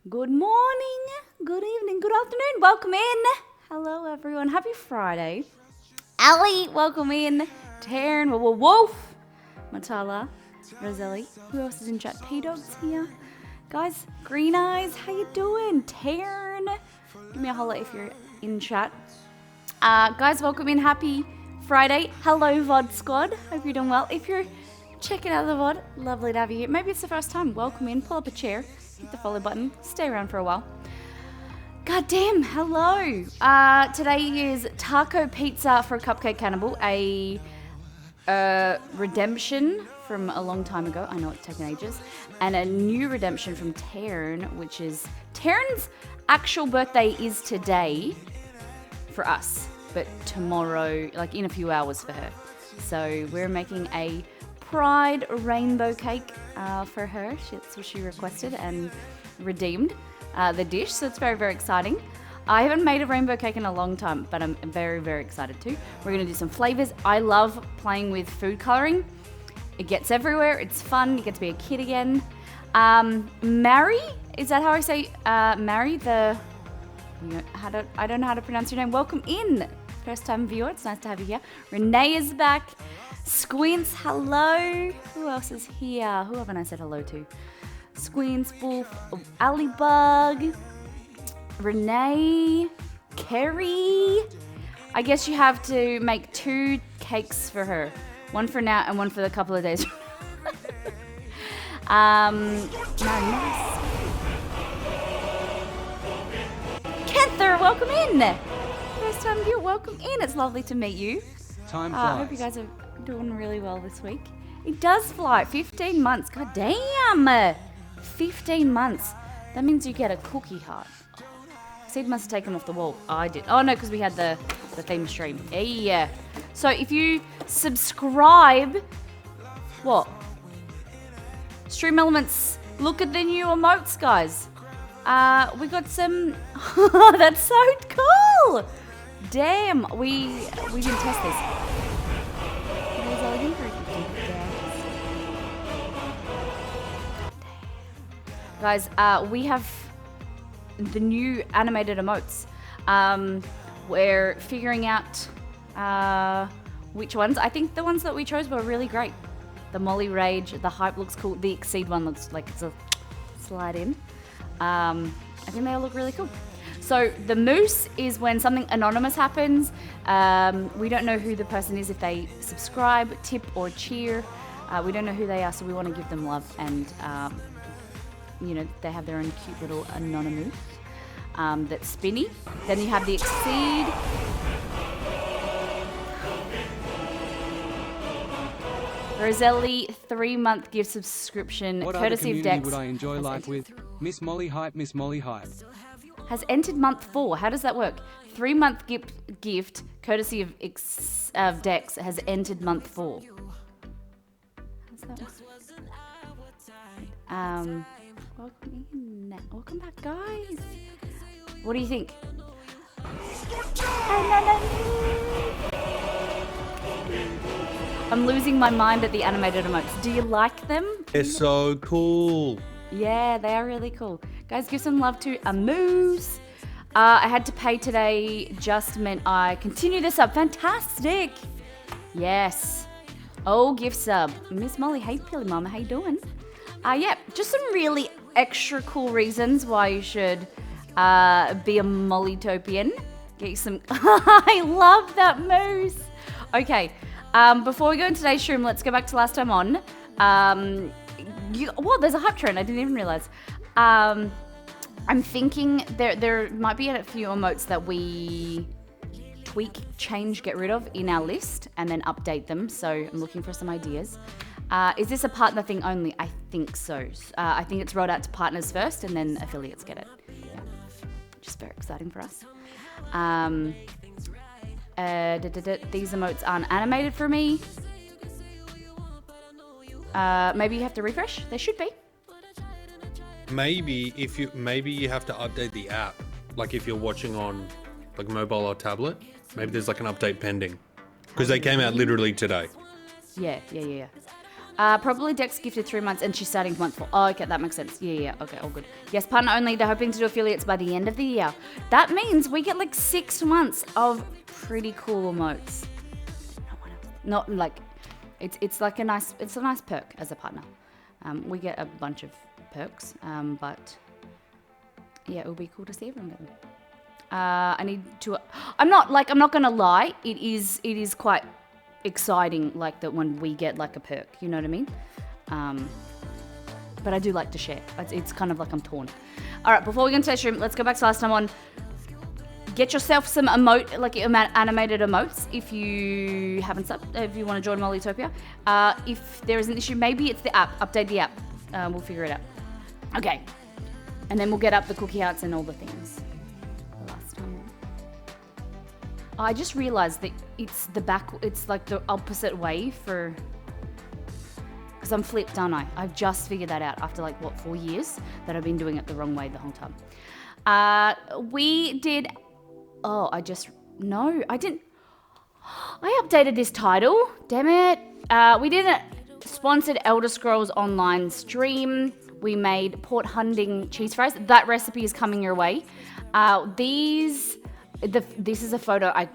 Good morning, good evening, good afternoon. Welcome in. Hello, everyone. Happy Friday. Ali, welcome in. Taryn, Wolf, Matala, Roselli. Who else is in chat? P-Dog's here. Guys, Green Eyes, how you doing? Taryn, give me a holler if you're in chat. Guys, welcome in. Happy Friday. Hello, VOD squad. Hope you're doing well. If you're checking out the VOD, lovely to have you here. Maybe it's the first time. Welcome in. Pull up a chair. Hit the follow button. Stay around for a while. God damn, hello. Today is Taco Pizza for a Cupcake Cannibal, a redemption from a long time ago. I know it's taken ages. And a new redemption from Taryn, which is... Taryn's actual birthday is today for us, but tomorrow, like in a few hours for her. So we're making a Pride rainbow cake for her. That's what she requested and redeemed the dish. So it's very, very exciting. I haven't made a rainbow cake in a long time, but I'm very, very excited too. We're going to do some flavors. I love playing with food coloring. It gets everywhere. It's fun. You get to be a kid again. Mary, is that how I say Mary? I don't know how to pronounce your name. Welcome in. First time viewer. It's nice to have you here. Renee is back. Squints, hello. Who else is here? Who haven't I said hello to? Squints, Wolf, Ali Bug, Renee, Kerry. I guess you have to make 2 cakes for her. One for now and one for the couple of days. Nice. Kenther, welcome in. First time viewer, welcome in. It's lovely to meet you. Time flies. I hope you guys are doing really well this week. It does fly. 15 months. God damn. 15 months. That means you get a cookie heart. Seed must have taken off the wall. I did. Oh, no, because we had the theme stream. Yeah. So if you subscribe... What? Stream Elements. Look at the new emotes, guys. We got some... That's so cool. Damn. We didn't test this. Guys, we have the new animated emotes. We're figuring out which ones. I think the ones that we chose were really great. The Molly Rage, the Hype looks cool. The Exceed one looks like it's a slide in. I think they all look really cool. So the moose is when something anonymous happens. We don't know who the person is if they subscribe, tip, or cheer. We don't know who they are, so we want to give them love. And, they have their own cute little anonymous that's spinny. Then you have the Exceed. Roselli 3-month gift subscription, what courtesy of Dex. Would I enjoy life with? Miss Molly Hype, Miss Molly Hype. Has entered month 4. How does that work? 3-month gift, courtesy of Dex, has entered month 4. How's that work? Welcome in. Welcome back, guys. What do you think? I'm losing my mind at the animated emotes. Do you like them? They're so cool. Yeah, they are really cool. Guys, give some love to a moose. I had to pay today, just meant I continue the sub. Fantastic. Yes. Oh, gift sub. Miss Molly, hey Pilly Mama, how you doing? Yeah, just some really extra cool reasons why you should be a Mollytopian. Get you some... I love that moose. Okay, before we go into today's stream, let's go back to last time on. There's a hype train. I didn't even realize. I'm thinking there might be a few emotes that we tweak, change, get rid of in our list and then update them. So I'm looking for some ideas. Is this a partner thing only? I think so. I think it's rolled out to partners first and then affiliates get it. Yeah. Just very exciting for us. These emotes aren't animated for me. Maybe you have to refresh. They should be. Maybe you have to update the app. Like if you're watching on like mobile or tablet, maybe there's like an update pending. Because they came out literally today. Yeah. Probably Dex gifted 3 months and she's starting month 4. Oh, okay, that makes sense. Yeah, okay, all good. Yes, partner only. They're hoping to do affiliates by the end of the year. That means we get like 6 months of pretty cool emotes. Not like, it's like a nice perk as a partner. We get a bunch of perks, but yeah, it would be cool to see everyone get them. I'm not gonna lie. It is quite exciting, like that when we get like a perk, you know what I mean? But I do like to share. It's kind of like I'm torn. All right, before we get into today's stream, let's go back to last time on. Get yourself some animated emotes if you haven't subbed, if you want to join Mollytopia. If there is an issue, maybe it's the app. Update the app. We'll figure it out. Okay, and then we'll get up the cookie hearts and all the things. Last time. I just realized that it's like the opposite way for, because I'm flipped, aren't I? I've just figured that out after 4 years that I've been doing it the wrong way the whole time. We did, I didn't, I updated this title, damn it. We did a sponsored Elder Scrolls Online stream. We made port hunting cheese fries. That recipe is coming your way. This is a photo I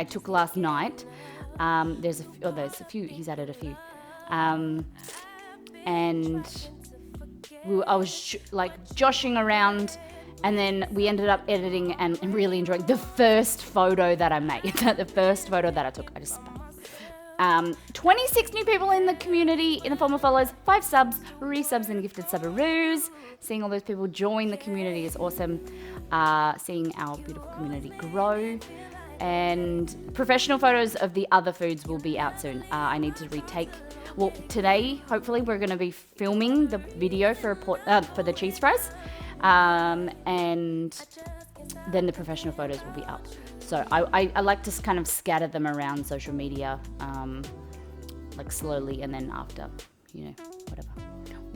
took last night. There's a few. He's added a few, and I was joshing around, and then we ended up editing and really enjoying the first photo that I made. The first photo that I took. 26 new people in the community in the form of followers, 5 subs, resubs and gifted subaroos. Seeing all those people join the community is awesome. Seeing our beautiful community grow. And professional photos of the other foods will be out soon. I need to retake. Well, today, hopefully, we're going to be filming the video for the cheese fries. And then the professional photos will be up. So I like to kind of scatter them around social media, slowly, and then after, whatever.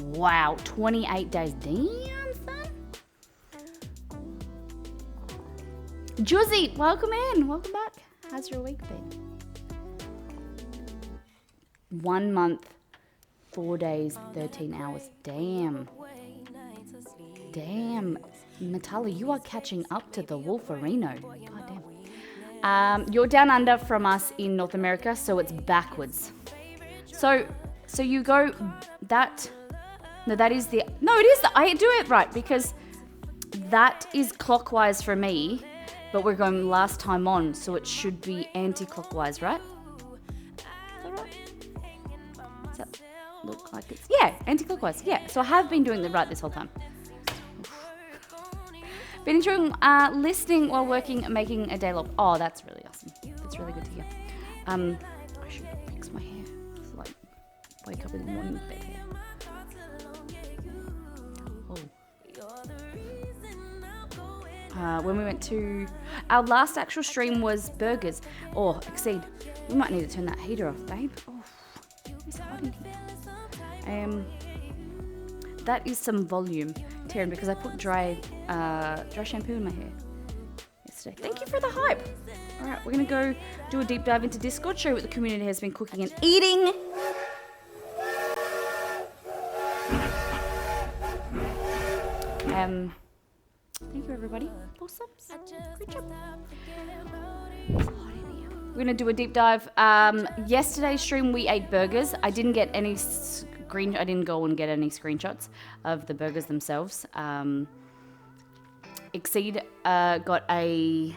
Wow, 28 days. Damn, son. Juzzy, welcome in. Welcome back. How's your week been? 1 month, 4 days, 13 hours. Damn. Metalla, you are catching up to the Wolferino. God damn. You're down under from us in North America, so it's backwards. So you go that. No, that is the. No, it is. I do it right because that is clockwise for me, but we're going last time on, so it should be anti-clockwise, right? Is that right? Does that look like it's? Yeah, anti-clockwise. Yeah. So I have been doing it right this whole time. Been enjoying listening while working and making a day log. Oh, that's really awesome. That's really good to hear. I should fix my hair. It's wake up in the morning with bed hair. When we went to our last actual stream was burgers. Oh, Exceed. We might need to turn that heater off, babe. Oh, it's hot in here. That is some volume, Taryn, because I put dry shampoo in my hair yesterday. Thank you for the hype. All right, we're going to go do a deep dive into Discord, show you what the community has been cooking and eating. Thank you, everybody. 4 subs. Great job. We're going to do a deep dive. Yesterday's stream, we ate burgers. I didn't get any I didn't go and get any screenshots of the burgers themselves. Exceed got a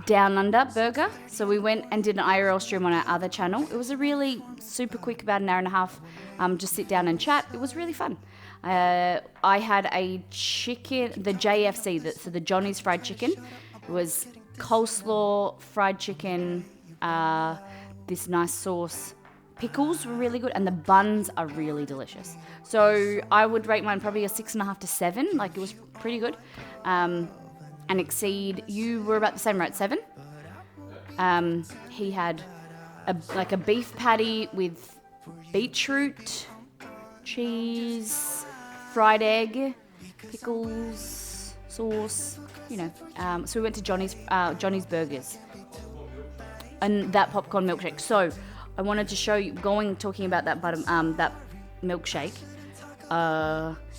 Down Under burger. So we went and did an IRL stream on our other channel. It was a really super quick, about an hour and a half. Just sit down and chat. It was really fun. I had a chicken, the JFC, so the Johnny's Fried Chicken. It was coleslaw, fried chicken, this nice sauce. Pickles were really good, and the buns are really delicious. So I would rate mine probably a 6.5 to 7. It was pretty good. And Exceed, you were about the same, right? 7. He had a beef patty with beetroot, cheese, fried egg, pickles, sauce. So we went to Johnny's Burgers, and that popcorn milkshake. So I wanted to show you, talking about that that milkshake.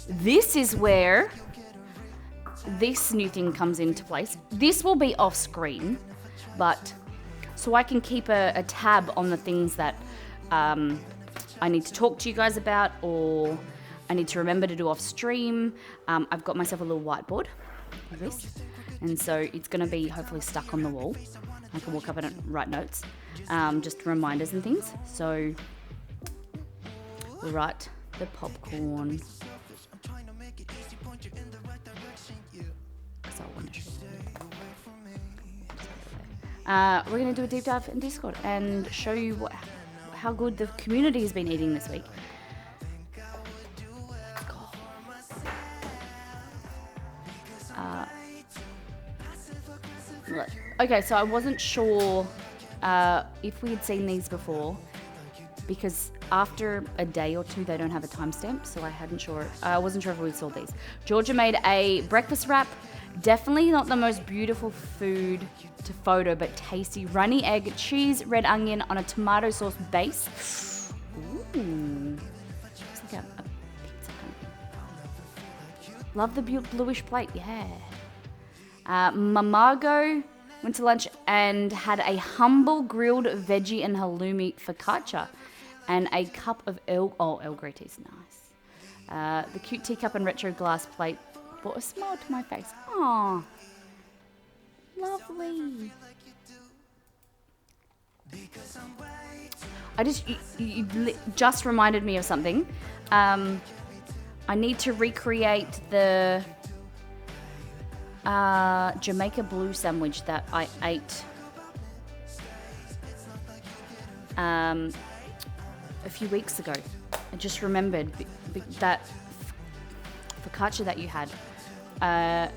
This is where this new thing comes into place. This will be off screen, but so I can keep a tab on the things that I need to talk to you guys about, or I need to remember to do off stream. I've got myself a little whiteboard like this, and so it's going to be hopefully stuck on the wall. I can walk up and write notes, just reminders and things. So we'll write the popcorn. We're going to do a deep dive in Discord and show you how good the community has been eating this week. Okay, so I wasn't sure if we had seen these before, because after a day or two they don't have a timestamp, so I wasn't sure if we saw these. Georgia made a breakfast wrap. Definitely not the most beautiful food to photo, but tasty. Runny egg, cheese, red onion on a tomato sauce base. Ooh. It's like a pizza kind of thing. Love the bluish plate, yeah. Mamago went to lunch and had a humble grilled veggie and halloumi focaccia and a cup of Earl Grey tea is nice. The cute teacup and retro glass plate brought a smile to my face. Aww, lovely. You just reminded me of something. I need to recreate the Jamaica Blue sandwich that I ate a few weeks ago. I just remembered that focaccia that you had a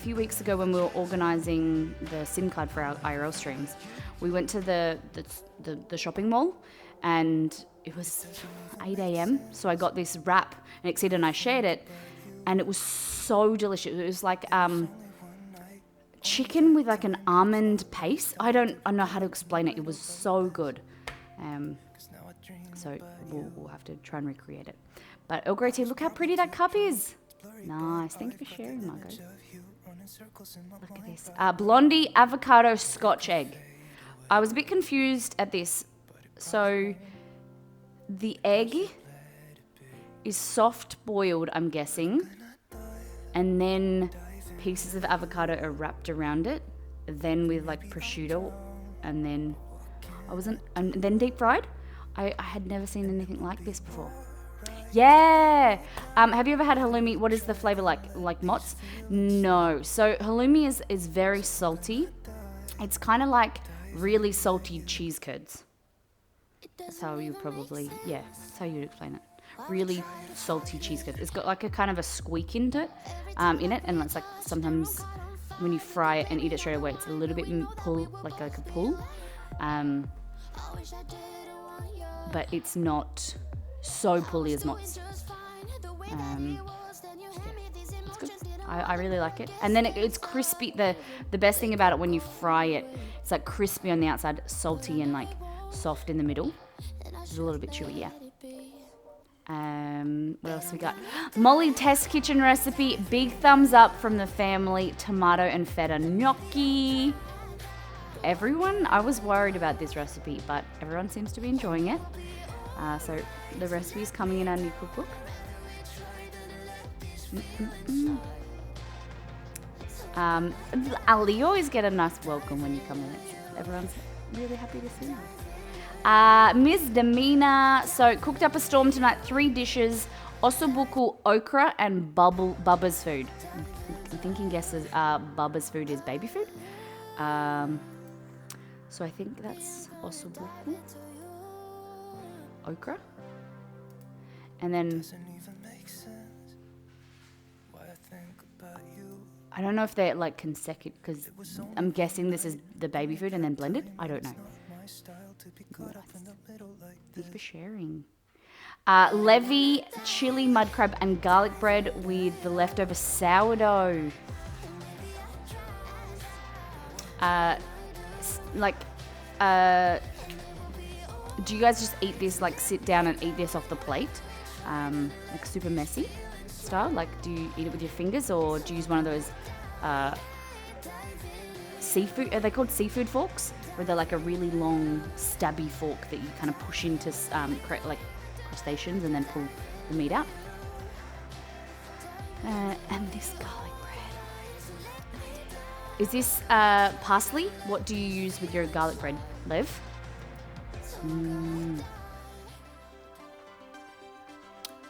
few weeks ago when we were organising the SIM card for our IRL streams. We went to the shopping mall, and it was 8 a.m. So I got this wrap, and Exceed and I shared it, and it was so delicious. It was like chicken with like an almond paste. I don't know how to explain it. It was so good. So we'll have to try and recreate it. But Earl Grey tea, look how pretty that cup is. Nice. Thank you for sharing, Margot. Look at this. Blondie avocado scotch egg. I was a bit confused at this. So the egg is soft boiled, I'm guessing, and then pieces of avocado are wrapped around it, then with like prosciutto, and then deep fried. I had never seen anything like this before. Yeah. Have you ever had halloumi? What is the flavor like Mott's? No. So halloumi is very salty. It's kind of like really salty cheese curds. That's how you that's how you'd explain it. Really salty cheese curds. It's got like a kind of a squeak in it, and it's like sometimes when you fry it and eat it straight away, it's a little bit like a pull. But it's not so pully as Mott's. It's good. I really like it. And then it's crispy. The best thing about it when you fry it, it's like crispy on the outside, salty and like soft in the middle. It's a little bit chewy, yeah. What else we got? Molly Test Kitchen recipe. Big thumbs up from the family. Tomato and feta gnocchi. Everyone, I was worried about this recipe, but everyone seems to be enjoying it. So the recipe is coming in our new cookbook. Ali, you always get a nice welcome when you come in. Everyone's really happy to see you. Miss Damina, so cooked up a storm tonight. 3 dishes, ossobuco, okra, and Bubba's food. I'm thinking Bubba's food is baby food. So I think that's ossobuco, okra, and then I don't know if they're like consecutive, because I'm guessing this is the baby food and then blended. I don't know. Thank you for sharing. Levy, chili, mud crab, and garlic bread with the leftover sourdough. do you guys just eat this, like sit down and eat this off the plate? Like super messy style? Like do you eat it with your fingers or do you use one of those seafood, are they called seafood forks? Where they're like a really long stabby fork that you kind of push into like crustaceans and then pull the meat out. And this garlic bread. Is this parsley? What do you use with your garlic bread, Lev?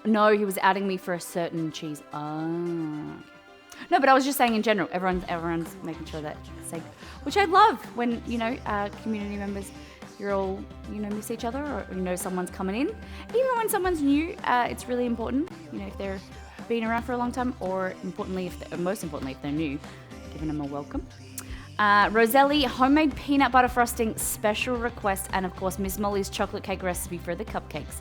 No, he was outing me for a certain cheese. Oh. No, but I was just saying in general, everyone's making sure that safe, which I love when, community members, you're all, miss each other or, someone's coming in. Even when someone's new, it's really important, if they're been around for a long time or most importantly, if they're new, giving them a welcome. Roselli, homemade peanut butter frosting, special request, and of course, Miss Molly's chocolate cake recipe for the cupcakes.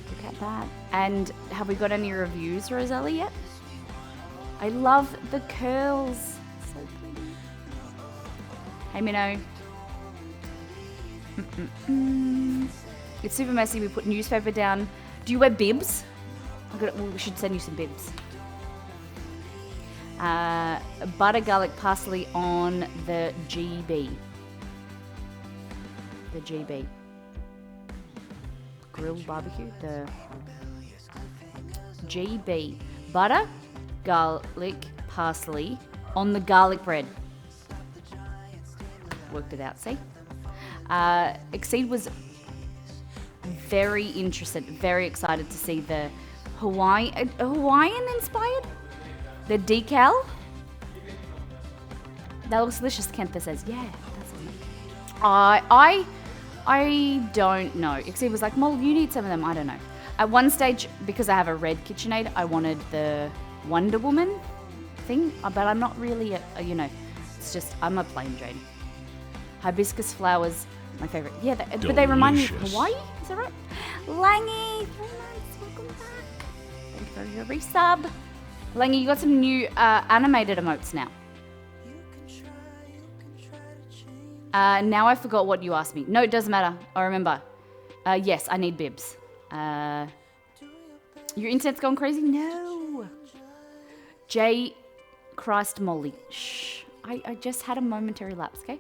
Look at that. And have we got any reviews, Roselli, yet? I love the curls. So pretty. Hey, Minnow. It's super messy. We put newspaper down. Do you wear bibs? We should send you some bibs. Butter, garlic, parsley on the GB. The GB. Grilled barbecue. The GB. Butter, garlic, parsley on the garlic bread. Worked it out, see? Exceed was very interested, very excited to see the Hawaiian inspired? The decal? That looks delicious, Kentha says. Yeah, that's awesome. I don't know. Exceed was like, Mol, you need some of them. I don't know. At one stage, because I have a red KitchenAid, I wanted the Wonder Woman thing, but I'm not really it's just, I'm a plain Jane. Hibiscus flowers, my favorite. Yeah, but they remind me of Hawaii. Is that right? Langy, very nice. Welcome back. Thank you for your resub. Langy, you got some new animated emotes now. Now I forgot what you asked me. No, it doesn't matter. I remember. Yes, I need bibs. Your internet's gone crazy? No. J. Christ Molly. Shh. I just had a momentary lapse, okay?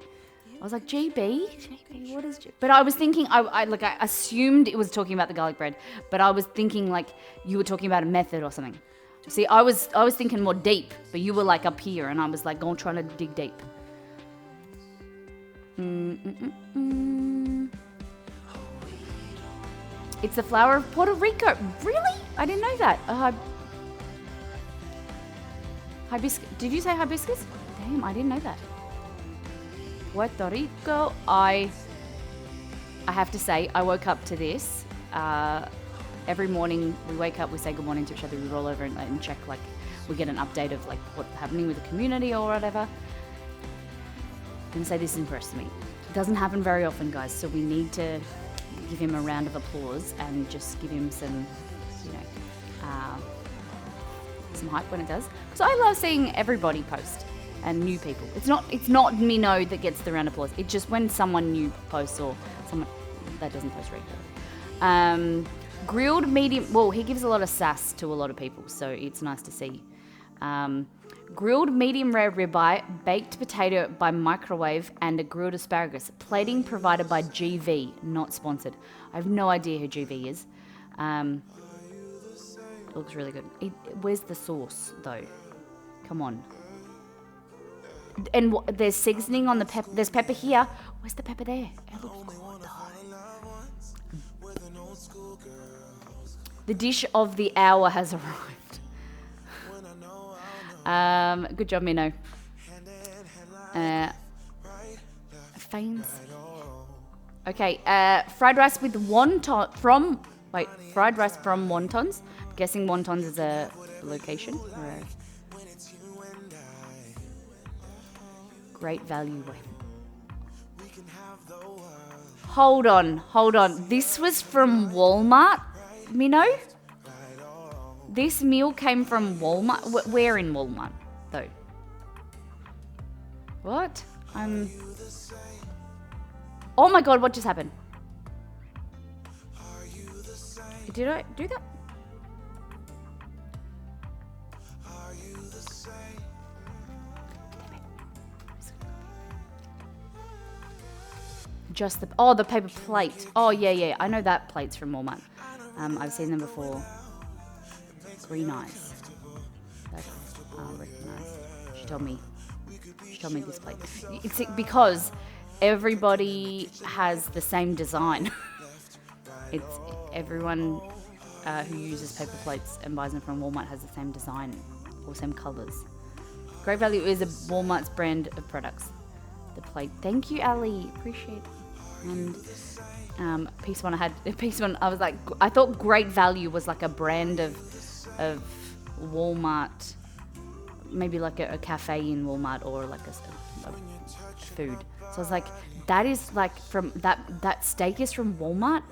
I was like, GB, what is GB? But I was thinking, I assumed it was talking about the garlic bread, but I was thinking like you were talking about a method or something. See, I was thinking more deep, but you were like up here, and I was like going trying to dig deep. It's the flower of Puerto Rico. Really? I didn't know that. Hibiscus. Did you say hibiscus? Damn, I didn't know that. Puerto Rico. I have to say, I woke up to this. Every morning we wake up, we say good morning to each other, we roll over and check, like, we get an update of like what's happening with the community or whatever. I'm gonna say this impressed me. It doesn't happen very often, guys, so we need to give him a round of applause and just give him some, some hype when it does. Because I love seeing everybody post and new people. It's not Minnow that gets the round of applause. It's just when someone new posts or someone that doesn't post regularly. Grilled medium, well, he gives a lot of sass to a lot of people, so it's nice to see. Grilled medium rare ribeye, baked potato by microwave, and a grilled asparagus. Plating provided by GV, not sponsored. I have no idea who GV is. It looks really good. Where's the sauce, though? Come on. And there's seasoning on the pepper. There's pepper here. Where's the pepper there? It looks good, though. The dish of the hour has arrived. Good job, Minnow. Fanes. Okay, fried rice with fried rice from wontons. I'm guessing wontons is a location. Great value. Hold on. This was from Walmart, Minnow? This meal came from Walmart? Where in Walmart, though? What? Oh my god, what just happened? Did I do that? Just the paper plate. Oh yeah, I know that plate's from Walmart. I've seen them before. Green eyes. That's recognized. She told me this plate. It's because everybody has the same design. It's everyone who uses paper plates and buys them from Walmart has the same design or same colors. Great Value is a Walmart's brand of products. The plate. Thank you, Ali. Appreciate it. And Piece One, I was like, I thought Great Value was like a brand of Walmart, maybe like a cafe in Walmart or like a food. So I was like, that is like from that steak is from Walmart.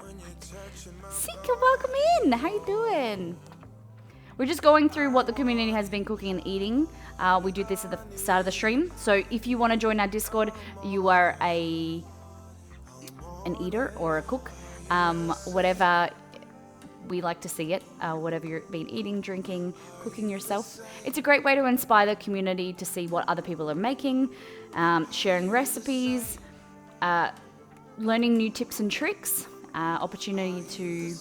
Sika, welcome in. How you doing? We're just going through what the community has been cooking and eating. We do this at the start of the stream. So if you want to join our Discord, you are an eater or a cook, whatever we like to see it, whatever you've been eating, drinking, cooking yourself. It's a great way to inspire the community to see what other people are making, sharing recipes, learning new tips and tricks, opportunity to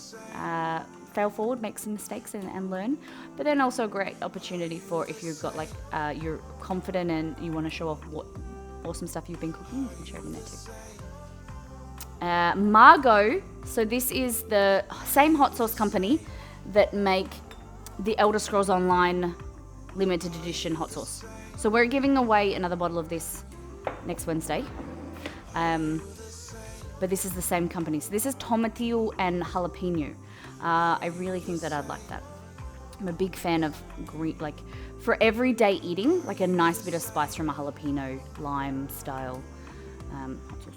fail forward, make some mistakes and learn, but then also a great opportunity for if you've got like you're confident and you want to show off what awesome stuff you've been cooking, you can share it in there too. Margot, so this is the same hot sauce company that make the Elder Scrolls Online limited edition hot sauce. So we're giving away another bottle of this next Wednesday. But this is the same company. So this is tomatillo and jalapeno. I really think that I'd like that. I'm a big fan of green, like for everyday eating, like a nice bit of spice from a jalapeno lime style hot sauce.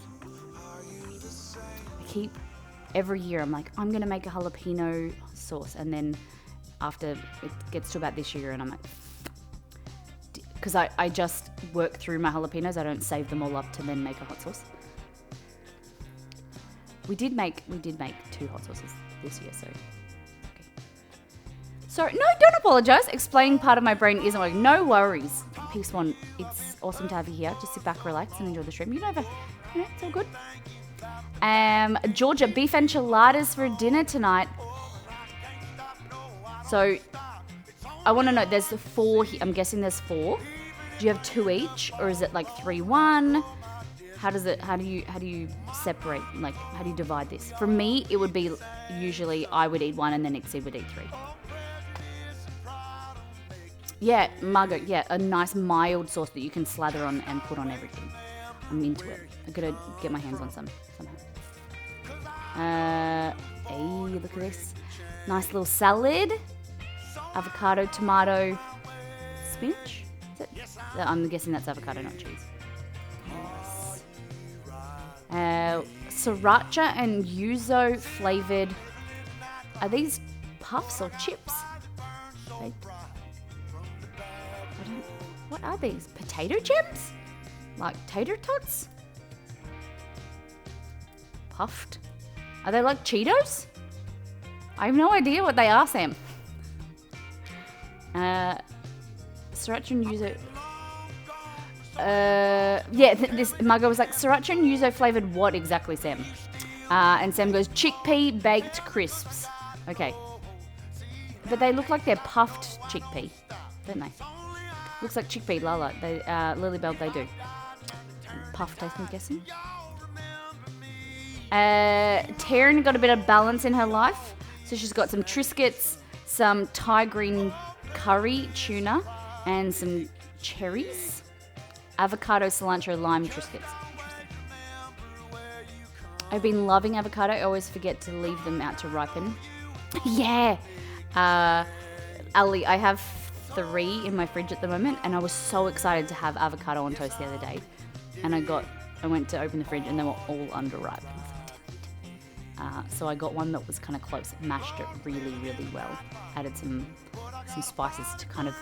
Every year I'm like, I'm gonna make a jalapeno sauce, and then after it gets to about this year and I'm like, because I just work through my jalapenos, I don't save them all up to then make a hot sauce. We did make 2 hot sauces this year, so okay. So no, don't apologize. Explaining part of my brain isn't working. No worries. Piece One, it's awesome to have you here. Just sit back, relax, and enjoy the stream. It's all good. Georgia, beef enchiladas for dinner tonight. So I want to know, there's 4 here. I'm guessing there's 4. Do you have 2 each, or is it like 3-1? How do you separate, like, how do you divide this? For me, it would be usually I would eat 1 and then Exceed would eat 3. Yeah, Margot, yeah, a nice mild sauce that you can slather on and put on everything. I'm into it. I'm gonna get my hands on some somehow. Hey, look at this. Nice little salad. Avocado, tomato, spinach. Is it? I'm guessing that's avocado, not cheese. Sriracha and yuzu flavored. Are these puffs or chips? What are these? Potato chips? Like tater tots? Puffed? Are they like Cheetos? I have no idea what they are, Sam. Sriracha and yuzu. This Margot was like, sriracha and yuzu flavored what exactly, Sam? And Sam goes, chickpea baked crisps. Okay. But they look like they're puffed chickpea, don't they? Looks like chickpea, Lala. They, Lilybell, they do. Puffed, I'm guessing. Taryn got a bit of balance in her life. So she's got some Triscuits, some Thai green curry tuna, and some cherries. Avocado, cilantro, lime Triscuits. I've been loving avocado. I always forget to leave them out to ripen. Yeah. Ali, I have 3 in my fridge at the moment, and I was so excited to have avocado on toast the other day. And I went to open the fridge, and they were all underripe. So I got one that was kind of close, mashed it really, really well, added some spices to kind of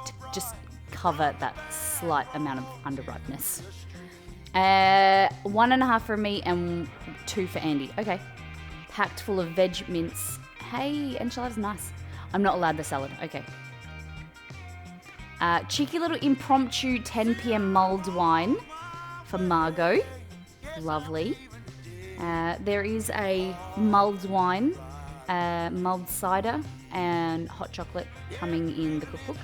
to just cover that slight amount of underripeness. 1.5 for me and 2 for Andy. Okay. Packed full of veg mince. Hey, enchiladas, nice. I'm not allowed the salad. Okay. Cheeky little impromptu 10 p.m. mulled wine for Margot. Lovely. There is a mulled wine, mulled cider, and hot chocolate coming in the cookbook.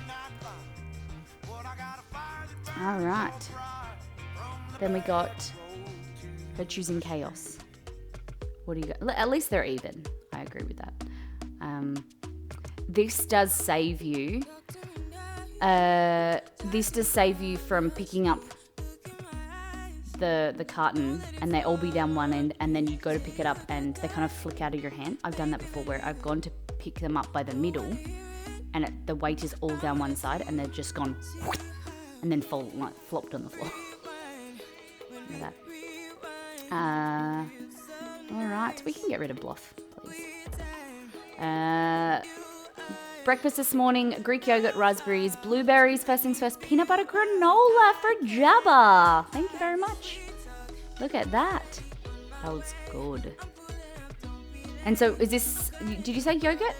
All right. Then we got her choosing chaos. What do you got? At least they're even. I agree with that. This does save you. From picking up the carton and they all be down one end, and then you go to pick it up and they kind of flick out of your hand. I've done that before where I've gone to pick them up by the middle and the weight is all down one side and they've just gone and then flopped on the floor. Look at that. All right, we can get rid of Bluff, please. Breakfast this morning, Greek yogurt, raspberries, blueberries, first things first, peanut butter granola for Jabba. Thank you very much. Look at that. That looks good. And so is this, did you say yogurt?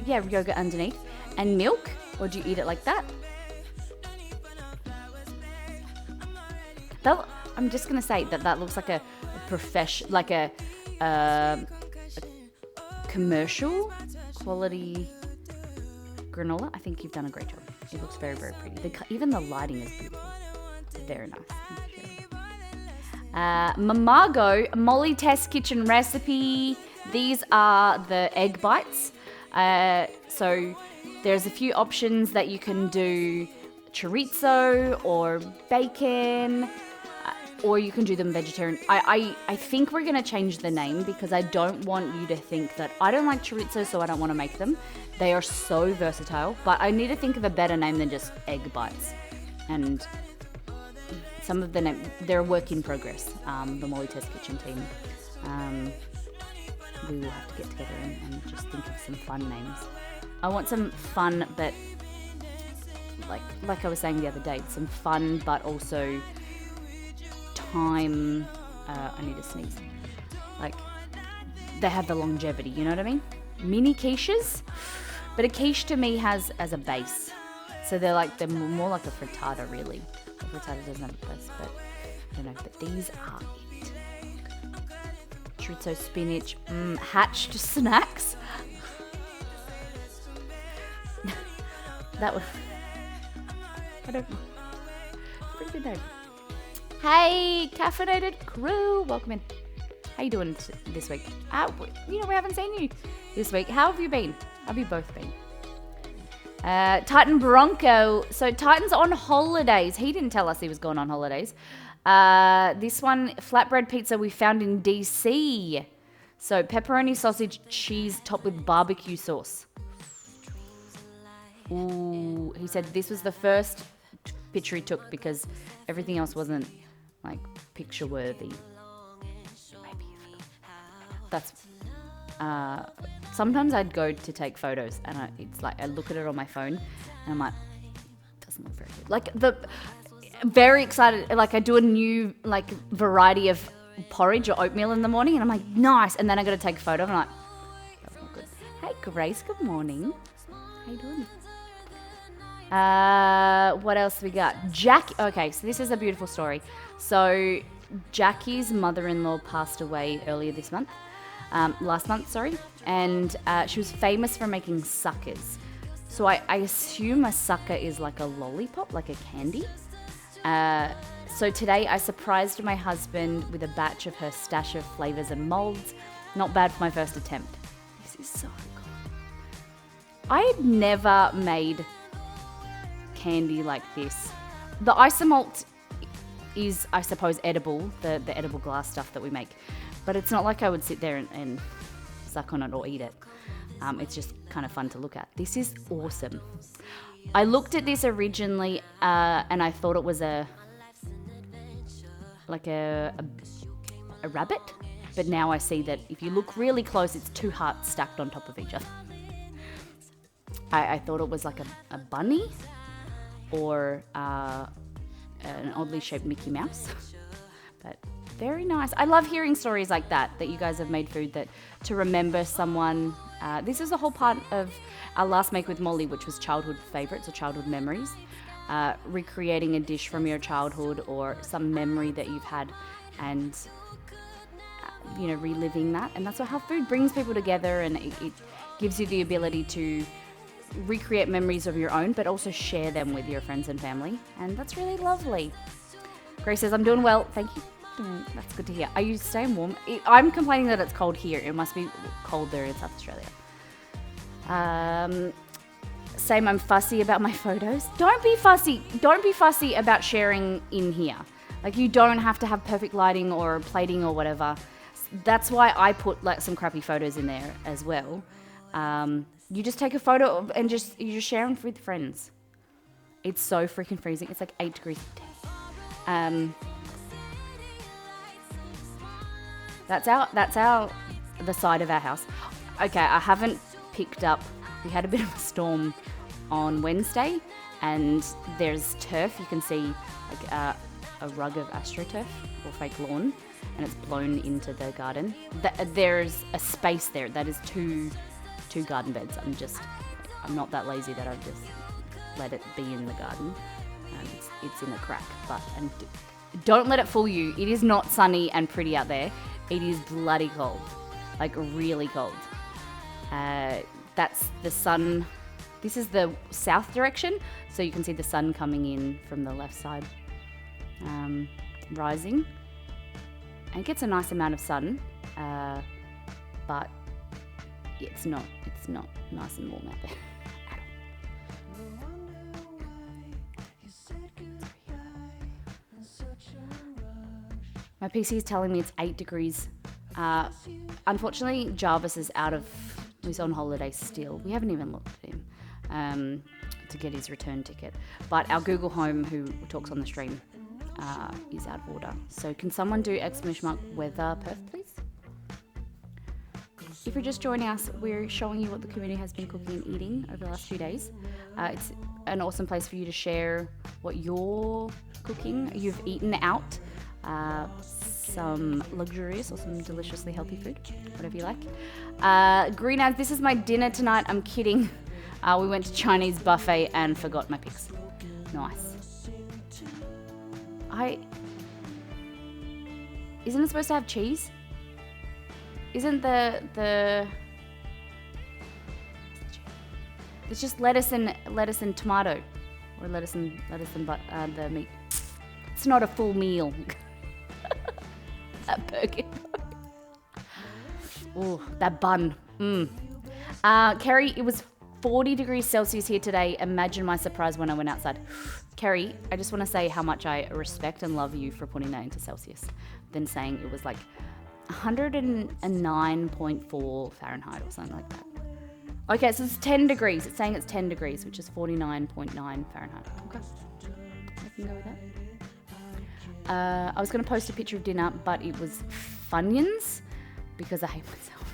Yeah, yogurt underneath. And milk? Or do you eat it like that? I'm just going to say that looks like a commercial quality granola. I think you've done a great job. It looks very, very pretty. Even the lighting is beautiful. Very nice. Mamago Molly Test Kitchen recipe. These are the egg bites. So there's a few options that you can do: chorizo or bacon. Or you can do them vegetarian. I think we're going to change the name because I don't want you to think that I don't like chorizo, so I don't want to make them. They are so versatile, but I need to think of a better name than just egg bites. And some of the name, they're a work in progress, the Molly Test Kitchen team. We will have to get together and just think of some fun names. I want some fun, but like I was saying the other day, some fun, but also time. I need to sneeze. Like, they have the longevity, you know what I mean? Mini quiches, but a quiche to me has as a base, so they're more like a frittata, really. A frittata doesn't have a base, but I don't know. But these are it. Chorizo, spinach, hatched snacks. That was, I don't know. Pretty good name. Hey, caffeinated crew, welcome in. How you doing this week? We haven't seen you this week. How have you been? How have you both been? Titan Bronco. So Titan's on holidays. He didn't tell us he was going on holidays. This one, flatbread pizza we found in DC. So pepperoni, sausage, cheese topped with barbecue sauce. Ooh, he said this was the first picture he took because everything else wasn't picture worthy. Maybe you forgot. That's sometimes I'd go to take photos and I look at it on my phone and I'm like, doesn't look very good. Very excited. I do a new variety of porridge or oatmeal in the morning and I'm like, nice. And then I got to take a photo and I'm like, that's not good. Hey Grace, good morning. How you doing? What else we got? Okay, so this is a beautiful story. So Jackie's mother-in-law passed away earlier this month, last month, sorry, and she was famous for making suckers. So I assume a sucker is like a lollipop, like a candy. So today I surprised my husband with a batch of her stash of flavors and molds. Not bad for my first attempt. This is so cool. I had never made candy like this. The isomalt is, I suppose, edible, the edible glass stuff that we make, but it's not like I would sit there and suck on it or eat it. It's just kind of fun to look at. This is awesome. I looked at this originally and I thought it was a rabbit, but now I see that if you look really close, it's two hearts stacked on top of each other. I thought it was like a bunny or an oddly shaped Mickey Mouse. But very nice. I love hearing stories like that you guys have made food that to remember someone. This is a whole part of our last Make with Molly, which was childhood favorites or childhood memories. Recreating a dish from your childhood or some memory that you've had and, reliving that. And that's how food brings people together, and it gives you the ability to recreate memories of your own, but also share them with your friends and family. And that's really lovely. Grace says, I'm doing well. Thank you. That's good to hear. Are you staying warm? I'm complaining that it's cold here. It must be cold there in South Australia. Same, I'm fussy about my photos. Don't be fussy. Don't be fussy about sharing in here. Like, you don't have to have perfect lighting or plating or whatever. That's why I put like some crappy photos in there as well. You just take a photo and you just share them with friends. It's so freaking freezing. It's like 8 degrees today. That's the side of our house. Okay, I haven't picked up. We had a bit of a storm on Wednesday, and there's turf. You can see like a rug of AstroTurf or fake lawn, and it's blown into the garden. There's a space there that is two garden beds. I'm not that lazy that I've just let it be in the garden. It's in a crack, and don't let it fool you. It is not sunny and pretty out there. It is bloody cold, like really cold. That's the sun. This is the south direction, so you can see the sun coming in from the left side, rising. And it gets a nice amount of sun, but it's not nice and warm out there at all. My PC is telling me it's 8 degrees. Unfortunately, Jarvis is he's on holiday still. We haven't even looked at him to get his return ticket. But our Google Home, who talks on the stream, is out of order. So can someone do ! Weather Perth, please? If you're just joining us, we're showing you what the community has been cooking and eating over the last few days. It's an awesome place for you to share what you're cooking, you've eaten out. Some luxurious or some deliciously healthy food, whatever you like. Green ads, this is my dinner tonight. I'm kidding. We went to Chinese buffet and forgot my pics. Nice. Isn't it supposed to have cheese? Isn't the it's just lettuce and tomato, or lettuce and the meat. It's not a full meal. That burger. Oh, that bun. Kerry, it was 40 degrees Celsius here today. Imagine my surprise when I went outside. Kerry, I just want to say how much I respect and love you for putting that into Celsius, than saying it was like 109.4 Fahrenheit or something like that. Okay, so it's 10 degrees. It's saying it's 10 degrees, which is 49.9 Fahrenheit. Okay. I can go with that. I was going to post a picture of dinner, but it was Funyuns because I hate myself.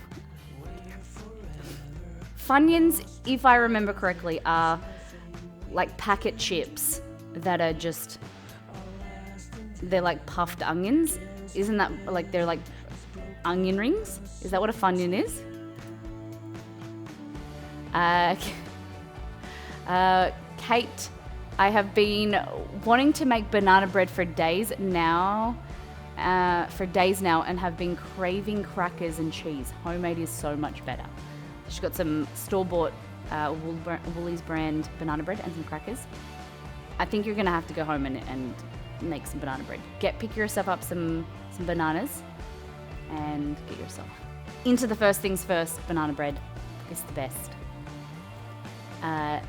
Funyuns, if I remember correctly, are like packet chips that are they're like puffed onions. Isn't that like, they're like onion rings? Is that what a Funyun is? Kate, I have been wanting to make banana bread for days now, and have been craving crackers and cheese. Homemade is so much better. She's got some store-bought Woolies brand banana bread and some crackers. I think you're gonna have to go home and make some banana bread. Pick yourself up some bananas and get yourself into the first things first. Banana bread is the best.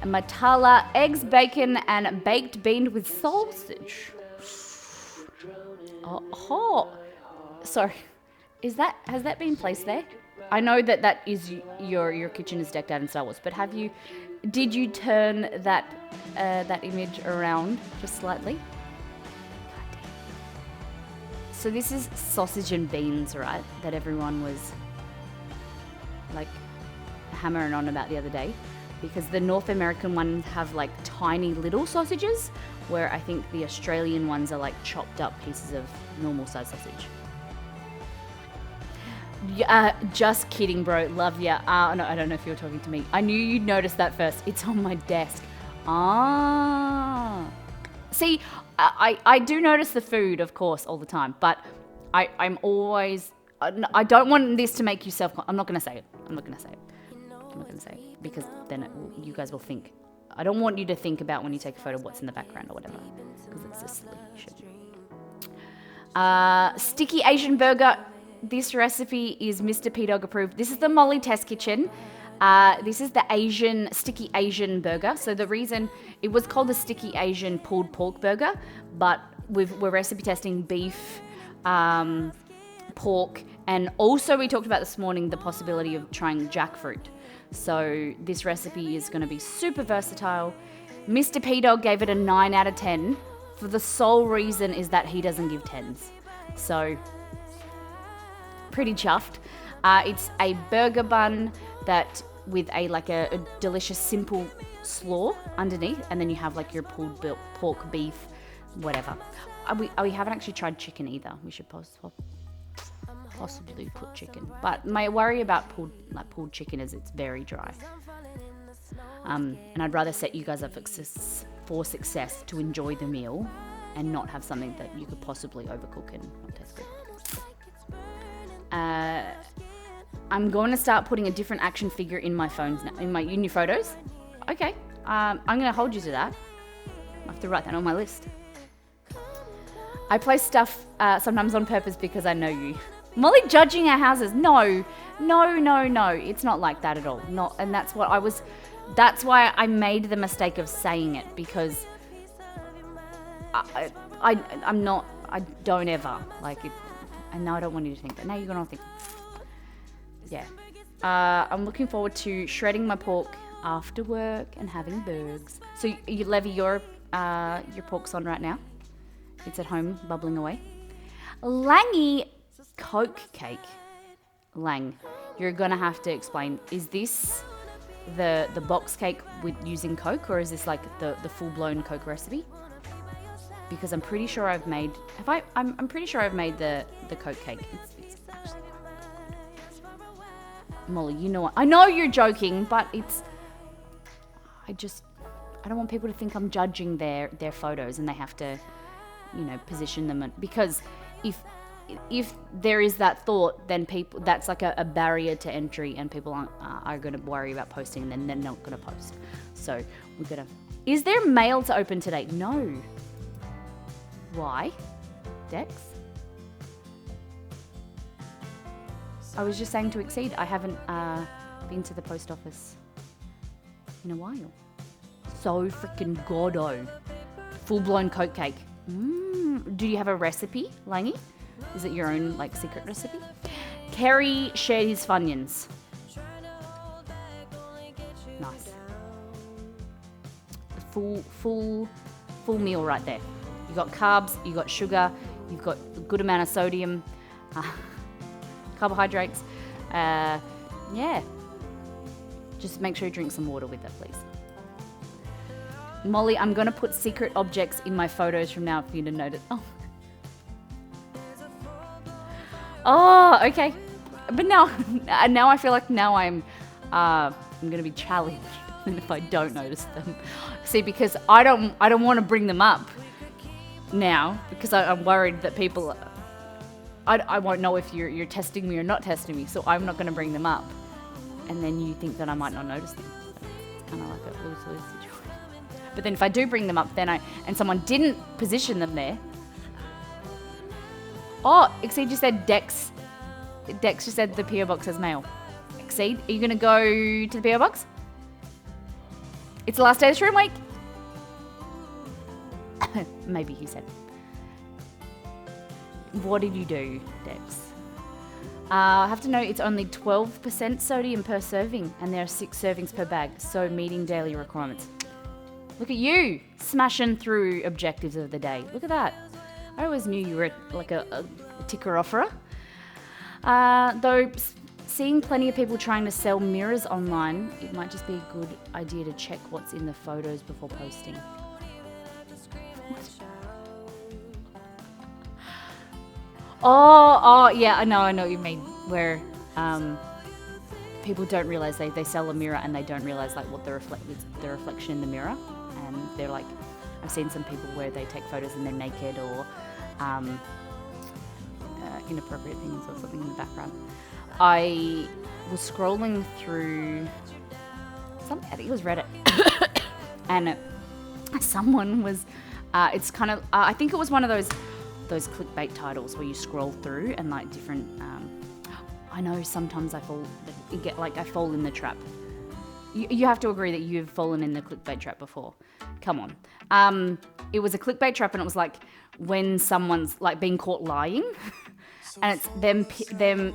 Matala, eggs, bacon, and baked bean with sausage. Oh, sorry. Has that been placed there? I know that is your kitchen is decked out in Star Wars, but did you turn that image around just slightly? So this is sausage and beans, right? That everyone was like hammering on about the other day. Because the North American ones have like tiny little sausages, where I think the Australian ones are like chopped up pieces of normal size sausage. Just kidding, bro. Love ya. No, I don't know if you're talking to me. I knew you'd notice that first. It's on my desk. See, I do notice the food, of course, all the time, but I'm always... I don't want this to make you I'm not going to say it. I'm not going to say it because then you guys will think. I don't want you to think about when you take a photo what's in the background or whatever, because it's a silly shit. Sticky Asian burger. This recipe is Mr. P Dog approved. This is the Molly Test Kitchen. This is the sticky Asian burger. So the reason it was called the sticky Asian pulled pork burger, but we're recipe testing beef, pork, and also we talked about this morning the possibility of trying jackfruit. So this recipe is going to be super versatile. Mr. P Dog gave it a 9 out of 10 for the sole reason is that he doesn't give 10s. So pretty chuffed. It's a burger bun that with a delicious simple slaw underneath, and then you have like your pulled pork, beef, whatever. We haven't actually tried chicken either. We should possibly put chicken, but my worry about pulled chicken is it's very dry. And I'd rather set you guys up for success to enjoy the meal and not have something that you could possibly overcook and not taste good. I'm going to start putting a different action figure in my phones now, in your photos. Okay, I'm going to hold you to that. I have to write that on my list. I place stuff sometimes on purpose because I know you. Molly judging our houses. No. It's not like that at all. And that's why I made the mistake of saying it, because I don't ever like it. And now I don't want you to think that. Now you're going to think. Yeah. I'm looking forward to shredding my pork after work and having burgers. So, Levy, your pork's on right now. It's at home, bubbling away. Langy Coke cake. Lang, you're going to have to explain. Is this the box cake with using Coke, or is this like the full-blown Coke recipe? Because I'm pretty sure I've made... I'm pretty sure I've made the Coke cake. It's actually quite good. Molly, you know what? I know you're joking, but it's... I don't want people to think I'm judging their photos and they have to, position them. Because if there is that thought, then people... That's like a barrier to entry, and people are going to worry about posting, and then they're not going to post. So we've got to... Is there mail to open today? No. Why? Dex? I was just saying to Exceed, I haven't been to the post office in a while. So freaking goddo. Full-blown Coke cake. Do you have a recipe, Langy? Is it your own, secret recipe? Kerry shared his Funyuns. Nice. Full meal right there. You've got carbs, you've got sugar, you've got a good amount of sodium, carbohydrates. Yeah. Just make sure you drink some water with that, please. Molly, I'm going to put secret objects in my photos from now for you to notice. Oh, okay. But now I feel like now I'm going to be challenged if I don't notice them. See, because I don't want to bring them up now, because I'm worried that people... I won't know if you're testing me or not testing me, so I'm not going to bring them up. And then you think that I might not notice them. It's kind of like a lose-lose situation. But then if I do bring them up, and someone didn't position them there... Oh, Exceed just said Dex. Dex just said the PO box has mail. Exceed, are you going to go to the PO box? It's the last day of the shroom week. Maybe he said. What did you do, Dex? I have to know it's only 12% sodium per serving, and there are 6 servings per bag, so meeting daily requirements. Look at you, smashing through objectives of the day. Look at that. I always knew you were like a ticker offerer. Though seeing plenty of people trying to sell mirrors online, it might just be a good idea to check what's in the photos before posting. Oh, yeah, I know what you mean. Where people don't realize they sell a mirror and they don't realize like what the reflection in the mirror, and they're like, I've seen some people where they take photos and they're naked or inappropriate things or something in the background. I was scrolling through something, I think it was Reddit, and someone was, it's kind of, I think it was one of those clickbait titles where you scroll through and like different, I know sometimes I fall in the trap. You have to agree that you've fallen in the clickbait trap before. Come on. It was a clickbait trap and it was like when someone's like being caught lying and it's them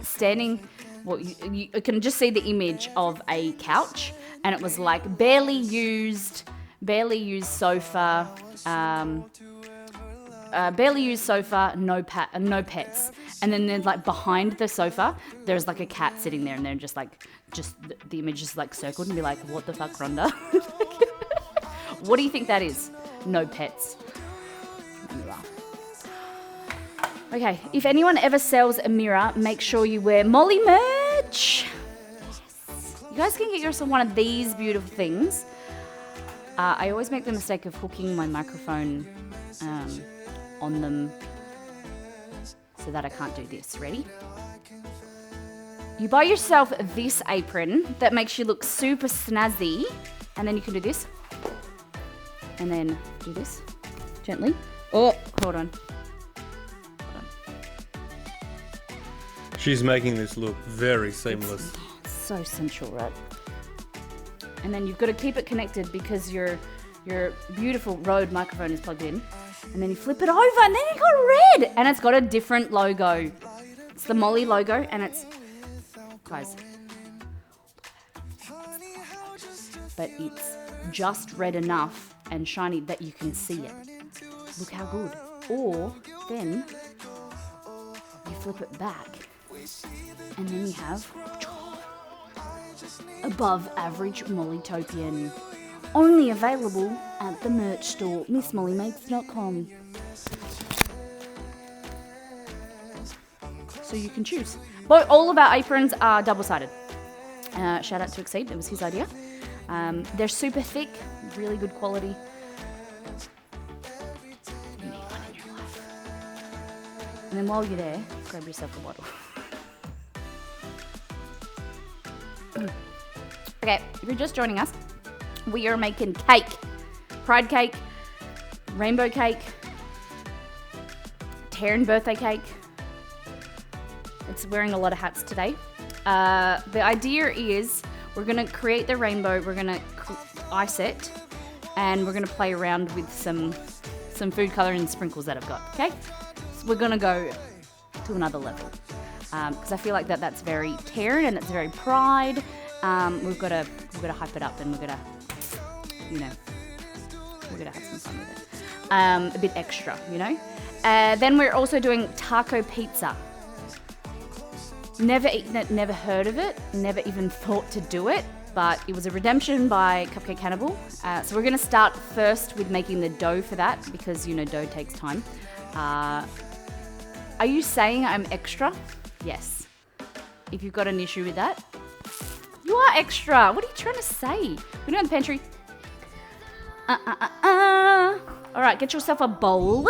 standing, well, you can just see the image of a couch and it was like barely used sofa, no pets. And then there's like behind the sofa, there's like a cat sitting there and they're just the image is like circled and be like, what the fuck, Rhonda? What do you think that is? No pets. Let me laugh. Okay, if anyone ever sells a mirror, make sure you wear Molly merch. Yes. You guys can get yourself one of these beautiful things. I always make the mistake of hooking my microphone on them so that I can't do this. Ready? You buy yourself this apron that makes you look super snazzy, and then you can do this, and then do this gently. Oh, hold on. She's making this look very seamless. It's so sensual, right? And then you've got to keep it connected because your beautiful Rode microphone is plugged in. And then you flip it over and then it got red. And it's got a different logo. It's the Molly logo and it's... Guys. But it's just red enough and shiny that you can see it. Look how good. Or then you flip it back. And then you have... above average Mollytopian. Only available at the merch store, MissMollyMakes.com. So you can choose. But all of our aprons are double-sided. Shout out to Exceed, it was his idea. They're super thick, really good quality. You need one in your life. And then while you're there, grab yourself a bottle. Okay, if you're just joining us, we are making cake. Pride cake, rainbow cake, Taryn birthday cake. It's wearing a lot of hats today. The idea is we're going to create the rainbow, we're going to ice it, and we're going to play around with some food coloring and sprinkles that I've got, okay? So we're going to go to another level. Because I feel like that's very Taryn and it's very Pride. We've got to hype it up and we're gonna have some fun with it. A bit extra, you know. Then we're also doing taco pizza. Never eaten it, never heard of it, never even thought to do it, but it was a redemption by Cupcake Cannibal. So we're gonna start first with making the dough for that because dough takes time. Are you saying I'm extra? Yes. If you've got an issue with that. You are extra. What are you trying to say? We're doing the pantry. All right, get yourself a bowl.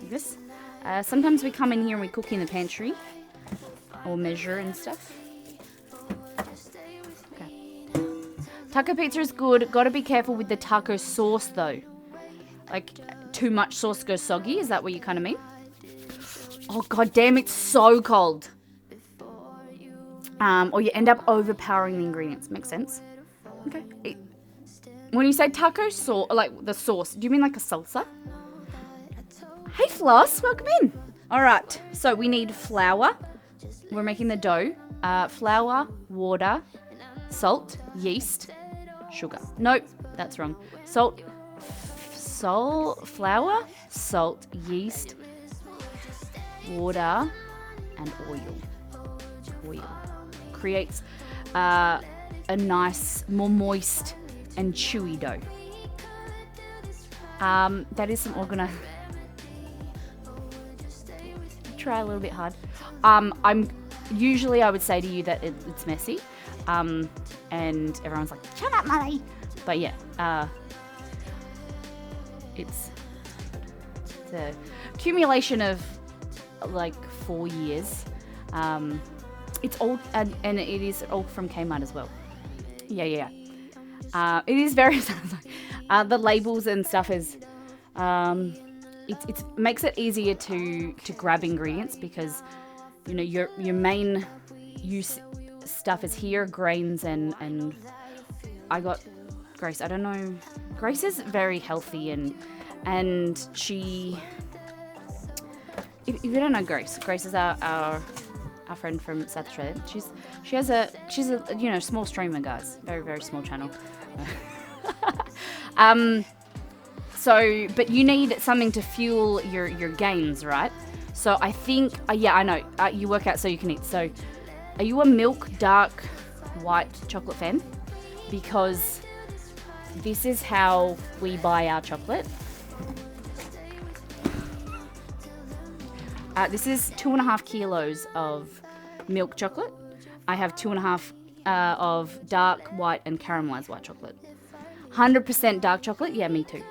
This. Sometimes we come in here and we cook in the pantry. Or measure and stuff. Okay. Taco pizza is good. Got to be careful with the taco sauce though. Like, too much sauce goes soggy. Is that what you kind of mean? Oh, god damn, it's so cold. Or you end up overpowering the ingredients. Makes sense? Okay. When you say taco sauce, like the sauce, do you mean like a salsa? Hey Floss, welcome in. All right, so we need flour. We're making the dough. Flour, water, salt, yeast, sugar. Nope, that's wrong. Flour, salt, yeast, water, and oil. Creates a nice, more moist and chewy dough. That is some organized. Try a little bit hard. I would say to you that it's messy, and everyone's like, "Shut up, Molly!" But yeah, it's a accumulation of like 4 years. It's all and it is all from Kmart as well. Yeah. It is very the labels and stuff is it makes it easier to grab ingredients because you know your main use stuff is here, grains and I got Grace. I don't know. Grace is very healthy and she. If you don't know Grace is our friend from South Australia. She's a small streamer, guys. Very, very small channel. But you need something to fuel your gains, right? So I think, I know, you work out so you can eat. So are you a milk dark white chocolate fan? Because this is how we buy our chocolate. This is 2.5 kilos of milk chocolate. I have 2.5 of dark white and caramelized white chocolate. 100% dark chocolate. Yeah, me too.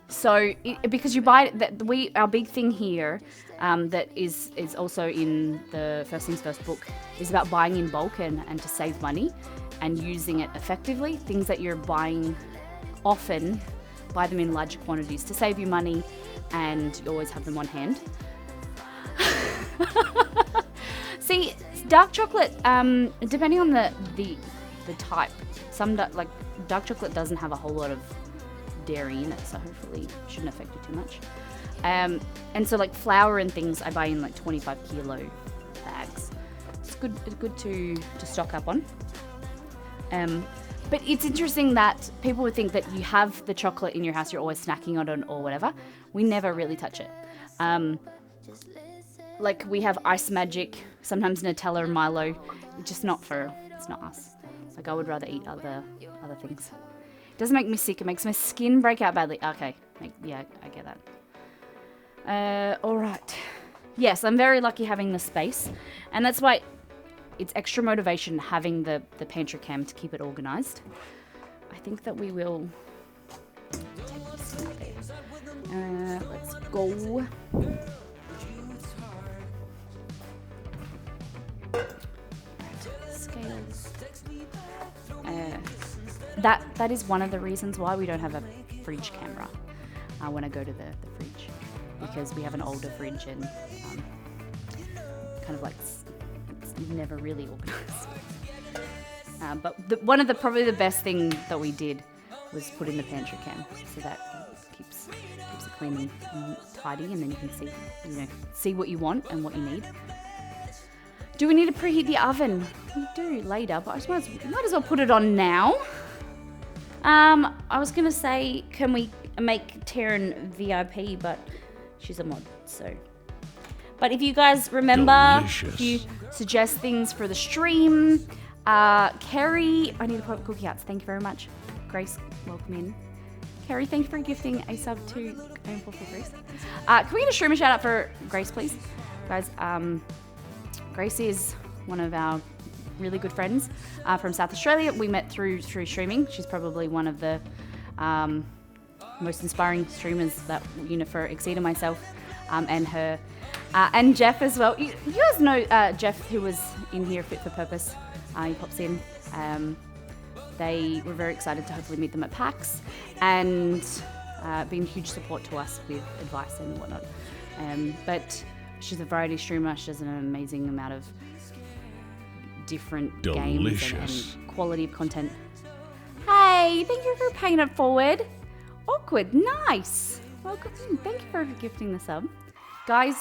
So because you buy that, our big thing here that is also in the First Things First book is about buying in bulk and to save money and using it effectively. Things that you're buying often, buy them in larger quantities to save you money, and you always have them on hand. See, dark chocolate, depending on the type, like dark chocolate doesn't have a whole lot of dairy in it, so hopefully it shouldn't affect you too much. And so like flour and things, I buy in like 25 kilo bags. It's good to stock up on. But it's interesting that people would think that you have the chocolate in your house, you're always snacking on it or whatever. We never really touch it. Like we have Ice Magic, sometimes Nutella and Milo. It's not us. Like I would rather eat other things. It doesn't make me sick. It makes my skin break out badly. Okay, yeah, I get that. All right. Yes, I'm very lucky having the space, and that's why it's extra motivation having the pantry cam to keep it organized. I think that we will take this out there. Let's go. Scales. That is one of the reasons why we don't have a fridge camera when I go to the fridge, because we have an older fridge and kind of like it's never really organized. But one of probably the best thing that we did was put in the pantry cam, so that keeps it clean and tidy, and then you can see what you want and what you need. Do we need to preheat the oven? We do later, but I might as well put it on now. I was gonna say, can we make Taryn VIP, but she's a mod, so. But if you guys remember, if you suggest things for the stream, Kerry, I need to put up cookie hearts. Thank you very much. Grace, welcome in. Kerry, thank you for gifting a sub to Aim for Grace. Can we get a streamer shout out for Grace, please? Guys, Grace is one of our really good friends from South Australia. We met through streaming. She's probably one of the most inspiring streamers that, for Exceed and myself, and her. And Jeff as well. You guys know Jeff, who was in here Fit for Purpose. He pops in. They were very excited to hopefully meet them at PAX and been huge support to us with advice and whatnot. But she's a variety streamer. She does an amazing amount of different games and quality of content. Hey, thank you for paying it forward. Awkward, nice. Welcome in. Thank you for gifting the sub. Guys,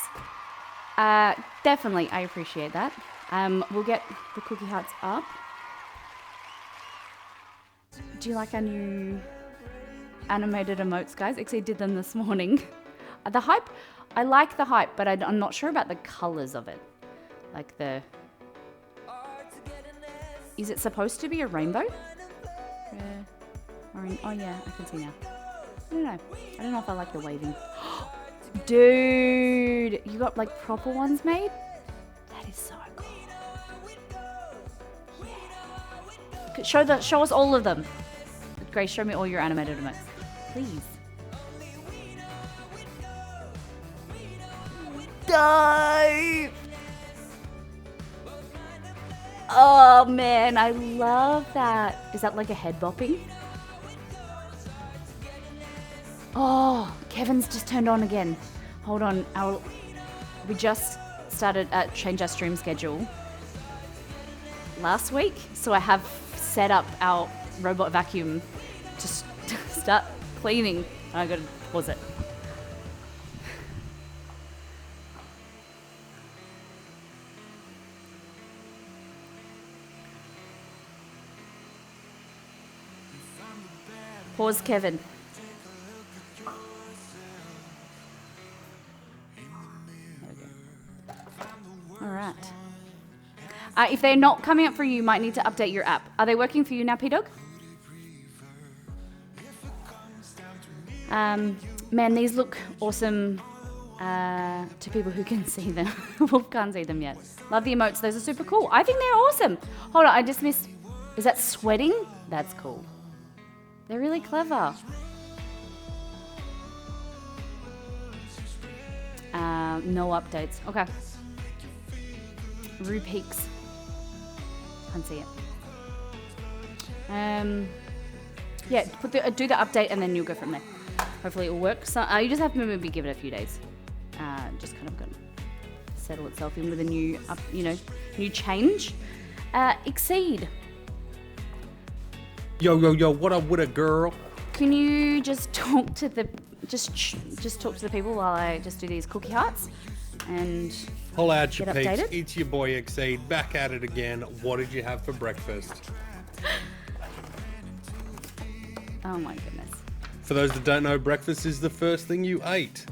definitely, I appreciate that. We'll get the cookie hearts up. Do you like our new animated emotes, guys? Exceed did them this morning. The hype, I like the hype, but I'm not sure about the colors of it. Like is it supposed to be a rainbow? Oh yeah, I can see now. don't know. I don't know if I like the waving. Dude, you got like proper ones made? That is so cool. Yeah. Show us all of them. Grace, show me all your animated emotes. Please. Dope! Oh man, I love that. Is that like a head bopping? Oh, Kevin's just turned on again. Hold on, we just started change our stream schedule last week, so I have set up our robot vacuum to start cleaning. I gotta pause it. Pause, Kevin. All right. If they're not coming up for you, you might need to update your app. Are they working for you now, P-Dog? Man, these look awesome to people who can see them. Wolf can't see them yet. Love the emotes. Those are super cool. I think they're awesome. Hold on, I just missed. Is that sweating? That's cool. They're really clever. No updates. Okay. Rue Peaks. Can't see it. Yeah, do the update and then you'll go from there. Hopefully it will work. So you just have to maybe give it a few days. Just kind of gonna settle itself in with a new, new change. Exceed. Yo, what up with a girl? Can you just talk to the just talk to the people while I just do these cookie hearts and Holla out your get peeps. updated? It's your boy Exceed, back at it again. What did you have for breakfast? Oh my goodness. For those that don't know, breakfast is the first thing you ate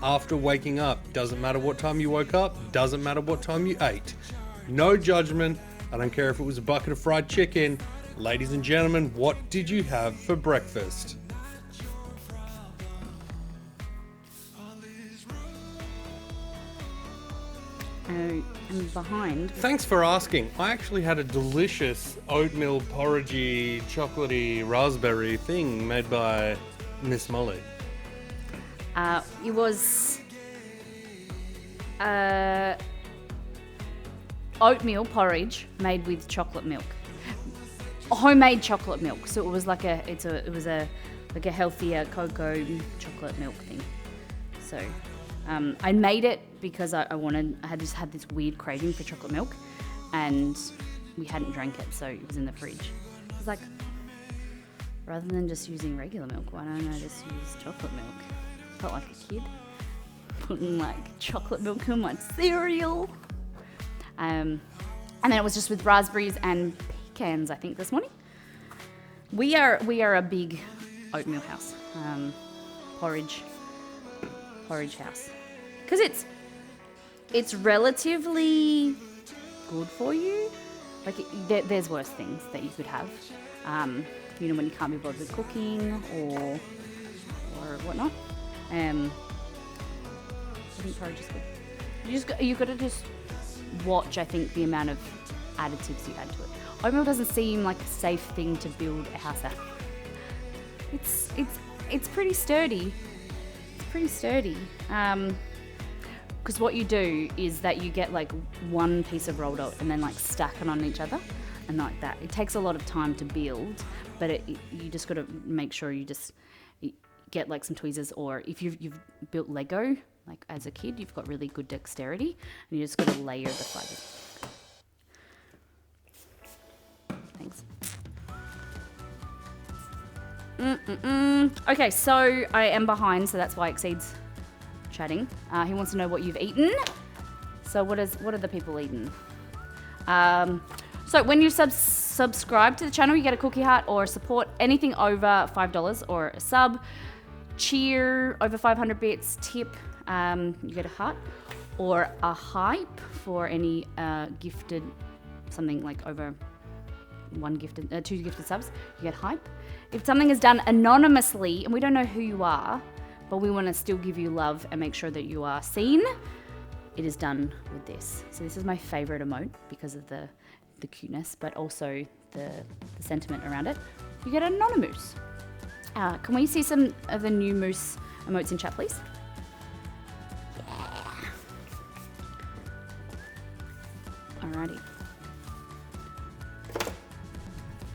after waking up. Doesn't matter what time you woke up, doesn't matter what time you ate. No judgment. I don't care if it was a bucket of fried chicken. Ladies and gentlemen, what did you have for breakfast? I'm behind. Thanks for asking. I actually had a delicious oatmeal porridgey, chocolatey, raspberry thing made by Miss Molly. It was oatmeal porridge made with chocolate milk, homemade chocolate milk. So it was like a healthier cocoa chocolate milk thing. So I made it because I had just had this weird craving for chocolate milk, and we hadn't drank it, so it was in the fridge. I was like, rather than just using regular milk, why don't I just use chocolate milk? Felt like a kid putting like chocolate milk in my cereal. And then it was just with raspberries and pecans, I think, this morning. We are a big oatmeal house, porridge house, because it's relatively good for you. Like there's worse things that you could have, when you can't be bothered with cooking or whatnot. I think porridge is good. You got to just watch, I think, the amount of additives you add to it. Oatmeal doesn't seem like a safe thing to build a house out of. It's pretty sturdy. It's pretty sturdy. Because what you do is that you get like one piece of rolled oat and then like stack it on each other and like that. It takes a lot of time to build, but you just got to make sure you get like some tweezers, or if you've built Lego like as a kid, you've got really good dexterity and you just got to layer the fibers. Thanks. Okay, so I am behind, so that's why Exceed's chatting. He wants to know what you've eaten. So what are the people eating? So when you subscribe to the channel, you get a cookie heart or support anything over $5 or a sub. Cheer over 500 bits, tip, you get a heart, or a hype for any gifted something like over two gifted subs, you get hype. If something is done anonymously, and we don't know who you are, but we want to still give you love and make sure that you are seen, it is done with this. So this is my favorite emote because of the cuteness, but also the sentiment around it. You get anonymous. Can we see some of the new moose emotes in chat, please? Yeah. Alrighty.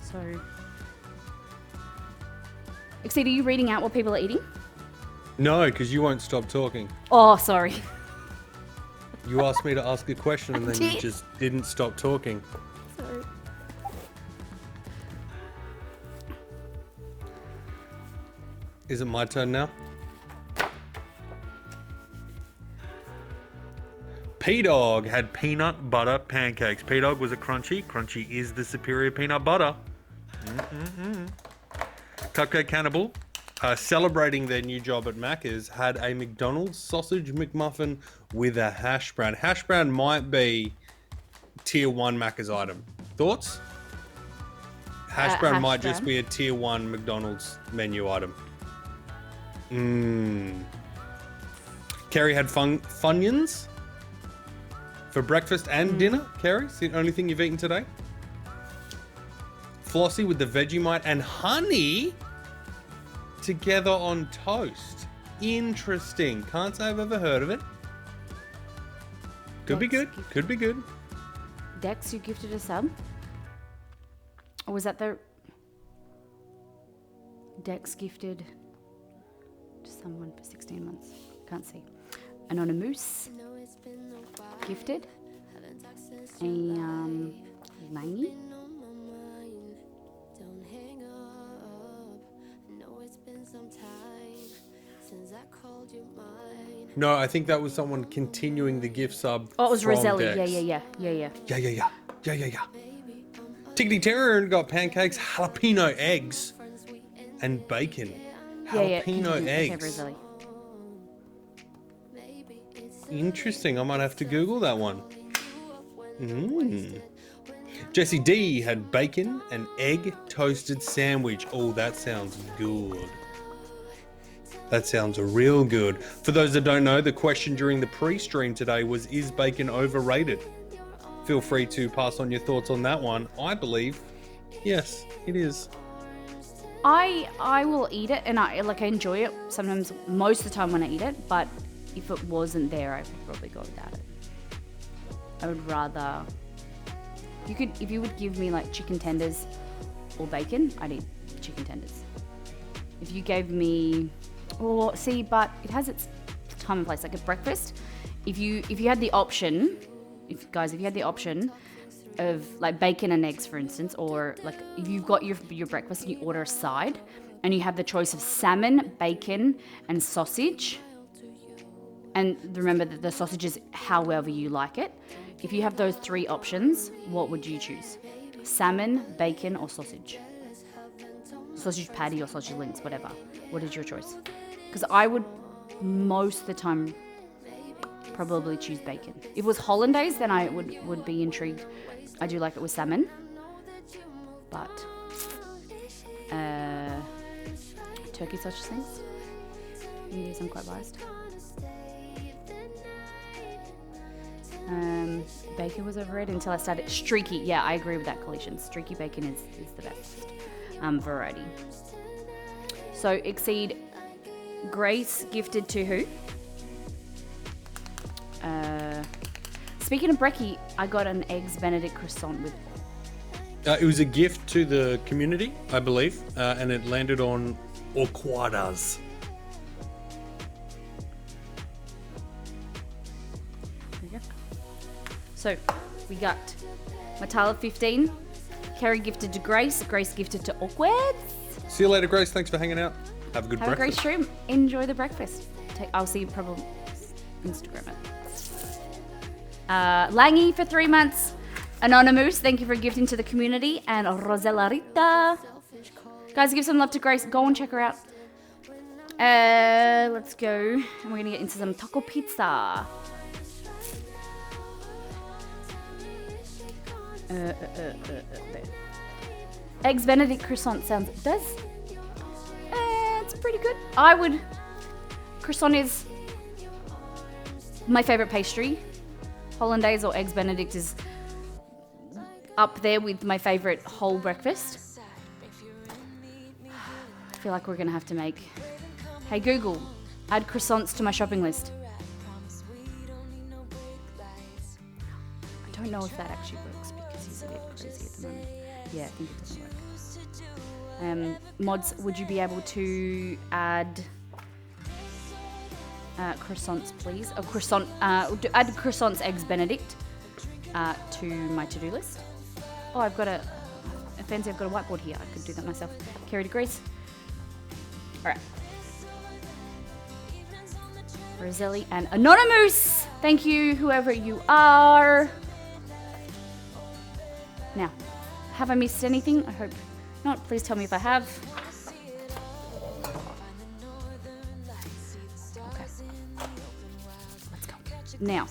So, Exceed, are you reading out what people are eating? No, because you won't stop talking. Oh, sorry. You asked me to ask a question and then you did. just didn't stop talking. Sorry. Is it my turn now? P-Dog had peanut butter pancakes. P-Dog was a crunchy. Crunchy is the superior peanut butter. Cupcake Cannibal, celebrating their new job at Macca's, had a McDonald's sausage McMuffin with a hash brown. Hash brown might be tier 1 Macca's item. Thoughts? Hash brown might just be a tier 1 McDonald's menu item. Kerry had Funyuns for breakfast and dinner. Kerry, it's the only thing you've eaten today. Flossie with the Vegemite and honey together on toast. Interesting. Can't say I've ever heard of it. Could be good. Could be good. Dex, you gifted a sub? Or was that the... Dex gifted to someone for 16 months. Can't see. Anonymous gifted a Langy. No, I think that was someone continuing the gift sub. Oh, it was from Roselli. Dex. Yeah. Yeah. Tickety Terror got pancakes, jalapeno eggs, and bacon. Jalapeno eggs. Okay, Roselli. Interesting. I might have to Google that one. Jesse D had bacon and egg toasted sandwich. Oh, that sounds good. That sounds real good. For those that don't know, the question during the pre-stream today was, is bacon overrated? Feel free to pass on your thoughts on that one. I believe, yes, it is. I will eat it, and I enjoy it sometimes, most of the time when I eat it, but if it wasn't there, I would probably go without it. I would rather... If you would give me like chicken tenders or bacon, I'd eat chicken tenders. If you gave me... Oh, see, but it has its time and place. Like at breakfast, if you had the option, if you had the option of like bacon and eggs, for instance, or like if you've got your breakfast and you order a side, and you have the choice of salmon, bacon, and sausage, and remember that the sausage is however you like it. If you have those three options, what would you choose? Salmon, bacon, or sausage? Sausage patty or sausage links, whatever. What is your choice? Because I would, most of the time, probably choose bacon. If it was hollandaise, then I would be intrigued. I do like it with salmon. But, turkey sausage links? Maybe I'm quite biased. Bacon was overrated until I started. Streaky, yeah, I agree with that, Collision. Streaky bacon is the best variety. So, Exceed, Grace gifted to who? Speaking of brekkie, I got an Eggs Benedict croissant with... It was a gift to the community, I believe, and it landed on Orquadas. So, we got Matala 15, Kerry gifted to Grace, Grace gifted to Awkward. See you later, Grace. Thanks for hanging out. Have a good Have breakfast. a great stream. Enjoy the breakfast. I'll see you probably Instagram it. Langy for 3 months. Anonymous, thank you for gifting to the community. And Rosella Rita. Guys, give some love to Grace. Go and check her out. Let's go. And we're going to get into some taco pizza. Eggs Benedict croissant does. It's pretty good. Croissant is my favorite pastry. Hollandaise or Eggs Benedict is up there with my favorite whole breakfast. I feel like we're gonna have to make. Hey Google, add croissants to my shopping list. I don't know if that actually works because he's a bit crazy at the moment. Yeah, I think it doesn't work. Mods, would you be able to add croissants, please? Add croissants, Eggs Benedict to my to-do list. Oh, I've got a whiteboard here. I could do that myself. Carry to Greece. All right. Roselli and Anonymous. Thank you, whoever you are. Now, have I missed anything? I hope not. Please tell me if I have. Okay. Let's go. Now,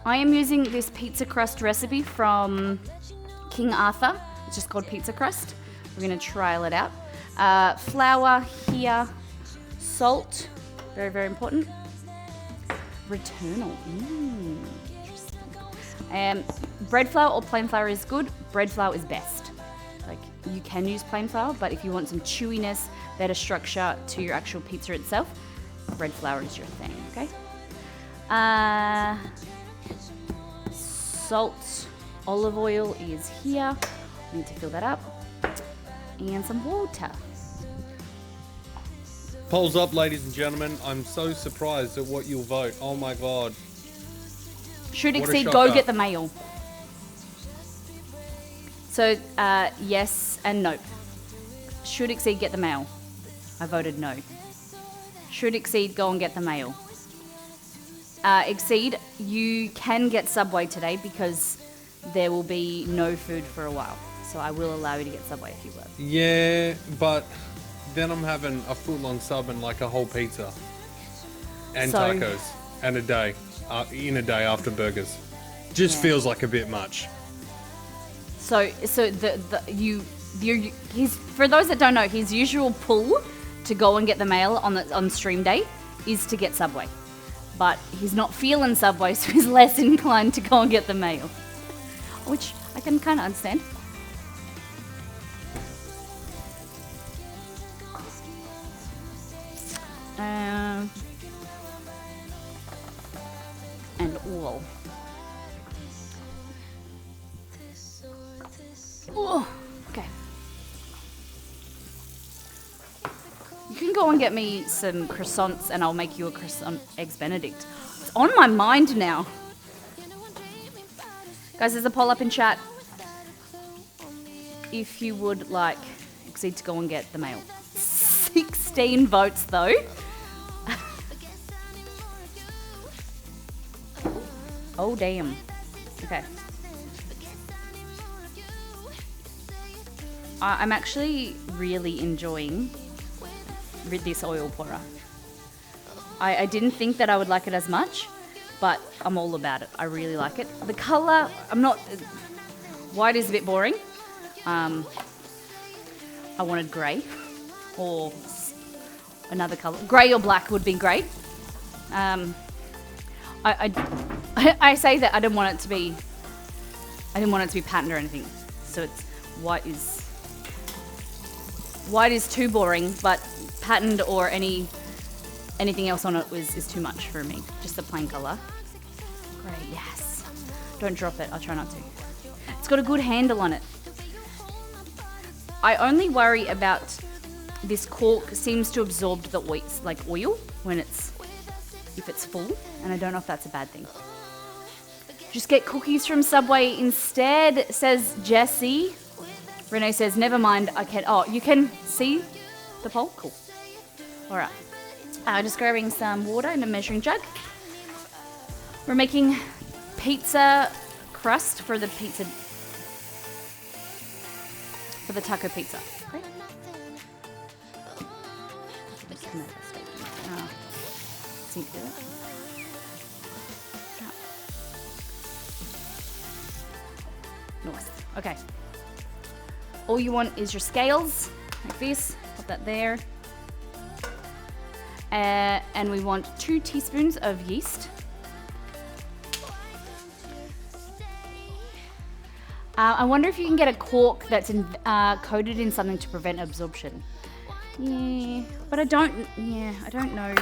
I am using this pizza crust recipe from King Arthur. It's just called pizza crust. We're going to trial it out. Flour here, salt, very, very important. Returnal. Interesting. Bread flour or plain flour is good. Bread flour is best. Like, you can use plain flour, but if you want some chewiness, better structure to your actual pizza itself, bread flour is your thing, okay? Salt, olive oil is here. Need to fill that up. And some water. Polls up, ladies and gentlemen. I'm so surprised at what you'll vote. Oh my god. Should What a exceed, shocker. go get the mail. So, yes and no. Should exceed, get the mail. I voted no. Should exceed, go and get the mail. Exceed, you can get Subway today because there will be no food for a while. So I will allow you to get Subway if you will. Yeah, but then I'm having a full-on sub and like a whole pizza. And So- tacos. And a day. In a day after burgers. Just Yeah. feels like a bit much. So his, for those that don't know, his usual pull to go and get the mail on stream day is to get Subway. But he's not feeling Subway, so he's less inclined to go and get the mail. Which I can kind of understand. And all. Oh, okay. You can go and get me some croissants and I'll make you a croissant Eggs Benedict. It's on my mind now. Guys, there's a poll up in chat. If you would like Exceed to go and get the mail. 16 votes though. Oh damn. Okay. I'm actually really enjoying this oil pourer. I didn't think that I would like it as much, but I'm all about it. I really like it. The color, I'm not... White is a bit boring. I wanted grey or another color. Grey or black would be great. I say that I didn't want it to be patterned or anything. So it's white is too boring, but patterned or anything else on it is too much for me. Just a plain color. Great, yes. Don't drop it. I'll try not to. It's got a good handle on it. I only worry about this cork seems to absorb the oil when if it's full, and I don't know if that's a bad thing. Just get cookies from Subway instead, says Jessie. Renee says, never mind, I can... Oh, you can see the poll? Cool. All right. Just grabbing some water in a measuring jug. We're making pizza crust for the taco pizza. Okay. See, do it. Nice. Okay. all you want is your scales, like this. Put that there. And we want 2 teaspoons of yeast. I wonder if you can get a cork that's coated in something to prevent absorption. Yeah, but I don't know.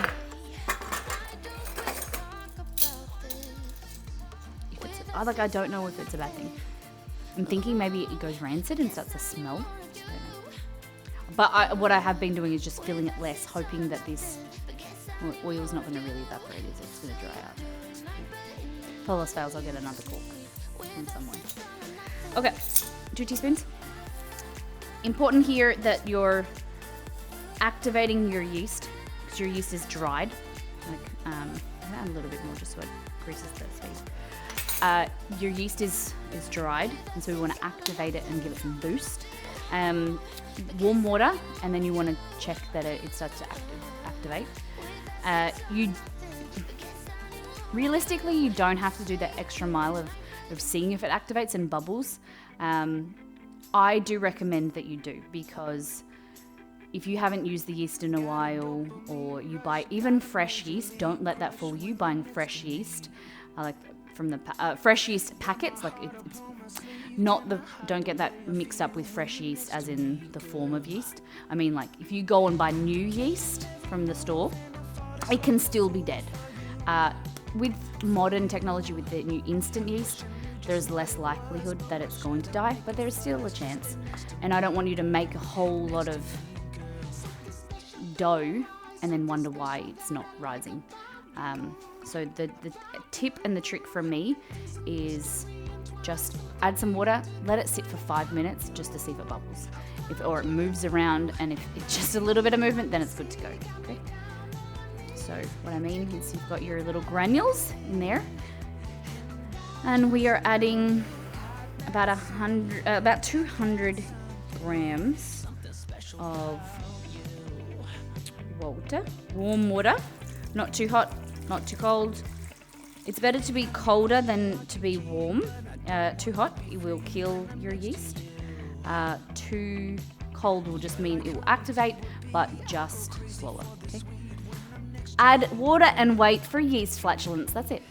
If it's, I don't know if it's a bad thing. I'm thinking maybe it goes rancid and starts to smell. I don't know. But what I have been doing is just filling it less, hoping that this oil's not going to really evaporate, it's going to dry out. If all else fails, I'll get another cork from somewhere. Okay, 2 teaspoons. Important here that you're activating your yeast, because your yeast is dried. Like, I'll add a little bit more just so it greases the space. Your yeast is dried, and so we want to activate it and give it some boost. Warm water, and then you want to check that it starts to activate. Realistically, you don't have to do that extra mile of seeing if it activates and bubbles. I do recommend that you do, because if you haven't used the yeast in a while, or you buy even fresh yeast, don't let that fool you. Buying fresh yeast, like from the fresh yeast packets, like it's not the, don't get that mixed up with fresh yeast as in the form of yeast. I mean, like if you go and buy new yeast from the store, it can still be dead. With modern technology, with the new instant yeast, there's less likelihood that it's going to die, but there's still a chance. And I don't want you to make a whole lot of dough and then wonder why it's not rising. So the tip and the trick from me is just add some water, let it sit for 5 minutes just to see if it bubbles. Or it moves around, and if it's just a little bit of movement, then it's good to go. Okay. So what I mean is you've got your little granules in there, and we are adding about 200 grams of water, warm water, not too hot, not too cold. It's better to be colder than to be warm. Too hot, it will kill your yeast. Too cold will just mean it will activate, but just slower. Okay. Add water and wait for yeast flatulence. That's it.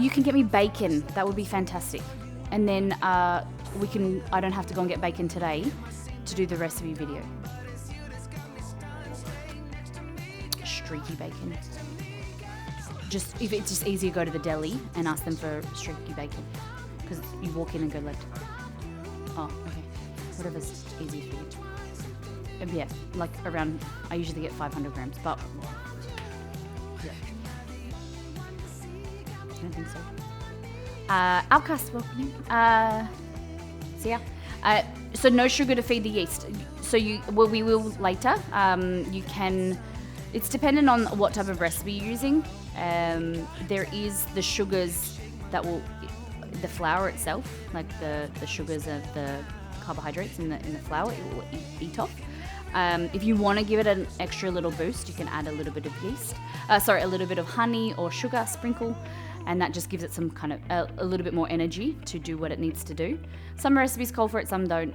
You can get me bacon. That would be fantastic. And then I don't have to go and get bacon today to do the recipe video. Streaky bacon. Just if it's just easier, go to the deli and ask them for streaky bacon, because you walk in and go left. Oh, okay. Whatever's easy for you. Yeah, like around, I usually get 500 grams, but yeah. I don't think so. Outcast, welcome. So yeah. So no sugar to feed the yeast. So we will later. You can, it's dependent on what type of recipe you're using. There is the sugars that will, the flour itself, like the sugars of the carbohydrates in the flour, it will eat off. If you want to give it an extra little boost, you can add a little bit of yeast. A little bit of honey or sugar sprinkle, and that just gives it some kind of a little bit more energy to do what it needs to do. Some recipes call for it, some don't.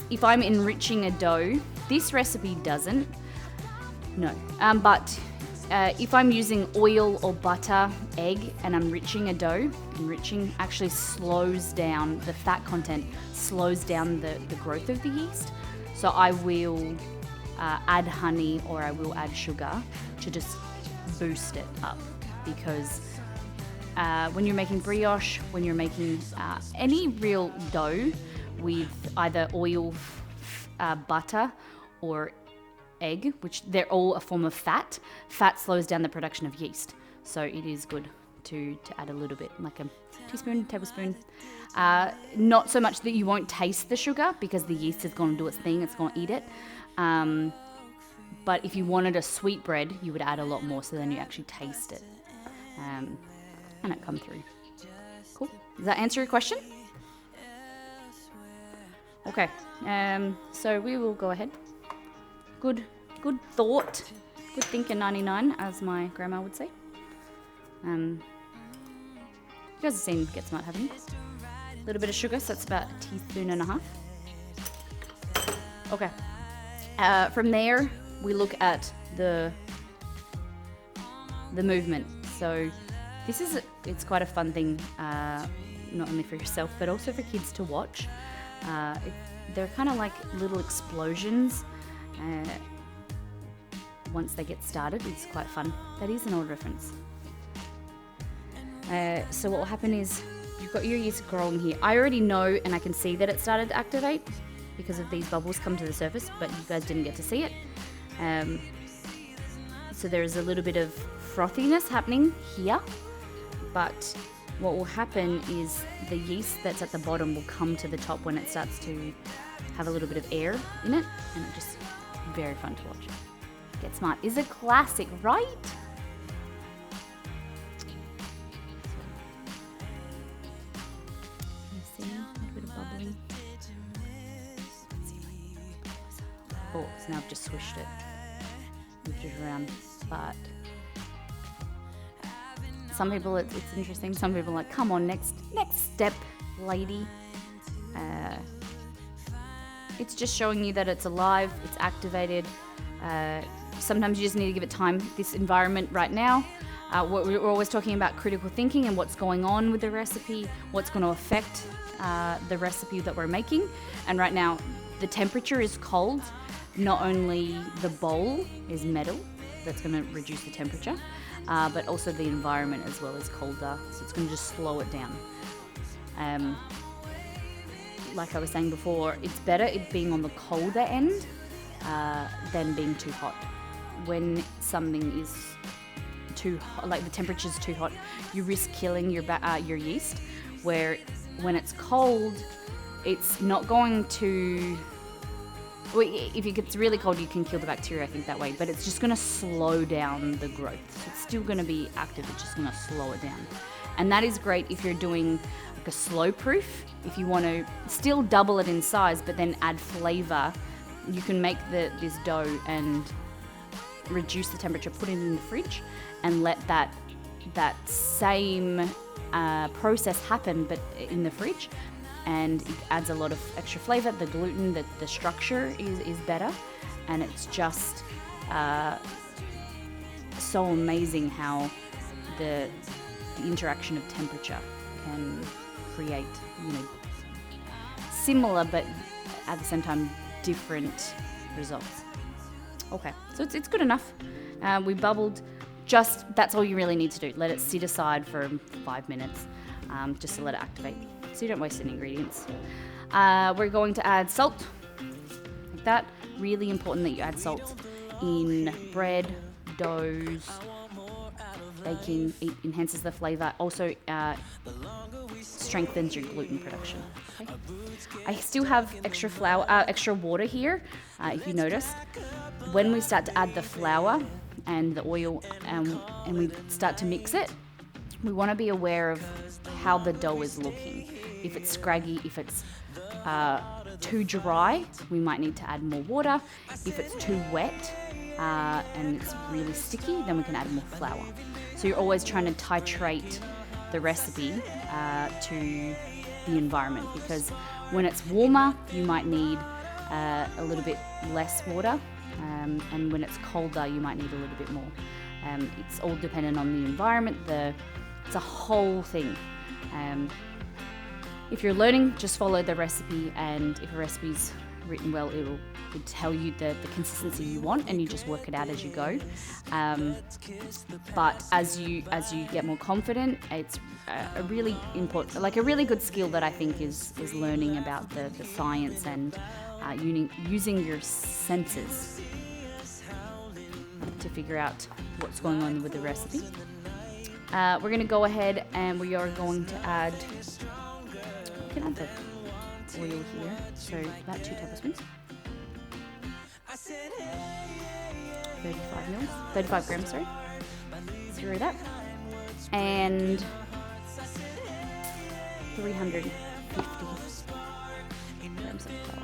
If I'm enriching a dough, this recipe doesn't. No, but if I'm using oil or butter, egg, and I'm enriching a dough, enriching actually slows down the fat content, slows down the growth of the yeast. So I will add honey or I will add sugar to just boost it up, because when you're making brioche, when you're making any real dough with either oil, butter, or egg, which they're all a form of fat. Fat slows down the production of yeast, so it is good to add a little bit, like a teaspoon, tablespoon. Not so much that you won't taste the sugar, because the yeast is going to do its thing, it's going to eat it. But if you wanted a sweet bread, you would add a lot more, so then you actually taste it, and it come through. Cool. Does that answer your question? Okay. So we will go ahead. Good thought. Good thinking, 99, as my grandma would say. You guys have seen Get Smart, haven't you? little bit of sugar, so that's about a teaspoon and a half. Okay. From there, we look at the movement. So it's quite a fun thing, not only for yourself, but also for kids to watch. They're kind of like little explosions. Once they get started, it's quite fun. That is an old reference. So what will happen is you've got your yeast growing here. I already know and I can see that it started to activate because of these bubbles come to the surface, but you guys didn't get to see it. So there's a little bit of frothiness happening here, but what will happen is the yeast that's at the bottom will come to the top when it starts to have a little bit of air in it, and it's just very fun to watch. Get Smart is a classic, right? You see a bit of bubbling. Oh, so now I've just swished it, moved it around, but some people it's interesting. Some people are like, come on, next step, lady. It's just showing you that it's alive, it's activated. Sometimes you just need to give it time. This environment right now, we're always talking about critical thinking and what's going on with the recipe, what's going to affect the recipe that we're making. And right now, the temperature is cold. Not only the bowl is metal, that's going to reduce the temperature, but also the environment as well is colder, so it's going to just slow it down. Like I was saying before, it's better it being on the colder end than being too hot. When something is too hot, like the temperature's too hot, you risk killing your yeast. Where when it's cold, it's not going to. Well, if it gets really cold, you can kill the bacteria, I think, that way. But it's just going to slow down the growth. So it's still going to be active. It's just going to slow it down. And that is great if you're doing like a slow proof. If you want to still double it in size, but then add flavor, you can make this dough and reduce the temperature, put it in the fridge, and let that same process happen, but in the fridge. And it adds a lot of extra flavor. The gluten, the structure is better, and it's just so amazing how the interaction of temperature can create, similar but at the same time different results. Okay, so it's good enough. We bubbled. That's all you really need to do. Let it sit aside for 5 minutes, just to let it activate, so you don't waste any ingredients. We're going to add salt, like that. Really important that you add salt in bread, doughs, baking. It enhances the flavor. Also strengthens your gluten production. Okay. I still have extra extra water here. If you noticed, when we start to add the flour and the oil, and we start to mix it, we want to be aware of how the dough is looking. If it's scraggy, if it's too dry, we might need to add more water. If it's too wet and it's really sticky, then we can add more flour. So you're always trying to titrate the recipe to the environment, because when it's warmer, you might need a little bit less water, and when it's colder, you might need a little bit more. It's all dependent on the environment. It's a whole thing. If you're learning, just follow the recipe, and if a recipe's written well, it'll tell you the consistency you want, and you just work it out as you go. But as you get more confident, it's a really important, like a really good skill that I think is learning about the science and using your senses to figure out what's going on with the recipe. We're going to go ahead and we are going to add, we can add the oil here, so about 2 tablespoons. 35 grams, sorry. Zero that. And 350 grams of flour.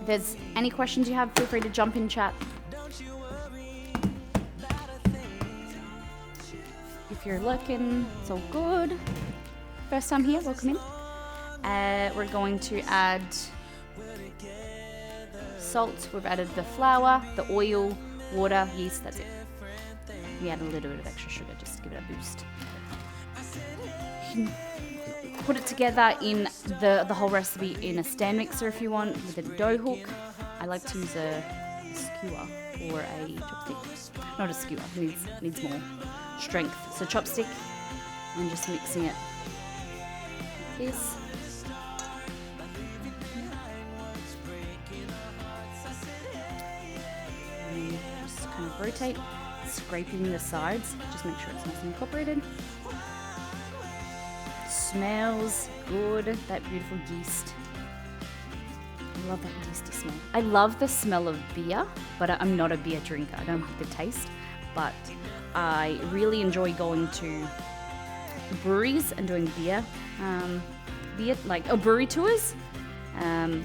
If there's any questions you have, feel free to jump in chat. If you're lurking, it's all good. First time here, welcome in. We're going to add salt. We've added the flour, the oil, water, yeast, that's it. We add a little bit of extra sugar just to give it a boost. You can put it together in the whole recipe in a stand mixer if you want, with a dough hook. I like to use a skewer or a chopstick. Not a skewer, needs more strength. So chopstick, and just mixing it like this. And just kind of rotate, scraping the sides, just make sure it's nice and incorporated. Smells good, that beautiful yeast. I love that yeasty smell. I love the smell of beer, but I'm not a beer drinker. I don't like the taste, but I really enjoy going to breweries and doing beer brewery tours,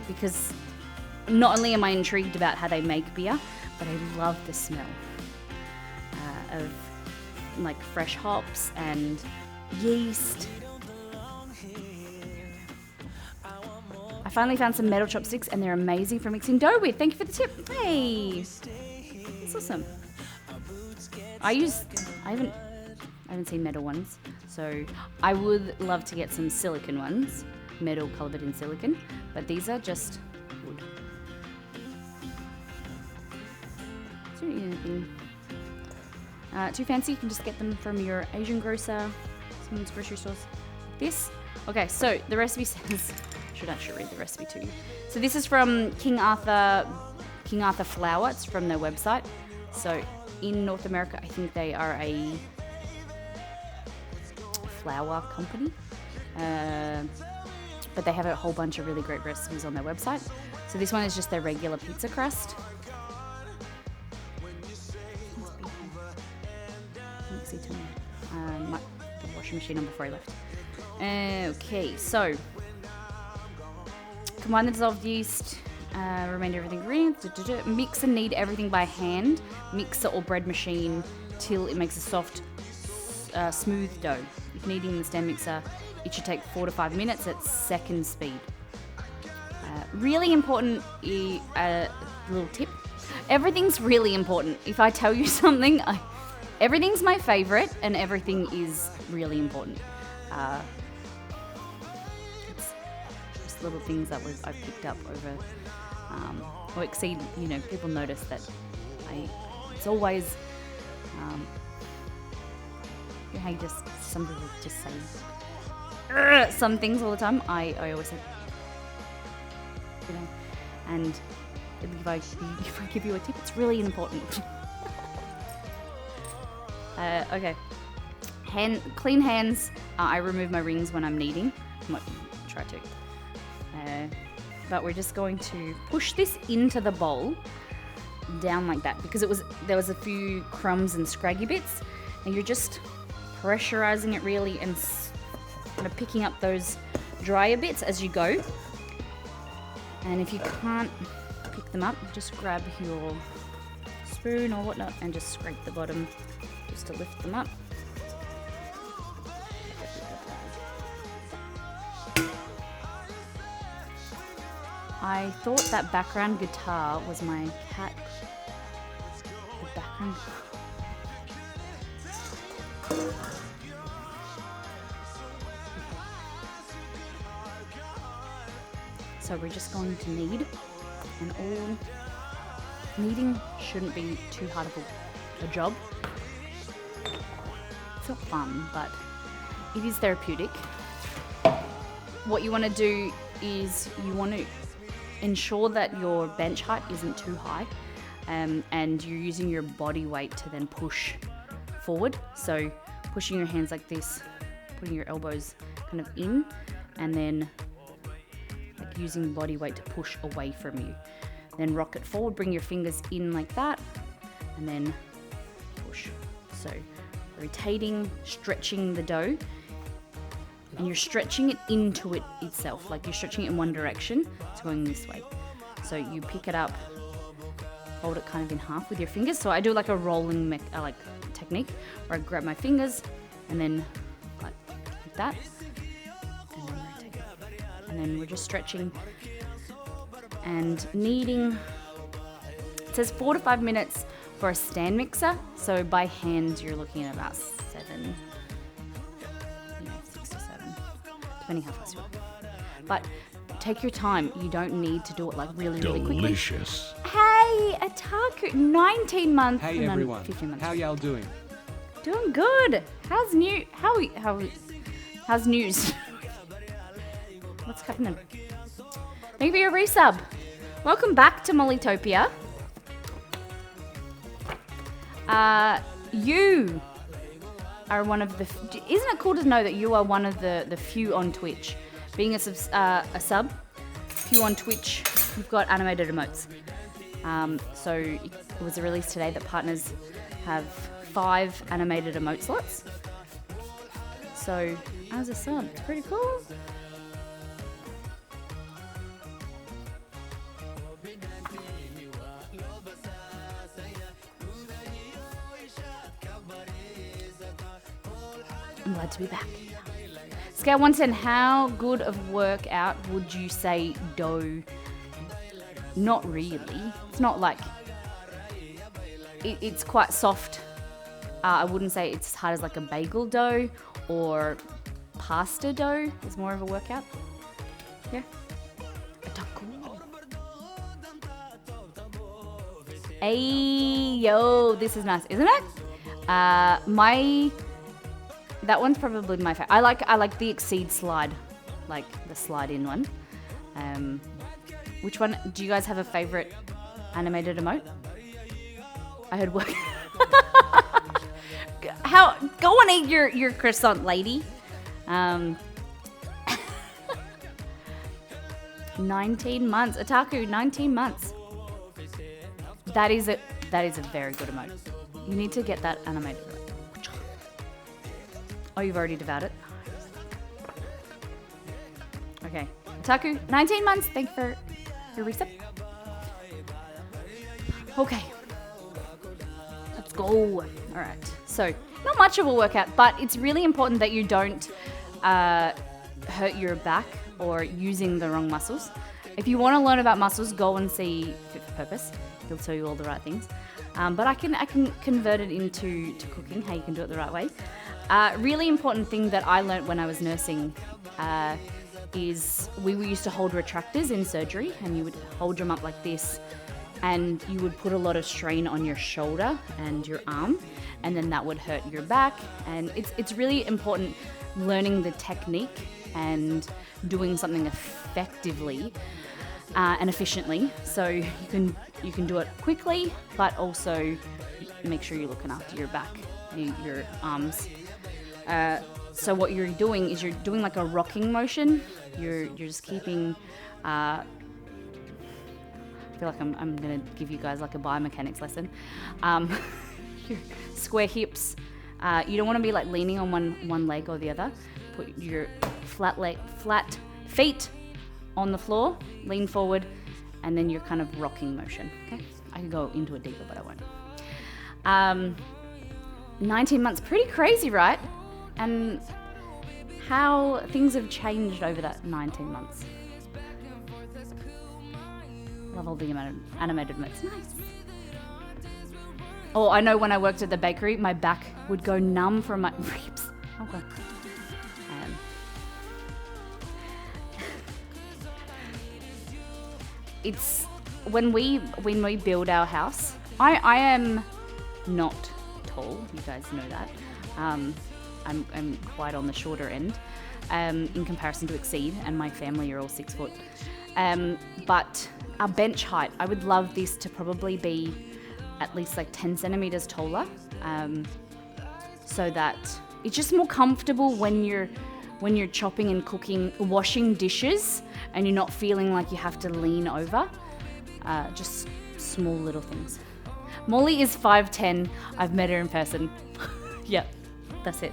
because not only am I intrigued about how they make beer, but I love the smell of like fresh hops and yeast. I finally found some metal chopsticks and they're amazing for mixing dough with. Thank you for the tip. Hey, that's awesome. I haven't seen metal ones, so I would love to get some silicon ones, metal covered in silicon, but these are just wood. Is there anything too fancy? You can just get them from your Asian grocer, someone's grocery stores. This. Okay, so the recipe says, should actually read the recipe to you. So this is from King Arthur Flour. It's from their website. So in North America, I think they are a flour company, but they have a whole bunch of really great recipes on their website. So this one is just their regular pizza crust. The washing machine on before I left. Okay, so combine the dissolved yeast, remainder of the ingredients, mix and knead everything by hand, mixer or bread machine till it makes a soft, smooth dough. If kneading in the stand mixer, it should take 4 to 5 minutes at second speed. Really important, little tip. Everything's really important. If I tell you something, everything's my favorite and everything is really important. It's just little things that I've picked up over, or exceed, people notice that it's always, some people just say some things all the time. I always say, and if I give you a tip, it's really important. Okay. Clean hands. I remove my rings when I'm kneading. I might try to. But we're just going to push this into the bowl, down like that, because there was a few crumbs and scraggy bits, and you're just pressurizing it really and kind of picking up those drier bits as you go. And if you can't pick them up, just grab your spoon or whatnot and just scrape the bottom just to lift them up. I thought that background guitar was my cat. The background. So we're just going to knead, and all kneading shouldn't be too hard of a job. It's not fun, but it is therapeutic. What you want to do is you want to ensure that your bench height isn't too high, and you're using your body weight to then push forward. So pushing your hands like this, putting your elbows kind of in, and then like using body weight to push away from you. Then rock it forward, bring your fingers in like that, and then push. So rotating, stretching the dough, and you're stretching it into it itself, like you're stretching it in one direction, it's going this way. So you pick it up, hold it kind of in half with your fingers. So I do like a rolling technique where I grab my fingers and then like that, and then rotate it. And then we're just stretching and kneading. It says 4 to 5 minutes for a stand mixer. So by hand, you're looking at about 6 to 7, depending how fast you are. But take your time. You don't need to do it like really quickly. Delicious. Hey, Ataku, 19 months. Hey no, everyone, 15 months. how y'all doing? Doing good. How's news? What's happening? Thank you for your resub. Welcome back to Mollytopia. You are one of the. Isn't it cool to know that you are one of the few on Twitch? Being a sub, few on Twitch, you've got animated emotes. So it was released today that partners have 5 animated emote slots. So as a sub, it's pretty cool. I'm glad to be back. Scale 1 to 10, how good of workout would you say dough? Not really. It's not like... It's quite soft. I wouldn't say it's as hard as like a bagel dough or pasta dough. It's more of a workout. Yeah. Hey, yo, this is nice, isn't it? That one's probably my favorite. I like the Exceed slide, like the slide in one. Which one? Do you guys have a favorite animated emote? I heard work. Go and eat your croissant, lady. 19 months, Ataku. 19 months. That is a very good emote. You need to get that animated. Oh, you've already devoured it? Okay. Taku, 19 months. Thank you for your resub. Okay. Let's go. All right. So, not much of a workout, but it's really important that you don't hurt your back or using the wrong muscles. If you want to learn about muscles, go and see Fit for Purpose. He'll tell you all the right things. But I can convert it into cooking, how you can do it the right way. Really important thing that I learnt when I was nursing is we used to hold retractors in surgery, and you would hold them up like this, and you would put a lot of strain on your shoulder and your arm, and then that would hurt your back. And it's really important learning the technique and doing something effectively and efficiently, so you can do it quickly, but also make sure you're looking after your back, your arms. So what you're doing is you're doing like a rocking motion. You're just keeping. I feel like I'm gonna give you guys like a biomechanics lesson. Your square hips. You don't want to be like leaning on one leg or the other. Put your flat feet on the floor, lean forward, and then you're kind of rocking motion. Okay, I could go into it deeper, but I won't. 19 months, pretty crazy, right? And how things have changed over that 19 months. Love all the animated emotes. Nice. Oh, I know when I worked at the bakery, my back would go numb from my ribs. Okay. It's when we build our house. I am not tall. You guys know that. I'm quite on the shorter end in comparison to Exceed, and my family are all 6 foot. But our bench height, I would love this to probably be at least like 10 centimeters taller, so that it's just more comfortable when you're chopping and cooking, washing dishes, and you're not feeling like you have to lean over. Just small little things. Molly is 5'10". I've met her in person. Yeah, that's it.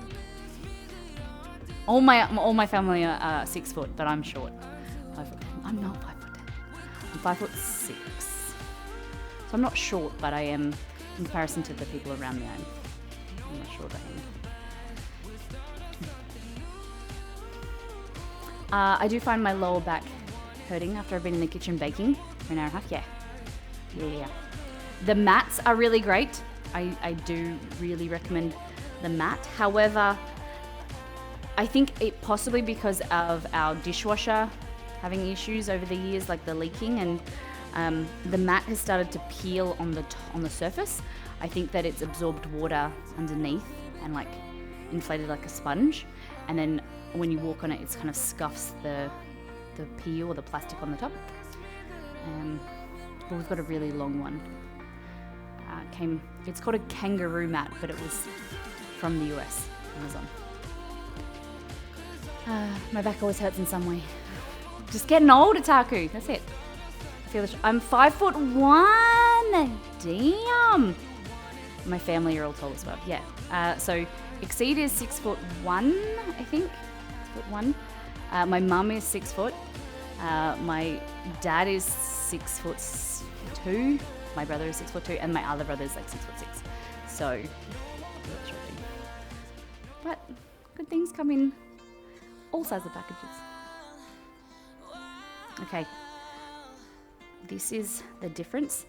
All my family are 6 foot, but I'm short. I'm not 5'10". I'm 5'6". So I'm not short, but I am, in comparison to the people around me, I'm not short. I do find my lower back hurting after I've been in the kitchen baking for an hour and a half. Yeah. The mats are really great. I do really recommend the mat. However, I think it possibly because of our dishwasher having issues over the years, like the leaking, and the mat has started to peel on the surface. I think that it's absorbed water underneath and like inflated like a sponge, and then when you walk on it, it kind of scuffs the peel or the plastic on the top. But we've got a really long one. It's called a kangaroo mat, but it was from the US, Amazon. My back always hurts in some way. Just getting old, Otaku. That's it. I'm 5'1". Damn. My family are all tall as well. Yeah. So Exceed is 6'1", I think. 6'1". My mum is 6 foot. My dad is 6'2". My brother is 6'2", and my other brother is like 6'6". So, but good things come in all sizes of packages. Okay, this is the difference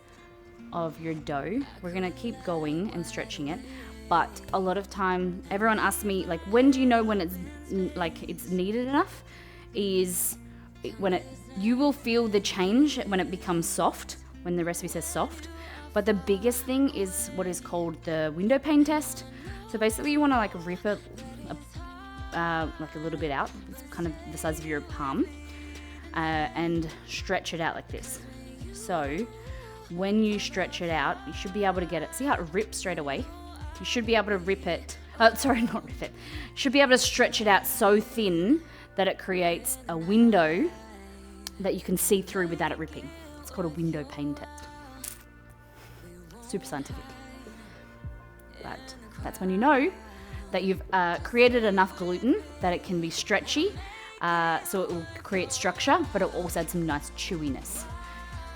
of your dough. We're gonna keep going and stretching it, but a lot of time, everyone asks me like, when do you know when it's kneaded enough? Is when you will feel the change when it becomes soft, when the recipe says soft. But the biggest thing is what is called the window pane test. So basically you want to like rip it like a little bit out. It's kind of the size of your palm, and stretch it out like this. So when you stretch it out, you should be able to get it. See how it rips straight away? You should be able to rip it. Not rip it. You should be able to stretch it out so thin that it creates a window that you can see through without it ripping. It's called a window pane test. Super scientific. But that's when you know that you've created enough gluten that it can be stretchy, so it will create structure, but it will also add some nice chewiness.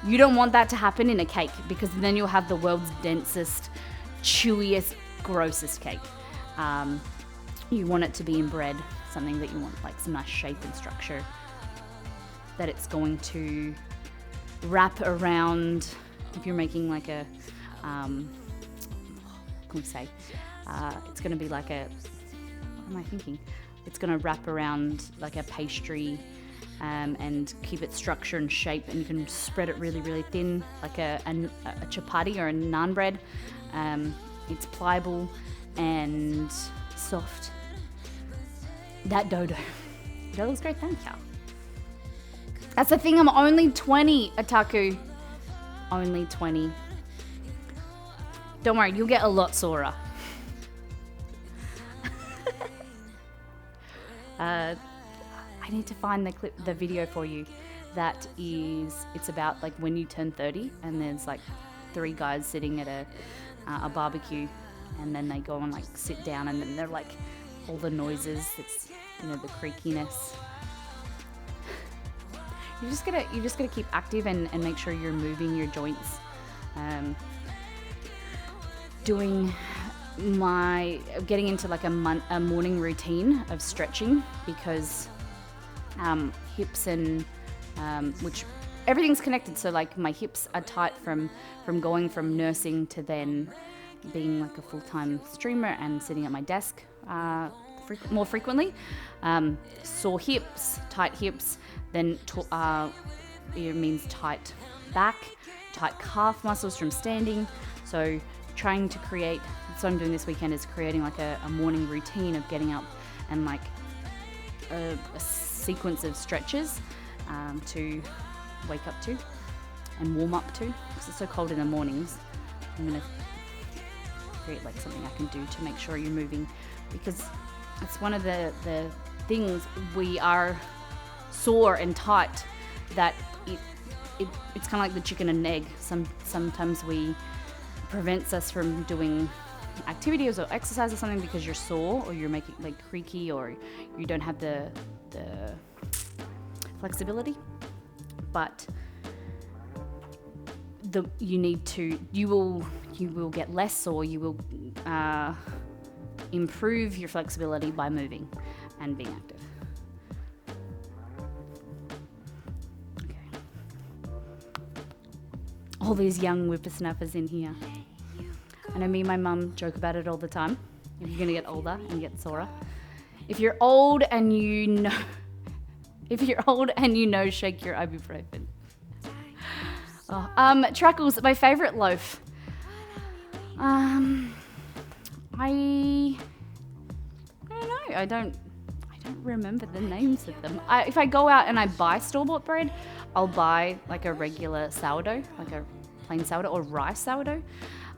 You don't want that to happen in a cake, because then you'll have the world's densest, chewiest, grossest cake. You want it to be in bread, something that you want like some nice shape and structure, that it's going to wrap around. If you're making like a, what can we say? It's going to be like a, what am I thinking? It's going to wrap around like a pastry, and keep its structure and shape, and you can spread it really, really thin, like a chapati or a naan bread. It's pliable and soft. That dodo. That looks great, thank you. That's the thing, I'm only 20, Otaku. Only 20. Don't worry, you'll get a lot sorer. I need to find the video for you. It's about like when you turn 30, and there's like 3 guys sitting at a barbecue, and then they go and like sit down, and then they're like all the noises. It's, you know, the creakiness. You just gotta keep active and make sure you're moving your joints. Getting into like a morning routine of stretching, because hips and which everything's connected. So like my hips are tight from going from nursing to then being like a full-time streamer and sitting at my desk more frequently. Sore hips, tight hips, then it means tight back, tight calf muscles from standing. So trying to create, that's what I'm doing this weekend, is creating like a morning routine of getting up and like a sequence of stretches to wake up to and warm up to, because it's so cold in the mornings. I'm going to create like something I can do to make sure you're moving, because it's one of the things, we are sore and tight, that it's kind of like the chicken and egg. Sometimes prevents us from doing activities or exercise or something because you're sore, or you're making like creaky, or you don't have the flexibility. But you will get less, or you will improve your flexibility by moving and being active. Okay. All these young whippersnappers in here. I know me and my mum joke about it all the time. If you're gonna get older and get sorer. If you're old and you know shake your ibuprofen. Truckles, my favourite loaf. I don't know. I don't remember the names of them. If I go out and I buy store-bought bread, I'll buy like a regular sourdough, like a plain sourdough or rice sourdough.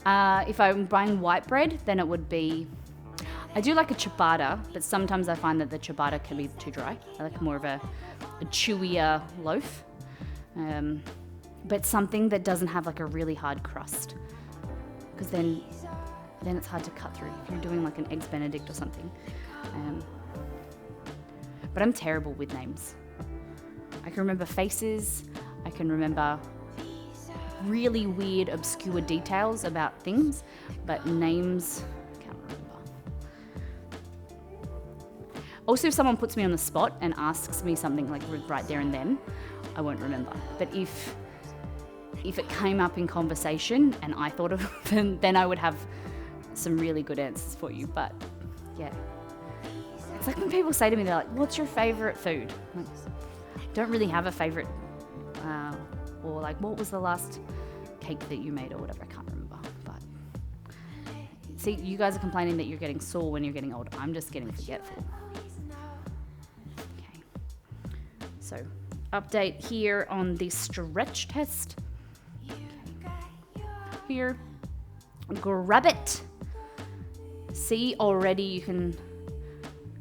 If I'm buying white bread, then it would be... I do like a ciabatta, but sometimes I find that the ciabatta can be too dry. I like more of a chewier loaf. But something that doesn't have like a really hard crust. Because then it's hard to cut through if you're doing like an Eggs Benedict or something. But I'm terrible with names. I can remember faces. I can remember really weird, obscure details about things, but names, I can't remember. Also, if someone puts me on the spot and asks me something like right there and then, I won't remember. But if it came up in conversation and I thought of it, then I would have some really good answers for you. But yeah, it's like when people say to me, they're like, "What's your favorite food?" Like, I don't really have a favorite. Or like, what was the last cake that you made or whatever? I can't remember. But see, you guys are complaining that you're getting sore when you're getting older. I'm just getting forgetful. Okay. So, update here on the stretch test. Okay. Here, grab it. See, already you can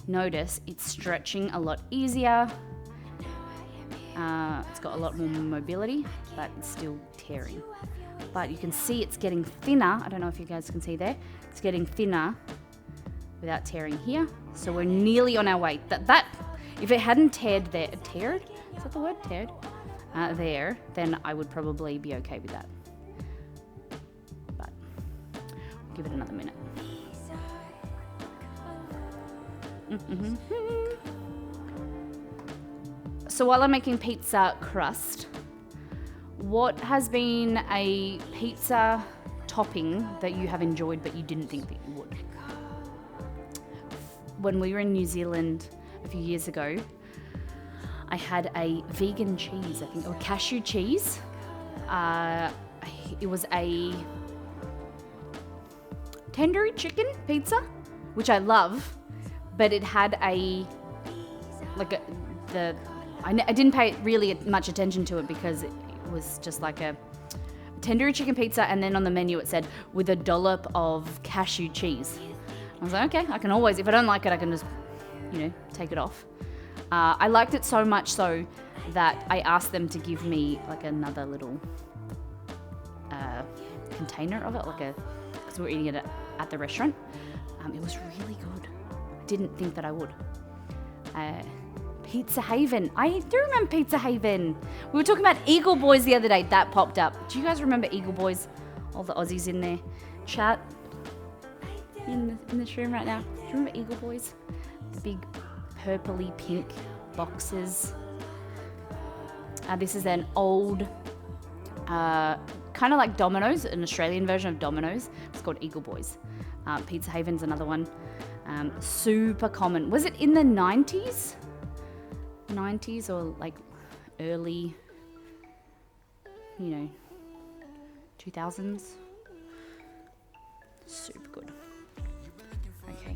notice it's stretching a lot easier. It's got a lot more mobility, but it's still tearing. But you can see it's getting thinner. I don't know if you guys can see there. It's getting thinner without tearing here. So we're nearly on our way. That if it hadn't teared there, teared? Is that the word? Teared? There, then I would probably be okay with that. But we'll give it another minute. So while I'm making pizza crust, what has been a pizza topping that you have enjoyed but you didn't think that you would? When we were in New Zealand a few years ago, I had a vegan cheese, I think, or cashew cheese. It was a tandoori chicken pizza, which I love, but it had I didn't pay really much attention to it because it was just like a tandoori chicken pizza, and then on the menu it said with a dollop of cashew cheese. I was like, okay, I can always, if I don't like it, I can just, take it off. I liked it so much so that I asked them to give me like another little container of it, because we were eating it at the restaurant. It was really good. I didn't think that I would. Pizza Haven. I do remember Pizza Haven. We were talking about Eagle Boys the other day. That popped up. Do you guys remember Eagle Boys? All the Aussies in there. Chat in this room right now. Do you remember Eagle Boys? The big purpley pink boxes. This is an old, kind of like Domino's, an Australian version of Domino's. It's called Eagle Boys. Pizza Haven's another one. Super common. Was it in the 90s? 90s or like early 2000s. Super good. Okay.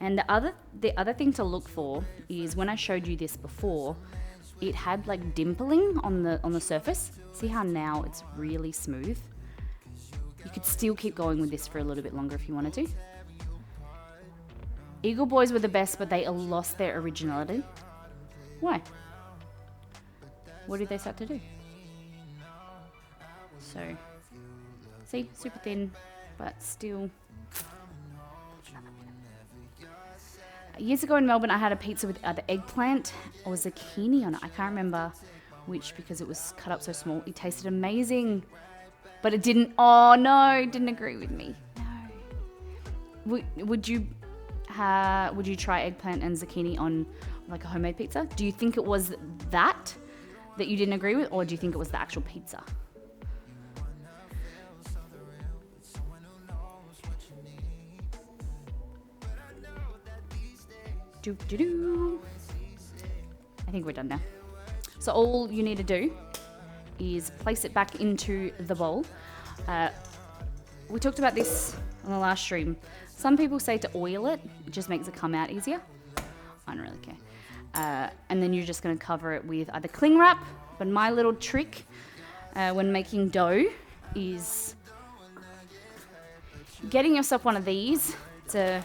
And the other thing to look for is when I showed you this before, it had like dimpling on the surface. See how now it's really smooth? You could still keep going with this for a little bit longer if you wanted to. Eagle Boys were the best, but they lost their originality. Why? What did they start to do? So, see, super thin, but still. Years ago in Melbourne, I had a pizza with either eggplant or zucchini on it. I can't remember which because it was cut up so small, it tasted amazing. But it didn't, oh no, it didn't agree with me. No. Would you try eggplant and zucchini on like a homemade pizza? Do you think it was that you didn't agree with, or do you think it was the actual pizza? I think we're done now. So all you need to do is place it back into the bowl. We talked about this on the last stream. Some people say to oil it. It just makes it come out easier. I don't really care. And then you're just going to cover it with either cling wrap, but my little trick when making dough is getting yourself one of these. It's a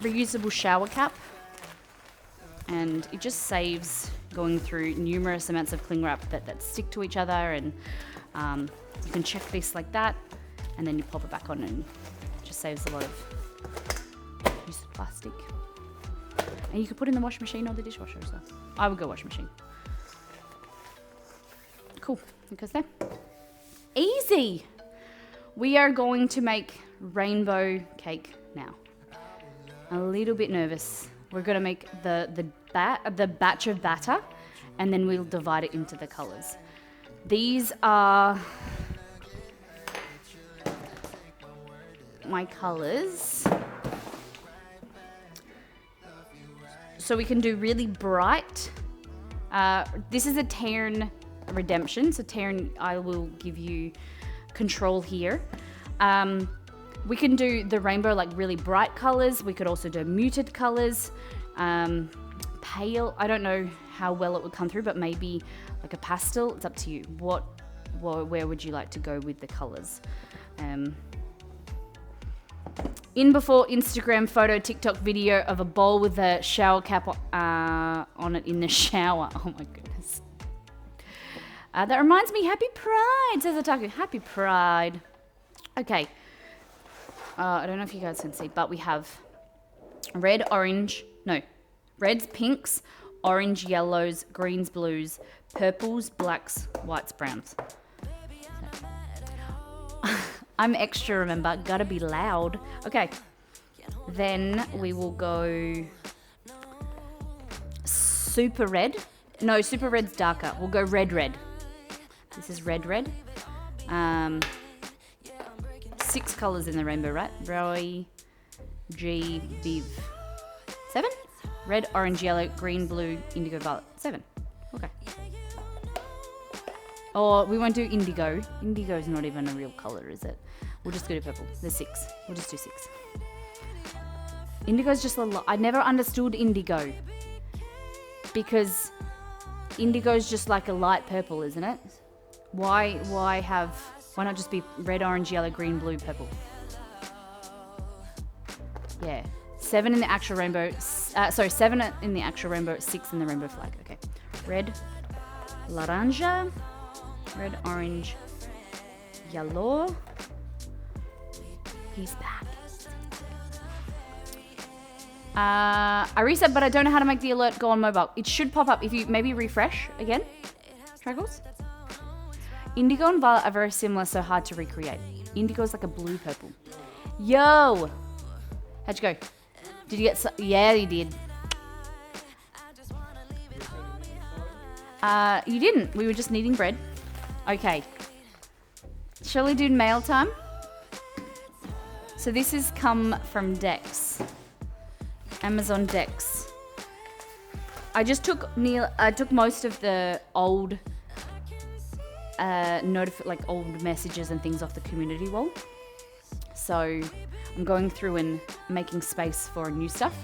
reusable shower cap, and it just saves going through numerous amounts of cling wrap that stick to each other, and you can check this like that, and then you pop it back on, and it just saves a lot of use of plastic. And you could put it in the washing machine or the dishwasher as well. I would go washing machine. Cool, it goes there. Easy! We are going to make rainbow cake now. A little bit nervous. We're going to make the batch of batter, and then we'll divide it into the colors. These are my colors. So we can do really bright. This is a Tern Redemption. So Tern, I will give you control here. We can do the rainbow, like really bright colors. We could also do muted colors. Pale, I don't know how well it would come through, but maybe like a pastel. It's up to you. Where would you like to go with the colors? In before Instagram photo, TikTok video of a bowl with a shower cap on it in the shower. Oh my goodness. That reminds me, happy Pride, says Otaku. Happy Pride. Okay. I don't know if you guys can see, but we have reds, pinks, orange, yellows, greens, blues, purples, blacks, whites, browns. I'm extra, remember, gotta be loud. Okay, then we will go super red. No, super red's darker. We'll go red. This is red. 6 colors in the rainbow, right? Roy, G, Viv. 7? Red, orange, yellow, green, blue, indigo, violet. 7. Okay. Or we won't do indigo. Indigo is not even a real color, is it? We'll just go to purple. There's 6. We'll just do 6. Indigo's just a lot. I never understood indigo. Because indigo's just like a light purple, isn't it? Why not just be red, orange, yellow, green, blue, purple? Yeah. 7 in the actual rainbow. 7 in the actual rainbow, 6 in the rainbow flag. Okay. Red, laranja, red, orange, yellow. He's back. I reset, but I don't know how to make the alert go on mobile. It should pop up if you maybe refresh again. Traggles? Indigo and violet are very similar, so hard to recreate. Indigo is like a blue purple. Yo! How'd you go? Did you get yeah, you did. You didn't. We were just kneading bread. Okay. Shall we do mail time? So this has come from Dex. Amazon Dex. I took most of the old old messages and things off the community wall. So I'm going through and making space for new stuff.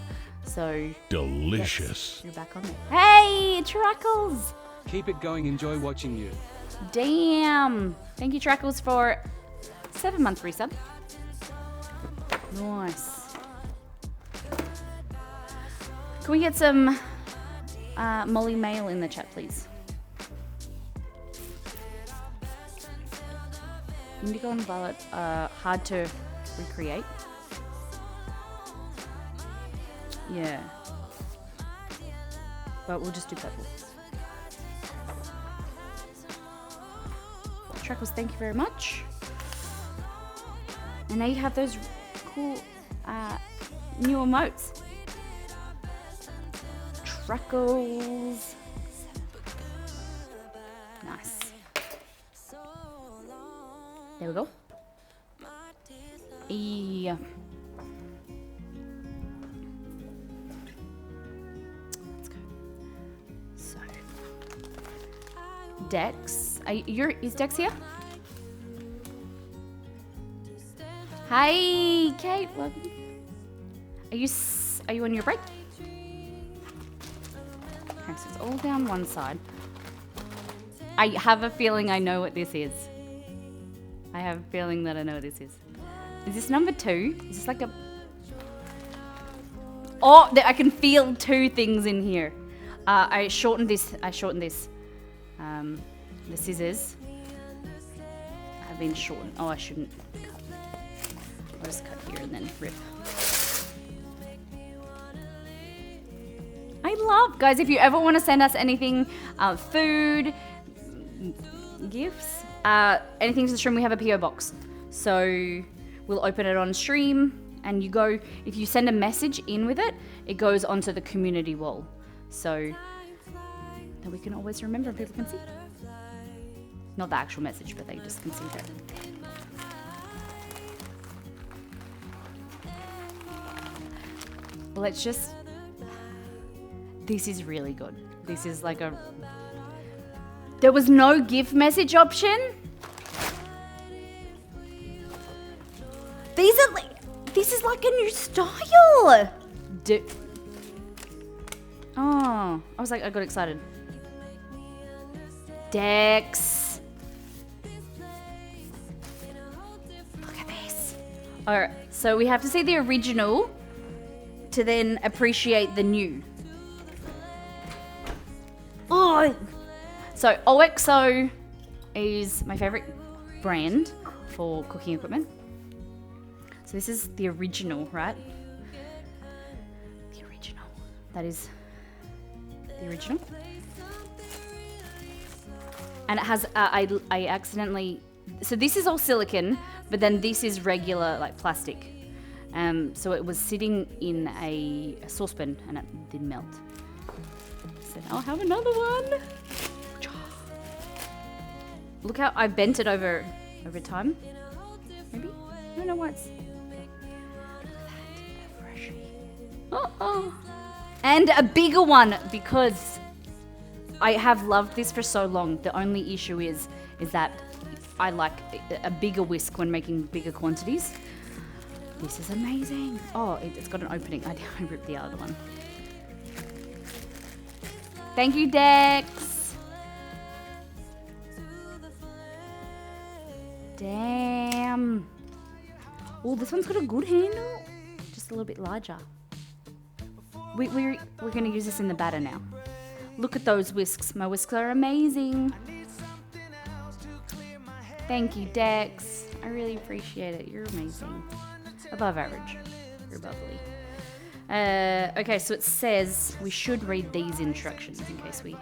So delicious. Yes, you're back on there. Hey, Truckles! Keep it going. Enjoy watching you. Damn! Thank you, Truckles, for 7-month resub. Nice. Can we get some Molly Mail in the chat, please? Indigo and violet are hard to recreate. Yeah. But we'll just do purple. Shackles, thank you very much. And now you have those cool new emotes. Truckles. Nice. There we go. Yeah. Let's go. So, Dex, is Dex here? Hi, Kate. Welcome. Are you on your break? Okay, so it's all down one side. I have a feeling I know what this is. I have a feeling that I know what this is. Is this number 2? Is this like a... Oh, I can feel 2 things in here. I shortened this. The scissors have been shortened. Oh, I shouldn't cut. I'll just cut here and then rip. I love, guys, if you ever want to send us anything, food, gifts, anything to the stream, we have a PO box. So we'll open it on stream, and if you send a message in with it, it goes onto the community wall. So that we can always remember and people can see. Not the actual message, but they just can see that. Let's just... This is really good. This is like a... There was no gift message option. This is like a new style. Oh, I was like, I got excited. Dex. Look at this. All right, so we have to see the original to then appreciate the new. Oh, so OXO is my favorite brand for cooking equipment. So this is the original, right? The original. That is the original. And it has, I accidentally, so this is all silicone, but then this is regular, like plastic. So it was sitting in a saucepan and it didn't melt. I said, I'll have another one. Look how I bent it over time. Maybe? I don't know why it's... Oh. And a bigger one, because I have loved this for so long. The only issue is that I like a bigger whisk when making bigger quantities. This is amazing. Oh, it's got an opening. I ripped the other one. Thank you, Dex. Damn. Oh, this one's got a good handle. Just a little bit larger. We're going to use this in the batter now. Look at those whisks. My whisks are amazing. Thank you, Dex. I really appreciate it. You're amazing. Above average. You're bubbly. Okay, so it says we should read these instructions in case we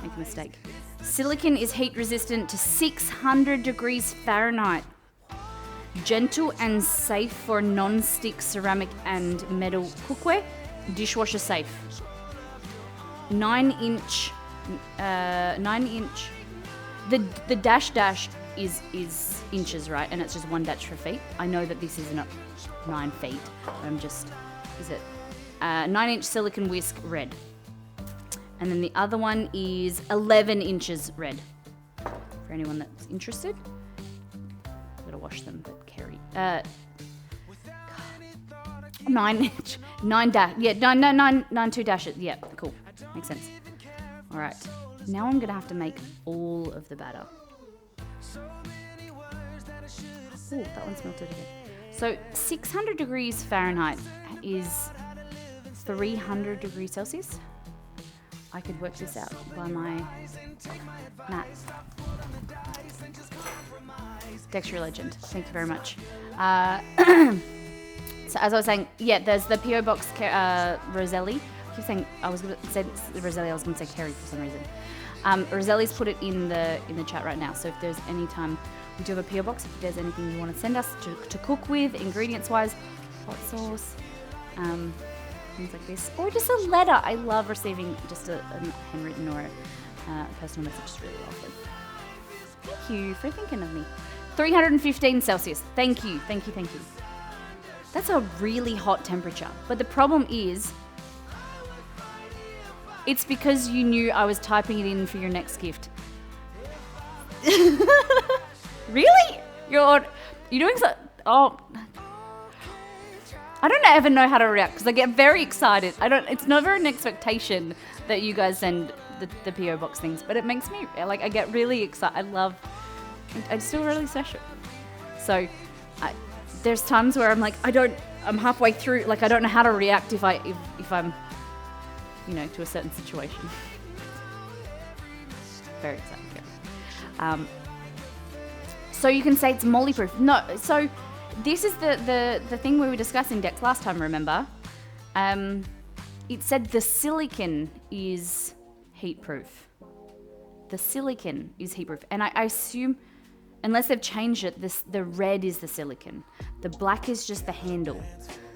make a mistake. Silicon is heat resistant to 600 degrees Fahrenheit. Gentle and safe for non-stick ceramic and metal cookware. Dishwasher safe. 9 inch. The dash is inches, right? And it's just 1 dash for feet. I know that this isn't 9 feet. Is it 9-inch silicone whisk red. And then the other one is 11 inches red. For anyone that's interested. I've got to wash them, but Kerry. 9 inch. 9 dash. Yeah, 9 2 dashes. Yeah, cool. Makes sense. All right. Now I'm going to have to make all of the batter. Oh, that one's melted again. So 600 degrees Fahrenheit is 300 degrees Celsius. I could work this out by my maths. Dexter Legend, thank you very much. So as I was saying, yeah, there's the PO Box Roselli. I keep saying, I was going to say Roselli, I was going to say Kerry for some reason. Roselli's put it in the chat right now. So if there's any time we do have a PO box, if there's anything you want to send us to cook with, ingredients wise, hot sauce, things like this, or just a letter. I love receiving just a handwritten or a personal message. It's really lovely. Thank you for thinking of me. 315 Celsius. Thank you. That's a really hot temperature. But the problem is, it's because you knew I was typing it in for your next gift. Really? You're doing so... Oh... I don't ever know how to react because I get very excited. It's never an expectation that you guys send the PO box things, but it makes me like I get really excited. I just feel really special. So there's times where I'm like I'm halfway through, like I don't know how to react if I'm to a certain situation. Very excited. So you can say it's Molly proof. No, so this is the thing we were discussing, Dex, last time, remember? It said the silicon is heat proof. The silicon is heat proof. And I assume, unless they've changed it, the red is the silicon. The black is just the handle.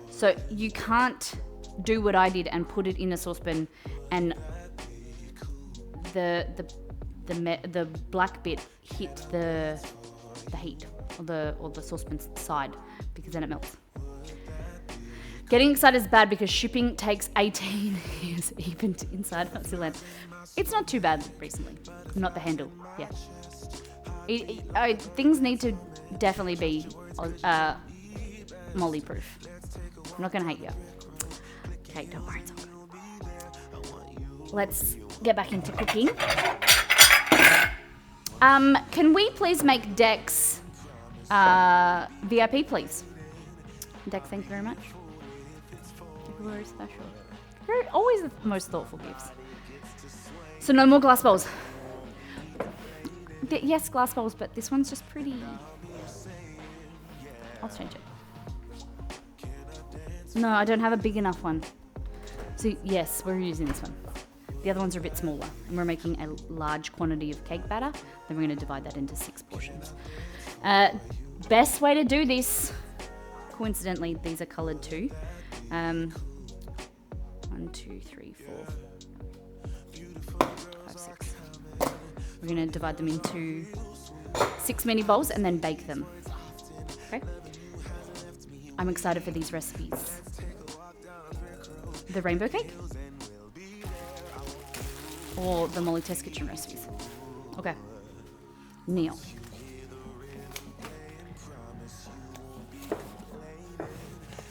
So you can't do what I did and put it in a saucepan and the black bit hit the heat or the saucepan side, because then it melts. Getting excited is bad because shipping takes 18 years even inside Fantasyland. It's not too bad recently. Not the handle. Yeah. Things need to definitely be Molly proof. I'm not gonna hate you. Okay, don't worry, it's all good. Let's get back into cooking. Can we please make Dex VIP, please? Dex, thank you very much. You're very special. You're always the most thoughtful gifts. So no more glass bowls. Yes, glass bowls, but this one's just pretty. I'll change it. No, I don't have a big enough one. So yes, we're using this one. The other ones are a bit smaller, and we're making a large quantity of cake batter. Then we're going to divide that into 6 portions. Best way to do this, coincidentally, these are coloured too. 1, 2, 3, 4, 5, 6. We're going to divide them into 6 mini bowls and then bake them. Okay? I'm excited for these recipes. The rainbow cake? Or the Molly Test Kitchen recipes? Okay. Neil.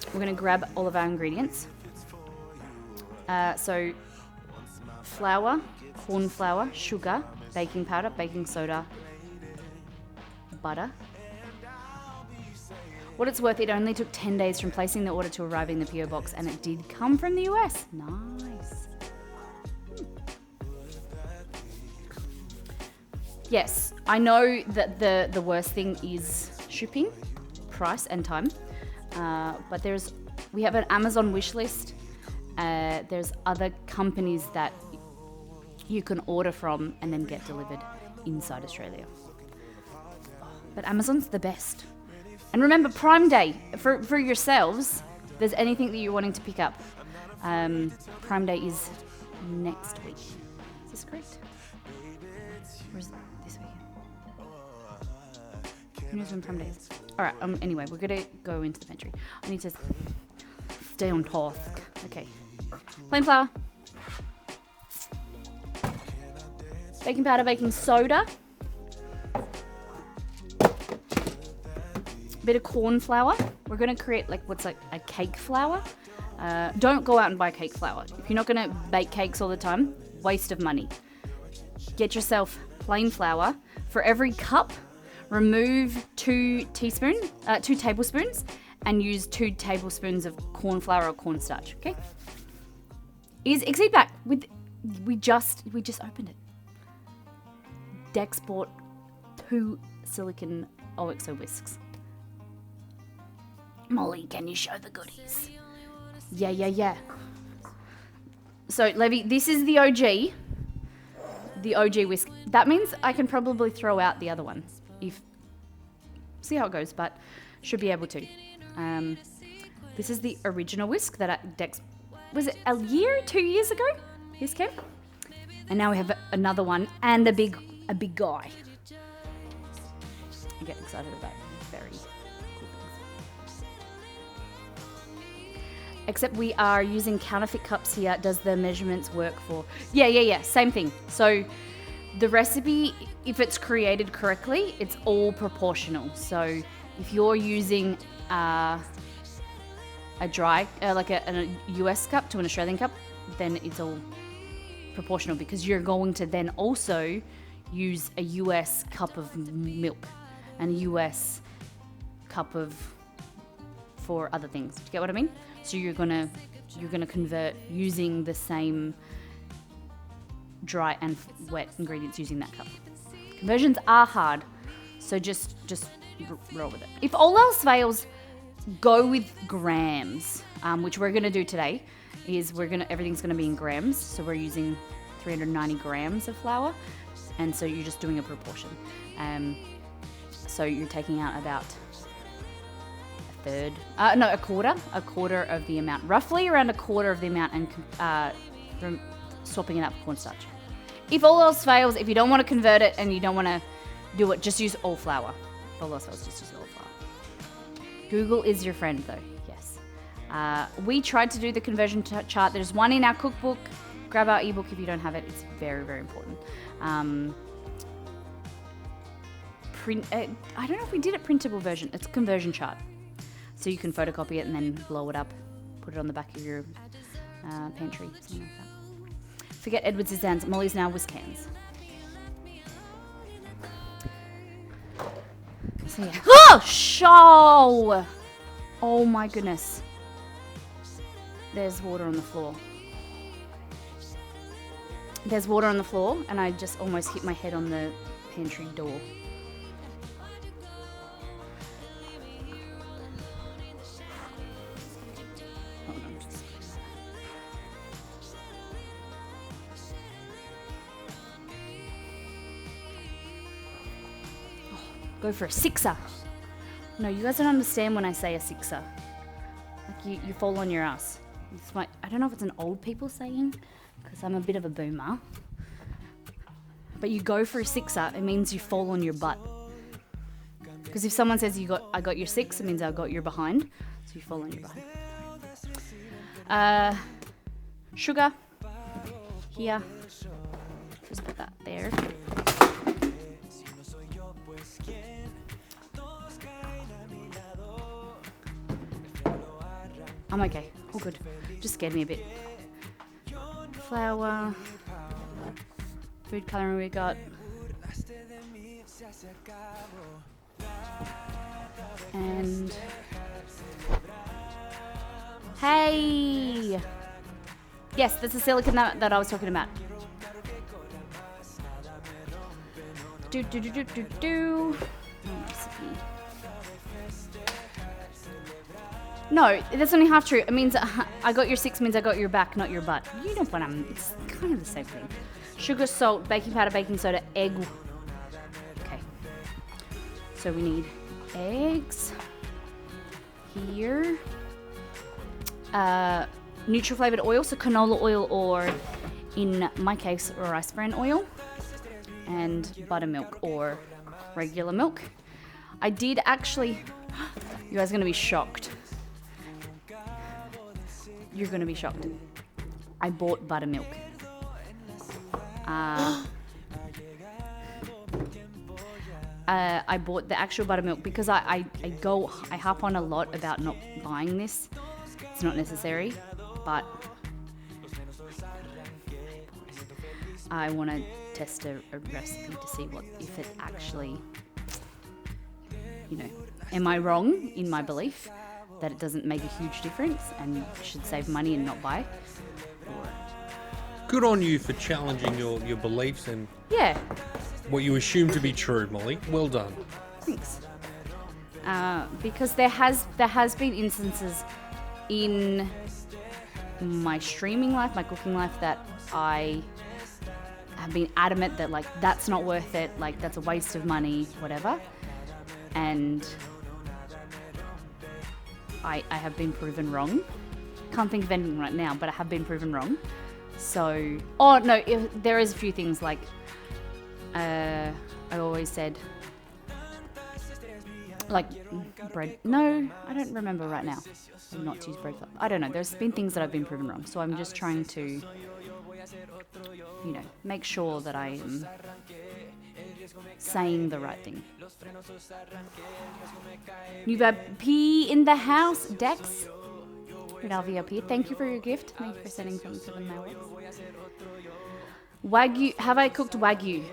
We're going to grab all of our ingredients. So, flour, corn flour, sugar, baking powder, baking soda, butter. What it's worth, it only took 10 days from placing the order to arriving in the PO box, and it did come from the US. Nice. Yes, I know that the worst thing is shipping, price, and time. But we have an Amazon wish list. There's other companies that you can order from and then get delivered inside Australia. But Amazon's the best. And remember, Prime Day, for yourselves, if there's anything that you're wanting to pick up, Prime Day is next week. Is this correct? Or is it this week? Who knows when Prime Day is? Alright, anyway, we're going to go into the pantry. I need to stay on task. Okay. Plain flour. Baking powder, baking soda. Bit of corn flour. We're going to create what's like a cake flour. Don't go out and buy cake flour. If you're not going to bake cakes all the time, waste of money. Get yourself plain flour. For every cup, remove 2 tablespoons and use 2 tablespoons of corn flour or cornstarch. Okay? Exceed back with we just opened it. Dex bought 2 silicon OXO whisks. Molly, can you show the goodies? Yeah. So, Levy, this is the OG. the OG whisk. That means I can probably throw out the other one. See how it goes, but should be able to. This is the original whisk that Dex, was it a year, 2 years ago? This came, and now we have another one and a big guy. I get excited about very cool things. Except we are using counterfeit cups here. Does the measurements work for? Yeah. Same thing. So the recipe, if it's created correctly, it's all proportional. So if you're using a dry, like a US cup to an Australian cup, then it's all proportional because you're going to then also use a US cup of milk and a US cup of for other things. Do you get what I mean? So you're gonna convert using the same dry and wet ingredients using that cup. Conversions are hard, so just roll with it. If all else fails, go with grams, which we're gonna do today. Everything's gonna be in grams, so we're using 390 grams of flour, and so you're just doing a proportion. So you're taking out about a quarter of the amount, roughly around a quarter of the amount, and swapping it out for cornstarch. If all else fails, if you don't want to convert it and you don't want to do it, just use all flour. If all else fails, just use all flour. Google is your friend, though. Yes. We tried to do the conversion chart. There's one in our cookbook. Grab our ebook if you don't have it. It's very, very important. I don't know if we did a printable version. It's a conversion chart. So you can photocopy it and then blow it up, put it on the back of your pantry, something like that. Forget Edward Scissorhands. Molly's now whisk hands. So yeah. Oh, show! Oh my goodness. There's water on the floor. There's water on the floor, and I just almost hit my head on the pantry door. Go for a sixer. No, you guys don't understand when I say a sixer. Like you fall on your ass. I don't know if it's an old people saying, because I'm a bit of a boomer. But you go for a sixer, it means you fall on your butt. Because if someone says I got your six, it means I got your behind. So you fall on your behind. Sugar. Here. Just put that there. I'm okay. All good. Just scared me a bit. Flour. Food coloring we got. And hey! Yes, that's the silicone that I was talking about. No, that's only half true. It means I got your six means I got your back, not your butt. You know what it's kind of the same thing. Sugar, salt, baking powder, baking soda, egg. Okay. So we need eggs. Here. Neutral flavored oil, so canola oil or, in my case, rice bran oil. And buttermilk or regular milk. I did actually... You guys are going to be shocked. You're going to be shocked. I bought buttermilk. I bought the actual buttermilk because I harp on a lot about not buying this. It's not necessary, but I want to test a recipe to see if it actually, am I wrong in my belief that it doesn't make a huge difference and you should save money and not buy? Good on you for challenging your beliefs and what you assume to be true, Molly. Well done. Thanks. Because there has been instances in my streaming life, my cooking life, that I have been adamant that like that's not worth it, like that's a waste of money, whatever. And I have been proven wrong. Can't think of anything right now, but I have been proven wrong. So, oh no, there is a few things like I always said, like bread. No, I don't remember right now. Not to use bread flour. I don't know. There's been things that I've been proven wrong. So I'm just trying to, you know, make sure that I am saying the right thing. New P in the house, Dex. Rinalvi up here. Thank you for your gift. Thank you for sending something to the mailbox. Wagyu. Have I cooked Wagyu?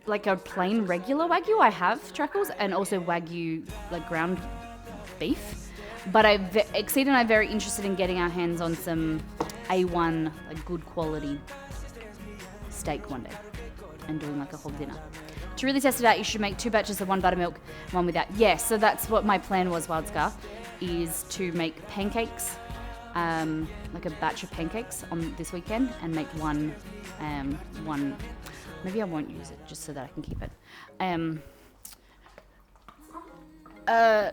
Like a plain regular Wagyu. I have Trackles, and also Wagyu like ground beef. But Exceed and I are very interested in getting our hands on some A1 like good quality steak one day and doing like a whole dinner. To really test it out, you should make 2 batches of 1 buttermilk, 1 without. Yes, so that's what my plan was, Wildscar, is to make pancakes, like a batch of pancakes on this weekend, and make one. Maybe I won't use it just so that I can keep it.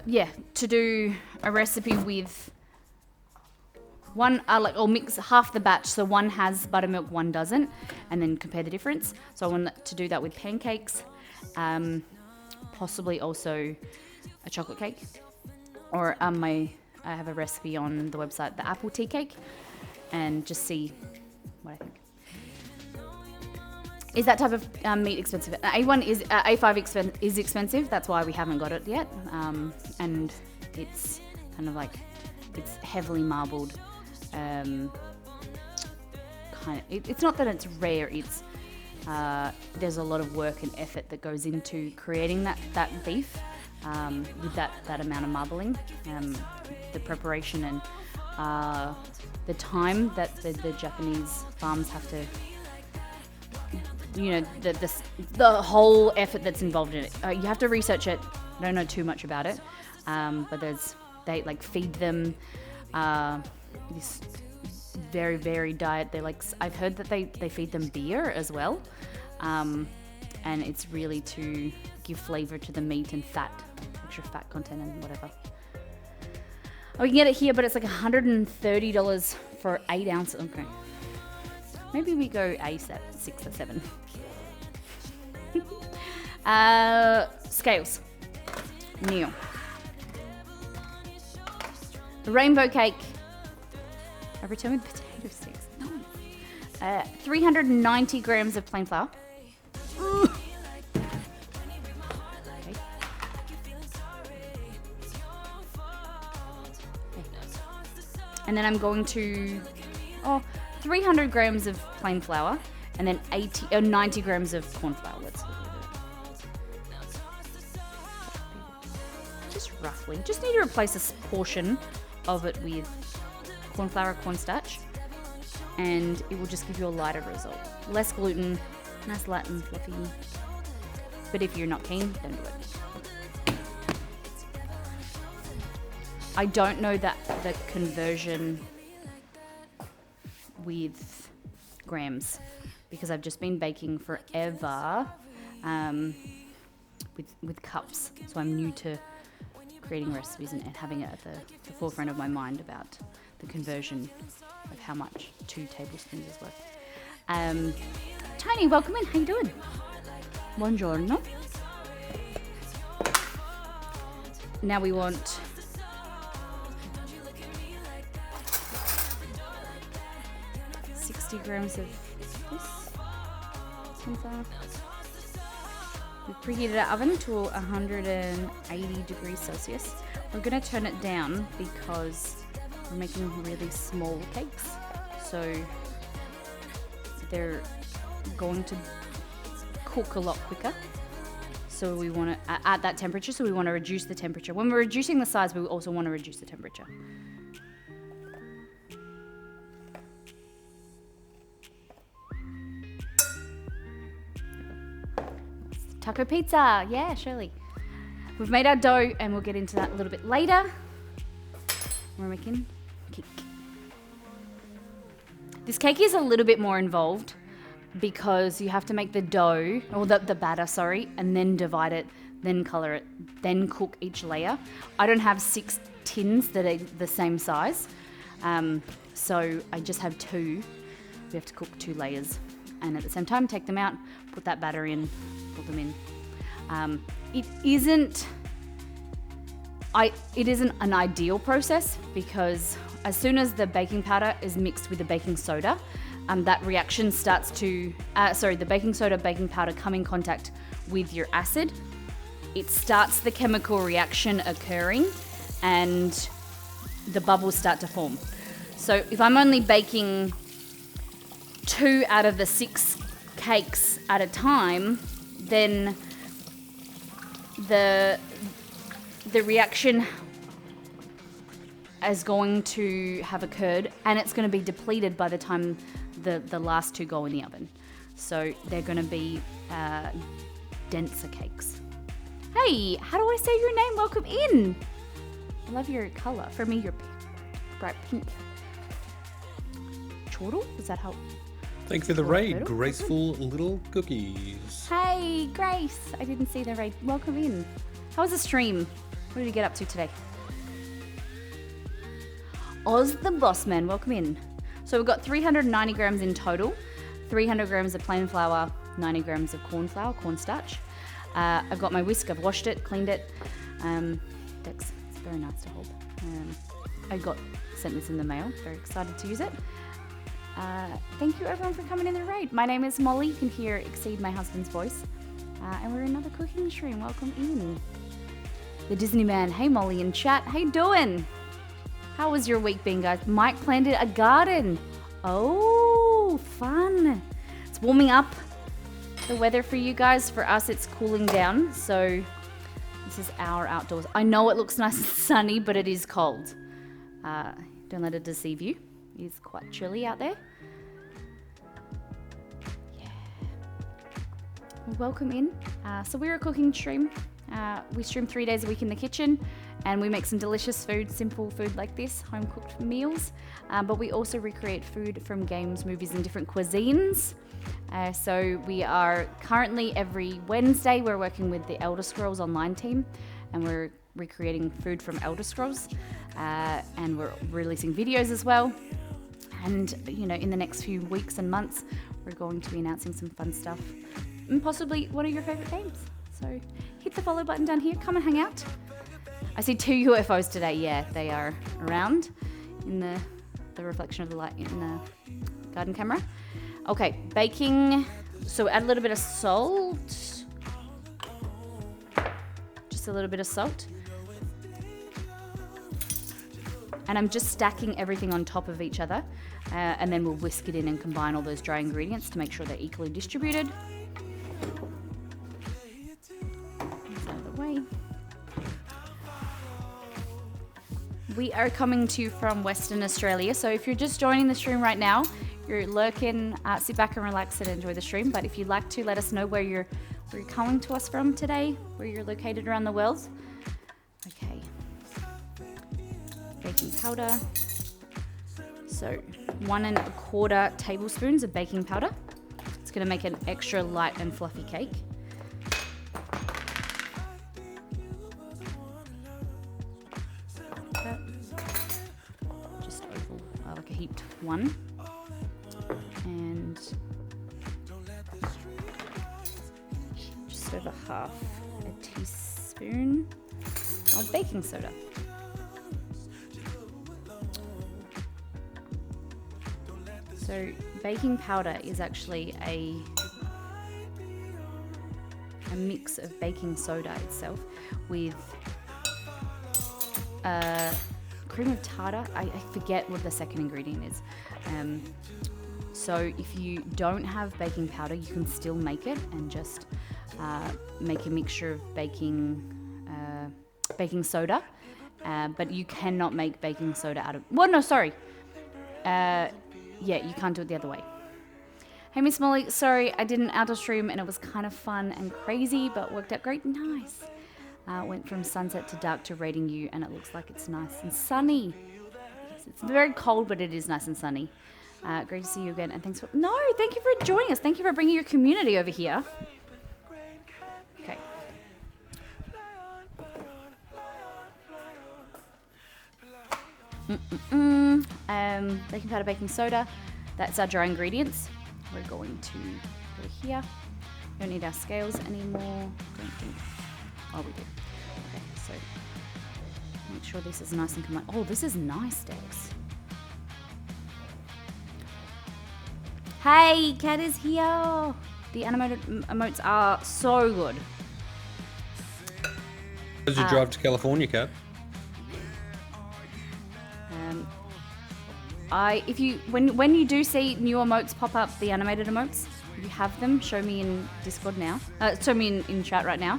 Yeah, to do a recipe with one, or mix half the batch, so one has buttermilk, one doesn't, and then compare the difference. So I want to do that with pancakes, possibly also a chocolate cake, or I have a recipe on the website, the apple tea cake, and just see what I think. Is that type of meat expensive? A1 is A5 is expensive. That's why we haven't got it yet, and it's kind of like it's heavily marbled. It's not that it's rare. It's there's a lot of work and effort that goes into creating that beef with that amount of marbling, the preparation and the time that the Japanese farms have to. You know, the whole effort that's involved in it. You have to research it. I don't know too much about it, but they like feed them this very varied diet. They like, I've heard that they feed them beer as well, and it's really to give flavor to the meat and fat, extra fat content and whatever. Oh, we can get it here, but it's like $130 for 8 ounces. Okay. Maybe we go A6 or 7. Scales. Neil. Rainbow cake. A return with potato sticks. No. 390 grams of plain flour. Okay. And then I'm going to 300 grams of plain flour, and then 90 grams of corn flour. Just roughly. Just need to replace this portion of it with corn flour or cornstarch, and it will just give you a lighter result. Less gluten, nice light and fluffy. But if you're not keen, don't do it. I don't know that the conversion with grams, because I've just been baking forever with cups, so I'm new to creating recipes and having it at the forefront of my mind about the conversion of how much 2 tablespoons is worth. Tony, welcome in. How you doing? Buongiorno. Now we want 60 grams of this sunflower. We've preheated our oven to 180 degrees Celsius. We're going to turn it down because we're making really small cakes, so they're going to cook a lot quicker. So we want to, at that temperature, so we want to reduce the temperature. When we're reducing the size, we also want to reduce the temperature. Taco pizza, yeah, Shirley. We've made our dough, and we'll get into that a little bit later. We're making cake. This cake is a little bit more involved. because you have to make the dough, or the batter, sorry, and then divide it, then color it, then cook each layer. I don't have 6 tins that are the same size, so I just have 2. We have to cook 2 layers, and at the same time take them out, put that batter in, put them in. It isn't an ideal process, because as soon as the baking powder is mixed with the baking soda, that reaction starts to, the baking soda, baking powder come in contact with your acid. It starts the chemical reaction occurring and the bubbles start to form. So if I'm only baking 2 out of the 6 cakes at a time, then the reaction is going to have occurred, and it's going to be depleted by the time the last 2 go in the oven. So they're going to be denser cakes. Hey, how do I say your name? Welcome in. I love your colour. For me, you're bright pink. Chortle? Is that how? Thank you for the raid, Graceful Little Cookies. Hey, Grace. I didn't see the raid. Welcome in. How was the stream? What did you get up to today? Oz the Bossman, welcome in. So we've got 390 grams in total, 300 grams of plain flour, 90 grams of corn flour, cornstarch. I've got my whisk, I've washed it, cleaned it. Dex, it's very nice to hold. I sent this in the mail, very excited to use it. Thank you everyone for coming in the raid. My name is Molly, you can hear Exceed, my husband's voice. And we're in another cooking stream, welcome in. The Disney Man, hey Molly in chat, how you doing? How was your week been, guys? Mike planted a garden. Oh, fun. It's warming up the weather for you guys. For us, it's cooling down. So this is our outdoors. I know it looks nice and sunny, but it is cold. Don't let it deceive you. It is quite chilly out there. Yeah. Well, welcome in. So we're a cooking stream. We stream 3 days a week in the kitchen, and we make some delicious food, simple food like this, home-cooked meals. But we also recreate food from games, movies, and different cuisines. So we are currently every Wednesday, we're working with the Elder Scrolls Online team, and we're recreating food from Elder Scrolls. And we're releasing videos as well. And, in the next few weeks and months, we're going to be announcing some fun stuff, and possibly one of your favorite games. So hit the follow button down here. Come and hang out. I see 2 UFOs today. Yeah, they are around in the reflection of the light in the garden camera. Okay, baking. So add a little bit of salt. Just a little bit of salt. And I'm just stacking everything on top of each other. And then we'll whisk it in and combine all those dry ingredients to make sure they're equally distributed. Way. We are coming to you from Western Australia, so if you're just joining the stream right now, you're lurking, sit back and relax and enjoy the stream. But if you'd like to, let us know where you're coming to us from today, where you're located around the world. Okay. Baking powder. So 1 1/4 tablespoons of baking powder. It's going to make an extra light and fluffy cake. Just oval, like a heaped one. And just over half a teaspoon of baking soda. So baking powder is actually a mix of baking soda itself with cream of tartar. I forget what the second ingredient is. So if you don't have baking powder, you can still make it and just make a mixture of baking soda. But you cannot make baking soda out of... Well, no, sorry. Yeah, you can't do it the other way. Hey, Miss Molly, sorry, I did an outdoor stream and it was kind of fun and crazy, but worked out great. Nice. Went from sunset to dark to raiding you, and it looks like it's nice and sunny. It's very cold, but it is nice and sunny. Great to see you again, and thanks for... No, thank you for joining us. Thank you for bringing your community over here. Okay. Baking powder, baking soda. That's our dry ingredients. We're going to go here. We don't need our scales anymore. Don't think. Oh, we do. Okay, so make sure this is nice and combined. Oh, this is nice, Dex. Hey, Kat is here. The animated emotes are so good. As you drive to California, Kat. If you when you do see new emotes pop up, the animated emotes, if you have them, show me in Discord now. Show me in chat right now.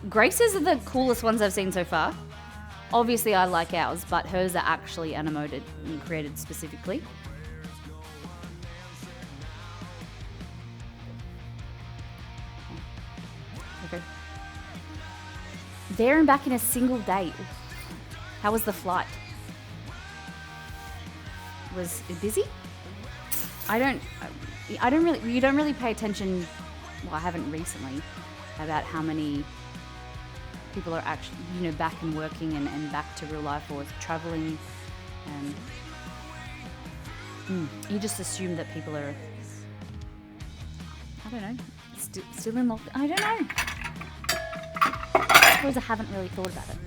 Grace's are the coolest ones I've seen so far. Obviously, I like ours, but hers are actually animated and created specifically. Okay. There and back in a single day. How was the flight? Was it busy? You don't really pay attention, well, I haven't recently, about how many people are actually, back and working and back to real life or traveling. You just assume that people are, I don't know, still in lockdown. I don't know. I suppose I haven't really thought about it.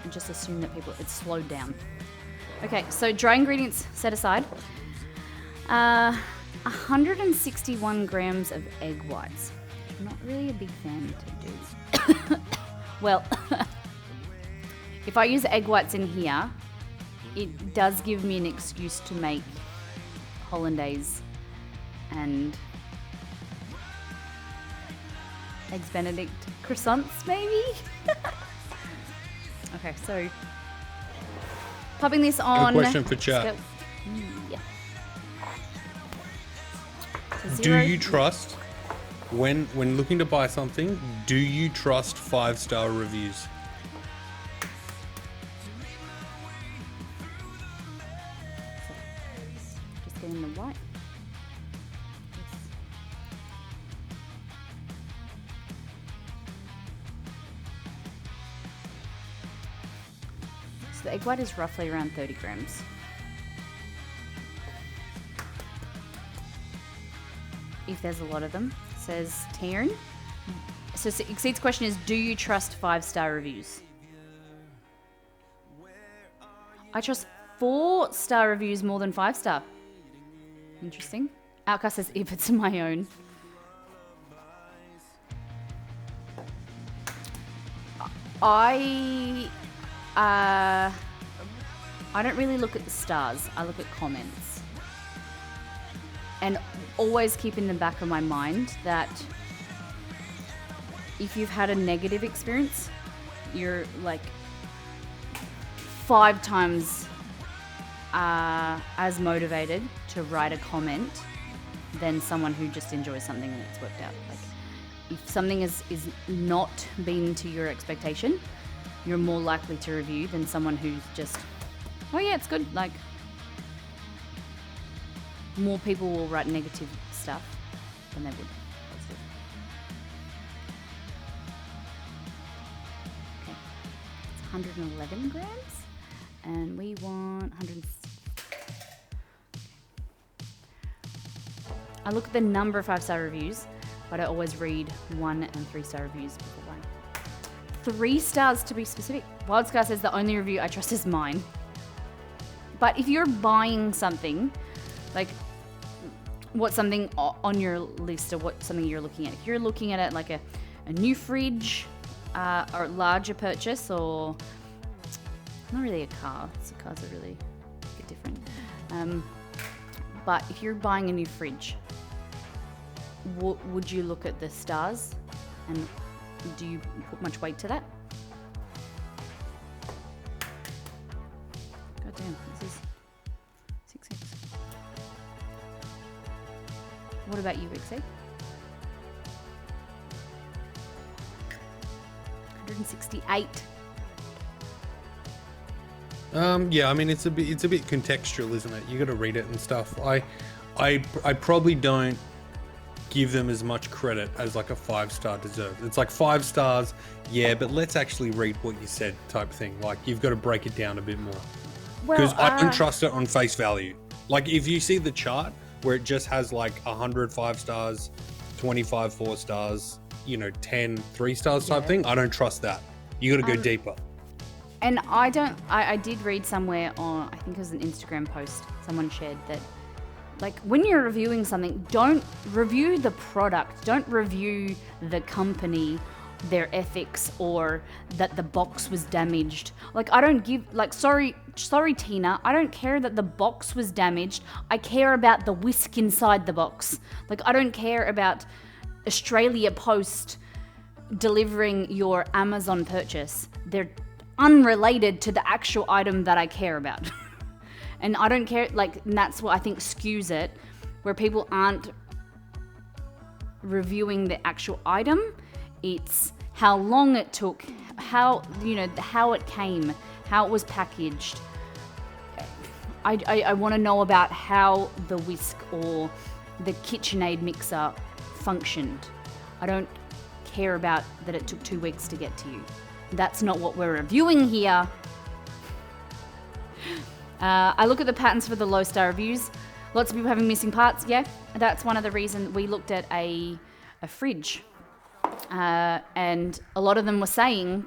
Just assume that it's slowed down. Okay, so dry ingredients set aside. 161 grams of egg whites. I'm not really a big fan to do. Well, if I use egg whites in here, it does give me an excuse to make hollandaise and eggs Benedict croissants, maybe? Okay, so popping this on. A question for chat. Yeah. Do you trust, when looking to buy something, do you trust 5-star reviews? Just getting the white. So the egg white is roughly around 30 grams. If there's a lot of them. It says Taryn. So Exceed's question is, do you trust 5-star reviews? I trust 4-star reviews more than 5-star. Interesting. Outcast says, if it's my own. I don't really look at the stars. I look at comments. And always keep in the back of my mind that if you've had a negative experience, you're like 5 times as motivated to write a comment than someone who just enjoys something and it's worked out. Like, if something is not been to your expectation, you're more likely to review than someone who's just, oh yeah, it's good. Like, more people will write negative stuff than they would positive. Okay, it's 111 grams, and we want 100. I look at the number of 5-star reviews, but I always read 1 and 3-star reviews before buying. 3 stars to be specific. Wildscar says the only review I trust is mine. But if you're buying something, like what's something on your list or what something you're looking at, if you're looking at it like a new fridge or larger purchase, or not really a car, so cars are really a bit different. But if you're buying a new fridge, would you look at the stars, and do you put much weight to that? God damn, this is 6X. What about you, XA? 168. Yeah, I mean it's a bit contextual, isn't it? You got to read it and stuff. I probably don't give them as much credit as like a 5-star deserves. It's like 5 stars, yeah, but let's actually read what you said type thing. Like you've got to break it down a bit more because I don't trust it on face value. Like if you see the chart where it just has like 100 5 stars, 25 4 stars, 10 3 stars type thing, I don't trust that. You got to go deeper. And I did read somewhere on, I think it was an Instagram post, someone shared that, like, when you're reviewing something, don't review the product, don't review the company, their ethics, or that the box was damaged. Like, I don't give, like, sorry Tina, I don't care that the box was damaged. I care about the whisk inside the box. Like, I don't care about Australia Post delivering your Amazon purchase. They're unrelated to the actual item that I care about. And I don't care, like, and that's what I think skews it, where people aren't reviewing the actual item. It's how long it took, how it came, how it was packaged. I want to know about how the whisk or the KitchenAid mixer functioned. I don't care about that it took 2 weeks to get to you. That's not what we're reviewing here. I look at the patterns for the low star reviews. Lots of people having missing parts. Yeah, that's one of the reasons we looked at a fridge. And a lot of them were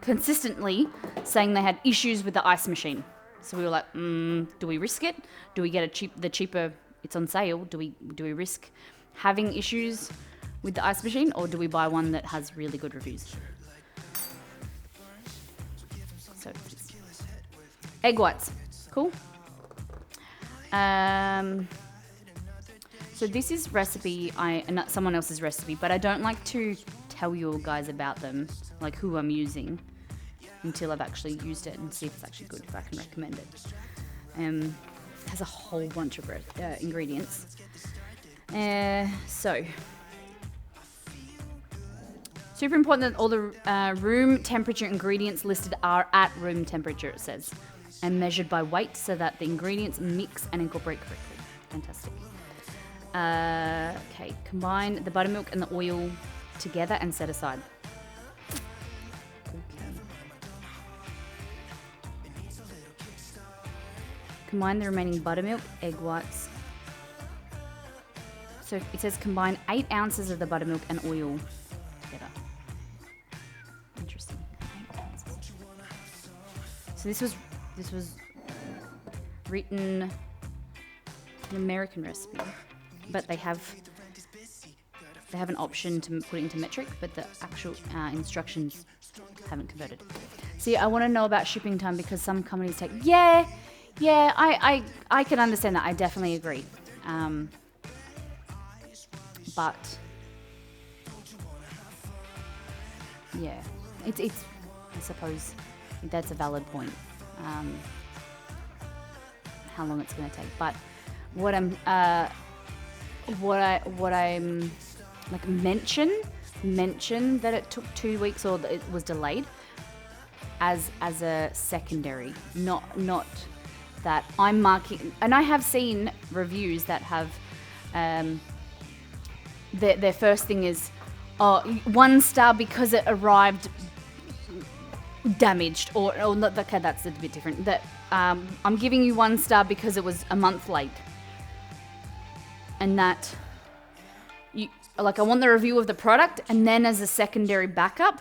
consistently saying they had issues with the ice machine. So we were like, do we risk it? Do we get the cheaper, it's on sale, do we risk having issues with the ice machine, or do we buy one that has really good reviews? So, egg whites, cool. So this is recipe, not someone else's recipe, but I don't like to tell you guys about them, like who I'm using, until I've actually used it and see if it's actually good, if I can recommend it. It has a whole bunch of ingredients. So, super important that all the room temperature ingredients listed are at room temperature, it says, and measured by weight so that the ingredients mix and incorporate correctly. Fantastic. Okay, combine the buttermilk and the oil together and set aside. Okay. Combine the remaining buttermilk, egg whites. So it says combine 8 ounces of the buttermilk and oil together. Interesting. 8 ounces. So this was written an American recipe, but they have an option to put it into metric, but the actual instructions haven't converted. See, I want to know about shipping time because some companies take, I can understand that. I definitely agree. But yeah, it's I suppose that's a valid point. How long it's going to take, but what I'm like mention that it took 2 weeks or that it was delayed as a secondary, not that I'm marking. And I have seen reviews that have their first thing is 1 star because it arrived damaged, or not. Okay, that's a bit different. That I'm giving you 1 star because it was a month late, and that you like. I want the review of the product, and then as a secondary backup,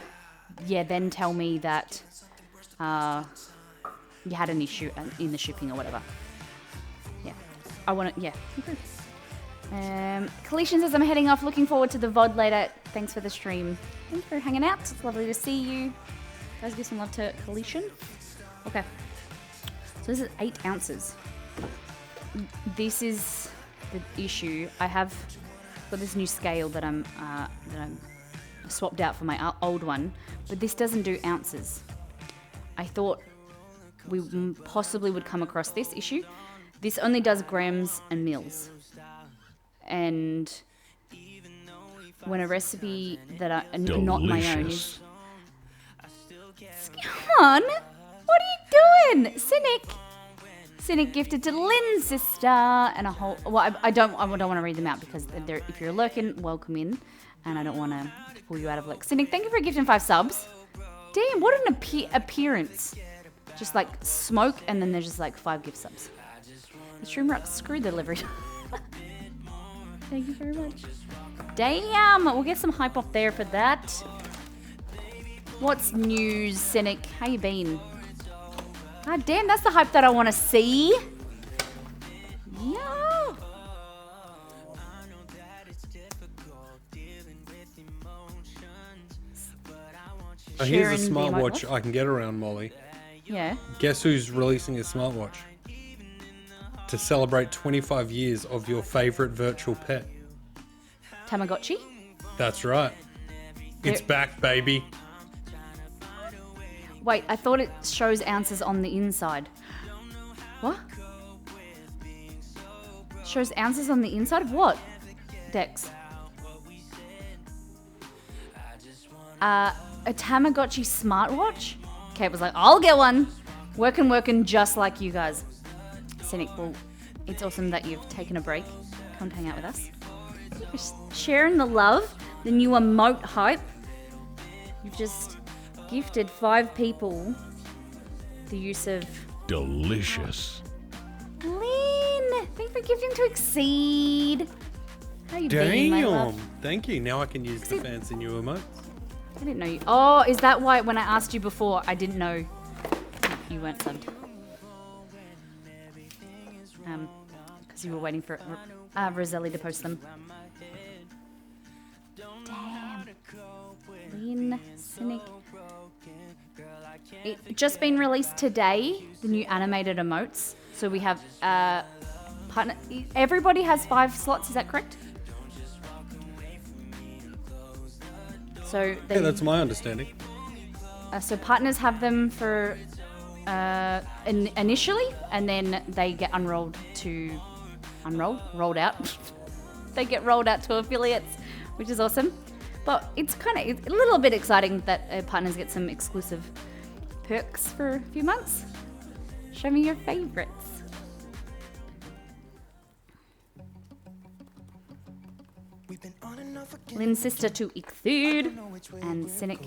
then tell me that you had an issue in the shipping or whatever. Yeah, I want it. Yeah. Kalishan says I'm heading off. Looking forward to the VOD later. Thanks for the stream. Thanks for hanging out. It's lovely to see you. Guys, give some love to Kalishan. Okay. So this is 8 ounces. This is the issue. I have got this new scale that I'm swapped out for my old one, but this doesn't do ounces. I thought we possibly would come across this issue. This only does grams and mils. And when a recipe that not my own is... Come on! What are you doing? Cynic! Cynic gifted to Lynn's sister and a whole. Well, I don't want to read them out because if you're lurking, welcome in, and I don't want to pull you out of luck. Cynic, thank you for gifting 5 subs. Damn, what an appearance! Just like smoke, and then there's just like 5 gift subs. The stream rock, screw the delivery. Thank you very much. Damn, we'll get some hype off there for that. What's news, Cynic? How you been? God damn, that's the hype that I want to see. Yeah. Oh, here's a smartwatch I can get around, Molly. Yeah. Guess who's releasing a smartwatch? To celebrate 25 years of your favorite virtual pet. Tamagotchi? That's right. It's back, baby. Wait, I thought it shows ounces on the inside. What? Shows ounces on the inside of what? Dex. A Tamagotchi smartwatch? Kate was like, I'll get one. Working just like you guys. Cynic, well, it's awesome that you've taken a break. Come hang out with us. Just sharing the love, the new emote hype. You've just gifted 5 people the use of delicious. Lynn, thanks for gifting to Exceed. How you been, my love? Damn. Thank you. Now I can use the fancy new emotes. I didn't know you. Oh, is that why when I asked you before, I didn't know you weren't subbed? Because you were waiting for Roselli to post them. Damn. Lynn, Cynic. It just been released today, the new animated emotes. So we have partner. Everybody has 5 slots. Is that correct? So Yeah, that's my understanding. So partners have them for initially, and then they get rolled out. They get rolled out to affiliates, which is awesome. But it's a little bit exciting that partners get some exclusive perks for a few months. Show me your favorites. Lynn's sister to Exceed and Cynic.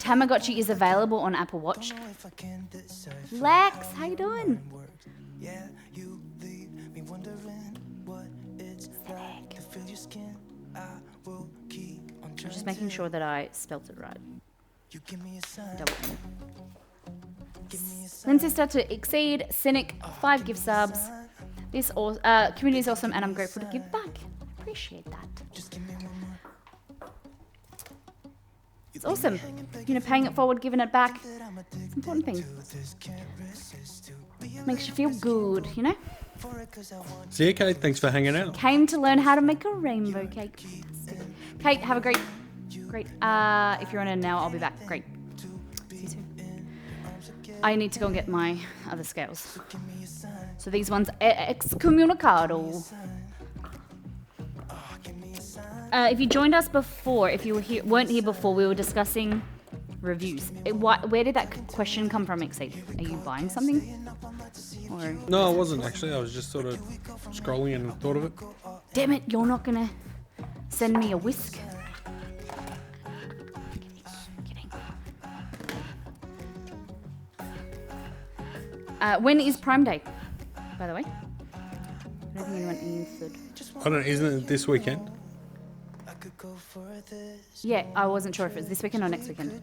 Tamagotchi is available on Apple Watch. Lex, how you doing? I'm just making sure that I spelt it right. Double. Lynn's sister to Exceed, Cynic, 5 gift subs. This community is awesome and I'm grateful to give back. Appreciate that. It's awesome. Paying it forward, giving it back. It's an important thing. Makes you feel good, See you, Kate. Thanks for hanging out. Came to learn how to make a rainbow cake. Kate, have a great. If you're on it now, I'll be back. Great. See you soon. I need to go and get my other scales. So these ones, excommunicado. If you joined us before, if you weren't here before, we were discussing reviews. Where did that question come from, Exceed? Are you buying something? Or No, I wasn't actually. I was just sort of scrolling and thought of it. damn it, you're not gonna send me a whisk? Kidding. When is Prime Day, by the way? I don't think anyone answered. Isn't it this weekend? Yeah, I wasn't sure if it was this weekend or next weekend.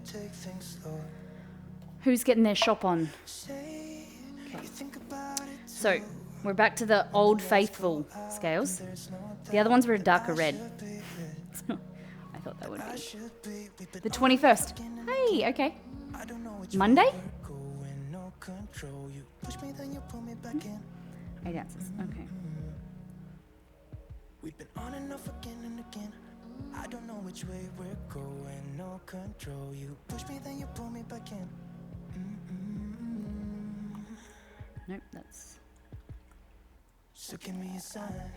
Who's getting their shop on? Okay. So, we're back to the old faithful scales. The other ones were a darker red. I thought that would be. The 21st. Hey, okay. Monday? 8 ounces, okay. We've been on and off again and again. I don't know which way we're going, no control. You push me, then you pull me back in. Nope, that's... So give me a sign.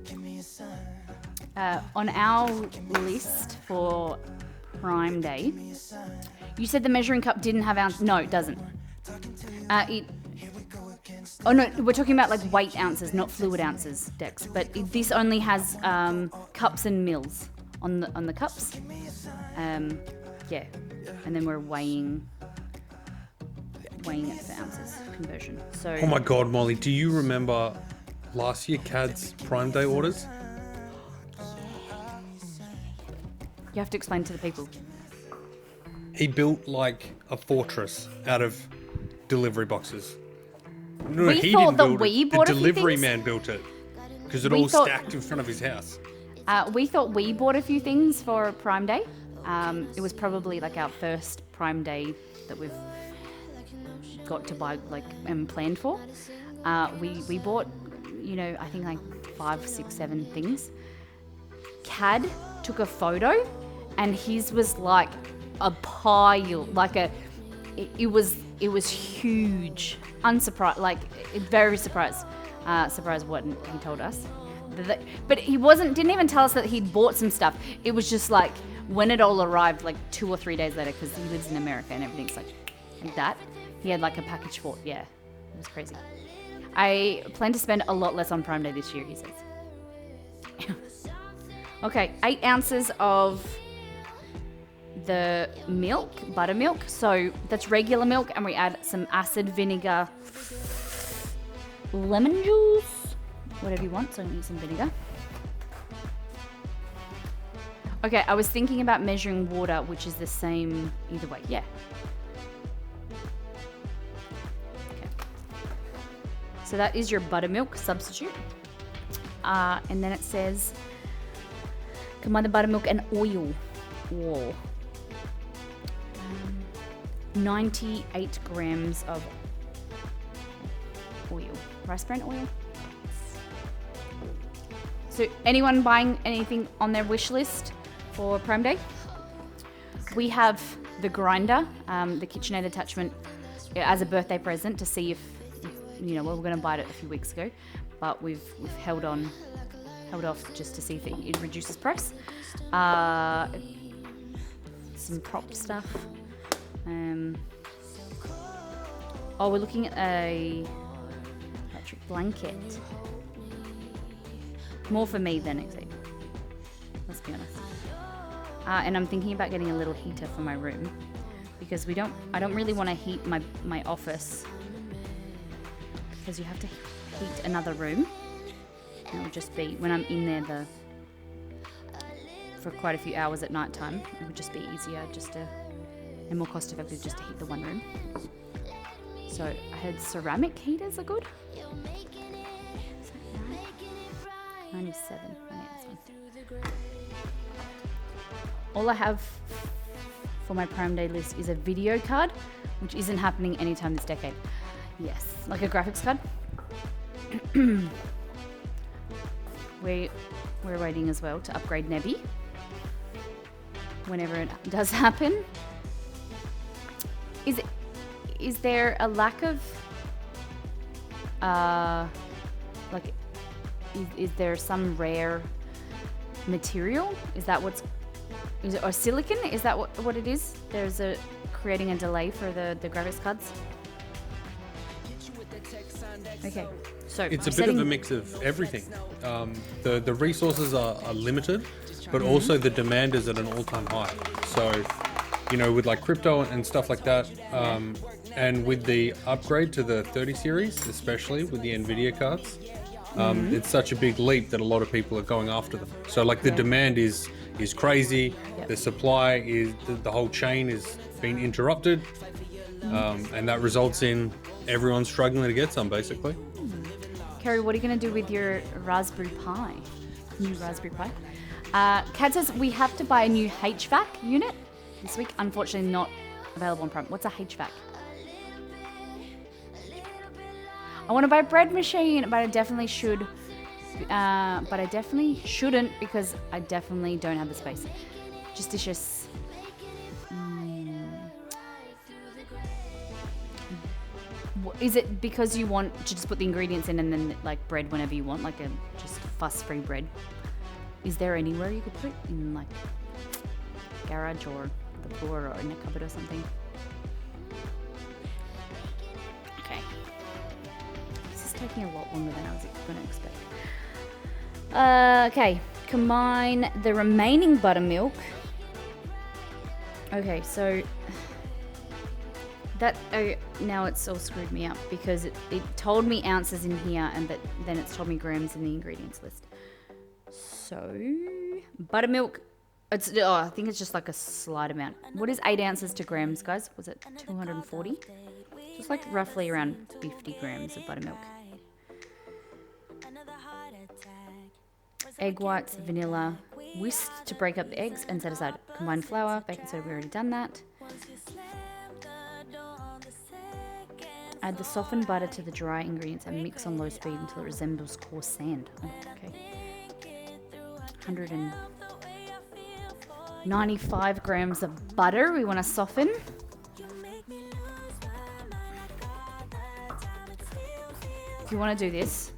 Give me a sign. On our list for Prime Day, you said the measuring cup didn't have ounce. No, it doesn't. Oh no, we're talking about like weight ounces, not fluid ounces, Dex. But this only has cups and mils on the cups. Yeah, and then we're weighing it for ounces conversion. So. Oh my God, Molly, do you remember last year Cad's Prime Day orders? You have to explain to the people. He built like a fortress out of delivery boxes. No, We he thought didn't that build we it. bought The a few delivery things. man built it because it We all thought- stacked in front of his house. We thought we bought a few things for Prime Day. It was probably like our first Prime Day that we've got to buy and planned for. We bought, I think like 5, 6, 7 things. Cad took a photo, and his was like a pile, it was huge. Unsurprised, very surprised. Surprised what he told us. But he didn't even tell us that he'd bought some stuff. It was just like when it all arrived, like 2 or 3 days later, because he lives in America and everything's like that. He had like a package for, yeah, it was crazy. I plan to spend a lot less on Prime Day this year, he says. Okay, 8 ounces of the milk, buttermilk. So that's regular milk, and we add some acid vinegar, lemon juice, whatever you want. So I'm gonna use some vinegar. Okay, I was thinking about measuring water, which is the same either way. Yeah. Okay. So that is your buttermilk substitute. And then it says, combine the buttermilk and oil. Whoa. 98 grams of oil. Rice bran oil. So anyone buying anything on their wish list for Prime Day? We have the grinder, the KitchenAid attachment, as a birthday present to see if we were going to buy it a few weeks ago, but we've held off just to see if it reduces price. Some prop stuff. We're looking at a electric blanket. More for me than Exceed. Let's be honest. And I'm thinking about getting a little heater for my room because I don't really want to heat my office because you have to heat another room. And it would just be when I'm in there for quite a few hours at night time. It would just be easier and more cost effective just to heat the one room. So I heard ceramic heaters are good. Is that right? 97. I need this one. All I have for my Prime Day list is a video card, which isn't happening anytime this decade. Yes, like a graphics card. We're waiting as well to upgrade Nebby whenever it does happen. Is there a lack of is there some rare material? Is it or silicon? Is that what it is? There's creating a delay for the graphics cards. Okay, so It's a bit of a mix of everything. The resources are limited, but also the demand is at an all-time high. So, with like crypto and stuff like that, and with the upgrade to the 30 series, especially with the NVIDIA cards, it's such a big leap that a lot of people are going after them. So like the demand is crazy, the supply is, the whole chain is being interrupted, and that results in everyone struggling to get some, basically. Kerry, what are you going to do with your Raspberry Pi? New Raspberry Pi? Kat says we have to buy a new HVAC unit this week. Unfortunately, not available on Prime. What's a HVAC? I want to buy a bread machine, but I definitely should. But I definitely shouldn't because I definitely don't have the space. Justitious. Is it because you want to just put the ingredients in and then like bread whenever you want, like a just fuss-free bread? Is there anywhere you could put it in, like garage or the floor or in a cupboard or something? taking a lot longer than I was going to expect. Okay, combine the remaining buttermilk. Okay, so that now it's all screwed me up because it told me ounces in here, but then it's told me grams in the ingredients list. So buttermilk, I think it's just like a slight amount. What is 8 ounces to grams, guys? Was it 240? Just like roughly around 50 grams of buttermilk. Egg whites, vanilla, whisk to break up the eggs and set aside. Combine flour, baking soda, we already done that. Add the softened butter to the dry ingredients and mix on low speed until it resembles coarse sand. Oh, okay. 195 grams of butter we want to soften. If you want to do this,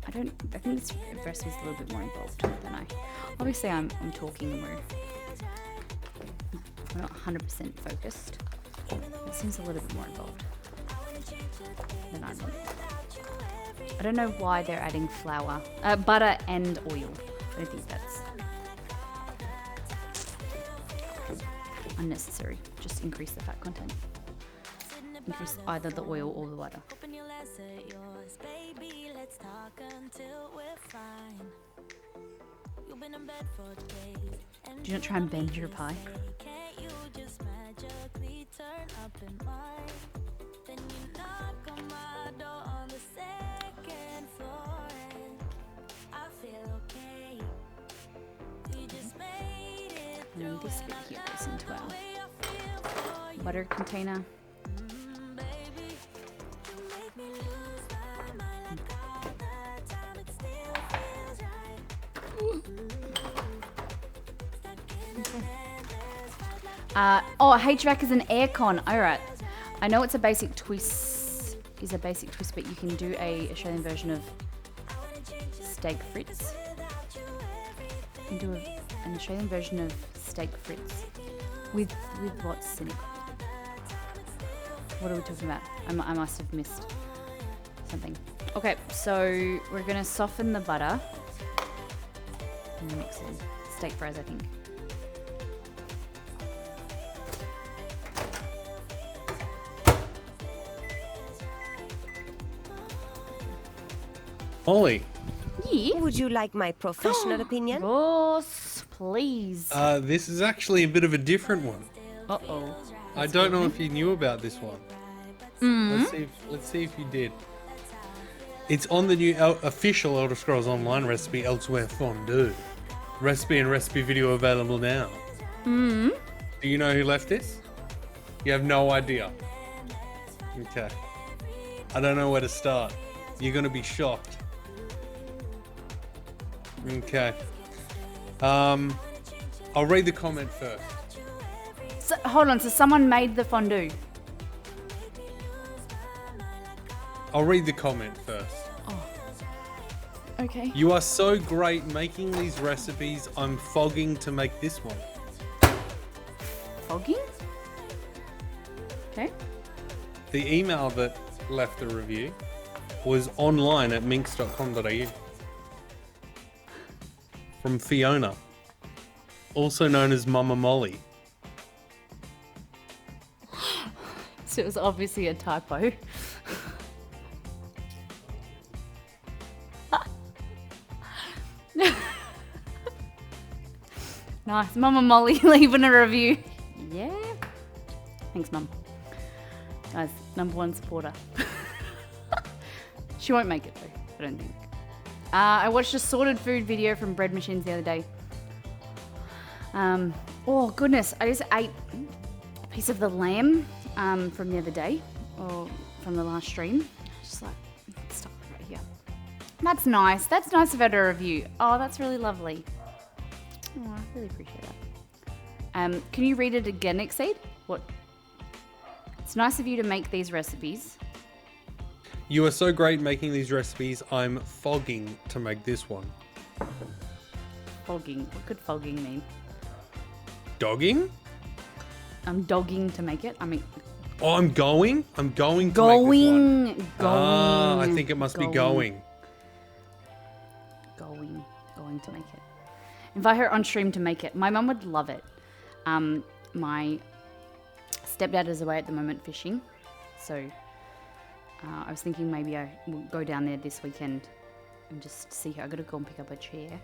I think this recipe's a little bit more involved than obviously I'm talking and we're not 100% focused. It seems a little bit more involved than I want. I don't know why they're adding flour, butter and oil. I don't think that's unnecessary. Just increase the fat content. Increase either the oil or the butter. Do not try and bend your pie. And this bit here goes into our butter container. HVAC is an aircon. Alright. I know it's a basic twist, but you can do a Australian version of steak frites. You can do an Australian version of steak frites with what's in it. What are we talking about? I must have missed something. Okay, so we're gonna soften the butter and mix it in. Steak fries, I think. Molly. Yeah. Would you like my professional opinion? Boss, please. This is actually a bit of a different one. Uh-oh. I don't know if you knew about this one. Let's see if you did. It's on the new official Elder Scrolls Online recipe Elsewhere Fondue. Recipe and recipe video available now. Do you know who left this? You have no idea. Okay. I don't know where to start. You're going to be shocked. Okay. I'll read the comment first. So, hold on, so someone made the fondue? I'll read the comment first. Okay. You are so great making these recipes. I'm fogging to make this one. Fogging? Okay. The email that left the review was online at minx.com.au. From Fiona, also known as Mama Molly. So it was obviously a typo. Nice. Mama Molly leaving a review. Yeah. Thanks, Mum. Guys, #1 supporter. She won't make it though, I don't think. I watched a sorted food video from Bread Machines the other day. Oh goodness, I just ate a piece of the lamb from the other day, or from the last stream. Just like, stop right here. That's nice. That's nice of her to review. Oh, that's really lovely. Oh, I really appreciate that. Can you read it again, Exceed? What? It's nice of you to make these recipes. You are so great making these recipes. I'm fogging to make this one. Fogging. What could fogging mean? Dogging? I'm dogging to make it. I mean, Oh, I'm going to make this one. Going. I think it must be going. Going to make it. Invite her on stream to make it. My mum would love it. My stepdad is away at the moment fishing, so I was thinking maybe I will go down there this weekend and just see her. I gotta go and pick up a chair.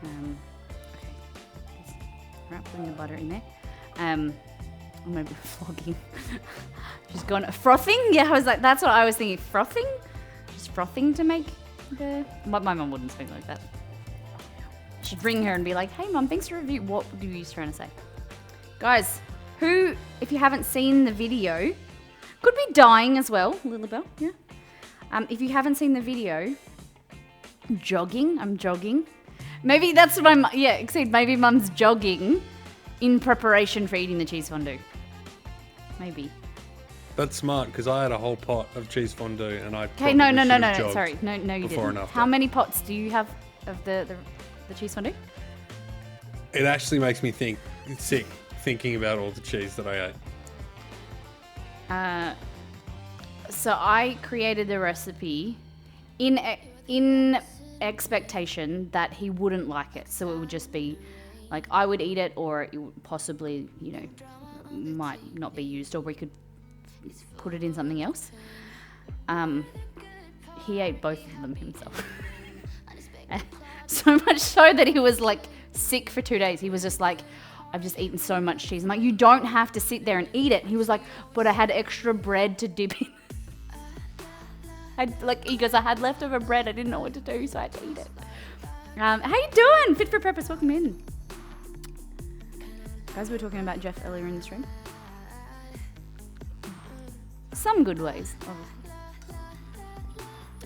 Okay. Right, putting the butter in there. Or maybe flogging. She's gone frothing. Yeah, I was like, that's what I was thinking. Frothing, just frothing to make the. My mum wouldn't speak like that. Should ring her and be like, "Hey, mum, thanks for review." What were you trying to say, guys? Who, if you haven't seen the video, could be dying as well. Lilibel, yeah. If you haven't seen the video, jogging. I'm jogging. Maybe that's what I'm. Yeah, except maybe mum's jogging in preparation for eating the cheese fondue. Maybe. That's smart because I had a whole pot of cheese fondue and I. Okay, no. Sorry, no, you before and didn't. after. How many pots do you have of the cheese fondue? It actually makes me sick thinking about all the cheese that I ate. So I created the recipe in expectation that he wouldn't like it. So it would just be like I would eat it, or it would possibly, might not be used, or we could put it in something else. He ate both of them himself. So much so that he was like sick for 2 days. He was just like, I've just eaten so much cheese. I'm like, you don't have to sit there and eat it. He was like, but I had extra bread to dip in. He goes, I had leftover bread. I didn't know what to do, so I had to eat it. How you doing? Fit for Purpose, welcome in. Guys, we were talking about Jeff earlier in the stream. Some good ways, obviously.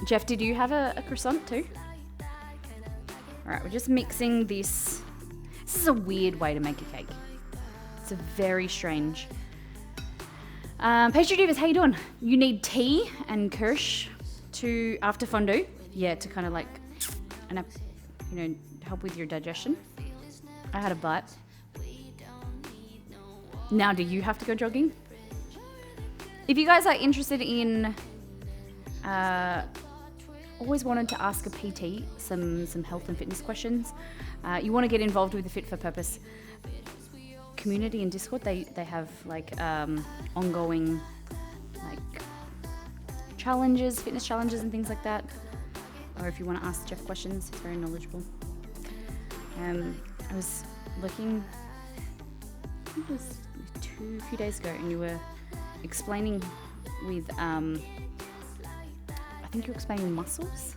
Jeff, did you have a croissant too? Alright, we're just mixing this. This is a weird way to make a cake. It's a very strange. Pastry Divas, how you doing? You need tea and kirsch after fondue. Yeah, to kind of like, help with your digestion. I had a bite. Now, do you have to go jogging? If you guys are interested in, always wanted to ask a PT some health and fitness questions. You want to get involved with the Fit for Purpose community in Discord. They have like ongoing like challenges, fitness challenges and things like that. Or if you want to ask Jeff questions, he's very knowledgeable. I was looking, I think it was a few days ago, and you were explaining with I think you were explaining muscles.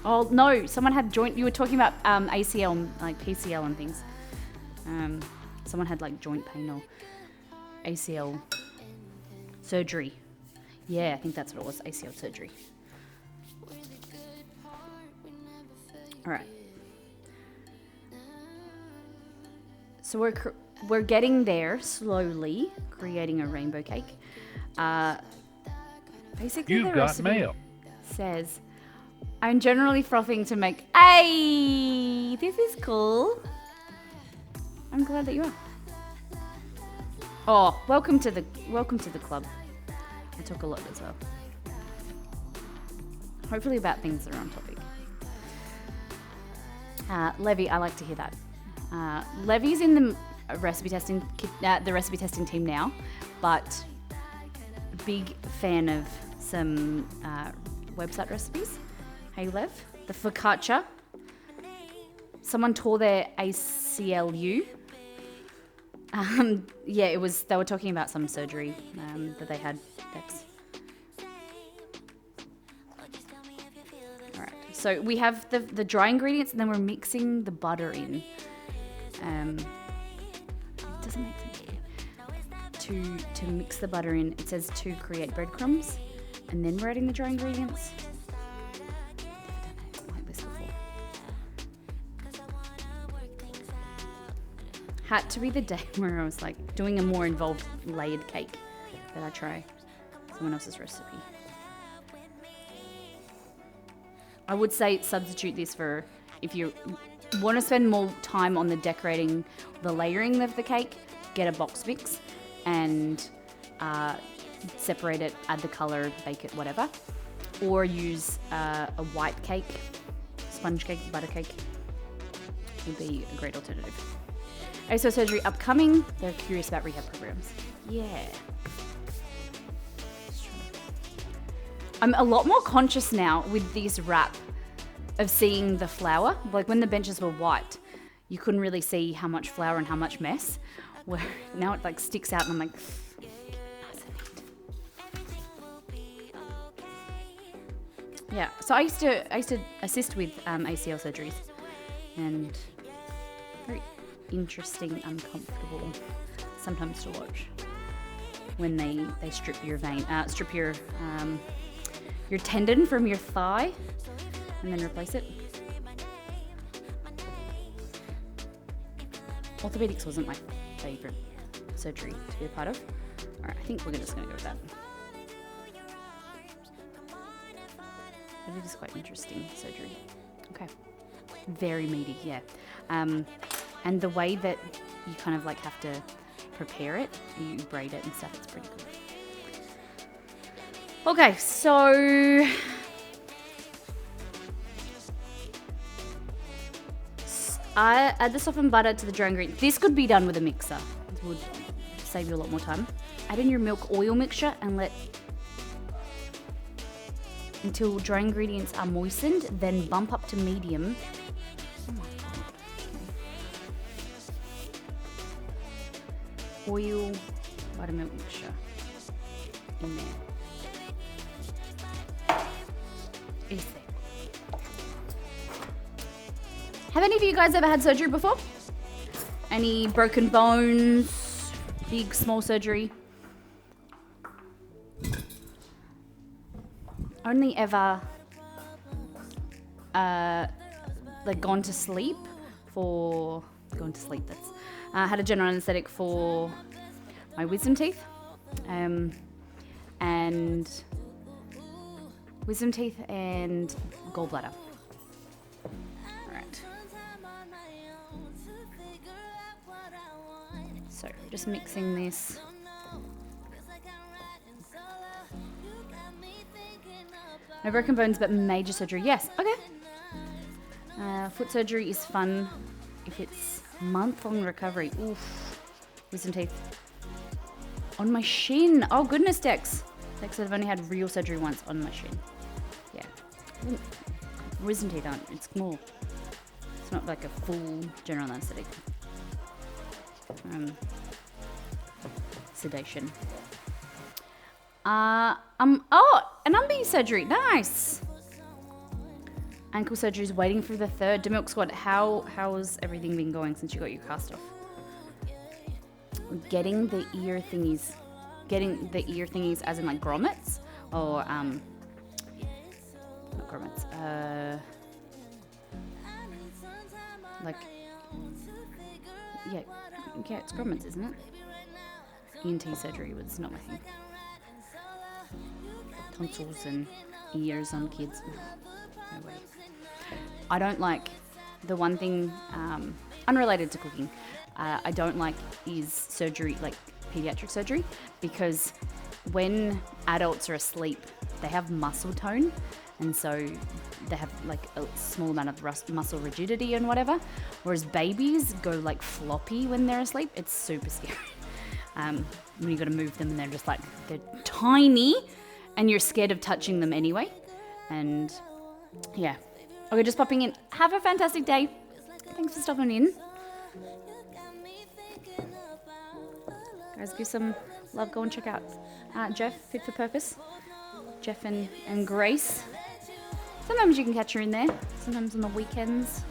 Oh no, someone had joint. You were talking about ACL, like PCL and things. Someone had like joint pain or ACL surgery. Yeah, I think that's what it was. ACL surgery. All right. So we're getting there slowly, creating a rainbow cake. Basically, You've the got recipe mail. says, I'm generally frothing to make. Hey, this is cool. I'm glad that you are. Oh, welcome to the club. I talk a lot as well. Hopefully about things that are on topic. Levy, I like to hear that. Levy's in the recipe testing team now, but big fan of some website recipes. Hey Lev, the focaccia. Someone tore their ACLU. Yeah, it was. They were talking about some surgery that they had. All right. So we have the dry ingredients, and then we're mixing the butter in. It doesn't make sense. To mix the butter in, it says to create breadcrumbs, and then we're adding the dry ingredients. Never done it like this before. Had to be the day where I was like doing a more involved layered cake that I try someone else's recipe. I would say substitute this for if you want to spend more time on the decorating, the layering of the cake, get a box mix and separate it, add the color, bake it, whatever. Or use a white cake, sponge cake, butter cake would be a great alternative. ASO surgery upcoming. They're curious about rehab programs. Yeah. I'm a lot more conscious now with this wrap of seeing the flour. Like when the benches were white, you couldn't really see how much flour and how much mess. Where now it like sticks out and I'm like, yeah. So I used to assist with ACL surgeries, and very interesting, uncomfortable sometimes to watch when they strip your your tendon from your thigh and then replace it. Orthopedics wasn't my favorite surgery to be a part of. All right, I think we're just gonna go with that. But it is quite interesting surgery. Okay, very meaty, yeah. And the way that you kind of like have to prepare it, you braid it and stuff, it's pretty good. Okay, so I add the softened butter to the dry ingredients. This could be done with a mixer. It would save you a lot more time. Add in your milk oil mixture and let until dry ingredients are moistened, then bump up to medium. Oh my god. Oil, buttermilk mixture in there. Is there. Have any of you guys ever had surgery before? Any broken bones, big, small surgery? Only ever like gone to sleep, that's had a general anesthetic for my wisdom teeth, and wisdom teeth and gallbladder. Alright. So just mixing this. No broken bones, but major surgery. Yes. Okay. Foot surgery is fun if it's month-long recovery. Oof. Wisdom teeth. On my shin. Oh, goodness, Dex. Dex said I've only had real surgery once on my shin. Yeah. Wisdom teeth aren't. It's small. It's not like a full general anesthetic. Sedation. Oh, an umbi surgery. Nice. Ankle surgery is waiting for the third. Demilk Squad, how's everything been going since you got your cast off? Getting the ear thingies as in like grommets or not grommets. Like yeah, it's grommets, isn't it? ENT surgery was not my thing. Tonsils and ears on kids. No way. I don't like the one thing, unrelated to cooking, I don't like is surgery, like pediatric surgery, because when adults are asleep, they have muscle tone, and so they have like a small amount of muscle rigidity and whatever, whereas babies go like floppy when they're asleep. It's super scary. When you got to move them and they're just like, they're tiny and you're scared of touching them anyway. And yeah. Okay, just popping in. Have a fantastic day. Thanks for stopping in. Guys, give some love. Go and check out Jeff, Fit for Purpose. Jeff and Grace. Sometimes you can catch her in there. Sometimes on the weekends.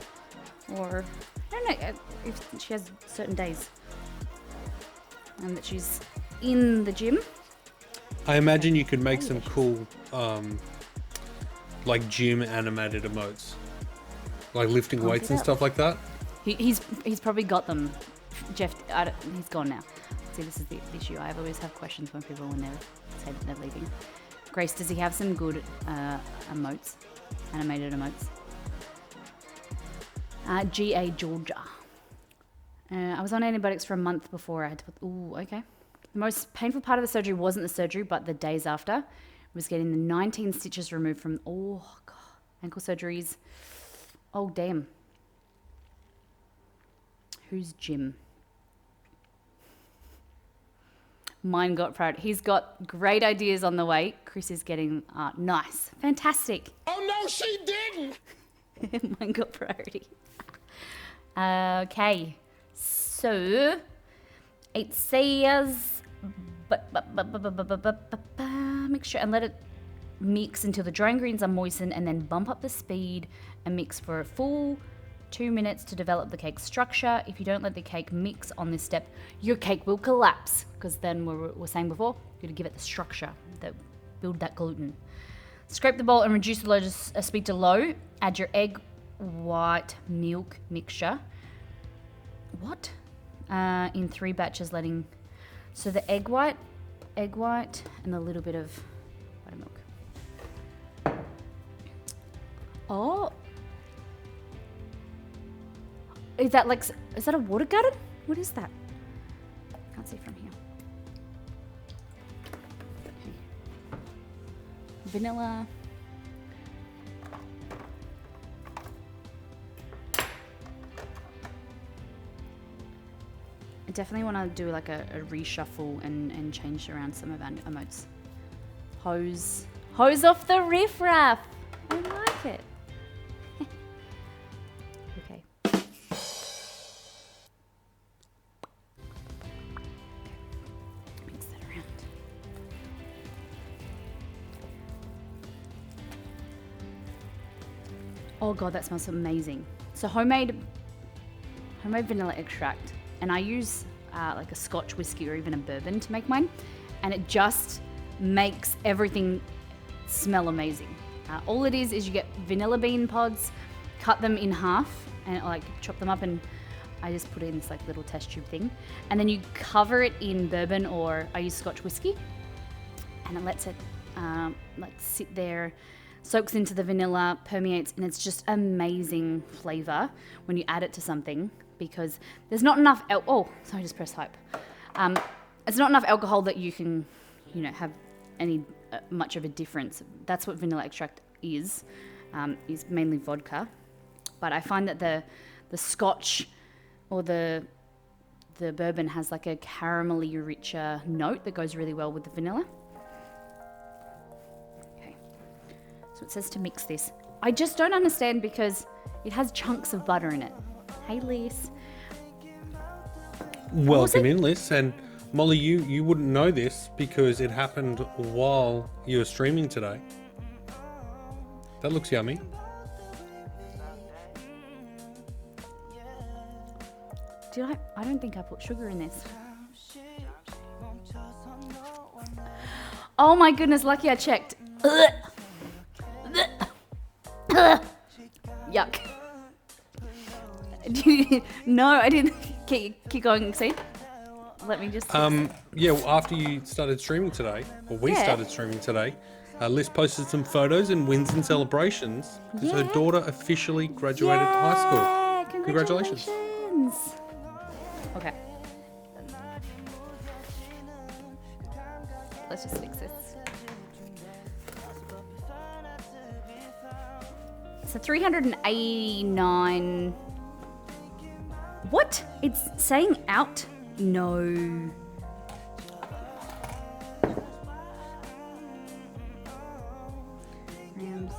Or, I don't know if she has certain days that she's in the gym. I imagine you could make some cool, like gym animated emotes, like lifting weights and stuff like that. He's probably got them. Jeff, he's gone now. See, this is the issue. I always have questions when people when they say that they're leaving. Grace, does he have some good emotes, animated emotes? GA Georgia. I was on antibiotics for a month before I had to put. Ooh, okay. The most painful part of the surgery wasn't the surgery, but the days after. It was getting the 19 stitches removed from, ankle surgeries. Oh, damn. Who's Jim? Mine got proud. He's got great ideas on the way. Chris is getting nice. Fantastic. Oh, no, she didn't. Mine got priority. Okay. So, it says mixture and let it mix until the dry ingredients are moistened, and then bump up the speed and mix for a full 2 minutes to develop the cake structure. If you don't let the cake mix on this step, your cake will collapse, because then we were saying before, you got to give it the structure that build that gluten. Scrape the bowl and reduce the low speed to low. Add your egg white milk mixture. What? In 3 batches, letting so the egg white, and a little bit of buttermilk. Oh. Is that a water garden? What is that? Can't see from here. Okay. Vanilla. I definitely want to do like a reshuffle and change around some of our emotes. Hose off the riffraff. I like it. Okay. Mix that around. Oh god, that smells amazing. So homemade vanilla extract, and I use like a Scotch whiskey or even a bourbon to make mine, and it just makes everything smell amazing. All it is you get vanilla bean pods, cut them in half, and like chop them up, and I just put it in this like little test tube thing, and then you cover it in bourbon, or I use Scotch whiskey, and it lets it like sit there, soaks into the vanilla, permeates, and it's just amazing flavor when you add it to something, because there's not enough sorry, just press hype. It's not enough alcohol that you can, have any much of a difference. That's what vanilla extract is mainly vodka. But I find that the Scotch or the bourbon has like a caramelly richer note that goes really well with the vanilla. Okay, so it says to mix this. I just don't understand because it has chunks of butter in it. Hey, Liz. Welcome in, Liz. And Molly, you wouldn't know this because it happened while you were streaming today. That looks yummy. I don't think I put sugar in this. Oh my goodness, lucky I checked. Yuck. No, I didn't. Keep going, see? Let me just... Yeah, well, after you started streaming today, or we started streaming today, Liz posted some photos and wins and celebrations because her daughter officially graduated high school. Congratulations. Okay. Let's just fix this. So 389... What? It's saying out? No. Rams.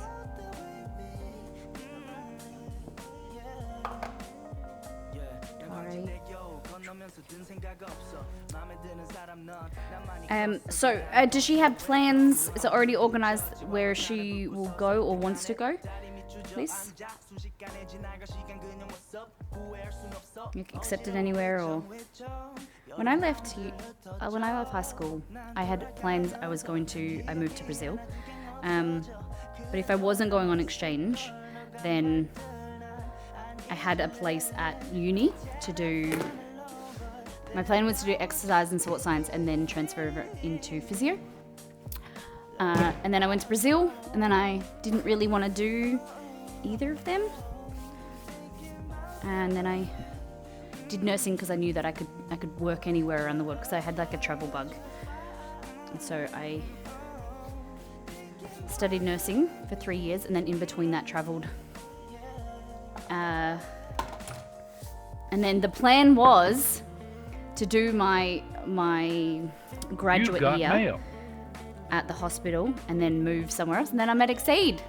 So does she have plans? Is it already organized where she will go or wants to go? Please? Accepted anywhere, or when I left high school, I had plans. I moved to Brazil, but if I wasn't going on exchange, then I had a place at uni to do. My plan was to do exercise and sport science and then transfer over into physio. And then I went to Brazil, and then I didn't really want to do either of them. And then I did nursing because I knew that I could work anywhere around the world because I had like a travel bug. And so I studied nursing for 3 years, and then in between that travelled. And then the plan was to do my graduate You've got year mail. at the hospital and then move somewhere else. And then I met Exceed.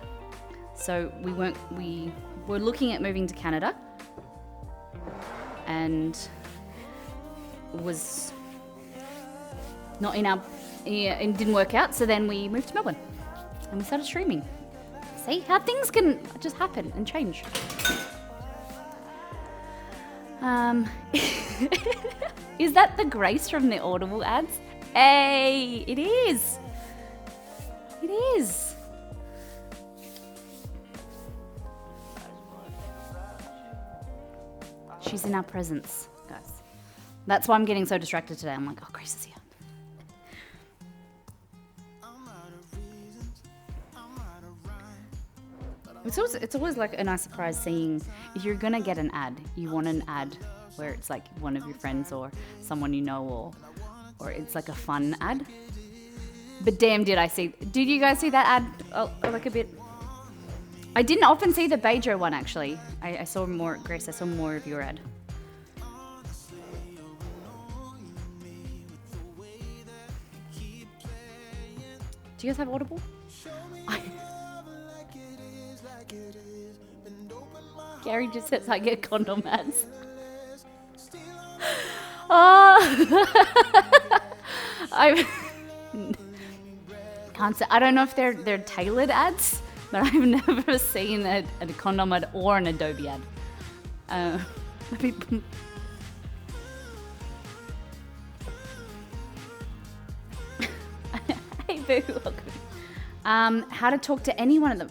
So we were looking at moving to Canada, and was not in our, it didn't work out. So then we moved to Melbourne and we started streaming. See how things can just happen and change. Is that the Grace from the Audible ads? Hey, it is. It is. She's in our presence, guys. That's why I'm getting so distracted today. I'm like, oh, Grace is here. It's always like a nice surprise seeing, if you're gonna get an ad, you want an ad where it's like one of your friends or someone you know, or it's like a fun ad. But damn, did you guys see that ad? Oh, like a bit. I didn't often see the Bejo one actually. I saw more, Grace, I saw more of your ad. Do you guys have Audible? Gary just says I get condom ads. Oh, I can't say. I don't know if they're tailored ads, but I've never seen a condom ad or an Adobe ad. Hey boo, welcome. How to talk to any one of them.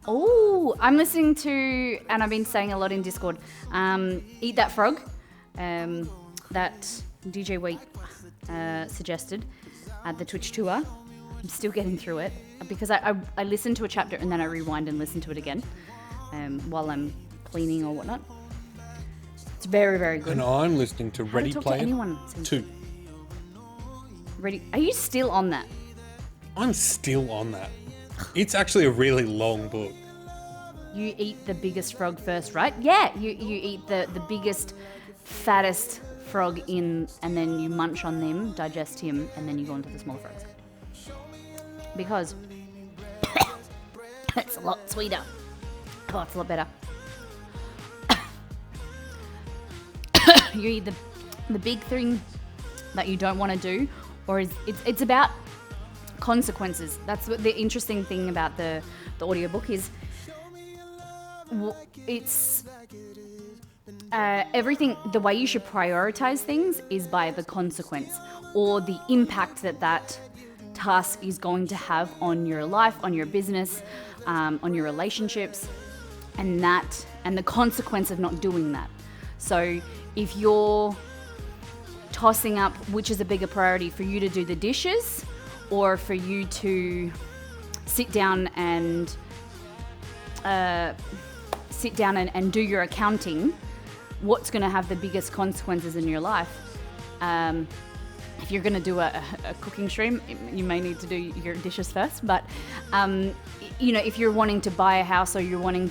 Oh, I'm listening to, and I've been saying a lot in Discord, Eat That Frog, that DJ Wheat suggested at the Twitch tour. I'm still getting through it because I listened to a chapter and then I rewind and listen to it again while I'm cleaning or whatnot. It's very, very good. And I'm listening to Ready Player 2. Ready? Are you still on that? I'm still on that. It's actually a really long book. You eat the biggest frog first, right? Yeah, you eat the biggest, fattest frog in, and then you munch on them, digest him, and then you go on to the smaller frogs. Because it's a lot sweeter. Oh, it's a lot better. You eat the big thing that you don't want to do, or it's about consequences. That's what the interesting thing about the audiobook is. It's everything. The way you should prioritize things is by the consequence or the impact that task is going to have on your life, on your business, on your relationships, and the consequence of not doing that. So if you're tossing up which is a bigger priority, for you to do the dishes or for you to sit down and do your accounting, what's going to have the biggest consequences in your life? If you're going to do a cooking stream, you may need to do your dishes first. But if you're wanting to buy a house or you're wanting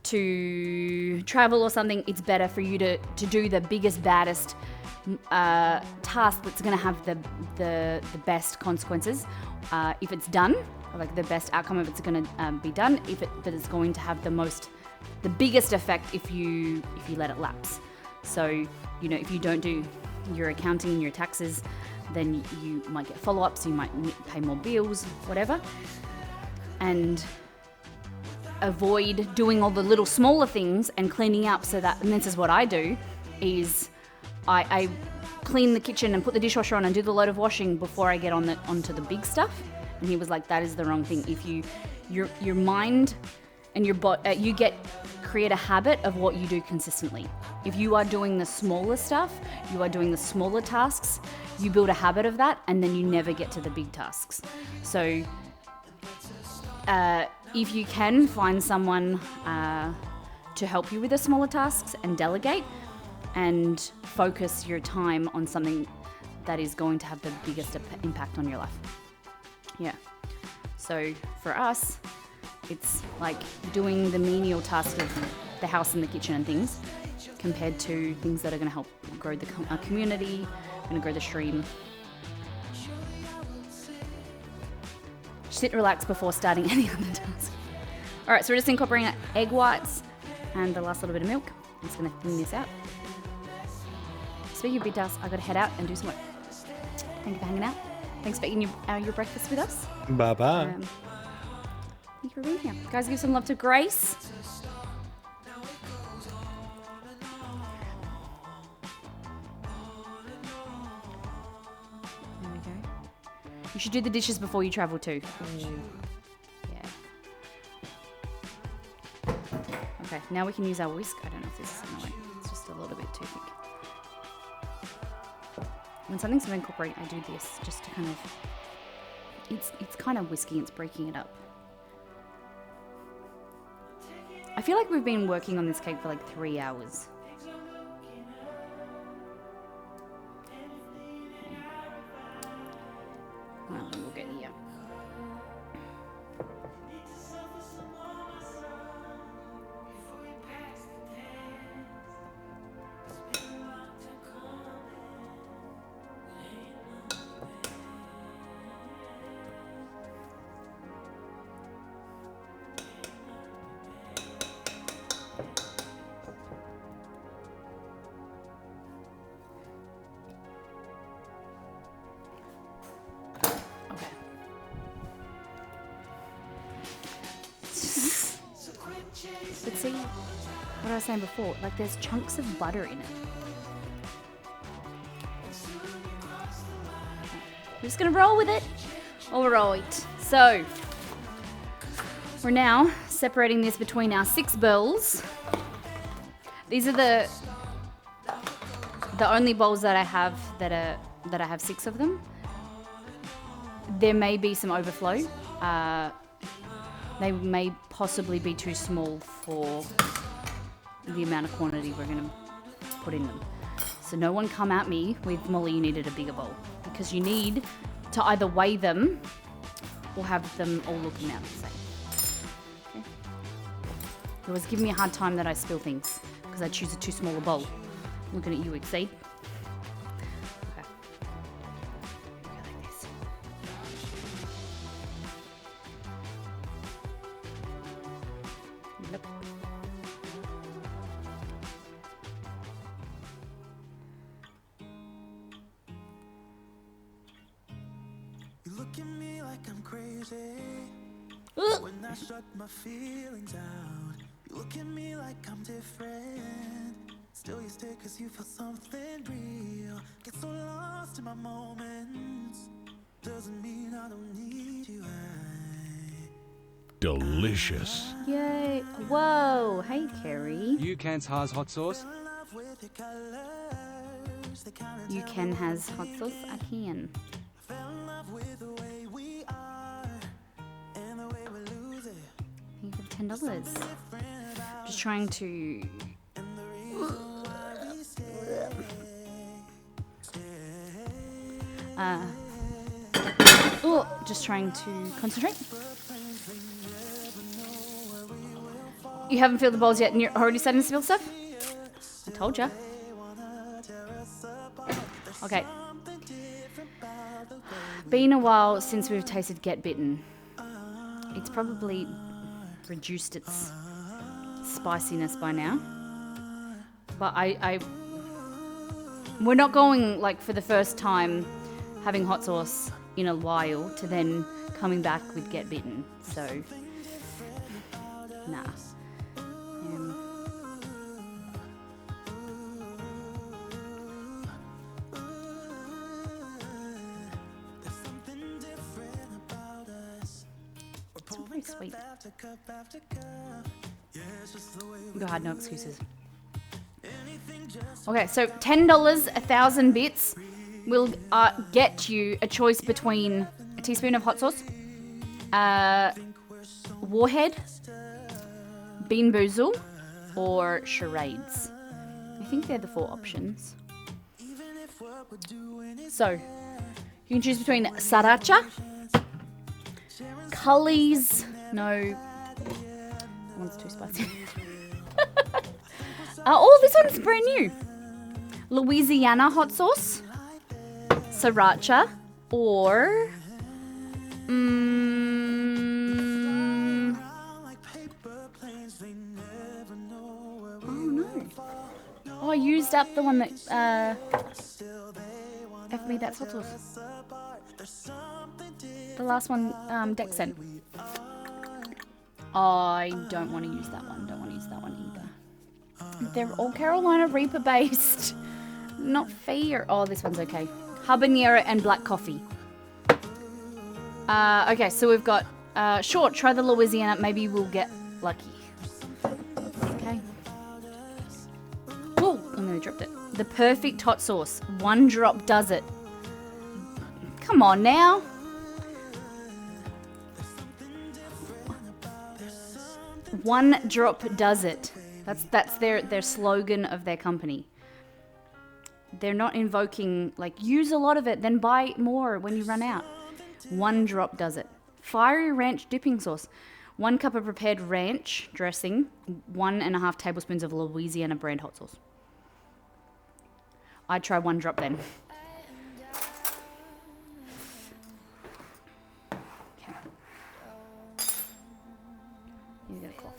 to travel or something, it's better for you to do the biggest, baddest task that's going to have the best consequences. If it's done, like the best outcome if it's going to be done, that it's going to have the biggest effect if you let it lapse. So, if you don't do your accounting and your taxes, then you might get follow-ups, you might pay more bills, whatever. And avoid doing all the little smaller things and cleaning up and this is what I do, is I clean the kitchen and put the dishwasher on and do the load of washing before I get onto the big stuff. And he was like, that is the wrong thing. If your mind and your body, create a habit of what you do consistently. If you are doing the smaller stuff, you are doing the smaller tasks, you build a habit of that, and then you never get to the big tasks. So if you can find someone to help you with the smaller tasks and delegate, and focus your time on something that is going to have the biggest impact on your life. Yeah. So for us, it's like doing the menial task of the house and the kitchen and things compared to things that are going to help grow our community, going to grow the stream. Sit, relax before starting any other task. All right, so we're just incorporating egg whites and the last little bit of milk. I'm just going to thin this out. Speaking of big tasks, I got to head out and do some work. Thank you for hanging out. Thanks for eating your breakfast with us. Bye-bye. Thank you for being here. Guys, give some love to Grace. There we go. You should do the dishes before you travel too. Yeah. Okay, now we can use our whisk. I don't know if this is in the way. It's just a little bit too thick. When something's going to incorporate, I do this just to kind of... It's kind of whisky, it's breaking it up. I feel like we've been working on this cake for like 3 hours. Well, we'll get here. Okay. But see, what I was saying before, like there's chunks of butter in it. We're just gonna roll with it. All right. So we're now separating this between our 6 bowls. These are the only bowls that I have that I have 6 of them. There may be some overflow. They may possibly be too small for the amount of quantity we're going to put in them. So no one come at me with, Molly, you needed a bigger bowl. Because you need to either weigh them or have them all looking out the same. Okay. You always give me a hard time that I spill things because I choose a too small a bowl. Looking at you, Exceed. Okay. Go like this. Nope. You look at me like I'm crazy when I shut my feelings out. You look at me like I'm different. Still you stay cause you feel something real. Get so lost in my moments. Doesn't mean I don't need you. Delicious. Yay. Whoa. Hey, Kerry. You cans has hot sauce? Love with your colors. They kinda You can has hot sauce? I can. fell in love with the way we are and the way we lose it. You have $10. Just trying to... just trying to concentrate. You haven't filled the bowls yet and you're already starting to spill stuff? I told ya. Okay. Been a while since we've tasted Get Bitten. It's probably reduced its spiciness by now. But we're not going like for the first time having hot sauce in a while to then coming back with Get Bitten. So, nah. It's very sweet. Go ahead, no excuses. Okay, so $10, 1,000 bits will get you a choice between a teaspoon of hot sauce, Warhead, Bean Boozle, or Charades. think they're the 4 options. So, you can choose between Sriracha, Cully's, no, that one's too spicy. Oh, this one's brand new. Louisiana hot sauce, Sriracha, or oh no. Oh, I used up the one that F me that's hot sauce. The last one, Dex sent. I don't want to use that one. Don't want to use that one either. They're all Carolina Reaper based. Not fair. Oh, this one's okay. Habanero and black coffee. Okay, so we've got, sure, try the Louisiana. Maybe we'll get lucky. Okay. Oh, I nearly dropped it. The perfect hot sauce. 1 drop does it. Come on now. One drop does it. That's their slogan of their company. They're not invoking, like, use a lot of it, then buy more when you run out. 1 drop does it. Fiery ranch dipping sauce. 1 cup of prepared ranch dressing. 1.5 tablespoons of Louisiana brand hot sauce. I'd try 1 drop then. Okay. You get a cloth.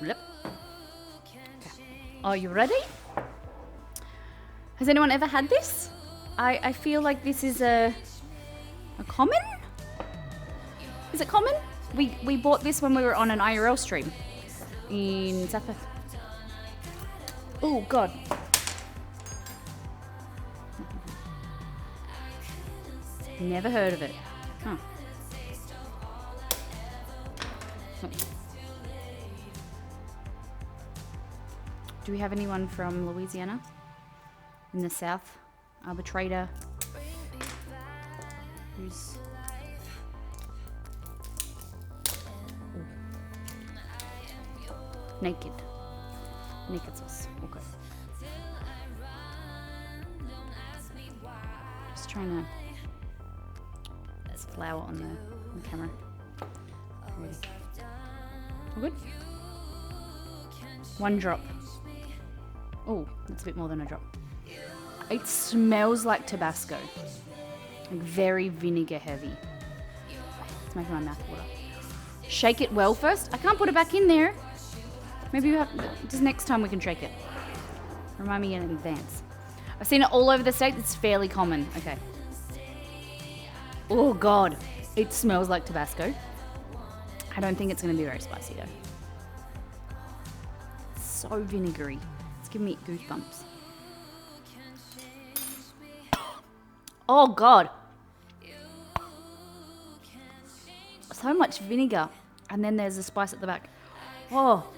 Yep. Okay. Are you ready? Has anyone ever had this? I feel like this is a common? Is it common? We bought this when we were on an IRL stream in South Perth. Oh god. Never heard of it. Huh. Do we have anyone from Louisiana? In the South? Arbitrator? Who's... Ooh. Naked. Naked sauce. Okay. Just trying to... There's flour on the camera. Ready. All good? 1 drop. Oh, that's a bit more than a drop. It smells like Tabasco. Like very vinegar heavy. It's making my mouth water. Shake it well first. I can't put it back in there. Maybe we have, just next time we can shake it. Remind me in advance. I've seen it all over the state. It's fairly common. Okay. Oh god. It smells like Tabasco. I don't think it's going to be very spicy though. So vinegary. It's giving me goosebumps. Oh god. So much vinegar. And then there's the spice at the back. Oh.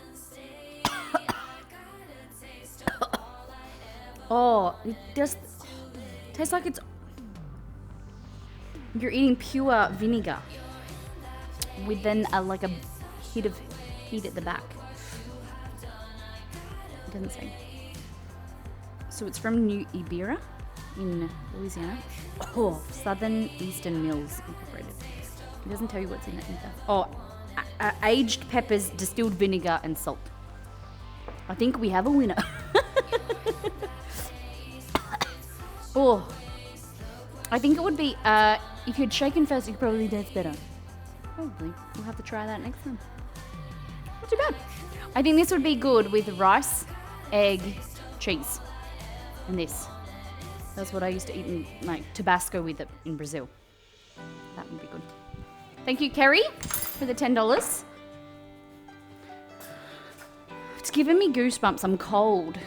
Oh, it just tastes like it's... You're eating pure vinegar. With then like a hit of heat at the back. It doesn't say. So it's from New Iberia in Louisiana. Oh, Southern Eastern Mills Incorporated. It doesn't tell you what's in it either. Oh, aged peppers, distilled vinegar, and salt. I think we have a winner. Oh, I think it would be, if you'd shaken first, you could probably taste better. Probably. We'll have to try that next time. Not too bad. I think this would be good with rice, egg, cheese, and this. That's what I used to eat in, like, Tabasco with it in Brazil. That would be good. Thank you, Kerry, for the $10. It's giving me goosebumps. I'm cold.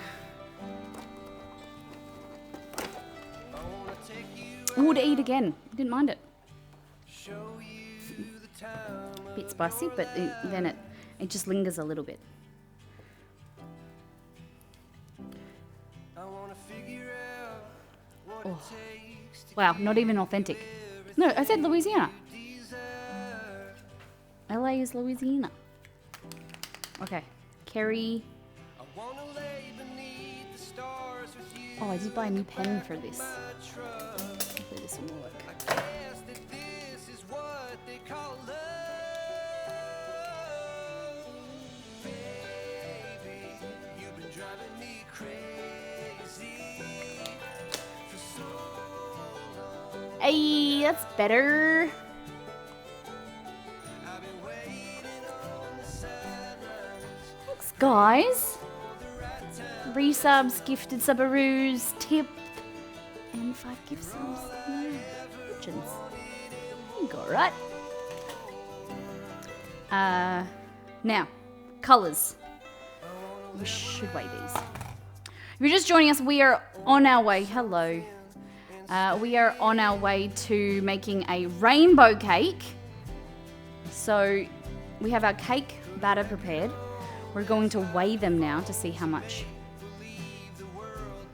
Would eat again. Didn't mind it. Bit spicy, but then it just lingers a little bit. Oh. Wow, not even authentic. No, I said Louisiana. LA is Louisiana. Okay, Kerry. Oh, I did buy a new pen for this. Hopefully this will work. Hey, that's better. Thanks, guys. Resubs, gifted subaroos, tip, and 5 gift subs. Legends. There you go, right? Now, colours. We should weigh these. If you're just joining us, we are on our way. Hello. We are on our way to making a rainbow cake. So we have our cake batter prepared. We're going to weigh them now to see how much.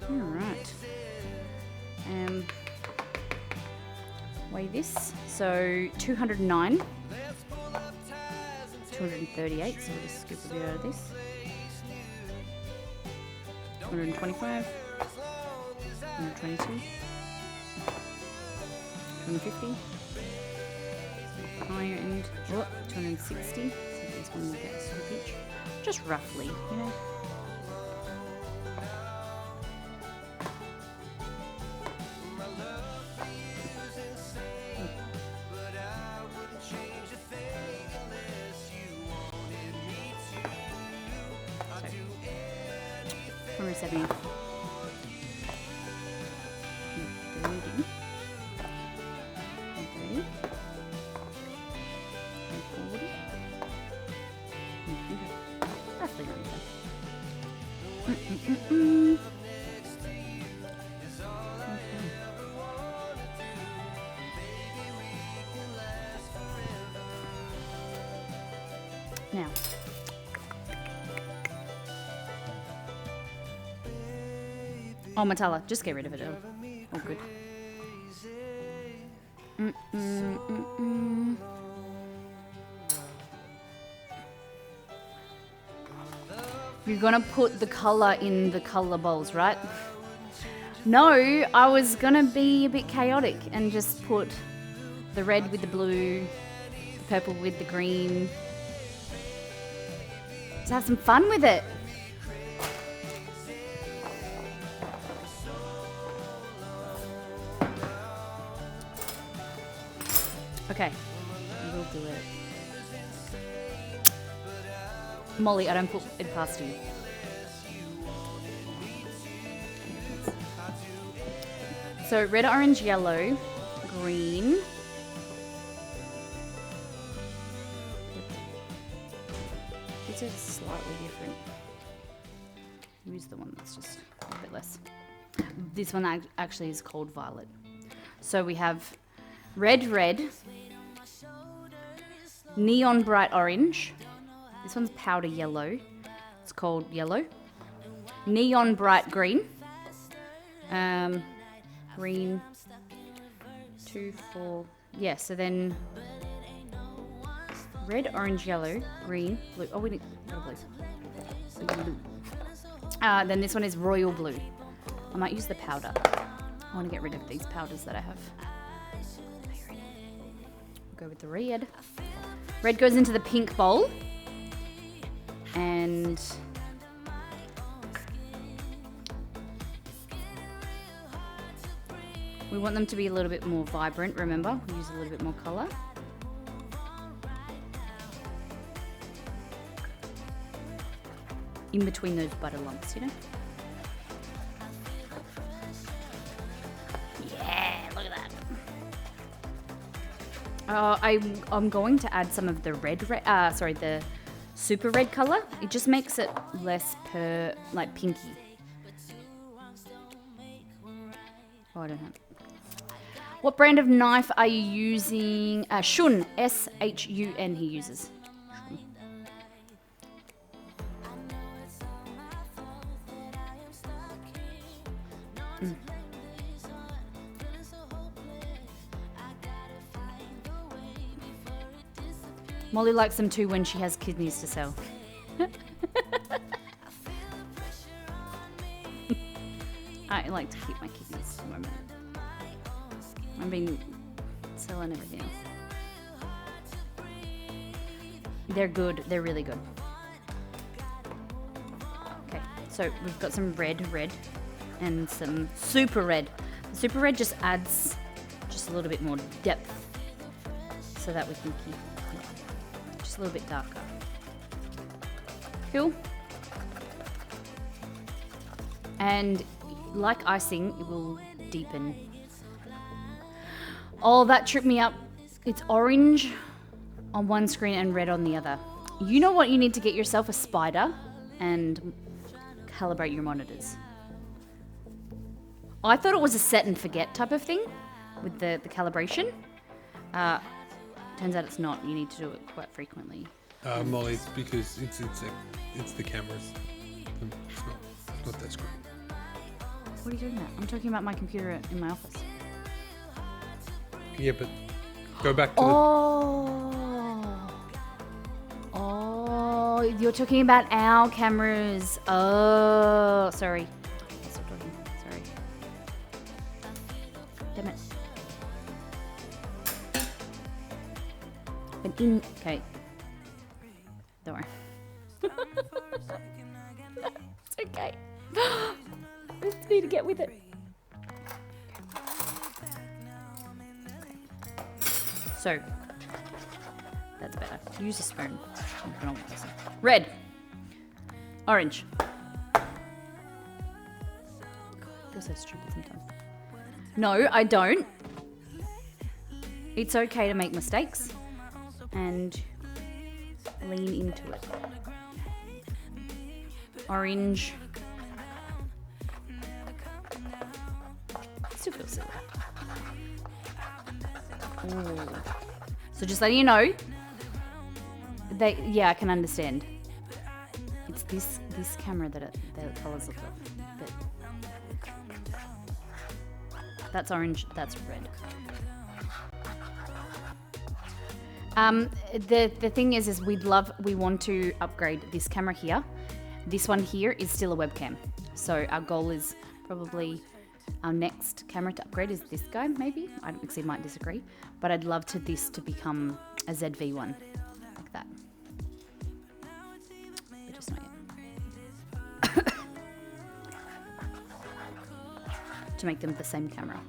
All right. Weigh this. So 209. 238. So we'll just scoop a bit out of this. 125. 122. 250. Higher end. Oh, 260. So this one will get a sort of each. Just roughly, you know. So, 170. 130. 140. Roughly around there. Now, oh, Matala, just get rid of it. Oh, good. You're gonna put the color in the color bowls, right? No, I was gonna be a bit chaotic and just put the red with the blue, the purple with the green. Just have some fun with it. Okay, we'll do it. Molly, I don't put it past you. So red, orange, yellow, green. These are slightly different. Use the one that's just a bit less. This one actually is called violet. So we have red, neon bright orange. This one's powder yellow. It's called yellow. Neon bright green. Green. 2, 4. Yeah, so then red, orange, yellow, green, blue. Oh, we need blue. Then this one is royal blue. I might use the powder. I want to get rid of these powders that I have. We'll go with the red. Red goes into the pink bowl. And we want them to be a little bit more vibrant, remember? We use a little bit more colour. In between those butter lumps, you know? Yeah, look at that. I'm going to add some of the the super red colour. It just makes it less like pinky. Oh, I don't know. What brand of knife are you using? Shun, S-H-U-N he uses. Molly likes them too when she has kidneys to sell. I like to keep my kidneys at the moment. I've been selling everything else. They're good. They're really good. Okay, so we've got some red, and some super red. The super red just adds just a little bit more depth so that we can keep just a little bit darker. Cool. And like icing, it will deepen. Oh, that tripped me up. It's orange on one screen and red on the other. You know what? You need to get yourself a spider and calibrate your monitors. I thought it was a set and forget type of thing with the calibration. Turns out it's not. You need to do it quite frequently. Molly, it's because it's the cameras. It's not that screen. What are you talking about? I'm talking about my computer in my office. Yeah, but go back to Oh, you're talking about our cameras. Oh, sorry. I'll stop talking. Sorry. Damn it. Okay. Don't worry. It's okay. We just need to get with it. So, that's better. Use a spoon. Red. Orange. I feel so stupid sometimes. No, I don't. It's okay to make mistakes and lean into it. Orange. Still feels silly. Ooh. So just letting you know, I can understand. It's this camera that the colours look like. That's orange. That's red. The thing is we want to upgrade this camera here. This one here is still a webcam. So our goal is probably our next camera to upgrade is this guy, maybe. I don't think you might disagree, but I'd love this to become a ZV one, like that. But just not yet. To make them the same camera.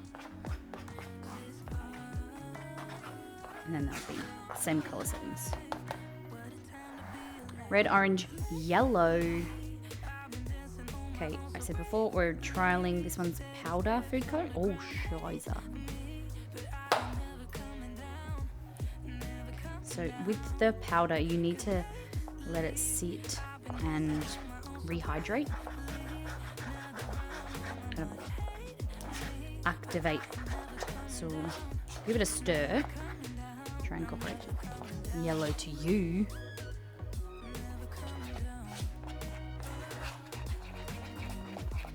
And then that'll be same color settings. Red, orange, yellow. Okay, I said before, we're trialing this one's powder food colour. Oh, shiza. So with the powder, you need to let it sit and rehydrate. Kind of activate. So give it a stir. Try and incorporate yellow to you.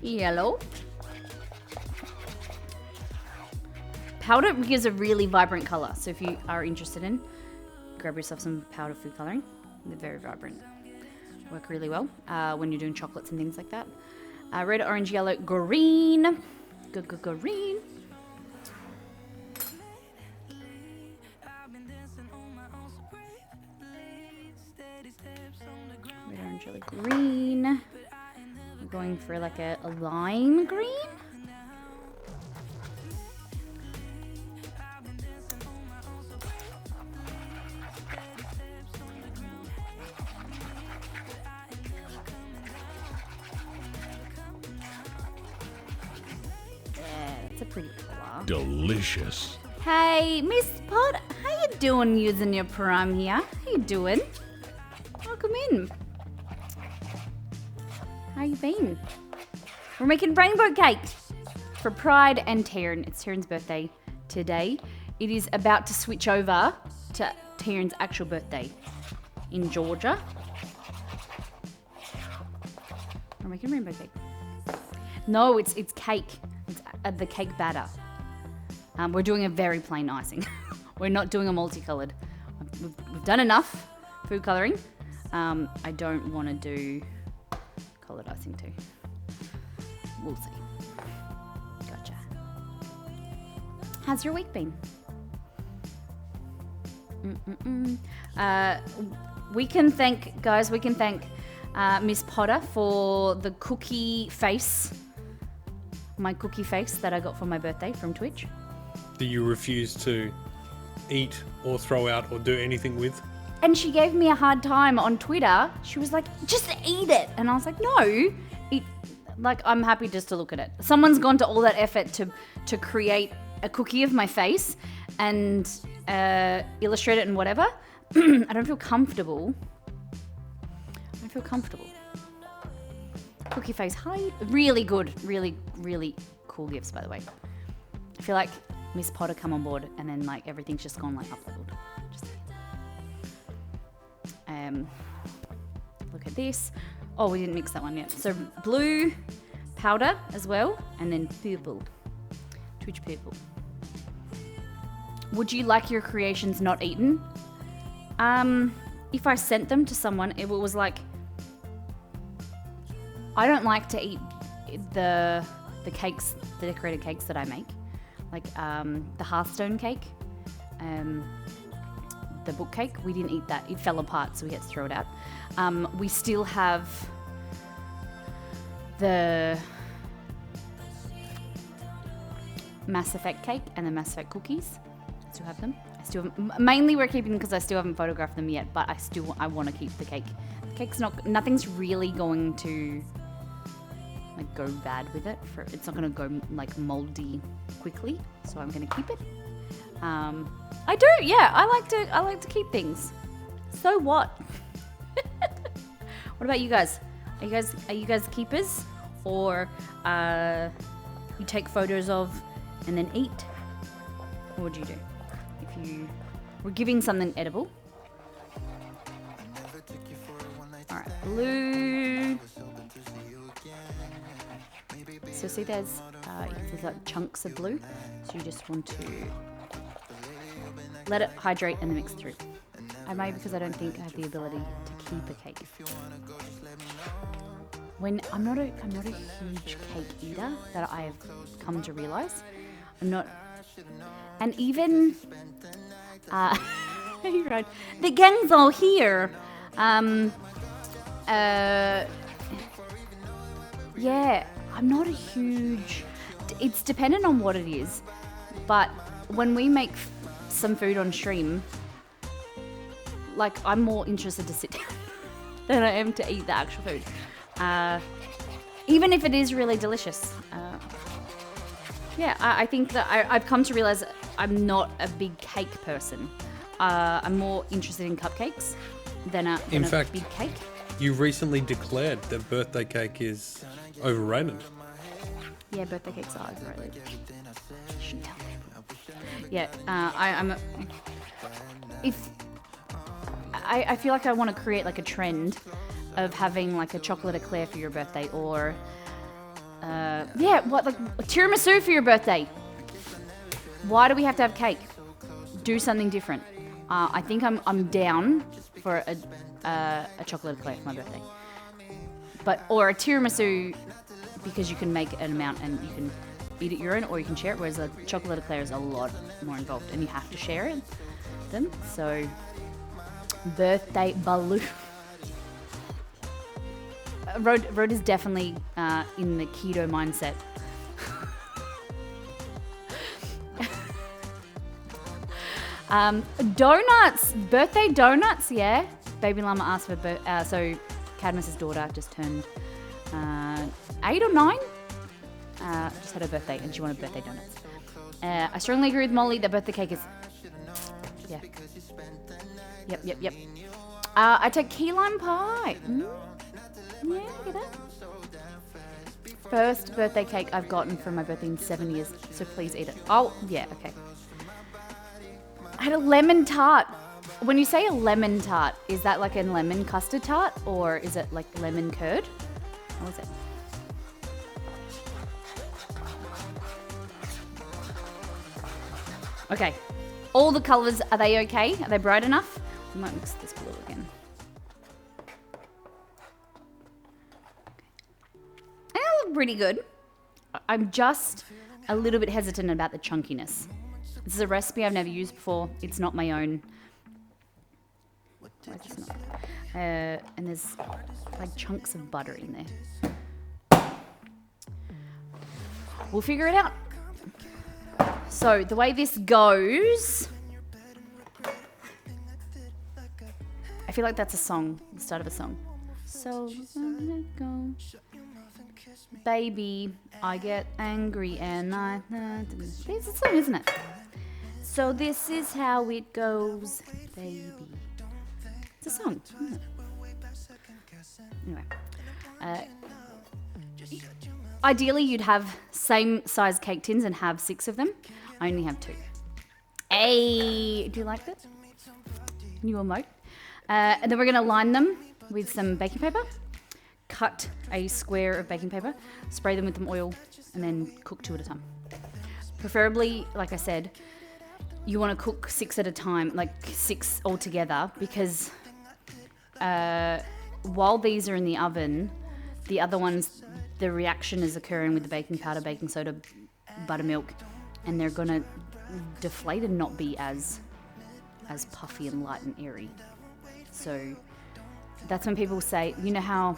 Yellow. Powder gives a really vibrant color. So if you are interested in, grab yourself some powder food coloring. They're very vibrant. Work really well when you're doing chocolates and things like that. Red, orange, yellow, green. Green. Red, orange, yellow, green. We're going for like a lime green. It's a pretty color. Delicious. Hey, Miss Pod, how you doing using your Prime here? How you doing? Welcome in. How you been? We're making rainbow cake for Pride and Taryn. It's Taryn's birthday today. It is about to switch over to Taryn's actual birthday in Georgia. We're making rainbow cake. No, it's cake. It's the cake batter. We're doing a very plain icing. We're not doing a multicolored. we've done enough food colouring. I don't want to do coloured icing too. We'll see. Gotcha. How's your week been? We can thank Miss Potter for the cookie face. My cookie face that I got for my birthday from Twitch. That you refuse to eat or throw out or do anything with. And she gave me a hard time on Twitter. She was like, just eat it. And I was like, no. I'm happy just to look at it. Someone's gone to all that effort to create a cookie of my face and illustrate it and whatever. I don't feel comfortable. Cookie face, hi. Really good. Really, really cool gifts, by the way. I feel like Miss Potter come on board and then like everything's just gone like up leveled. Look at this. Oh, we didn't mix that one yet. So blue powder as well, and then purple. Twitch purple. Would you like your creations not eaten? If I sent them to someone, it was like, I don't like to eat the cakes, the decorated cakes that I make, like the Hearthstone cake, the book cake. We didn't eat that; it fell apart, so we had to throw it out. We still have the Mass Effect cake and the Mass Effect cookies. I still have them. Mainly we're keeping them because I still haven't photographed them yet, but I want to keep the cake. The cake's nothing's really going to like go bad with it. It's not going to go like moldy quickly, so I'm going to keep it. I do, yeah. I like to keep things. So what? What about you guys? Are you guys keepers, or you take photos of and then eat? What would you do if you were giving something edible? All right, blue. So see, there's like chunks of blue. So you just want to let it hydrate and then mix through. Because I don't think I have the ability to keep a cake. When I'm not a huge cake eater, that I have come to realize. I'm not, and even you're right. The gang's all here. Yeah, I'm not a huge. It's dependent on what it is, but when we make some food on stream, like I'm more interested to sit down than I am to eat the actual food, even if it is really delicious. Yeah, I think that I've come to realize I'm not a big cake person. I'm more interested in cupcakes than a big cake. You recently declared that birthday cake is overrated. Yeah, birthday cakes are overrated. Shouldn't tell people. Yeah, I feel like I want to create like a trend of having like a chocolate eclair for your birthday, or like a tiramisu for your birthday. Why do we have to have cake? Do something different. I think I'm down for a chocolate eclair for my birthday, or a tiramisu, because you can make an amount and you can eat it your own, or you can share it. Whereas a chocolate eclair is a lot more involved and you have to share them. So birthday balloon. Rode is definitely in the keto mindset. Donuts, birthday donuts, yeah. Baby Llama asked for so Cadmus's daughter just turned 8 or 9. Just had her birthday and she wanted birthday donuts. I strongly agree with Molly that birthday cake is, yeah. Yep. I take key lime pie. Yeah, look at that. First birthday cake I've gotten for my birthday in 7 years, so please eat it. Oh, yeah, okay. I had a lemon tart. When you say a lemon tart, is that like a lemon custard tart, or is it like lemon curd? What is it? Okay. All the colours, are they okay? Are they bright enough? I might mix this blue again. And it look pretty good. I'm just a little bit hesitant about the chunkiness. This is a recipe I've never used before. It's not my own. Why is this not? And there's like chunks of butter in there. We'll figure it out. So the way this goes, I feel like that's a song, the start of a song. So let it go. Baby, I get angry and I... It's a song, isn't it? So this is how it goes, baby. It's a song, isn't it? Anyway. Ideally, you'd have same size cake tins and have 6 of them. I only have 2. Hey, do you like that? New emote. And then we're going to line them with some baking paper. Cut a square of baking paper, spray them with some oil, and then cook 2 at a time. Preferably, like I said, you want to cook 6 at a time, like 6 altogether, because while these are in the oven, the other ones, the reaction is occurring with the baking powder, baking soda, buttermilk, and they're going to deflate and not be as puffy and light and airy. So that's when people say, you know how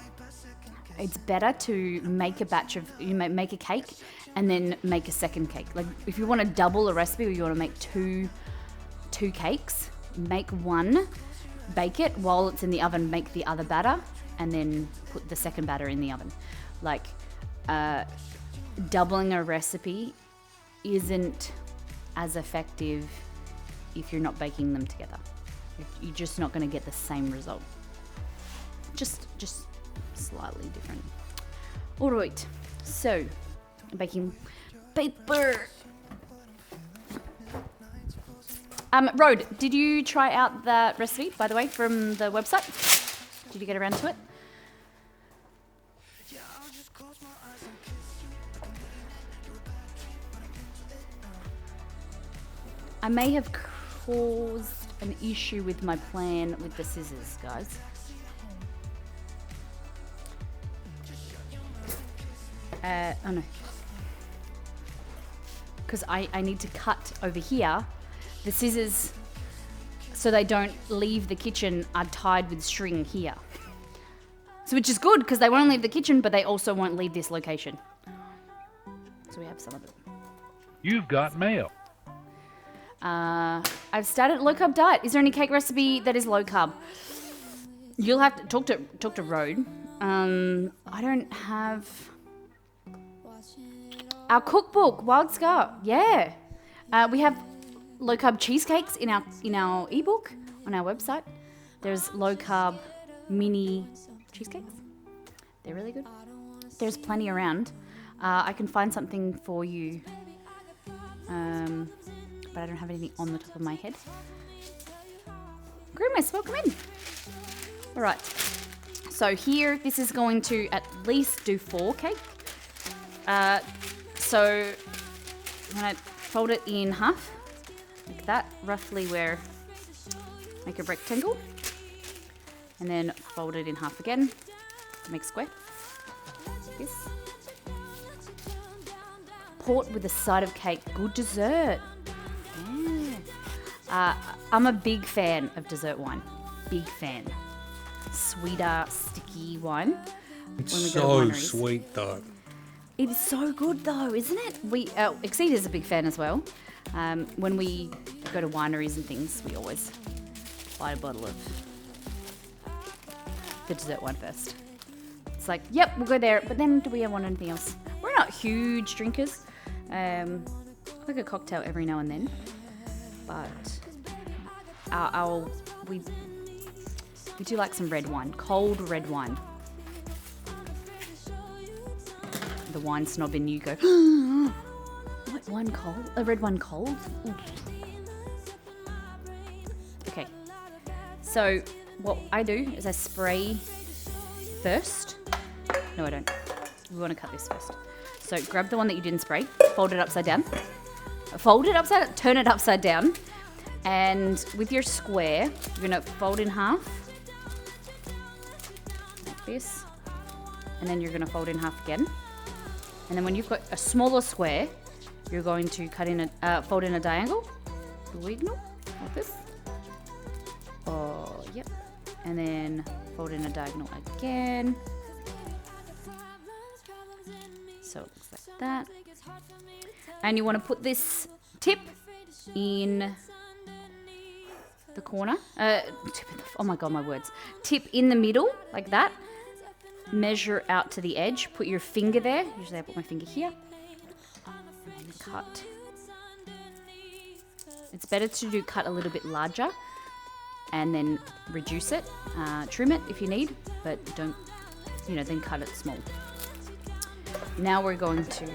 it's better to make a batch of, you make a cake and then make a second cake. Like if you want to double a recipe or you want to make two cakes, make one, bake it while it's in the oven, make the other batter, and then put the second batter in the oven. Like doubling a recipe isn't as effective if you're not baking them together. You're just not going to get the same result. Just slightly different. All right, so baking paper. Rode, did you try out that recipe, by the way, from the website? Did you get around to it? I may have caused an issue with my plan with the scissors, guys. Oh no. Because I need to cut over here. The scissors, so they don't leave the kitchen, are tied with string here. So which is good, because they won't leave the kitchen, but they also won't leave this location. So we have some of it. You've got mail. I've started a low carb diet. Is there any cake recipe that is low carb? You'll have to talk to Rode. I don't have our cookbook, Wild Scar. Yeah, we have low carb cheesecakes in our ebook on our website. There's low carb mini cheesecakes. They're really good. There's plenty around. I can find something for you. But I don't have anything on the top of my head. Grimace, welcome in. All right. So here, this is going to at least do 4 cake. So I'm gonna fold it in half, like that, roughly where, make a rectangle, and then fold it in half again to make a square, like this. Port with a side of cake, good dessert. Yeah. I'm a big fan of dessert wine, big fan. Sweeter, sticky wine. It's when we so go to wineries. sweet though. It's so good though, isn't it? Exceed is a big fan as well. When we go to wineries and things, we always buy a bottle of the dessert wine first. It's like, yep, we'll go there, but then do we want anything else? We're not huge drinkers. Like a cocktail every now and then, but we do like some red wine, cold red wine. The wine snob in you go, what, wine cold? A red wine cold? Ooh. Okay, so what I do is I spray first. No, I don't. We want to cut this first. So grab the one that you didn't spray, fold it upside down. Turn it upside down, And with your square, you're gonna fold in half, like this. And then you're gonna fold in half again. And then when you've got a smaller square, you're going to fold in a diagonal, like this. Oh, yep. And then fold in a diagonal again. So it looks like that. And you want to put this tip in the corner. Oh my god, my words. Tip in the middle, like that. Measure out to the edge. Put your finger there. Usually I put my finger here. And then cut. It's better to cut a little bit larger and then reduce it. Trim it if you need, but don't, then cut it small. Now we're going to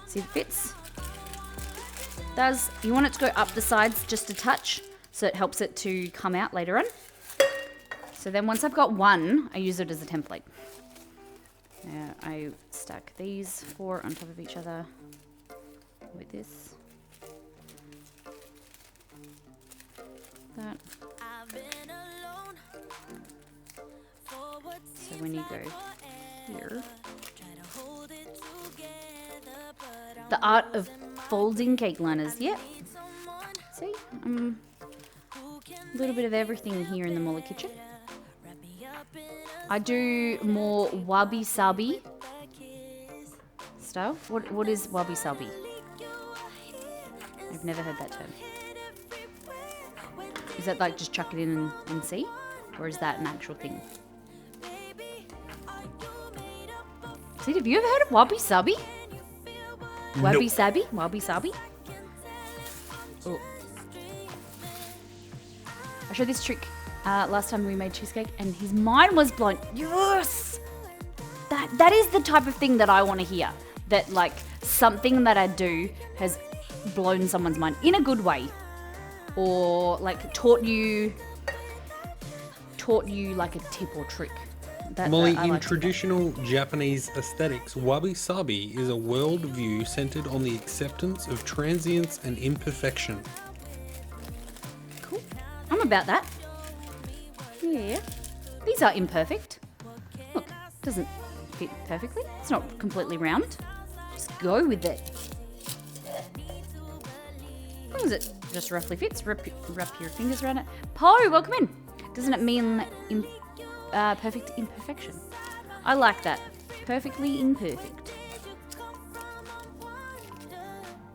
see if it fits. You want it to go up the sides just a touch, so it helps it to come out later on. So then once I've got one, I use it as a template. I stack these 4 on top of each other with this. That. So when you go here, the art of folding cake liners. Yep. See, a little bit of everything here in the Mola kitchen. I do more wabi-sabi style. What is wabi-sabi? I've never heard that term. Is that like just chuck it in and see? Or is that an actual thing? See, have you ever heard of wabi-sabi? Wabi-sabi? Wabi-sabi? Oh. I showed this trick last time we made cheesecake and his mind was blown. Yes! That is the type of thing that I want to hear. That like something that I do has blown someone's mind in a good way. Or like taught you like a tip or trick. Molly, I in like traditional Japanese aesthetics, wabi-sabi is a worldview centered on the acceptance of transience and imperfection. Cool. I'm about that. Yeah. These are imperfect. Look, doesn't fit perfectly. It's not completely round. Just go with it. As long as it just roughly fits, wrap your fingers around it. Poe, welcome in. Doesn't it mean perfect imperfection? I like that. Perfectly imperfect.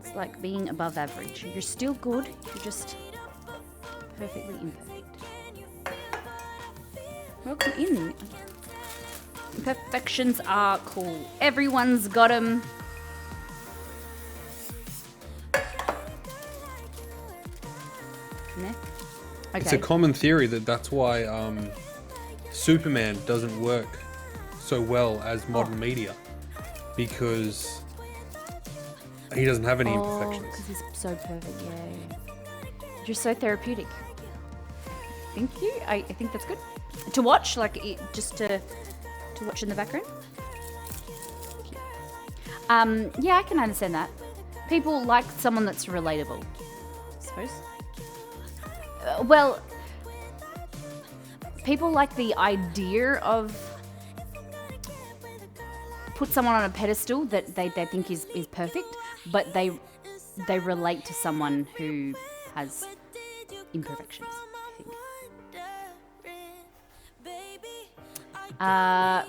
It's like being above average. You're still good, you're just perfectly imperfect. Welcome in. Imperfections are cool. Everyone's got them. Okay. It's a common theory that's why Superman doesn't work so well as modern media, because he doesn't have any imperfections. Because he's so perfect, yeah. You're so therapeutic. Thank you. I think that's good. To watch, just to watch in the background. Yeah, I can understand that. People like someone that's relatable, I suppose. Well, people like the idea of put someone on a pedestal that they think is perfect, but they relate to someone who has imperfections, I think.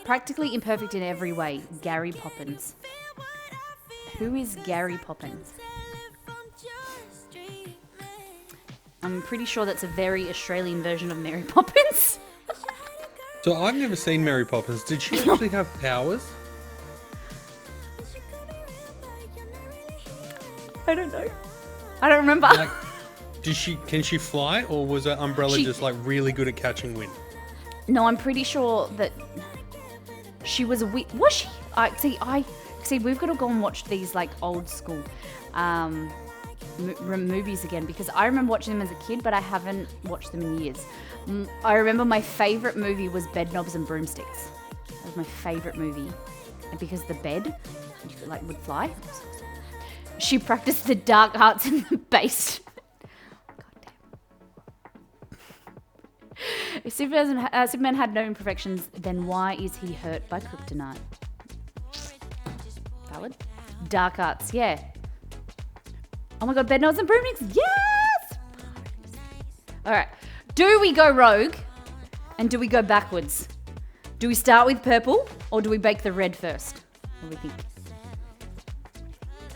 Practically imperfect in every way. Gary Poppins. Who is Gary Poppins? I'm pretty sure that's a very Australian version of Mary Poppins. So I've never seen Mary Poppins. Did she actually have powers? I don't know. I don't remember. Like, can she fly, or was her umbrella just like really good at catching wind? No, I'm pretty sure that she was was she? See, we've got to go and watch these like old school movies again, because I remember watching them as a kid, but I haven't watched them in years. I remember my favourite movie was Bedknobs and Broomsticks. That was my favourite movie, and because the bed would fly. She practiced the dark arts in the basement. If Superman had no imperfections, then why is he hurt by kryptonite? Valid. Dark arts, yeah. Oh my god, bed knots and broomsticks, yes! Alright, do we go rogue and do we go backwards? Do we start with purple or do we bake the red first? What do we think?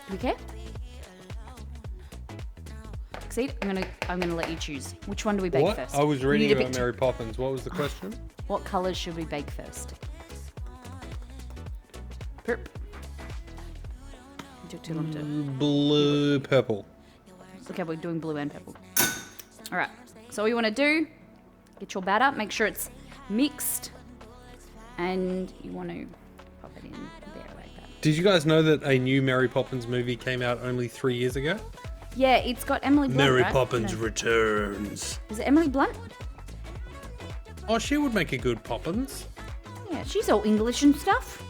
Do we care? Exceed, I'm gonna let you choose. Which one do we bake What? first? I was You reading need a about bit- Mary Poppins. What was the question? What colours should we bake first? Perp. You took too long to... Blue, purple. Okay, we're doing blue and purple. Alright, so all you want to do, get your batter, make sure it's mixed, and you want to pop it in there like that. Did you guys know that a new Mary Poppins movie came out only 3 years ago? Yeah, it's got Emily Blunt, Mary right? Poppins No. Returns. Is it Emily Blunt? Oh, she would make a good Poppins. Yeah, she's all English and stuff.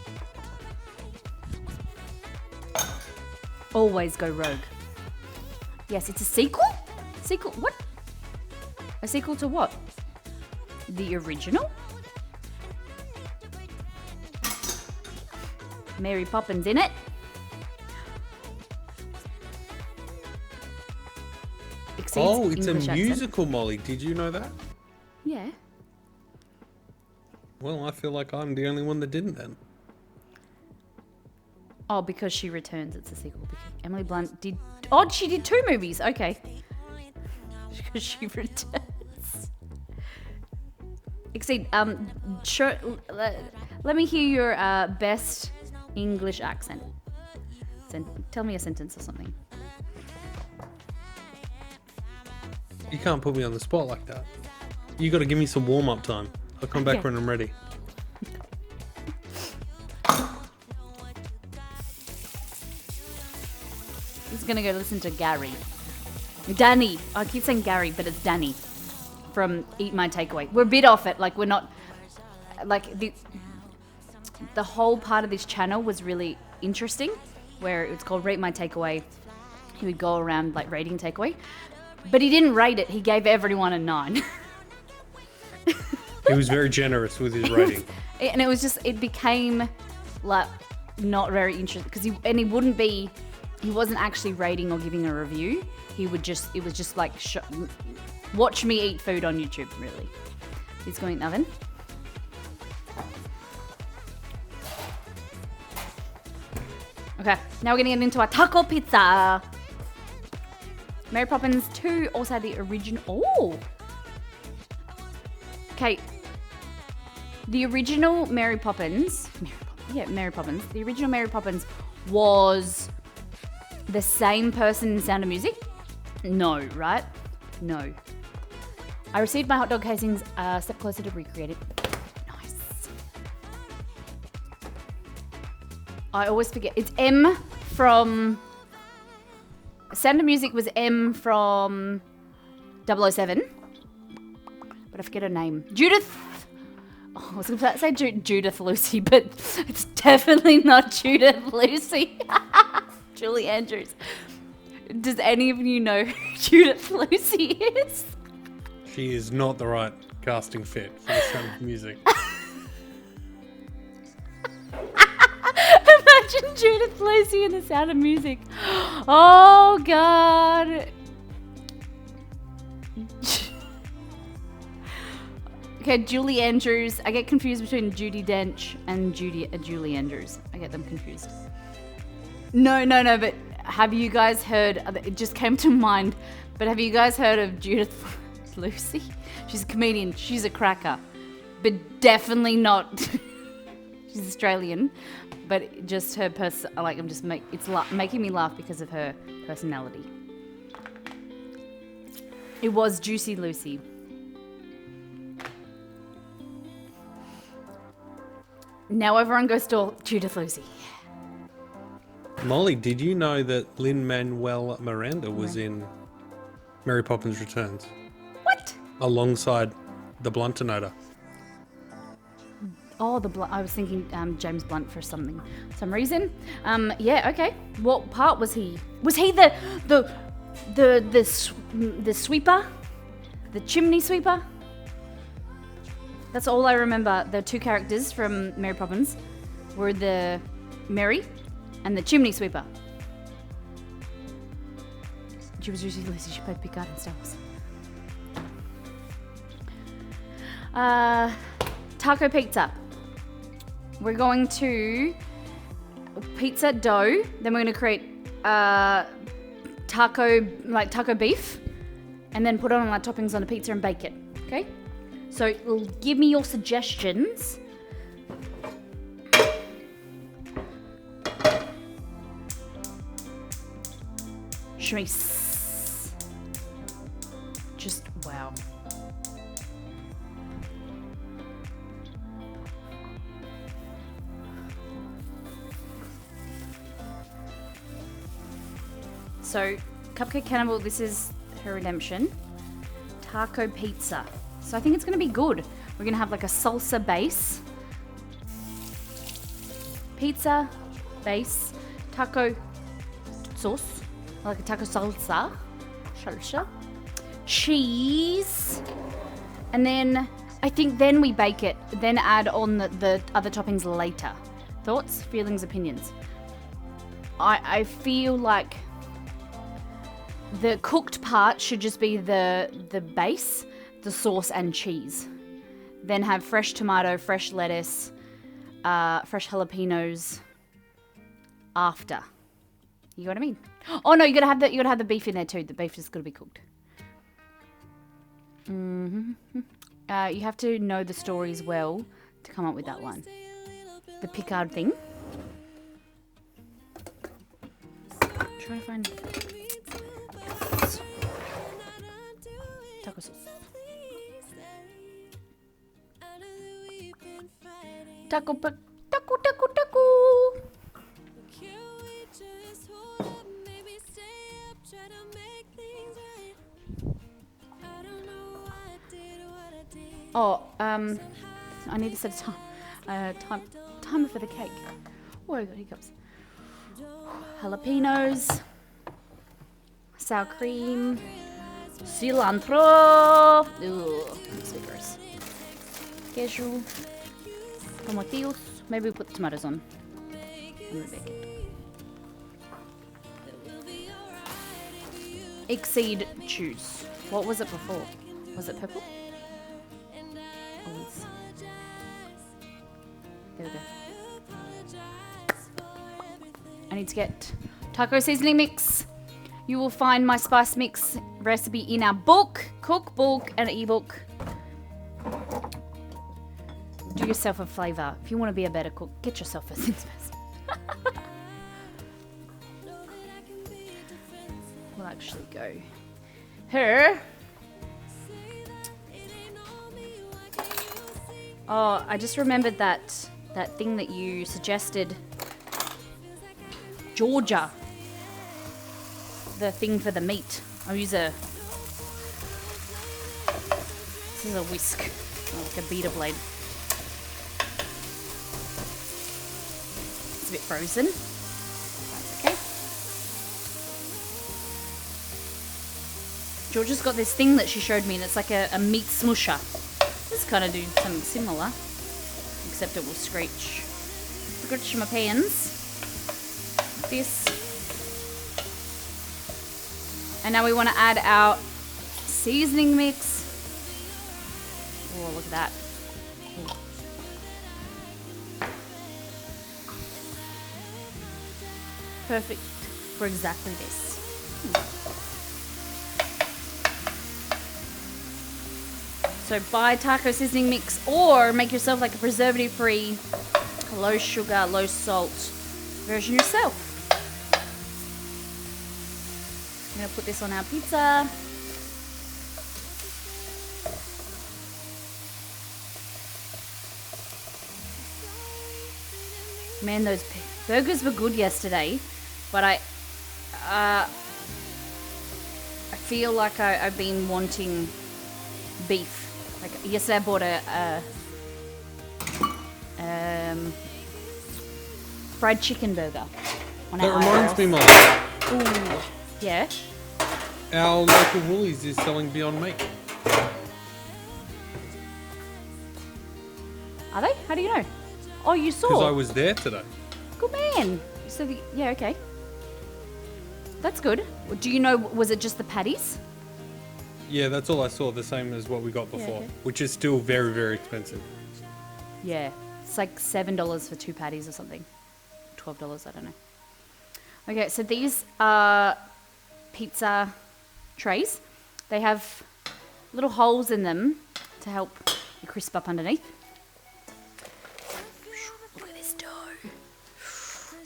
Always go rogue. Yes, it's a sequel? Sequel? What? A sequel to what? The original? Mary Poppins in it? Exceeds Oh, it's English a accent. musical, Molly. Did you know that? Yeah. Well, I feel like I'm the only one that didn't then. Oh, because she returns, it's a sequel. Because Emily Blunt did... Oh, she did 2 movies. Okay. Because she returns. Exceed. Sure, let me hear your best English accent. Tell me a sentence or something. You can't put me on the spot like that. You got to give me some warm-up time. I'll come back Okay. when I'm ready. He's gonna go listen to Gary. Danny. I keep saying Gary, but it's Danny from Eat My Takeaway. We're a bit off it. Like, we're not... Like, the whole part of this channel was really interesting, where it's called Rate My Takeaway. He would go around, like, rating takeaway. But he didn't rate it. He gave everyone a 9. He was very generous with his rating. And it was just... It became, like, not very interesting. Because he wouldn't be... He wasn't actually rating or giving a review. He would just... It was just, like... watch me eat food on YouTube, really. He's going oven. Okay, now we're gonna get into our taco pizza. Mary Poppins 2 also had the original. Oh! Okay. The original Mary Poppins. Mary Poppins. The original Mary Poppins was the same person in Sound of Music? No, right? No. I received my hot dog casings a step closer to recreate it. Nice. I always forget. It's M from... Sound of Music was M from 007. But I forget her name. Judith... Oh, I was going to say Judith Lucy, but it's definitely not Judith Lucy. Julie Andrews. Does any of you know who Judith Lucy is? She is not the right casting fit for the Sound of Music. Imagine Judith Lucy in the Sound of Music. Oh, God. Okay, Julie Andrews. I get confused between Judi Dench and Julie Andrews. I get them confused. No, but have you guys heard... It just came to mind, but have you guys heard of Judith Lucy? She's a comedian. She's a cracker. But definitely not... She's Australian. But just her person... Like, it's making me laugh because of her personality. It was Juicy Lucy. Now everyone goes to Judith Lucy. Molly, did you know that Lin-Manuel Miranda was in Mary Poppins Returns? What? Alongside the Bluntinator. Oh, I was thinking James Blunt for some reason. Yeah, okay. What part was he? Was he the sweeper? The chimney sweeper? That's all I remember. The two characters from Mary Poppins were the Mary and the chimney sweeper. She was usually Lucy. She played Picard in Star Wars. Taco pizza. We're going to pizza dough. Then we're going to create taco beef, and then put it on like toppings on the pizza and bake it. Okay. So give me your suggestions. Shmees. Just wow. So, Cupcake Cannibal, this is her redemption. Taco pizza. So I think it's going to be good. We're going to have like a salsa base. Pizza base. Taco sauce. Like a taco salsa. Salsa. Cheese. And then, I think then we bake it. Then add on the other toppings later. Thoughts, feelings, opinions? I feel like the cooked part should just be the base, the sauce and cheese. Then have fresh tomato, fresh lettuce, fresh jalapenos after. You know what I mean? Oh no, you gotta have the beef in there too. The beef just gotta be cooked. You have to know the stories well to come up with that one. The Picard thing. Trying to find taco sauce. Taco. Oh, I need to set a timer for the cake. Oh, I got hiccups. Jalapenos, sour cream, cilantro. Ugh, that's gross. Queso, tomatillos. Maybe we put tomatoes on. I'm gonna bake it. Exceed choose. What was it before? Was it purple? Oh, it's... There we go. I need to get taco seasoning mix. You will find my spice mix recipe in our book, cookbook, and ebook. Do yourself a flavor. If you want to be a better cook, get yourself a things first. We'll actually go her. Oh, I just remembered that thing that you suggested. Georgia. The thing for the meat. I'll use this is a whisk, like a beater blade. It's a bit frozen. That's okay. Georgia's got this thing that she showed me, and it's like a meat smusher. Let's kind of do something similar, except it will scratch my pans. Like this. And now we want to add our seasoning mix. Oh, look at that. Ooh. Perfect for exactly this. So buy taco seasoning mix or make yourself like a preservative-free, low sugar, low salt version yourself. I'm gonna put this on our pizza. Man, those burgers were good yesterday, but I feel like I've been wanting beef. Like yesterday, I bought a fried chicken burger. On That our reminds me, Mum. Ooh, yeah. Our local Woolies is selling Beyond Meat. Are they? How do you know? Oh, you Because saw. I was there today. Good man. So, yeah, okay. That's good. Do you know, was it just the patties? Yeah, that's all I saw. The same as what we got before, okay. which is still very, very expensive. Yeah. It's like $7 for 2 patties or something. $12, I don't know. Okay, so these are pizza trays. They have little holes in them to help you crisp up underneath. Look at this dough.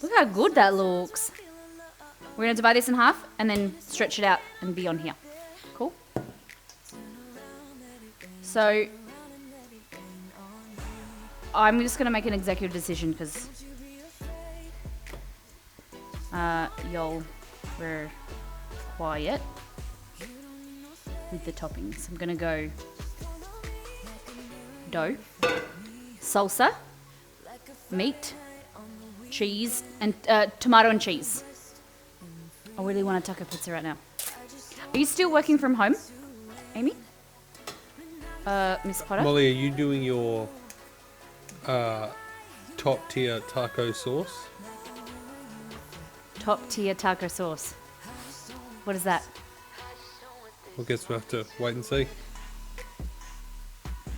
Look how good that looks. We're going to divide this in half and then stretch it out and be on here. Cool? So I'm just going to make an executive decision because y'all were quiet with the toppings. I'm going to go dough, salsa, meat, cheese, and tomato and cheese. I really want a taco pizza right now. Are you still working from home, Amy? Miss Potter? Molly, are you doing your top tier taco sauce? Top tier taco sauce. What is that? I guess we'll have to wait and see.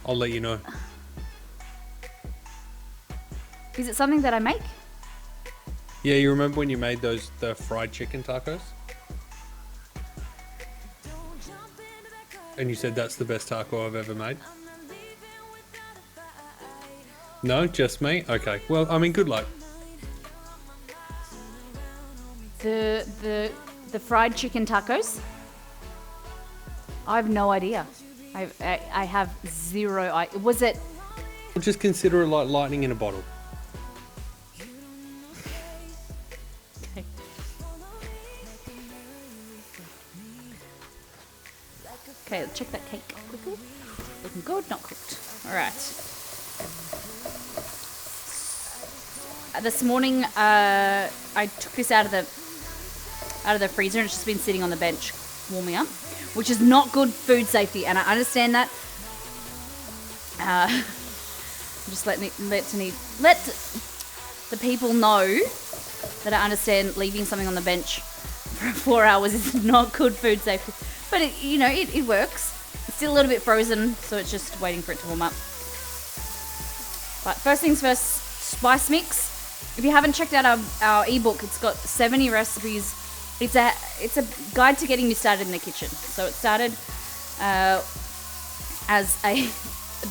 I'll let you know. Is it something that I make? Yeah, you remember when you made the fried chicken tacos? And you said that's the best taco I've ever made? No, just me? Okay. Well, I mean, good luck. The fried chicken tacos? I have no idea. I have zero. Was it? We'll just consider it like lightning in a bottle. Okay. Okay, let's check that cake quickly. Looking good, not cooked. All right. This morning, I took this out of the freezer, and it's just been sitting on the bench warming up, which is not good food safety, and I understand that. Just let the people know that I understand leaving something on the bench for 4 hours is not good food safety, but it works. It's still a little bit frozen, so it's just waiting for it to warm up. But first things first, spice mix. If you haven't checked out our ebook, it's got 70 recipes. It's a guide to getting you started in the kitchen. So it started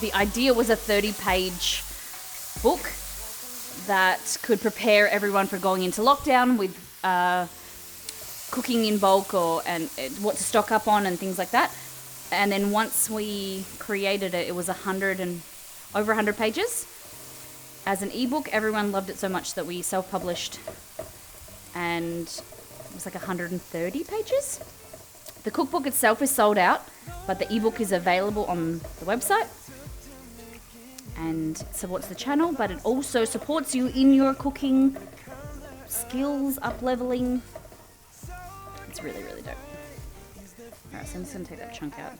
the idea was a 30-page book that could prepare everyone for going into lockdown with cooking in bulk and what to stock up on and things like that. And then once we created it, it was over 100 pages. As an ebook, everyone loved it so much that we self-published, and it was like 130 pages. The cookbook itself is sold out, but the ebook is available on the website and it supports the channel, but it also supports you in your cooking skills, up-leveling. It's really, really dope. Alright, so I'm just going to take that chunk out.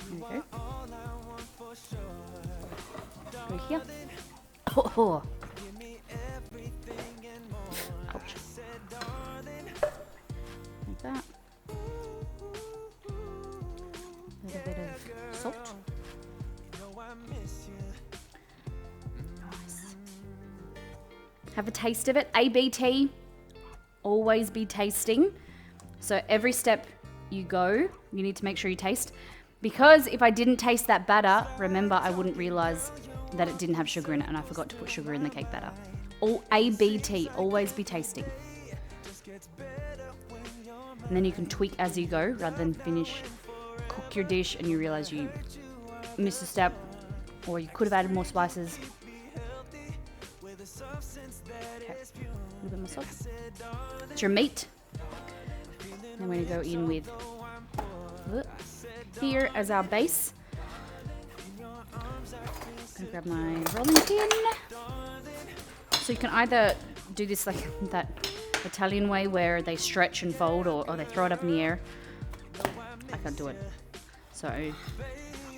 There we go. Go here. Oh. Ouch. Like that. A little bit of salt. Nice. Have a taste of it. ABT. Always be tasting. So every step you go, you need to make sure you taste. Because if I didn't taste that batter, remember, I wouldn't realize that it didn't have sugar in it, and I forgot to put sugar in the cake batter. All ABT, always be tasting. And then you can tweak as you go rather than cook your dish and you realize you missed a step, or you could have added more spices. Okay, a little bit more salt. It's your meat. Then we're going to go in with here as our base. I'm going to grab my rolling pin. So you can either do this like that Italian way where they stretch and fold or they throw it up in the air. I can't do it. So I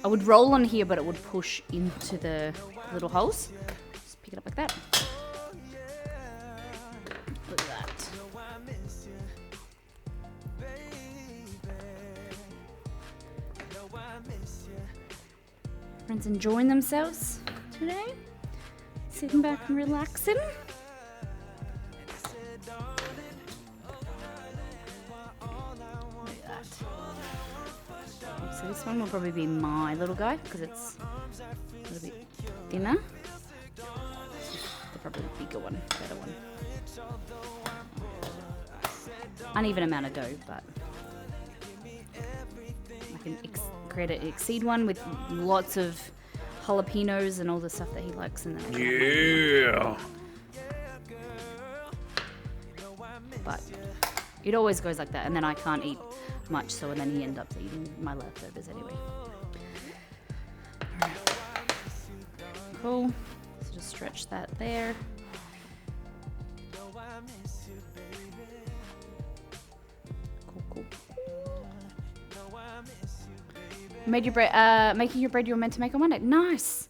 would roll on here, but it would push into the little holes. Just pick it up like that. Look at that. Everyone's enjoying themselves today. Sitting back and relaxing. Look at that. So this one will probably be my little guy because it's a little bit thinner. The probably bigger one, better one. Uneven amount of dough, but I can create an exceed one with lots of jalapenos and all the stuff that he likes, and then I Yeah. But it always goes like that, and then I can't eat much, so then he ends up eating my leftovers anyway. Alright. Cool. So just stretch that there. Cool. Made your bread. Making your bread you were meant to make on Monday. Nice.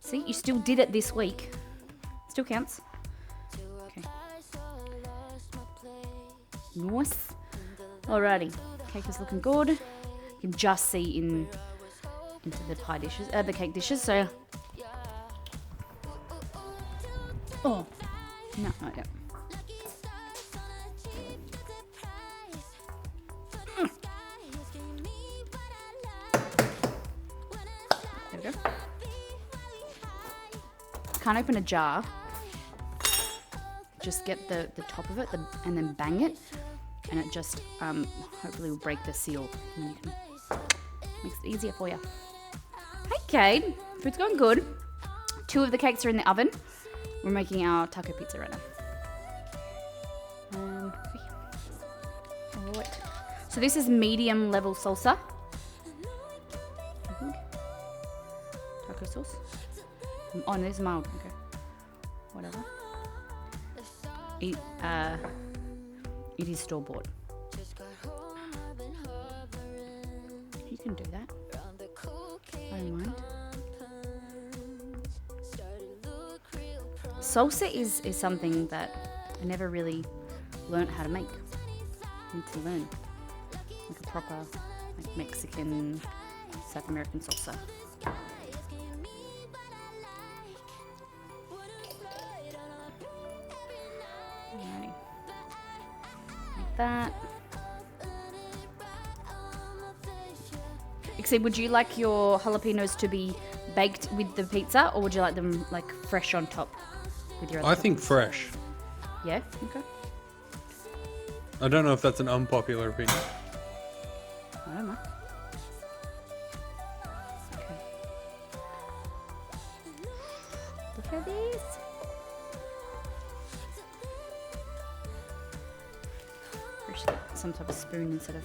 See, you still did it this week. Still counts. Okay. Nice. Alrighty. Cake is looking good. You can just see into the pie dishes, the cake dishes. So. Oh. No, I don't. There we go. Can't open a jar. Just get the top of it and then bang it, and it just hopefully will break the seal. And then you can makes it easier for you. Hey, Cade. Food's going good. 2 of the cakes are in the oven. We're making our taco pizza right now. Alright. So this is medium level salsa. I think. Taco sauce. Oh, no, this is mild. Okay. Whatever. It is store bought. You can do that. I don't mind. Salsa is something that I never really learned how to make. I need to learn. Like a proper like Mexican, South American salsa. Alrighty. Like that. Except, would you like your jalapenos to be baked with the pizza, or would you like them like fresh on top with your other I think toppings? fresh. Yeah? Okay. I don't know if that's an unpopular opinion. I don't know. Okay. Look at this. First, get some type of spoon instead of.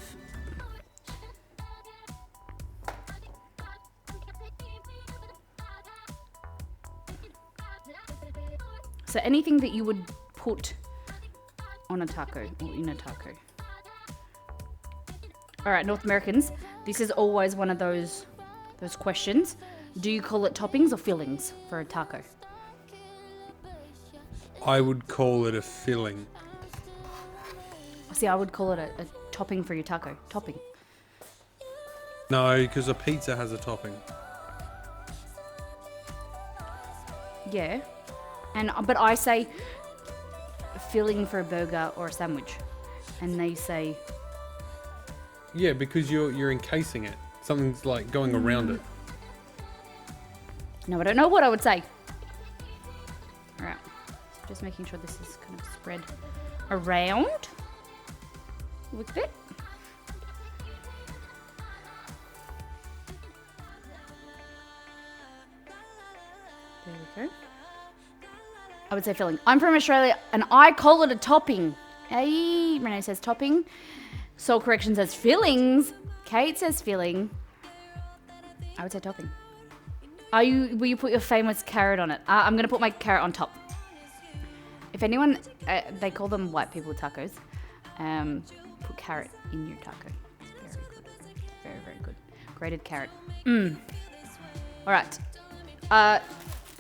So anything that you would put on a taco or in a taco. All right, North Americans, this is always one of those questions. Do you call it toppings or fillings for a taco? I would call it a filling. See, I would call it a topping for your taco. Topping. No, because a pizza has a topping. Yeah. But I say filling for a burger or a sandwich. And they say... Yeah, because you're encasing it. Something's like going around it. No, I don't know what I would say. Alright. Just making sure this is kind of spread around a little bit. There we go. I would say filling. I'm from Australia and I call it a topping. Hey, Renee says topping. Soul Correction says fillings. Kate says filling. I would say topping. Will you put your famous carrot on it? I'm going to put my carrot on top. If anyone, they call them white people tacos. Put carrot in your taco. Very good. Very, very good. Grated carrot. All right.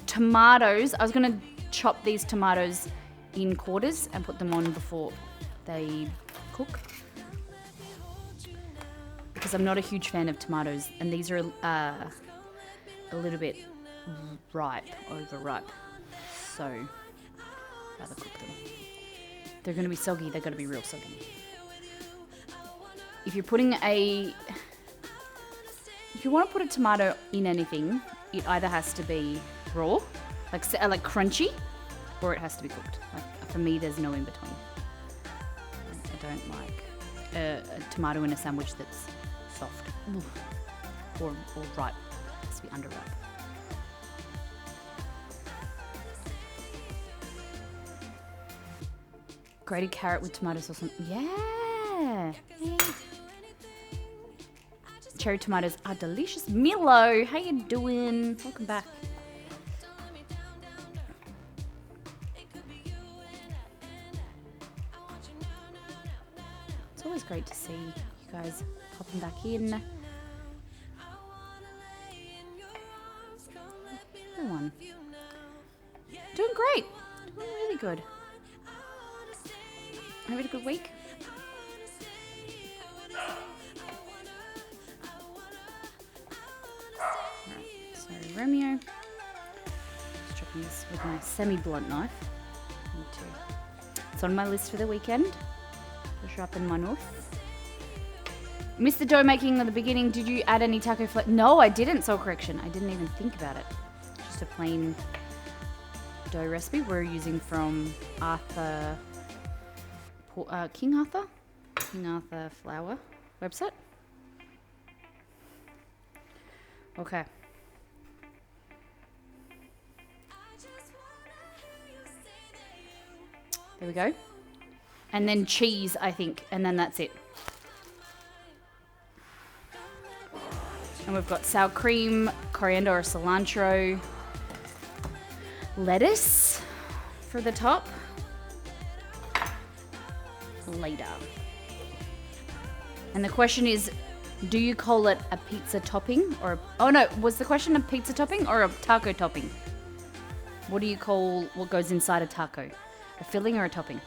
Tomatoes. I was going to chop these tomatoes in quarters and put them on before they cook. Because I'm not a huge fan of tomatoes. And these are a little bit ripe, overripe. So, rather cook them. They're going to be soggy. They're going to be real soggy. If you're putting if you want to put a tomato in anything, it either has to be raw, like crunchy, or it has to be cooked. Like for me, there's no in between. I don't like a tomato in a sandwich that's soft or ripe. It has to be underripe. Grated carrot with tomato sauce on. Yeah. Cherry tomatoes are delicious. Milo, how you doing? Welcome back. It's always great to see you guys popping back in. Everyone. Doing great. Doing really good. Having a good week? Alright, so Romeo. Just chopping this with my semi-blunt knife. It's on my list for the weekend. To sharpen my knife. Mr. Dough making at the beginning, did you add any taco flavor? No, I didn't, Soul Correction. I didn't even think about it. Just a plain dough recipe we're using from Arthur... King Arthur Flour website. Okay. There we go. And then cheese, I think, and then that's it. And we've got sour cream, coriander or cilantro, lettuce for the top. Later. And the question is, do you call it a pizza topping or was the question a pizza topping or a taco topping? What do you call what goes inside a taco? A filling or a topping?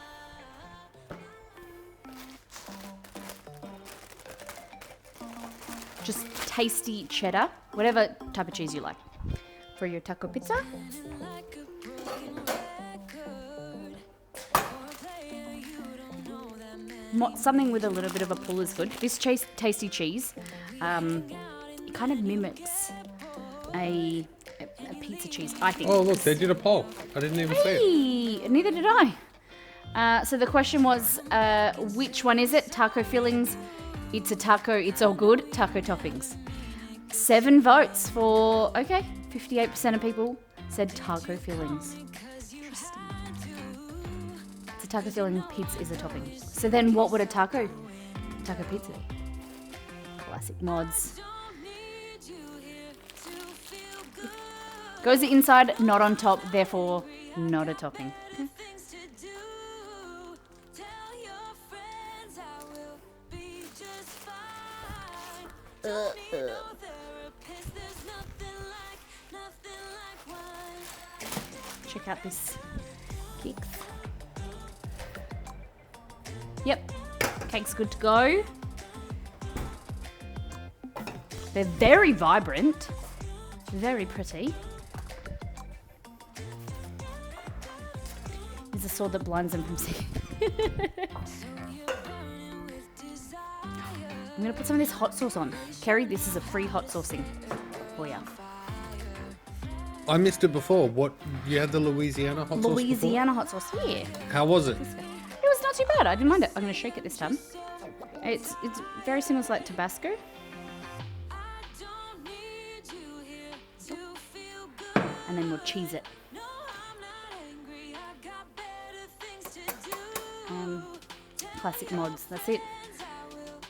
Just tasty cheddar, whatever type of cheese you like. For your taco pizza. Something with a little bit of a pull is good. This tasty cheese, it kind of mimics a pizza cheese, I think. Oh, look, they did a poll. I didn't even see it. Neither did I. So the question was, which one is it? Taco fillings. It's a taco. It's all good. Taco toppings. 7 votes for, 58% of people said taco fillings. Interesting. It's a taco filling, pizza is a topping. So then what would a taco pizza be? Classic mods. Goes inside, not on top, therefore not a topping. Okay. Check out this cake. Yep, cake's good to go. They're very vibrant, very pretty. There's a sword that blinds them from seeing. I'm gonna put some of this hot sauce on. Kerry, this is a free hot saucing for you. I missed it before. What? You had the Louisiana hot sauce Louisiana hot sauce, yeah. How was it? It was not too bad. I didn't mind it. I'm gonna shake it this time. It's very similar to like Tabasco. And then we'll cheese it. Classic mods, that's it.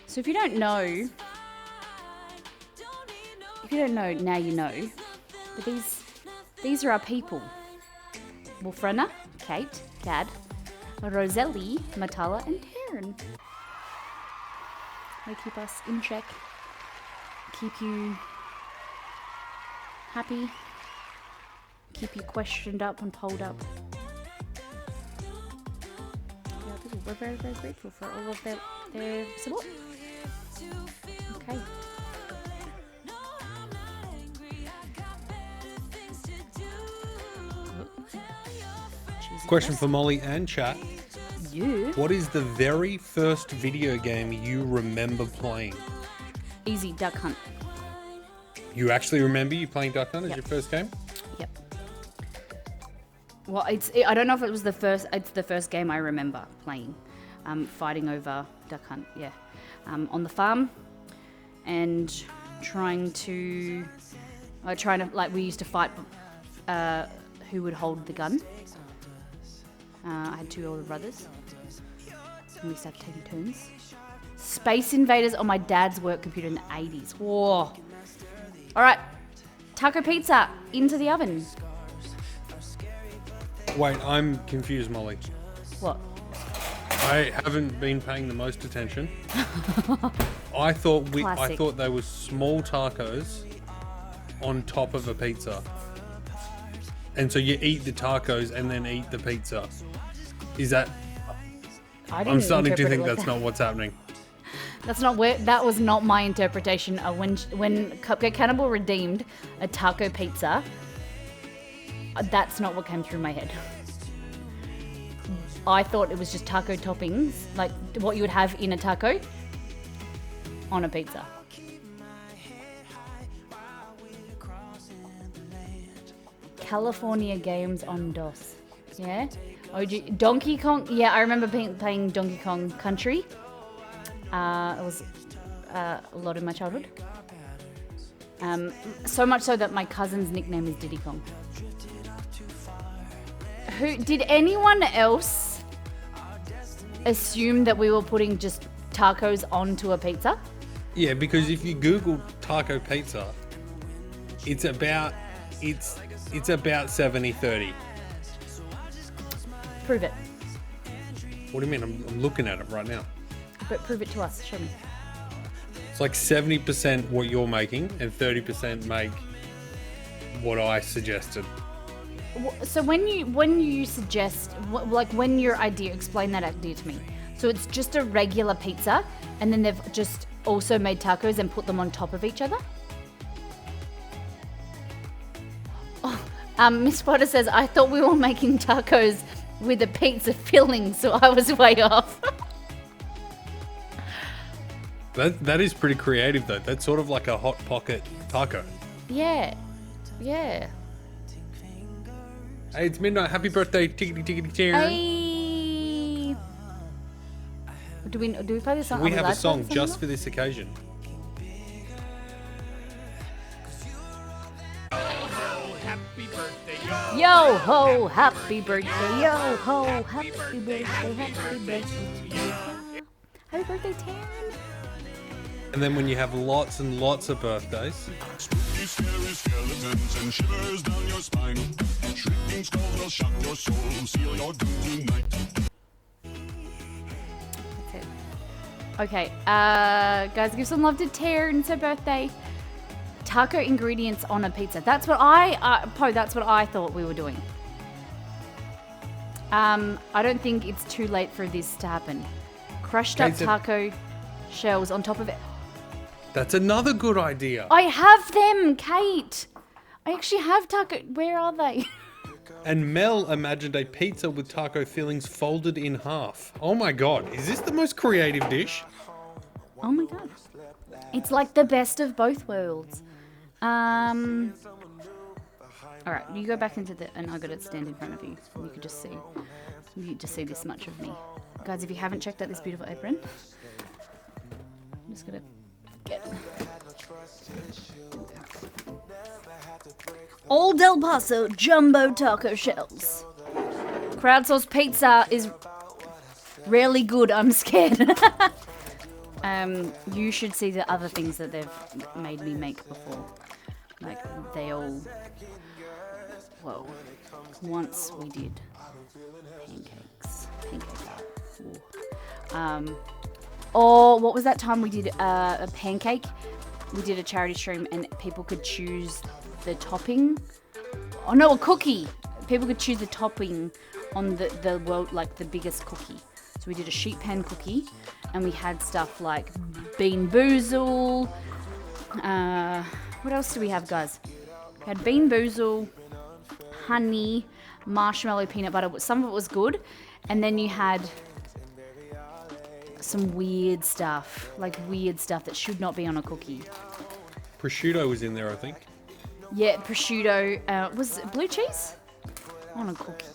So if you don't know, now you know. But these are our people. Wolfrunner, Kate, Cad, Roselli, Matala, and Taryn. They keep us in check, keep you happy, keep you questioned up and polled up. Yeah, we're very, very grateful for all of their support. Okay. Question for Molly and chat. You. What is the very first video game you remember playing? Easy, Duck Hunt. You actually remember you playing Duck Hunt as Yep. your first game? Yep. Well, I don't know if it was the first. It's the first game I remember playing, fighting over Duck Hunt. Yeah, on the farm, and trying to like we used to fight. Who would hold the gun? I had 2 older brothers. And we used to have taking turns. Space Invaders on my dad's work computer in the 80s. Whoa. All right. Taco pizza into the oven. Wait, I'm confused, Molly. What? I haven't been paying the most attention. I thought Classic. they were small tacos on top of a pizza. And so you eat the tacos and then eat the pizza. Is that... I'm starting to think that's not what's happening. That's not where. That was not my interpretation of when Cupcake Cannibal redeemed a taco pizza. That's not what came through my head. I thought it was just taco toppings, like what you would have in a taco, on a pizza. California Games on DOS. Yeah? OG Donkey Kong. Yeah, I remember playing Donkey Kong Country. It was a lot in my childhood. So much so that my cousin's nickname is Diddy Kong. Did anyone else assume that we were putting just tacos onto a pizza? Yeah, because if you Google taco pizza, it's about 70-30. Prove it. What do you mean? I'm looking at it right now. But prove it to us. Show me. It's like 70% what you're making and 30% make what I suggested. So when you suggest, like when your idea, explain that idea to me. So it's just a regular pizza, and then they've just also made tacos and put them on top of each other? Oh, Miss Potter says, I thought we were making tacos with a pizza filling, so I was way off. That is pretty creative though. That's sort of like a hot pocket taco. Yeah. Hey, it's midnight. Happy birthday, tickety tickety Taryn. Hey. Do we play this song? We Are have allowed a to song play this just for this occasion. Yo ho, happy birthday. Yo ho, happy birthday. Happy birthday. Happy birthday, Taryn. And then when you have lots and lots of birthdays, Spooky, scary skeletons and shivers down your spine. Shrieking skulls will shock your soul, seal your doom tonight. That's it. Okay, guys, give some love to Taryn. It's her birthday. Taco ingredients on a pizza. That's what that's what I thought we were doing. I don't think it's too late for this to happen. Crushed up Kate said- taco shells on top of it. that's another good idea. I have them, Kate. I actually have taco. Where are they? And Mel imagined a pizza with taco fillings folded in half. Oh my god, is this the most creative dish? Oh my god. It's like the best of both worlds. Alright, you go back into and I got it stand in front of you. And you could just see. You can just see this much of me. Guys, if you haven't checked out this beautiful apron, I'm just gonna get Old El Paso jumbo taco shells. Crowdsourced pizza is really good. I'm scared. You should see the other things that they've made me make before. Like, they all... Whoa. Once we did Pancake art. Ooh. Oh, what was that time we did a pancake? We did a charity stream and people could choose the topping. Oh no, a cookie. People could choose the topping on the world, like the biggest cookie. So we did a sheet pan cookie and we had stuff like bean boozle. What else do we have, guys? We had bean boozle, honey, marshmallow, peanut butter. Some of it was good. And then you had some weird stuff, that should not be on a cookie. Prosciutto was in there, I think. Yeah, prosciutto. Was it blue cheese? On a cookie.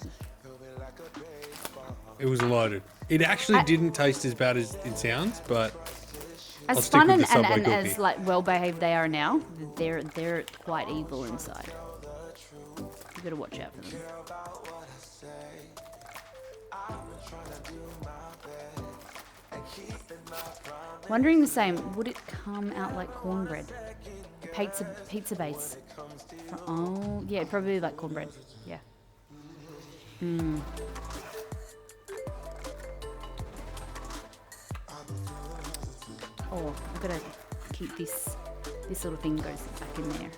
It was loaded. It actually didn't taste as bad as it sounds, but I'll As stick fun with and, the Subway and cookie. as like well behaved they are now, they're quite evil inside. You gotta watch out for them. Wondering the same, would it come out like cornbread? The pizza base. Oh, yeah, probably like cornbread. Yeah. Oh, I've got to keep this little thing goes back in there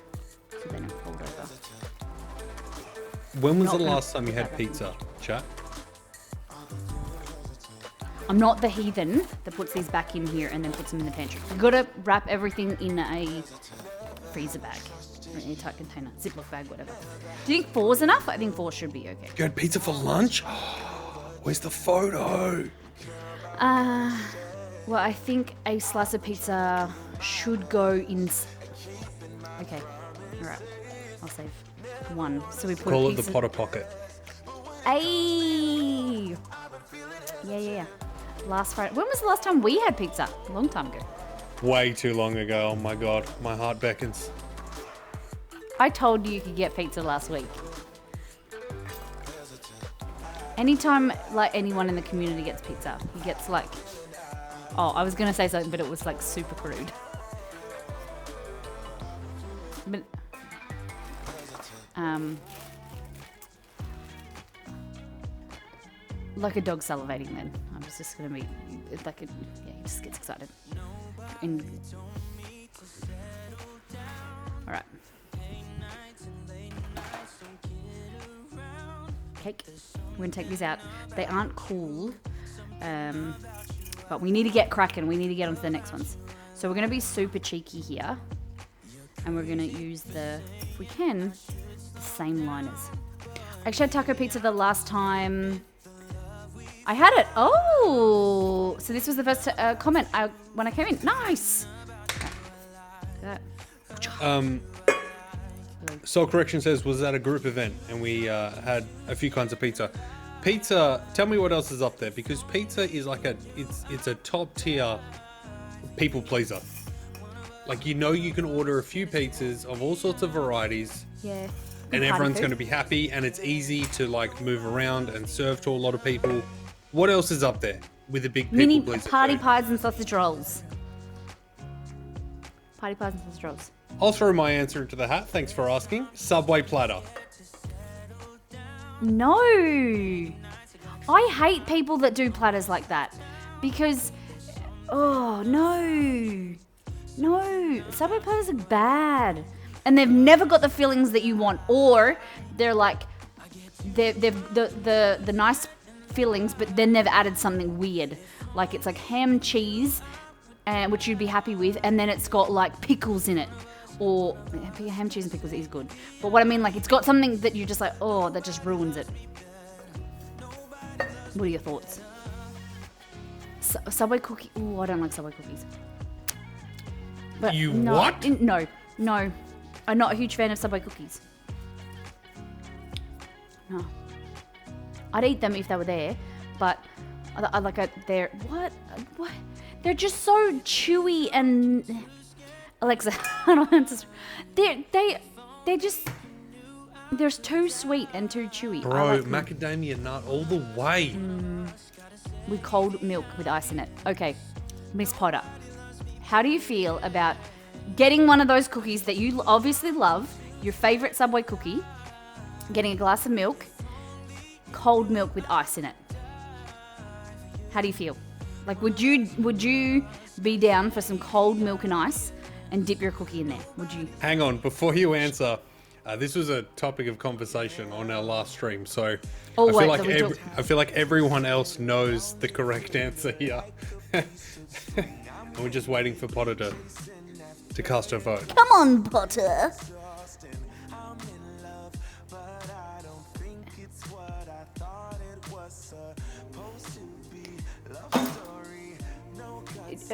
so they don't fold over. When was Not the gonna last time you put had that pizza, chat? I'm not the heathen that puts these back in here and then puts them in the pantry. You've got to wrap everything in a freezer bag, or in a tight container, Ziploc bag, whatever. Do you think 4's enough? I think 4 should be okay. You had pizza for lunch? Where's the photo? Well, I think a slice of pizza should go in. Okay, all right. I'll save one. So we put Call a it pizza. the Potter Pocket. Ayy. Yeah. Last Friday. When was the last time we had pizza? A long time ago. Way too long ago. Oh my god, my heart beckons. I told you could get pizza last week. Anytime, like, anyone in the community gets pizza, he gets, like... Oh, I was going to say something, but it was, like, super crude. But... Like a dog salivating then. I was just going to be... Like, yeah, he just gets excited. Alright. Cake. We're going to take these out. They aren't cool. But we need to get cracking. We need to get on to the next ones. So we're going to be super cheeky here. And we're going to use the, if we can, the same liners. I actually had taco pizza the last time I had it. Oh! So this was the first comment when I came in. Nice! That. Soul Correction says, was that a group event? And we had a few kinds of pizza. Pizza, tell me what else is up there, because pizza is like it's a top tier people pleaser. Like, you know, you can order a few pizzas of all sorts of varieties. Yeah. And everyone's going to be happy, and it's easy to like move around and serve to a lot of people. What else is up there with a big people Mini pleaser? party pies and sausage rolls. Party pies and sausage rolls. I'll throw my answer into the hat. Thanks for asking. Subway platter. No. I hate people that do platters like that. Because, oh, no. No. Subway platters are bad. And they've never got the fillings that you want. Or they're like, they've the nice fillings, but then they've added something weird. Like it's like ham cheese, which you'd be happy with. And then it's got like pickles in it. Or ham cheese and pickles is good. But what I mean, like, it's got something that you're just like, oh, that just ruins it. What are your thoughts? Subway cookie. Oh, I don't like Subway cookies. But You no, what? No. I'm not a huge fan of Subway cookies. No. I'd eat them if they were there, but I like they're what? They're just so chewy and. Alexa, I don't understand. They're just, they're too sweet and too chewy. Bro, macadamia nut all the way. With cold milk with ice in it. Okay, Miss Potter, how do you feel about getting one of those cookies that you obviously love, your favorite Subway cookie, getting a glass of milk, cold milk with ice in it. How do you feel? Like, would you be down for some cold milk and ice and dip your cookie in there? Would you? Hang on, before you answer, this was a topic of conversation on our last stream, so Oh, I feel wait, like that we talked- I feel like everyone else knows the correct answer here. And we're just waiting for Potter to cast her vote. Come on, Potter.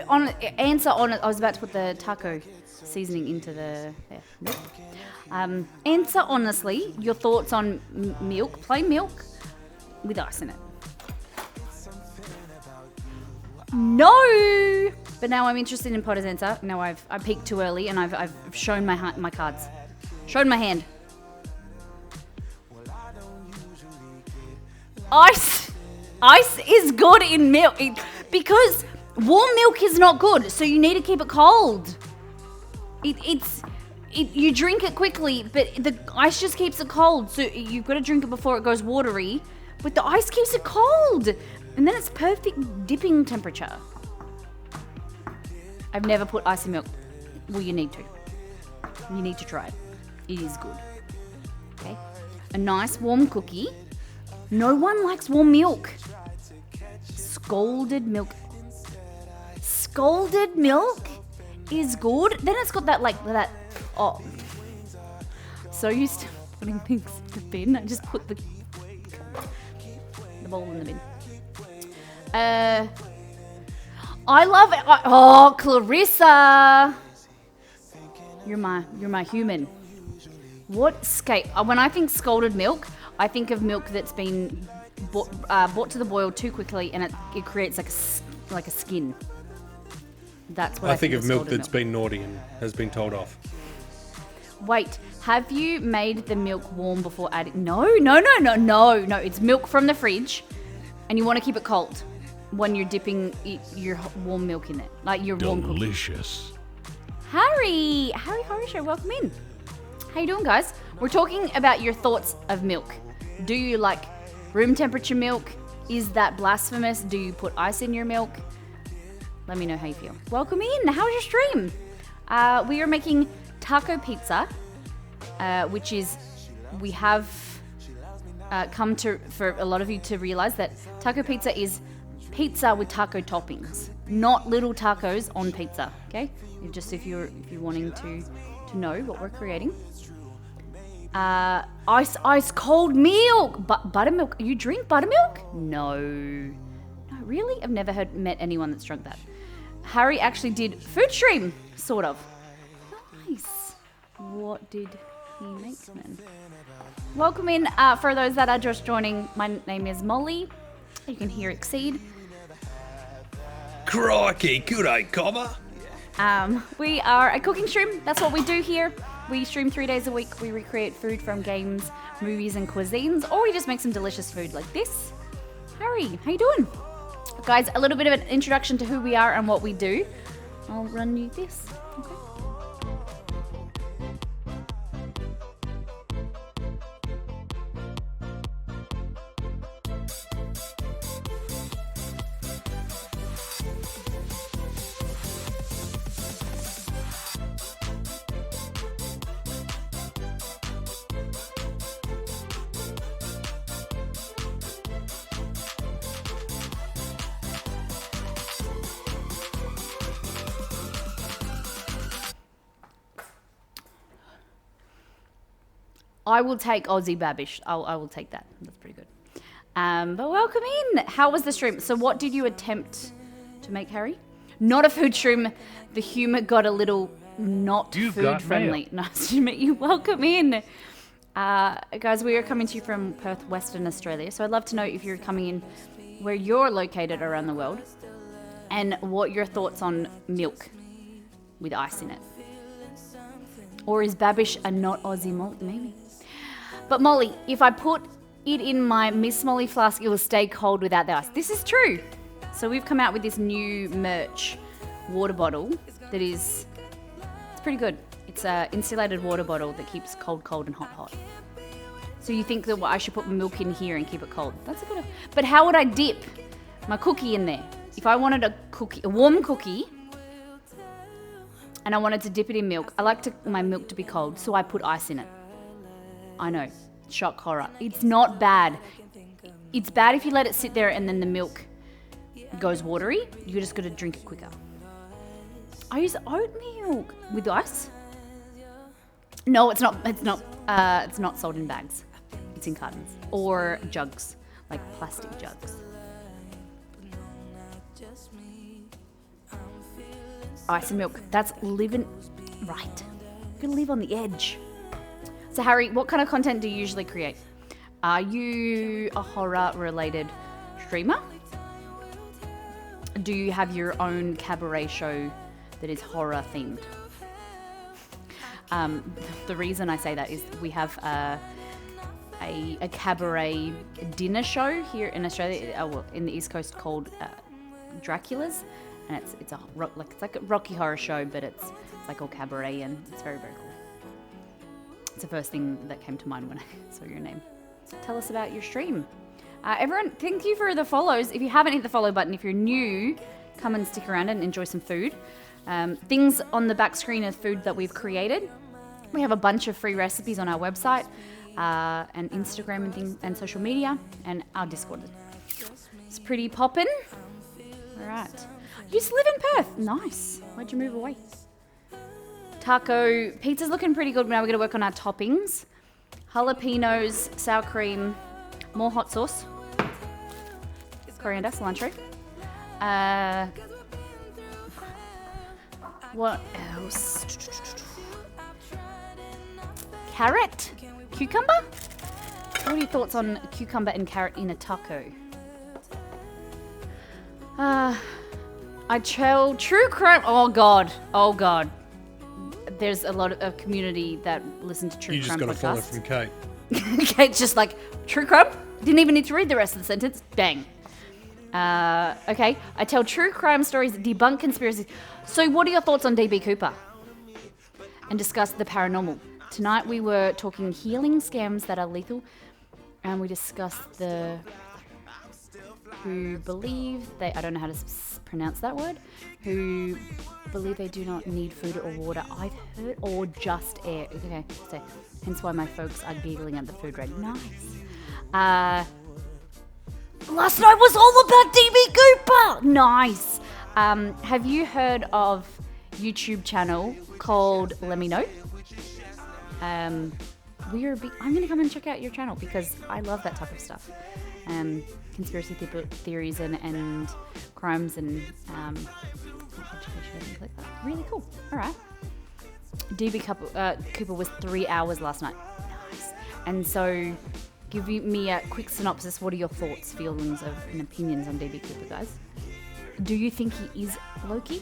I was about to put the taco seasoning into the milk. Answer honestly your thoughts on milk, plain milk with ice in it. No, but now I'm interested in Potter's answer. Now I peeked too early and I've shown my cards, shown my hand. Ice is good in milk because warm milk is not good, so you need to keep it cold. You drink it quickly, but the ice just keeps it cold, so you've got to drink it before it goes watery. But the ice keeps it cold, and then it's perfect dipping temperature. I've never put ice in milk. Well, you need to. You need to try it. It is good. Okay, a nice warm cookie. No one likes warm milk. Scalded milk. Scalded milk is good. Then it's got that. Oh, so used to putting things in the bin. I just put the bowl in the bin. I love it. Oh, Clarissa, you're my human. When I think scalded milk, I think of milk that's been brought to the boil too quickly, and it creates like a skin. That's what I think of milk that's milk. been naughty and has been told off. Wait, have you made the milk warm before adding? No. It's milk from the fridge, and you want to keep it cold when you're dipping your warm milk in it, like your warm cookie. Delicious. Harry Show, welcome in. How you doing, guys? We're talking about your thoughts of milk. Do you like room temperature milk? Is that blasphemous? Do you put ice in your milk? Let me know how you feel. Welcome in. How was your stream? We are making taco pizza, which is, we have come to, for a lot of you to realize that taco pizza is pizza with taco toppings, not little tacos on pizza. Okay, just if you're wanting to know what we're creating. Ice cold milk, buttermilk. You drink buttermilk? No, really? I've never met anyone that's drunk that. Harry actually did food stream, sort of. Nice. What did he make then? Welcome in. For those that are just joining, my name is Molly. You can hear Exceed. Crikey, good day, comma. We are a cooking stream. That's what we do here. We stream 3 days a week. We recreate food from games, movies, and cuisines, or we just make some delicious food like this. Harry, how you doing? Guys, a little bit of an introduction to who we are and what we do. I'll run you this. Okay. I will take Aussie Babish. I will take that. That's pretty good. But welcome in. How was the stream? So what did you attempt to make, Harry? Not a food stream. The humour got a little not You've food got friendly. mail. Nice to meet you. Welcome in. Guys, we are coming to you from Perth, Western Australia. So I'd love to know if you're coming in where you're located around the world and what your thoughts on milk with ice in it. Or is Babish a not Aussie malt? Maybe. But Molly, if I put it in my Miss Molly flask, it will stay cold without the ice. This is true. So we've come out with this new merch water bottle that is, it's pretty good. It's an insulated water bottle that keeps cold and hot. So you think that I should put milk in here and keep it cold? That's a good. But how would I dip my cookie in there? If I wanted a warm cookie, and I wanted to dip it in milk, I like my milk to be cold, so I put ice in it. I know, shock horror. It's not bad. It's bad if you let it sit there and then the milk goes watery. You just got to drink it quicker. I use oat milk with ice. No, it's not. It's not sold in bags. It's in cartons or jugs, like plastic jugs. Ice and milk. That's living right. You gotta live on the edge. So Harry, what kind of content do you usually create? Are you a horror-related streamer? Do you have your own cabaret show that is horror-themed? The reason I say that is we have a cabaret dinner show here in Australia, in the East Coast, called Dracula's, and it's like a Rocky Horror show, but it's like all cabaret, and it's very, very cool. It's the first thing that came to mind when I saw your name. Tell us about your stream. Everyone, thank you for the follows. If you haven't hit the follow button, if you're new, come and stick around and enjoy some food. Things on the back screen of food that we've created. We have a bunch of free recipes on our website, and Instagram and things, and social media, and our Discord. It's pretty poppin'. All right. You used to live in Perth. Nice. Why'd you move away? Taco pizza's looking pretty good. Now we're going to work on our toppings. Jalapenos, sour cream, more hot sauce, coriander, cilantro. What else? Carrot? Cucumber? What are your thoughts on cucumber and carrot in a taco? I tell true crime. Oh God. There's a lot of community that listen to true crime podcasts. You just got to follow from Kate. Kate's just like, true crime? Didn't even need to read the rest of the sentence. Bang. Okay. I tell true crime stories that debunk conspiracies. So what are your thoughts on DB Cooper? And discuss the paranormal. Tonight we were talking healing scams that are lethal. And we discussed the... who believe they... I don't know how to pronounce that word. Who believe they do not need food or water. I've heard... or just air. Okay. So hence why my folks are giggling at the food rate. Nice. Last night was all about DB Cooper. Nice. Have you heard of YouTube channel called Let Me Know? I'm gonna come and check out your channel because I love that type of stuff. Conspiracy theories and crimes and education and things like that. Really cool. All right. DB Cooper was 3 hours last night. Nice. And so, give me a quick synopsis. What are your thoughts, feelings, and opinions on DB Cooper, guys? Do you think he is Loki?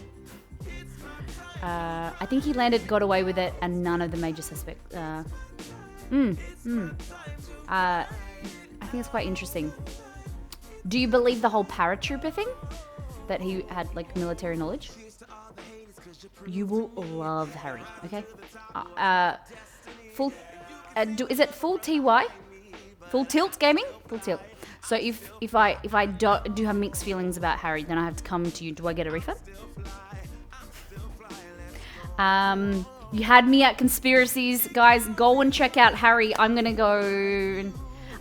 I think he got away with it, and none of the major suspects. I think it's quite interesting. Do you believe the whole paratrooper thing? That he had like military knowledge? You will love Harry, okay? Is it full TY? Full Tilt Gaming? Full Tilt. So if I do have mixed feelings about Harry, then I have to come to you. Do I get a refund? You had me at conspiracies, guys. Go and check out Harry. I'm gonna go.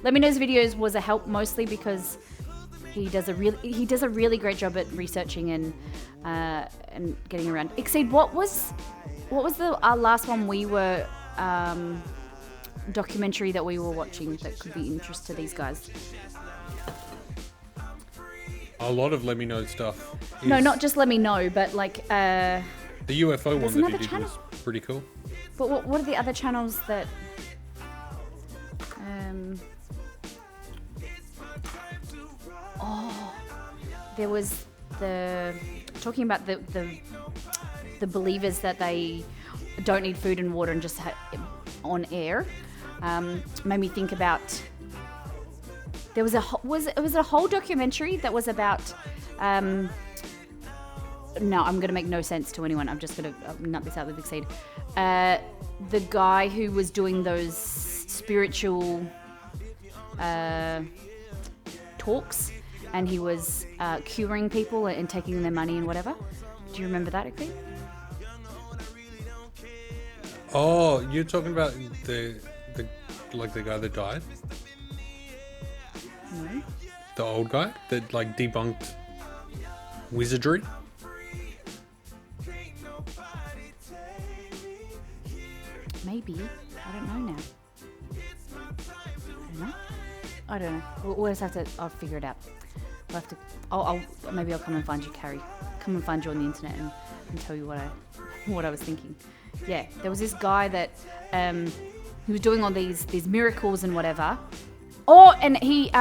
Let Me Know's videos was a help mostly because he does a really great job at researching and getting around. Exceed, what was our last one we were documentary that we were watching that could be interest to these guys? A lot of Let Me Know stuff. No, not just Let Me Know, but like the UFO one that he did channel was pretty cool. But what are the other channels that there was talking about the believers that they don't need food and water and just on air. Made me think about there was a whole documentary that was about no, I'm gonna make no sense to anyone. I'm just gonna nut this out with Exceed. The guy who was doing those spiritual talks, and he was curing people and taking their money and whatever. Do you remember that, Ikri? Oh, you're talking about the guy that died? No. The old guy that like debunked wizardry? Maybe. I don't know now. I don't know. We'll just have to. I'll figure it out. We'll have to. Maybe I'll come and find you, Carrie. Come and find you on the internet and tell you what I was thinking. Yeah, there was this guy that he was doing all these miracles and whatever. Oh, and he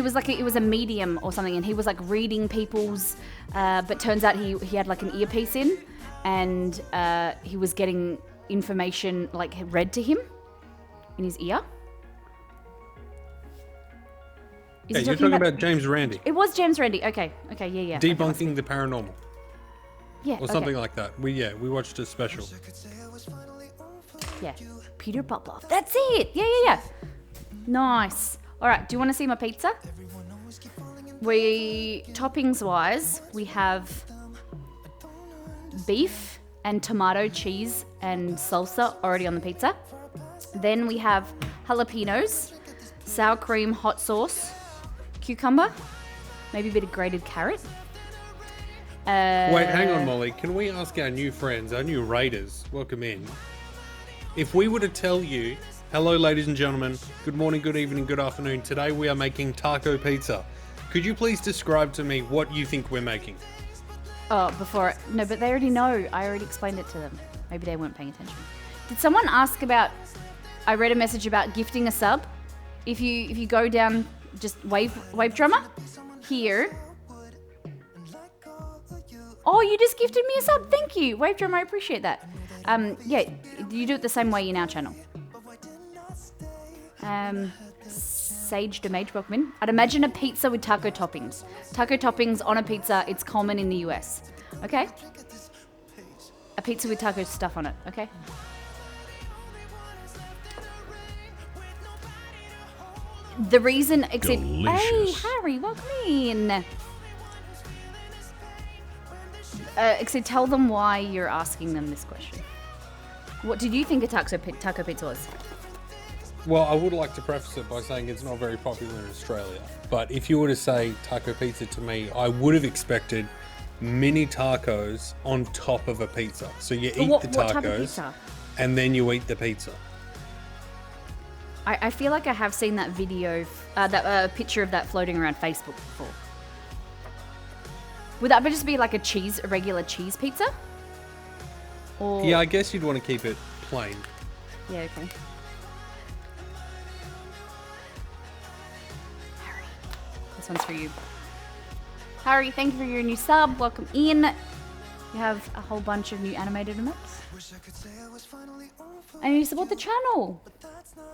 was like it was a medium or something, and he was like reading people's. But turns out he had like an earpiece in, and he was getting information like read to him in his ear. Yeah, you're talking about James Randi. It was James Randi. Okay, yeah. Debunking the paranormal. Yeah, or something like that. We watched a special. Yeah, Peter Popoff. That's it. Yeah. Nice. All right. Do you want to see my pizza? Toppings wise, we have beef and tomato, cheese, and salsa already on the pizza. Then we have jalapenos, sour cream, hot sauce, cucumber, maybe a bit of grated carrot. Wait, hang on, Molly. Can we ask our new friends, our new raiders, welcome in, if we were to tell you, hello, ladies and gentlemen, good morning, good evening, good afternoon, today we are making taco pizza. Could you please describe to me what you think we're making? Oh, no, but they already know. I already explained it to them. Maybe they weren't paying attention. Did someone ask about, I read a message about gifting a sub. If you go down, just wave drummer here. Oh, you just gifted me a sub. Thank you. Wave drummer, I appreciate that. Yeah, you do it the same way in our channel. Sage Demage, welcome in. I'd imagine a pizza with taco toppings. Taco toppings on a pizza, it's common in the US. Okay? A pizza with taco stuff on it, okay? The reason, except, hey, Delicious. Harry, welcome in. Except tell them why you're asking them this question. What did you think a taco pizza was? Well, I would like to preface it by saying it's not very popular in Australia. But if you were to say taco pizza to me, I would have expected mini tacos on top of a pizza. So you eat What the type of tacos pizza? and then you eat the pizza. I feel like I have seen that video, that picture of that floating around Facebook before. Would that just be like a regular cheese pizza? Or... Yeah, I guess you'd want to keep it plain. Yeah, okay. Harry, this one's for you. Harry, thank you for your new sub. Welcome in. You have a whole bunch of new animated emotes. And you support the channel.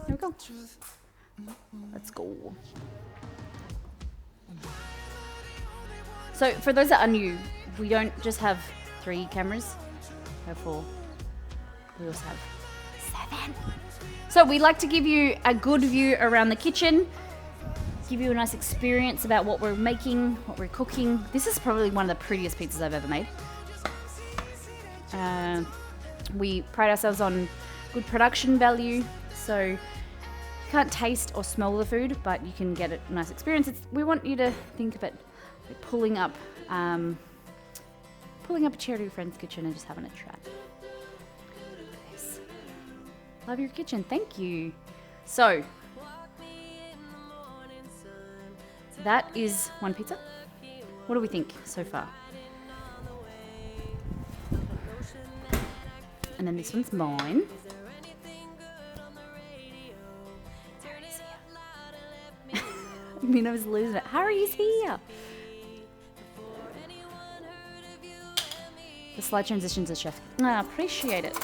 There we go. Let's go. So, for those that are new, we don't just have 3 cameras. We have 4. We also have 7. So, we like to give you a good view around the kitchen. Give you a nice experience about what we're making, what we're cooking. This is probably one of the prettiest pizzas I've ever made. We pride ourselves on good production value, so you can't taste or smell the food, but you can get a nice experience. We want you to think of it like pulling up a chair to your friend's kitchen and just having a chat. Yes. Love your kitchen, thank you. So that is one pizza. What do we think so far? And then this one's mine. Harry's here. Mino's losing it. Harry's here. The slide transitions as chef. I appreciate it.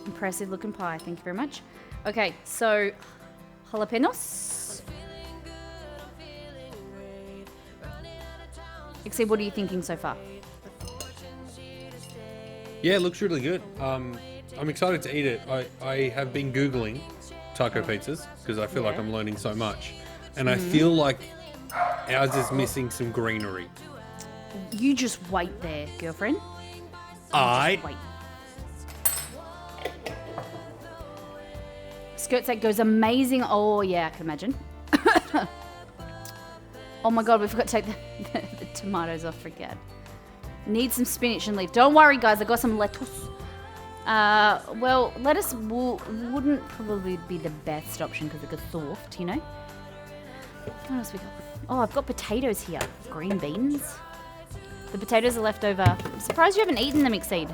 Impressive looking pie. Thank you very much. Okay, so jalapenos. Except, what are you thinking so far? Yeah, it looks really good. I'm excited to eat it. I have been Googling taco pizzas because I feel like Yeah. I'm learning so much. And I feel like ours is missing some greenery. You just wait there, girlfriend. I Wait. Skirt set goes amazing. Oh, yeah, I can imagine. Oh my god, we forgot to take the tomatoes off again. Need some spinach and leaf. Don't worry, guys, I got some lettuce. Well, lettuce wouldn't probably be the best option because it gets soft, you know? What else we got? Oh, I've got potatoes here. Green beans. The potatoes are left over. I'm surprised you haven't eaten them, Exceed.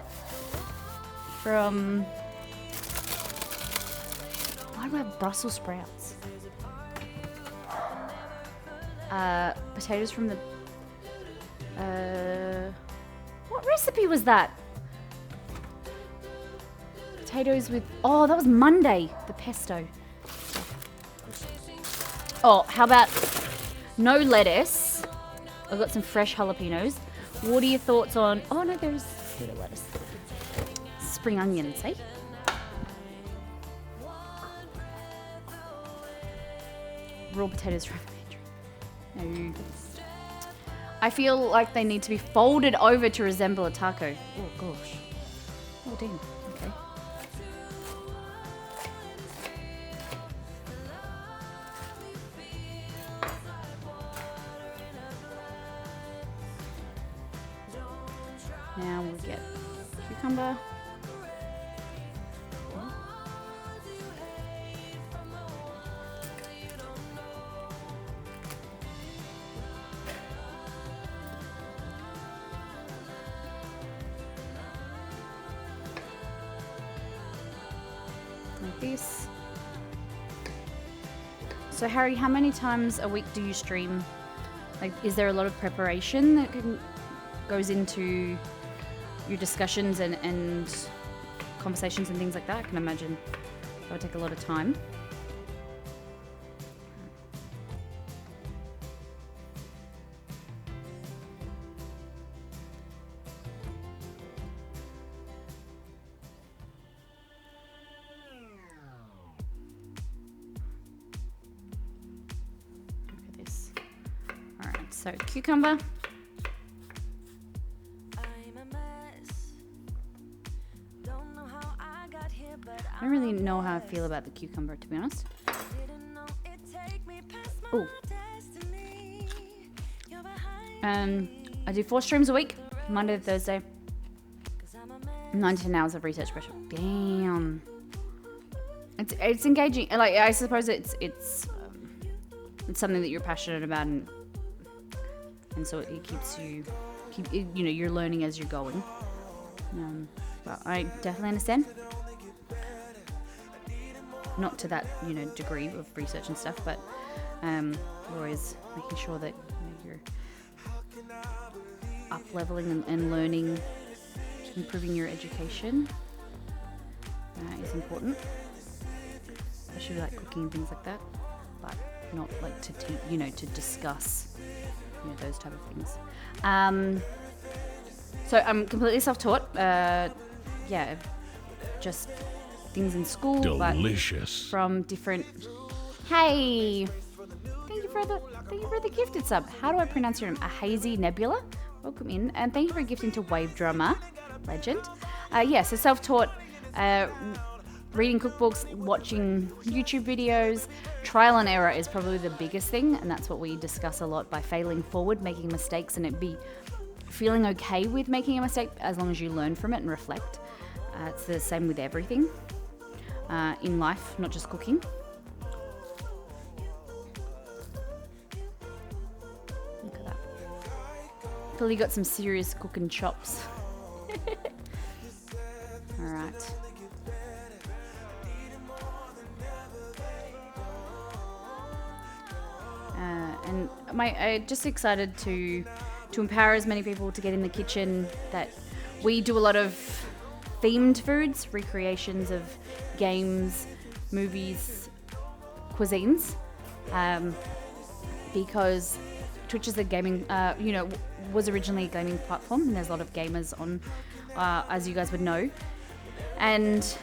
From... Why do I have Brussels sprouts? Potatoes from the... What recipe was that? Potatoes with... Oh, that was Monday. The pesto. Oh, how about no lettuce? I've got some fresh jalapenos. What are your thoughts on... Oh, no, there's a bit of lettuce. Spring onions, eh? Raw potatoes from the pantry. No. I feel like they need to be folded over to resemble a taco. Oh, gosh. Oh, damn. Okay. Now we'll get cucumber. Like this. So Harry, how many times a week do you stream? Like, is there a lot of preparation that goes into your discussions and conversations and things like that? I can imagine that would take a lot of time. Look at this. All right, so cucumber. I don't really know how I feel about the cucumber, to be honest. Oh. I do 4 streams a week, Monday to Thursday. 9 to 10 hours of research pressure. Damn. It's engaging. Like, I suppose it's something that you're passionate about, and so it keeps you, you're learning as you're going. But I definitely understand. Not to that, degree of research and stuff, but you're always making sure that you're up-leveling and learning, improving your education is important, especially like cooking and things like that, but not like to to discuss those type of things. So I'm completely self-taught. Just things in school, Delicious. but from different. Hey, thank you for the gifted sub. How do I pronounce your name? A Hazy Nebula. Welcome in, and thank you for gifting to Wave Drummer Legend. So self-taught, reading cookbooks, watching YouTube videos. Trial and error is probably the biggest thing, and that's what we discuss a lot. By failing forward, making mistakes, and feeling okay with making a mistake as long as you learn from it and reflect. It's the same with everything in life, not just cooking. Look at that. Phil, you got some serious cooking chops. All right. And I'm just excited to empower as many people to get in the kitchen. That we do a lot of themed foods, recreations of games, movies, cuisines, because Twitch is a gaming, was originally a gaming platform, and there's a lot of gamers on, as you guys would know. And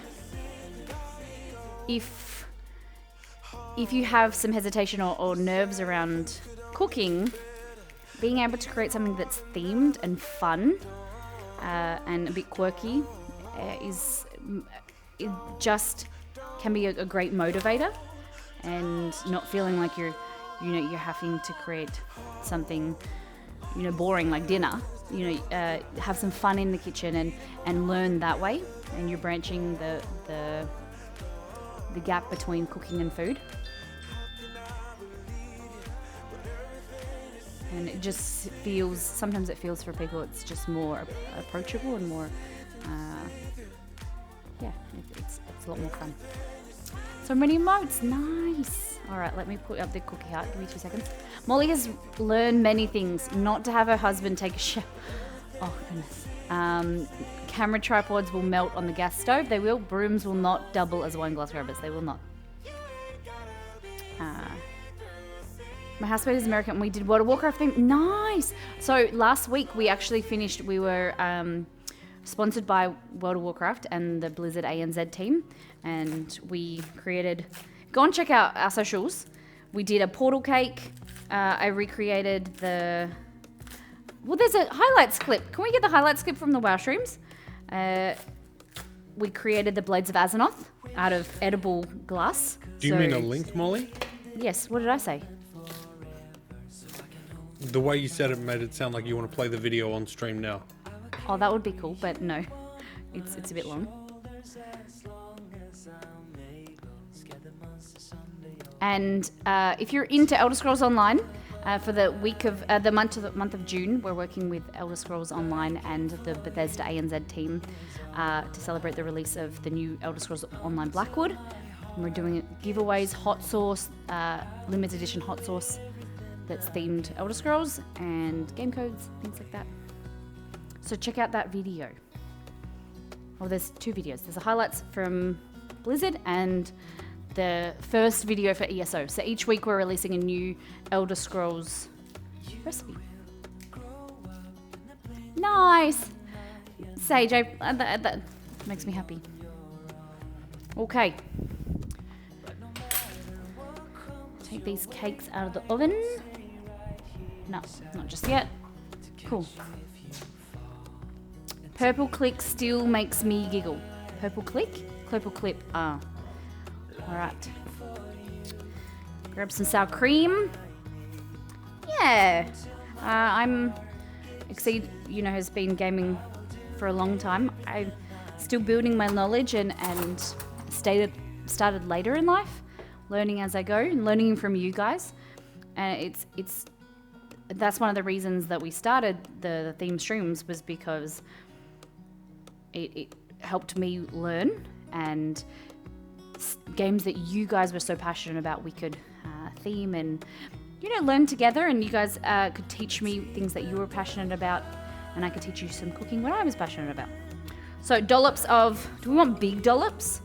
if you have some hesitation or nerves around cooking, being able to create something that's themed and fun and a bit quirky it just can be a great motivator, and not feeling like you're having to create something boring like dinner. Have some fun in the kitchen and learn that way, and you're branching the gap between cooking and food. And it just feels, sometimes it feels for people it's just more approachable and more, it's a lot more fun. So many emotes, nice. All right, let me put up the cookie art, give me 2 seconds. Molly has learned many things, not to have her husband take a shower. Oh goodness. Camera tripods will melt on the gas stove, they will. Brooms will not double as wine glass rubbers, they will not. My housemate is American and we did World of Warcraft thing. Nice! So last week we actually finished, we were sponsored by World of Warcraft and the Blizzard ANZ team, and we created, go and check out our socials. We did a portal cake. I recreated there's a highlights clip. Can we get the highlights clip from the WoW streams? We created the Blades of Azeroth out of edible glass. Do you mean a link, Molly? Yes, what did I say? The way you said it made it sound like you want to play the video on stream now. Oh, that would be cool, but no. It's a bit long. And if you're into Elder Scrolls Online, for the week of the month of June, we're working with Elder Scrolls Online and the Bethesda ANZ team to celebrate the release of the new Elder Scrolls Online Blackwood. And we're doing giveaways, hot sauce, limited edition hot sauce that's themed Elder Scrolls, and game codes, things like that. So check out that video. Oh, there's 2 videos. There's the highlights from Blizzard and the first video for ESO. So each week we're releasing a new Elder Scrolls recipe. Nice! Sage, that makes me happy. Okay. Take these cakes out of the oven. No, not just yet. Cool. Purple click still makes me giggle. Purple click? Purple clip. Ah. Alright. Grab some sour cream. Yeah. I'm Exceed, has been gaming for a long time. I'm still building my knowledge and started later in life, learning as I go and learning from you guys. And that's one of the reasons that we started the theme streams, was because it helped me learn, and games that you guys were so passionate about, we could theme and learn together, and you guys could teach me things that you were passionate about, and I could teach you some cooking what I was passionate about. So dollops of, do we want big dollops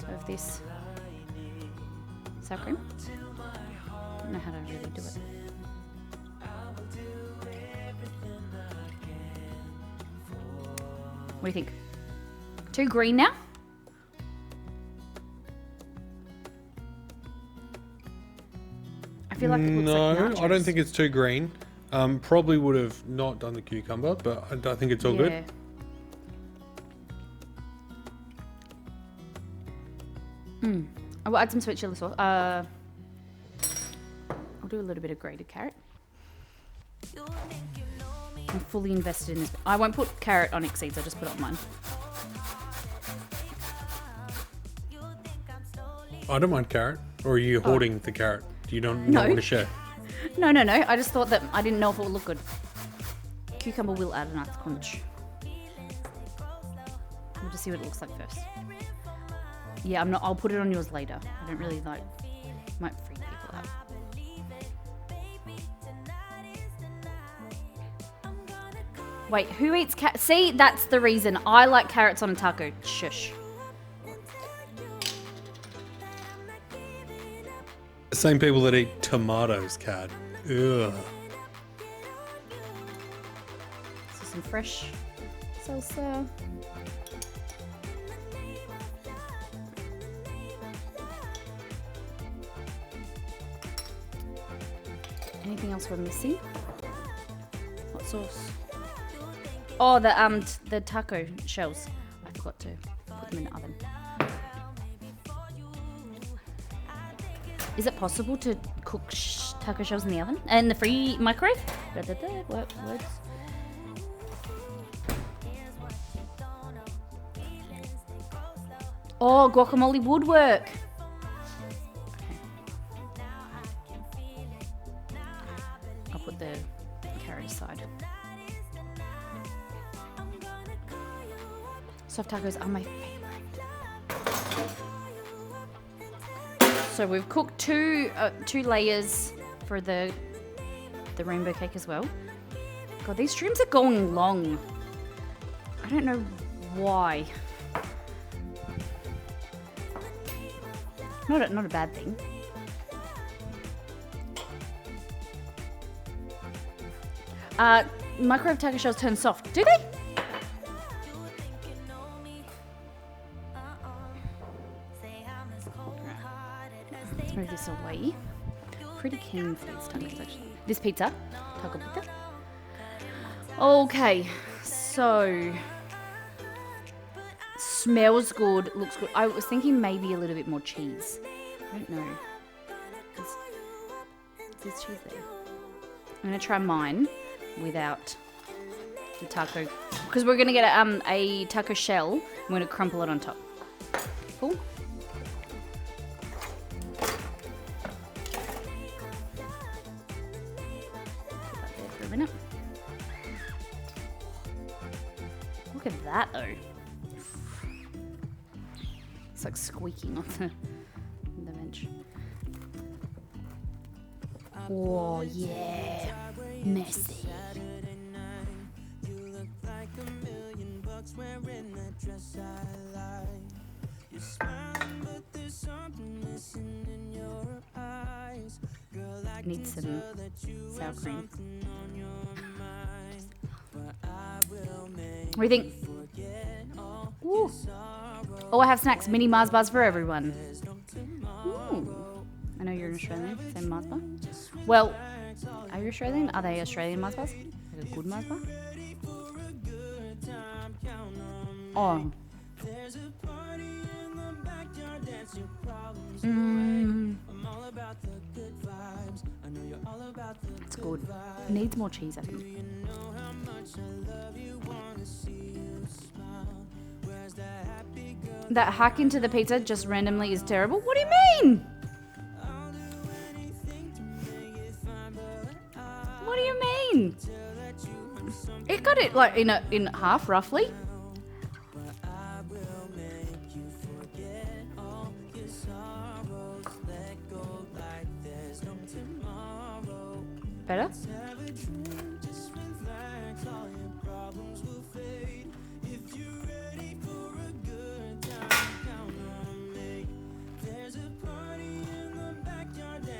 of this sour cream? I don't know how to really do it. What do you think? Too green now? I feel like it looks like nachos. I don't think it's too green. Probably would have not done the cucumber, but I think it's all good. I will add some sweet chili sauce. I'll do a little bit of grated carrot. I'm fully invested in this. I won't put carrot on Exceeds, I'll just put it on mine. I don't mind carrot. Or are you hoarding the carrot? You don't No. want to share? No. I just thought that I didn't know if it would look good. Cucumber will add a nice crunch. We'll just see what it looks like first. Yeah, I'll put it on yours later. I don't really like. Might freak people out. Wait, who eats carrot? See, that's the reason. I like carrots on a taco. Shush. The same people that eat tomatoes, Cad. Ugh. So some fresh salsa. else we're missing? What sauce? Oh, the taco shells. I forgot to put them in the oven. Is it possible to cook taco shells in the oven? In the free microwave? Words. Oh, guacamole would work. I'll put the carrot aside. Soft tacos are my favorite. So we've cooked two layers for the rainbow cake as well. God, these streams are going long. I don't know why. Not a bad thing. Microwave taco shells turn soft. Do they? Throw this away. Pretty keen for these tacos actually. This pizza. Taco pizza. Okay, so smells good, looks good. I was thinking maybe a little bit more cheese. I don't know. Is cheese there? I'm gonna try mine without the taco, because we're gonna get a taco shell. I'm gonna crumple it on top. Cool. Look at that though. It's like squeaking on the bench. Oh yeah, messy. Need some sour cream. What do you think? Ooh. Oh, I have snacks. Mini Mars bars for everyone. Ooh. I know you're an Australian. Same Mars bar. Well, are you Australian? Are they Australian Mars bars? Like a good Mars bar? Oh. It's good. It needs more cheese, I think. That hack into the pizza just randomly is terrible? What do you mean? What do you mean? It got it like in half roughly. Better?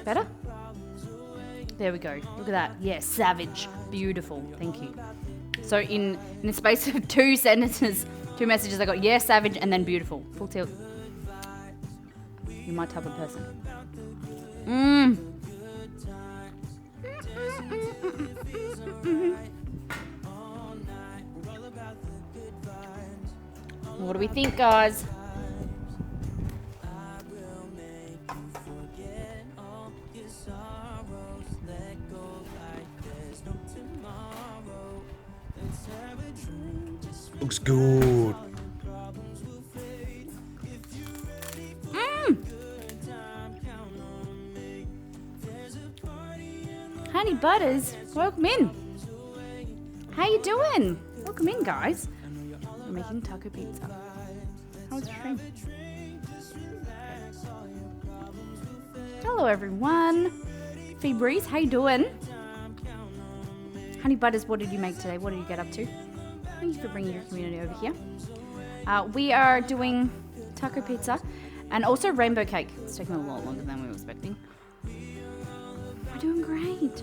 Better? There we go. Look at that. Yes, savage. Beautiful. Thank you. So in the space of 2 sentences, 2 messages, I got yeah, savage, and then beautiful. Full tilt. You're my type of person. What do we think, guys? Looks good. Honey Butters, welcome in. How you doing? Welcome in, guys. We're making taco pizza. How was the stream? Hello, everyone. Fee Breeze, how you doing? Honey Butters, what did you make today? What did you get up to? Thank you for bringing your community over here. We are doing taco pizza and also rainbow cake. It's taking a lot longer than we were expecting. We're doing great.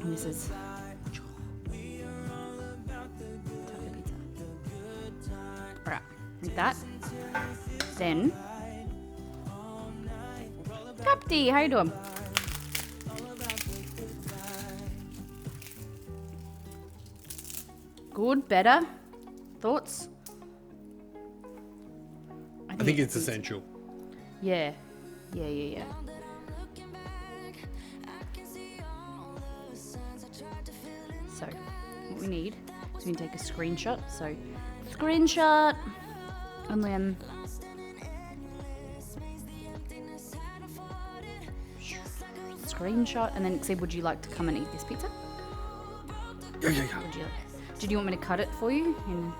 And this is taco pizza. Alright, like that. Then, Capty, how you doing? Good, better. Thoughts? I think it's essential. Yeah. So, what we need is we can take a screenshot. So, screenshot, and then screenshot, and then say, would you like to come and eat this pizza? Yeah. Would you? Did you want me to cut it for you in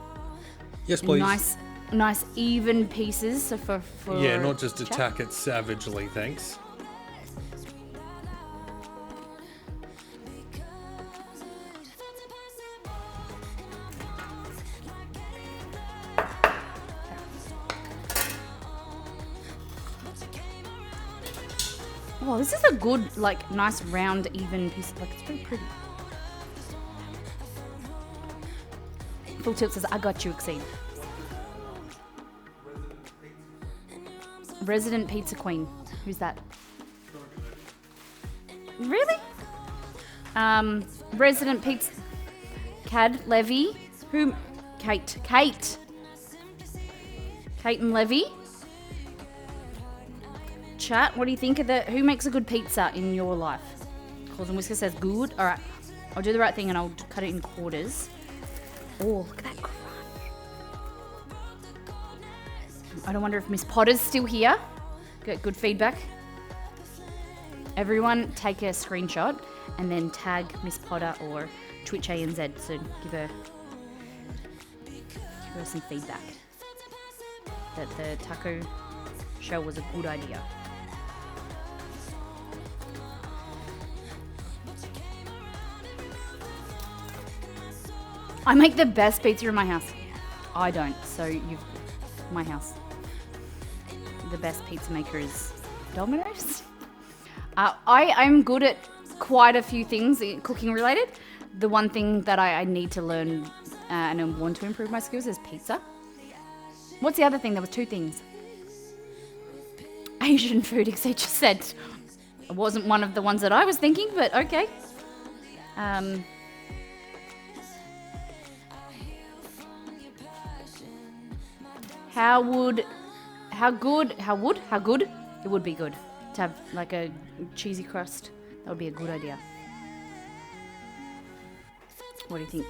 Yes, please. nice even pieces? So for Yeah, not just chat? attack it savagely, thanks. Oh, this is a good, like, nice round, even piece. Like, it's pretty pretty. Full Tilt says, I got you, Exceed. Resident Pizza Queen. Who's that? Really? Resident Pizza... Cad, Levy. Who? Kate. Kate and Levy. Chat, what do you think of the... Who makes a good pizza in your life? Calls and Whisker says, good. Alright, I'll do the right thing and I'll cut it in quarters. Oh, look at that crunch. I don't wonder if Miss Potter's still here. Get good feedback. Everyone take a screenshot and then tag Miss Potter or Twitch ANZ so give her some feedback that the taco shell was a good idea. I make the best pizza in my house. I don't, so you've my house. The best pizza maker is Domino's. I'm good at quite a few things cooking related. The one thing that I need to learn and I want to improve my skills is pizza. What's the other thing? There was two things. Asian food, except just said it wasn't one of the ones that I was thinking, but okay. How good it would be good to have like a cheesy crust. That would be a good idea. What do you think?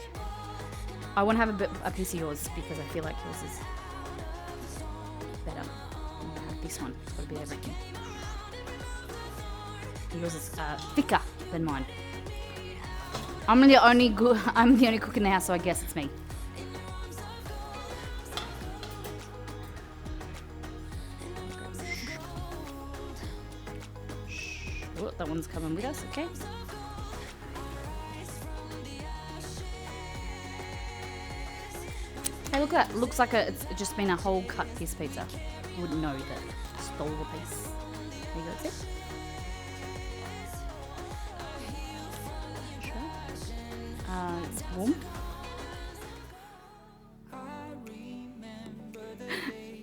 I want to have a piece of yours because I feel like yours is better. I'll have this one. It's got to be everything. Yours is thicker than mine. I'm the only cook in the house, so I guess it's me. Oh, that one's coming with us, okay. Hey, look at that. Looks like it's just been a whole cut piece of pizza. You wouldn't know that I stole the piece. There you go, that's it. It's warm.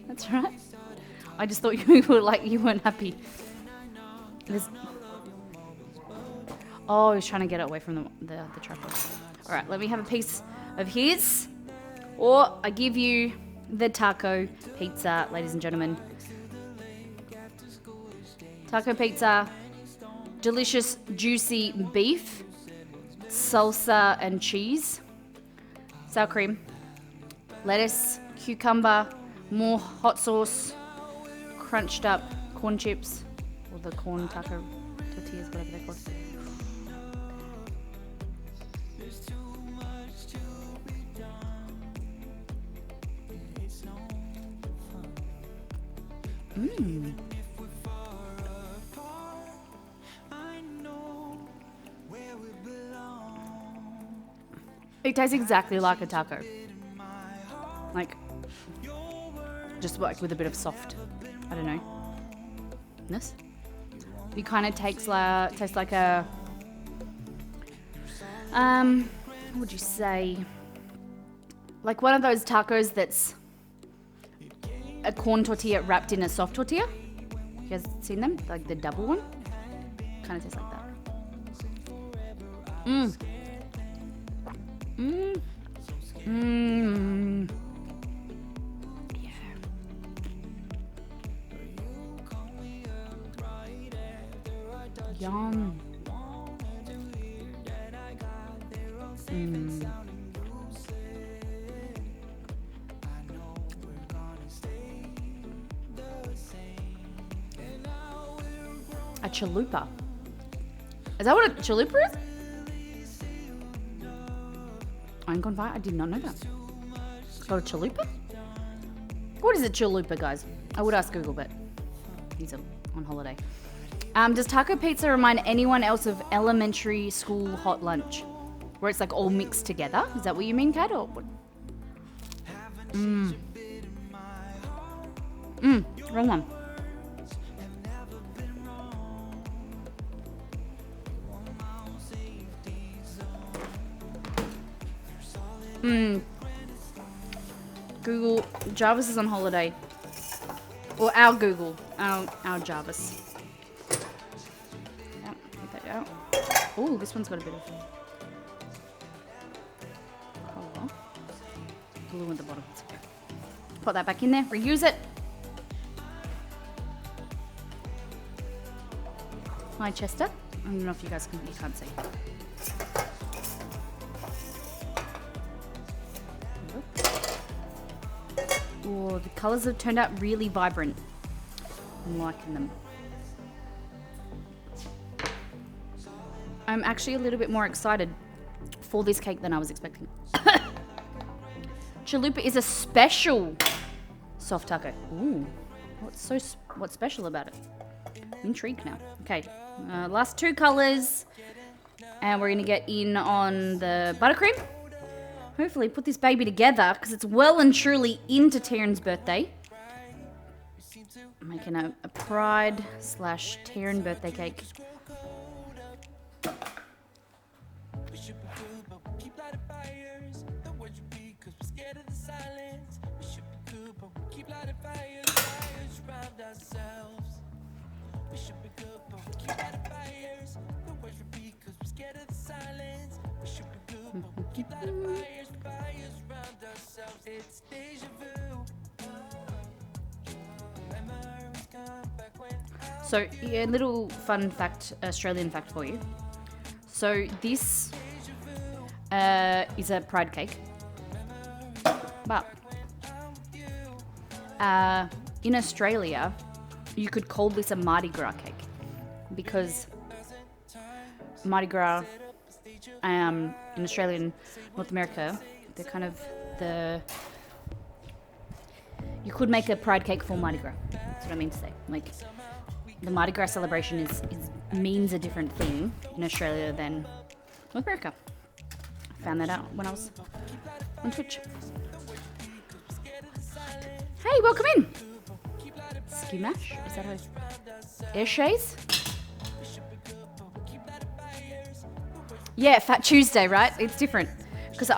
That's right. I just thought you were like, you weren't happy. Oh, he's trying to get it away from the trapper. All right, let me have a piece of his. Or I give you the taco pizza, ladies and gentlemen. Taco pizza, delicious, juicy beef, salsa and cheese, sour cream, lettuce, cucumber, more hot sauce, crunched up corn chips, or the corn taco tortillas, whatever they're called. Mmm. It tastes exactly like a taco. Like, just like with a bit of soft, I don't know, ness. It kind of tastes like a, what would you say? Like one of those tacos that's a corn tortilla wrapped in a soft tortilla. You guys seen them? Like the double one? Kind of tastes like that. Mmm. Mmm. Mmm. Yeah. Yum. Mm. A chalupa. Is that what a chalupa is? I'm confused. I did not know that. It's got a chalupa? What is a chalupa, guys? I would ask Google, but he's on holiday. Does taco pizza remind anyone else of elementary school hot lunch? Where it's like all mixed together? Is that what you mean, Kat? Or what? Wrong one. Google, Jarvis is on holiday. Or our Google, our Jarvis. Yeah, get that out. Oh, this one's got a bit of color. Blue at the bottom. Put that back in there, reuse it. Hi, Chester. I don't know if you guys you can't see. Oh, the colours have turned out really vibrant. I'm liking them. I'm actually a little bit more excited for this cake than I was expecting. Chalupa is a special soft taco. Ooh, what's special about it? I'm intrigued now. Okay, last two colours, and we're gonna get in on the buttercream. Hopefully put this baby together because it's well and truly into Taryn's birthday. I'm making a Pride / Taryn birthday cake. So, a little fun fact, Australian fact for you. So, this is a pride cake. But in Australia, you could call this a Mardi Gras cake. Because Mardi Gras in Australia and North America, they're kind of you could make a pride cake for Mardi Gras. That's what I mean to say. Like, the Mardi Gras celebration means a different thing in Australia than North America. I found that out when I was on Twitch. Hey, welcome in. Skimash? Is that how? Airshays? Yeah, Fat Tuesday, right? It's different. Because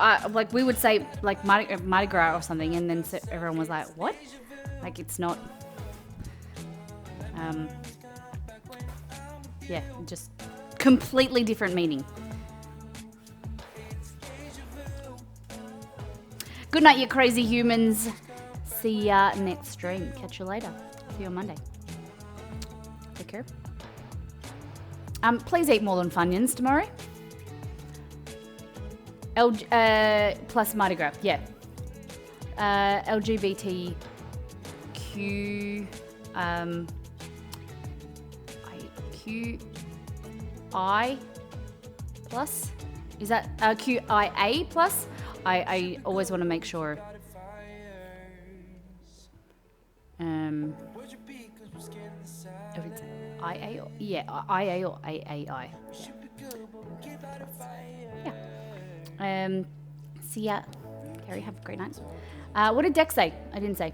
we would say like Mardi Gras or something, and then everyone was like, what? Like, it's not. Yeah, just completely different meaning. Good night, you crazy humans. See ya next stream. Catch you later. See you on Monday. Take care. Please eat more than Funyuns tomorrow. Plus Mardi Gras, yeah. LGBTQ QI plus? Is that QIA plus? I always want to make sure. If it's IA or, yeah, IA or AAI. Yeah. See ya. Carrie, have a great night. What did Dex say? I didn't say.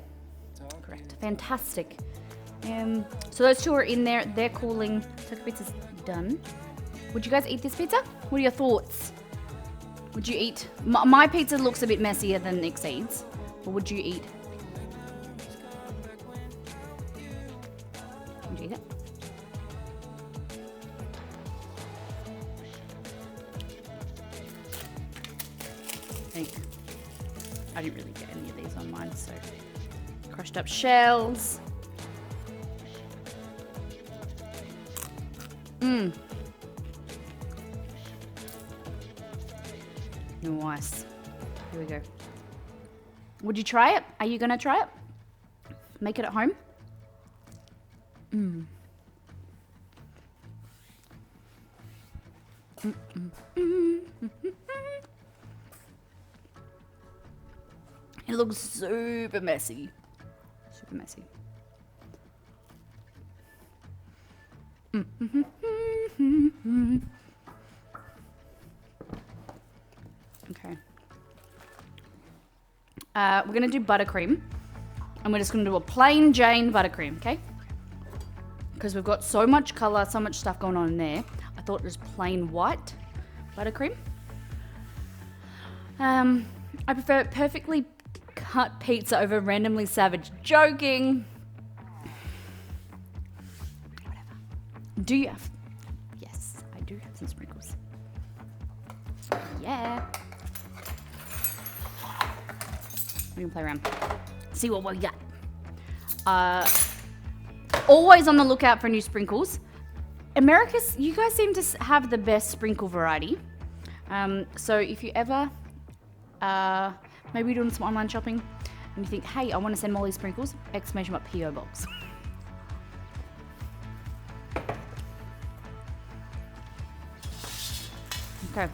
Correct. Fantastic. So those two are in there. They're cooling. Taco pizza's done. Would you guys eat this pizza? What are your thoughts? Would you eat? My pizza looks a bit messier than Exceed's. But would you eat? Would you eat it? Think. I didn't really get any of these on mine, so crushed up shells. Nice. Here we go. Would you try it? Are you gonna try it? Make it at home? It looks super messy. Super messy. Okay. We're gonna do buttercream. And we're just gonna do a plain Jane buttercream, okay? Because we've got so much color, so much stuff going on in there. I thought it was plain white buttercream. I prefer perfectly cut pizza over randomly savage. Joking. Whatever. Do you have... Yes, I do have some sprinkles. Yeah. We can play around. See what we got. Always on the lookout for new sprinkles. America's, you guys seem to have the best sprinkle variety. So if you ever, maybe doing some online shopping and you think, hey, I want to send Molly sprinkles, exclamation mark PO box. Okay.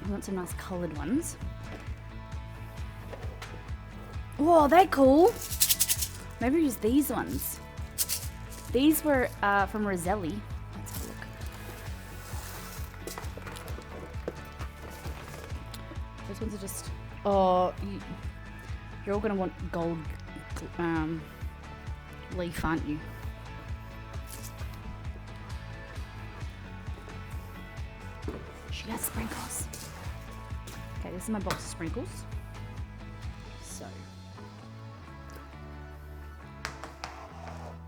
I want some nice coloured ones. Whoa, they're cool. Maybe use these ones. These were from Roselli. Let's have a look. Those ones are just... Oh, you're all going to want gold leaf, aren't you? She has sprinkles. Okay, this is my box of sprinkles. So...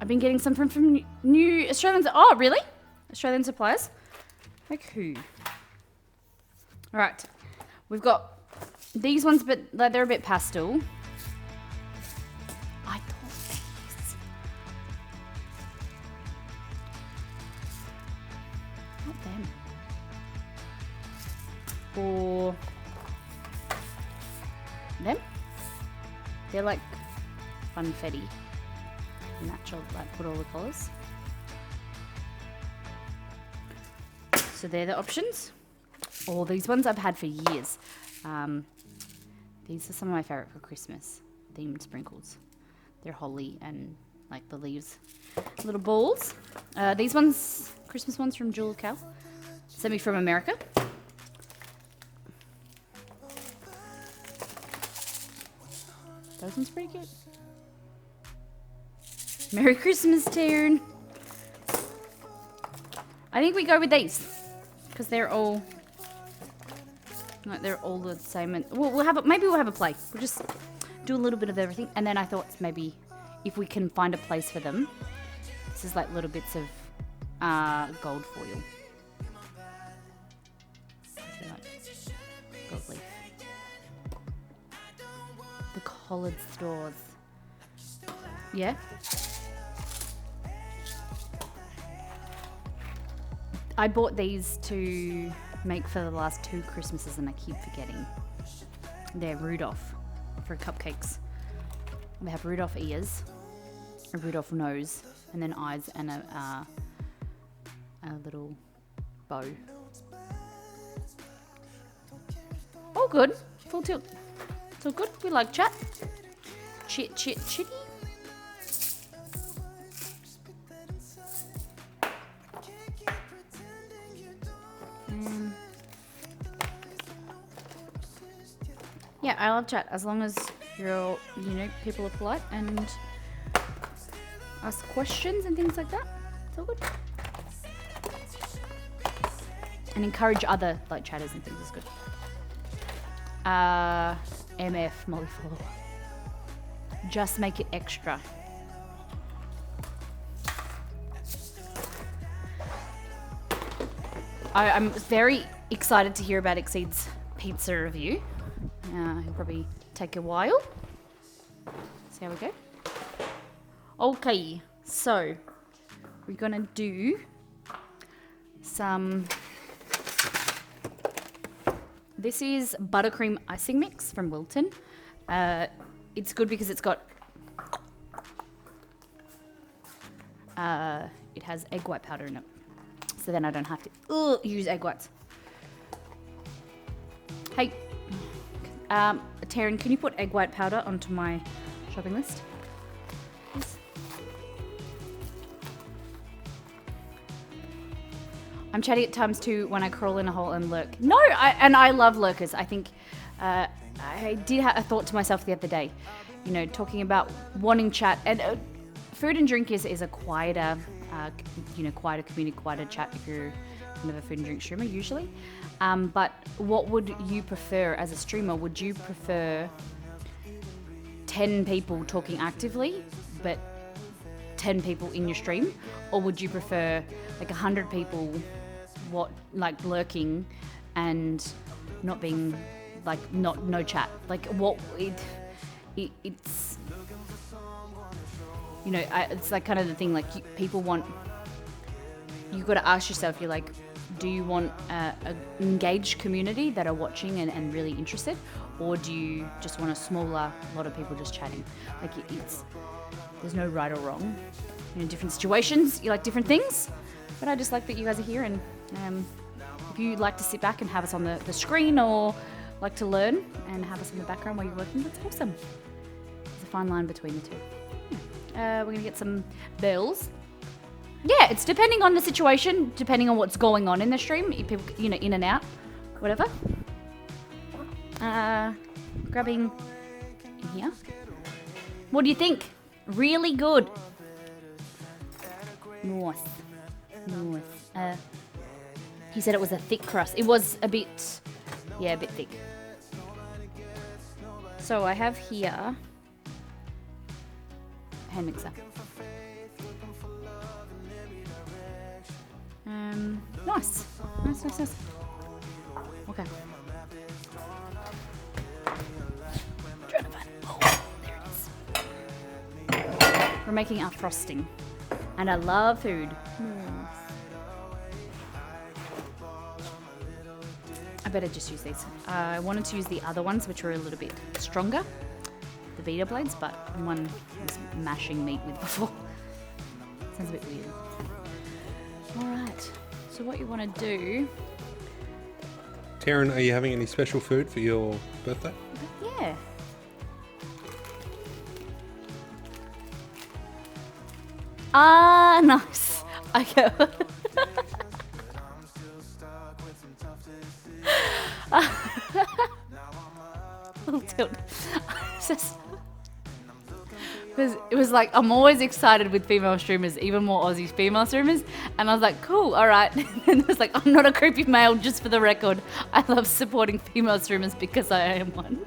I've been getting some from new Australian... Oh, really? Australian suppliers? Like who? All right. We've got these ones, but they're a bit pastel. I thought these. Not them. Or them? They're like funfetti. Natural, like put all the colours. So they're the options. All these ones I've had for years. These are some of my favourite for Christmas themed sprinkles. They're holly and like the leaves, little balls. These ones, Christmas ones from Jewel Cow, sent me from America. Those ones pretty cute. Merry Christmas, Taryn. I think we go with these because they're all like they're all the same. And we'll have maybe we'll have a play. We'll just do a little bit of everything. And then I thought maybe if we can find a place for them, this is like little bits of gold foil. Like gold leaf. The collared straws. Yeah. I bought these to make for the last 2 Christmases and I keep forgetting. They're Rudolph for cupcakes. They have Rudolph ears, a Rudolph nose, and then eyes and a little bow. All good. Full tilt. It's all good. We like chat. Chit, chit, chitty. Yeah, I love chat as long as you're, people are polite and ask questions and things like that. It's all good. And encourage other chatters and things is good. MF Molly follow. Just make it extra. I'm very excited to hear about Exceed's pizza review. It'll probably take a while. See how we go. Okay, so we're gonna do some. This is buttercream icing mix from Wilton. It's good because it's got. It has egg white powder in it, so then I don't have to use egg whites. Hey, Taryn, can you put egg white powder onto my shopping list? Please. I'm chatty at times too when I crawl in a hole and lurk. No, I love lurkers. I think I did have a thought to myself the other day, you know, talking about wanting chat. And food and drink is a quieter, quieter community, quieter chat if you're kind of a food and drink streamer usually. But what would you prefer as a streamer? Would you prefer 10 people talking actively, but 10 people in your stream? Or would you prefer like 100 people lurking and not being like no chat? Like what it's you know, it's like kind of the thing, like people want, you've got to ask yourself, you're like, do you want an engaged community that are watching and really interested, or do you just want a smaller lot of people just chatting? Like there's no right or wrong. In different situations, you like different things, but I just like that you guys are here, and if you like to sit back and have us on the screen, or like to learn and have us in the background while you're working, that's awesome. There's a fine line between the two. We're gonna get some bells. Yeah, it's depending on the situation, depending on what's going on in the stream. People, you know, in and out, whatever. Grabbing in here. What do you think? Really good. Nice. He said it was a thick crust. It was a bit thick. So I have here hand mixer. Nice. Okay. Trying to find it. Oh, there it is. We're making our frosting, and I love food. I better just use these. I wanted to use the other ones, which were a little bit stronger, the Vita blades, but one was mashing meat with before. Sounds a bit weird. All right. So what you want to do? Taryn, are you having any special food for your birthday? Yeah. Nice. Okay. Little tilt. Because it was like, I'm always excited with female streamers, even more Aussie female streamers. And I was like, cool, all right. And it was like, I'm not a creepy male, just for the record. I love supporting female streamers because I am one.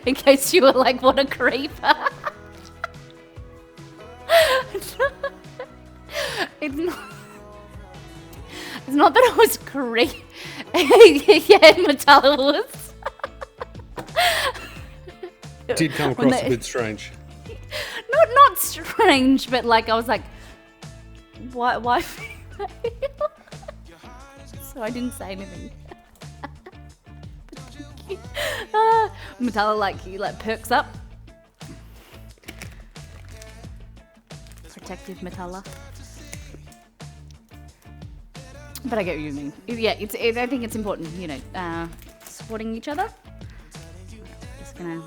In case you were like, what a creep. It's not that I was creepy. Yeah, Metallo was. Did come across a bit strange. Not strange, but like I was like, why female? So I didn't say anything. Metallo he perks up. Protective Metallo. But I get what you mean. Yeah, I think it's important, you know, supporting each other. Just gonna.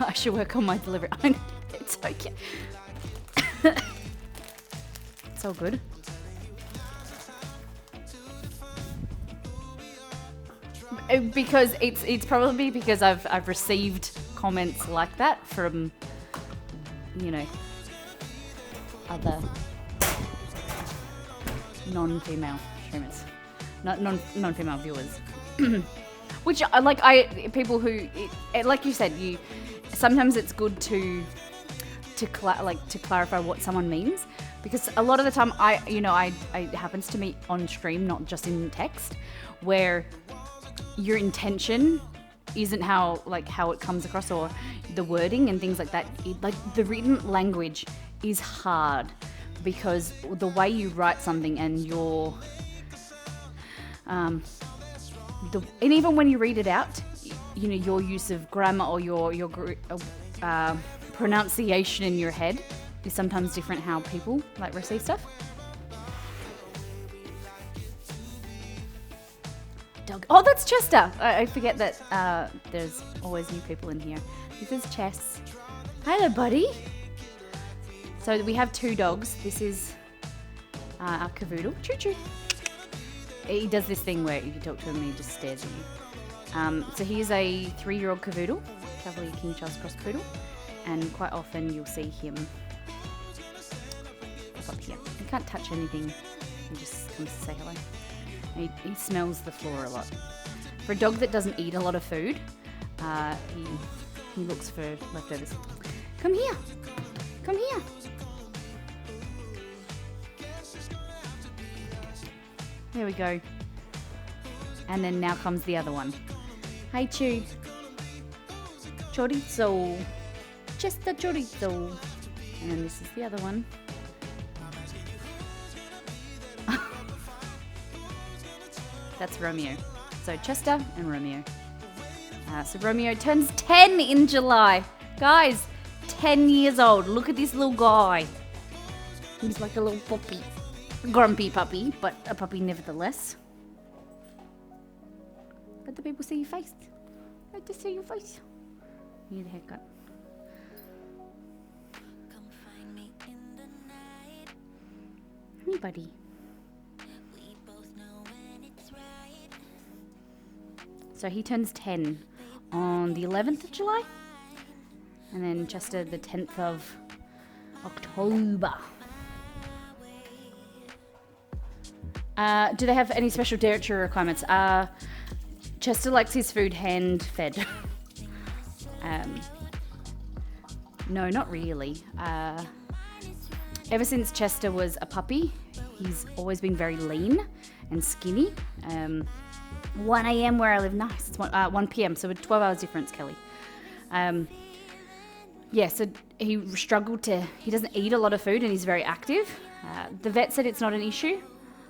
I should work on my delivery. It's okay. It's all good. Because it's probably because I've received comments like that from, you know, other non-female streamers, non-female viewers. Which people who, like you said, sometimes it's good to to clarify what someone means, because a lot of the time it happens to me on stream, not just in text, where your intention isn't how it comes across, or the wording and things like that. The written language is hard because the way you write something and your and even when you read it out, your use of grammar or your pronunciation in your head is sometimes different how people receive stuff. Dog. Oh, that's Chester. I forget that there's always new people in here. This is Chess. Hello, buddy. So we have 2 dogs. This is our cavoodle. Choo choo. He does this thing where if you talk to him, he just stares at you. So he is a 3-year-old cavoodle, Cavalier King Charles Cross Poodle, and quite often you'll see him up here. He can't touch anything. He just comes to say hello. He smells the floor a lot. For a dog that doesn't eat a lot of food, he looks for leftovers. Come here. Come here. There we go. And then now comes the other one. Hi, Chew. Chorizo. Just the chorizo. And then this is the other one. That's Romeo. So Chester and Romeo. So Romeo turns 10 in July. Guys, 10 years old. Look at this little guy. He's like a little puppy. Grumpy puppy, but a puppy nevertheless. Let the people see your face. Let them see your face. You need a haircut. Hey, buddy. So he turns 10 on the 11th of July. And then Chester the 10th of October. Do they have any special dietary requirements? Chester likes his food hand-fed. No, not really. Ever since Chester was a puppy, he's always been very lean and skinny. 1 a.m. where I live. Nice. It's 1 p.m. So a 12 hours difference, Kelly. So he struggled to... He doesn't eat a lot of food and he's very active. The vet said it's not an issue.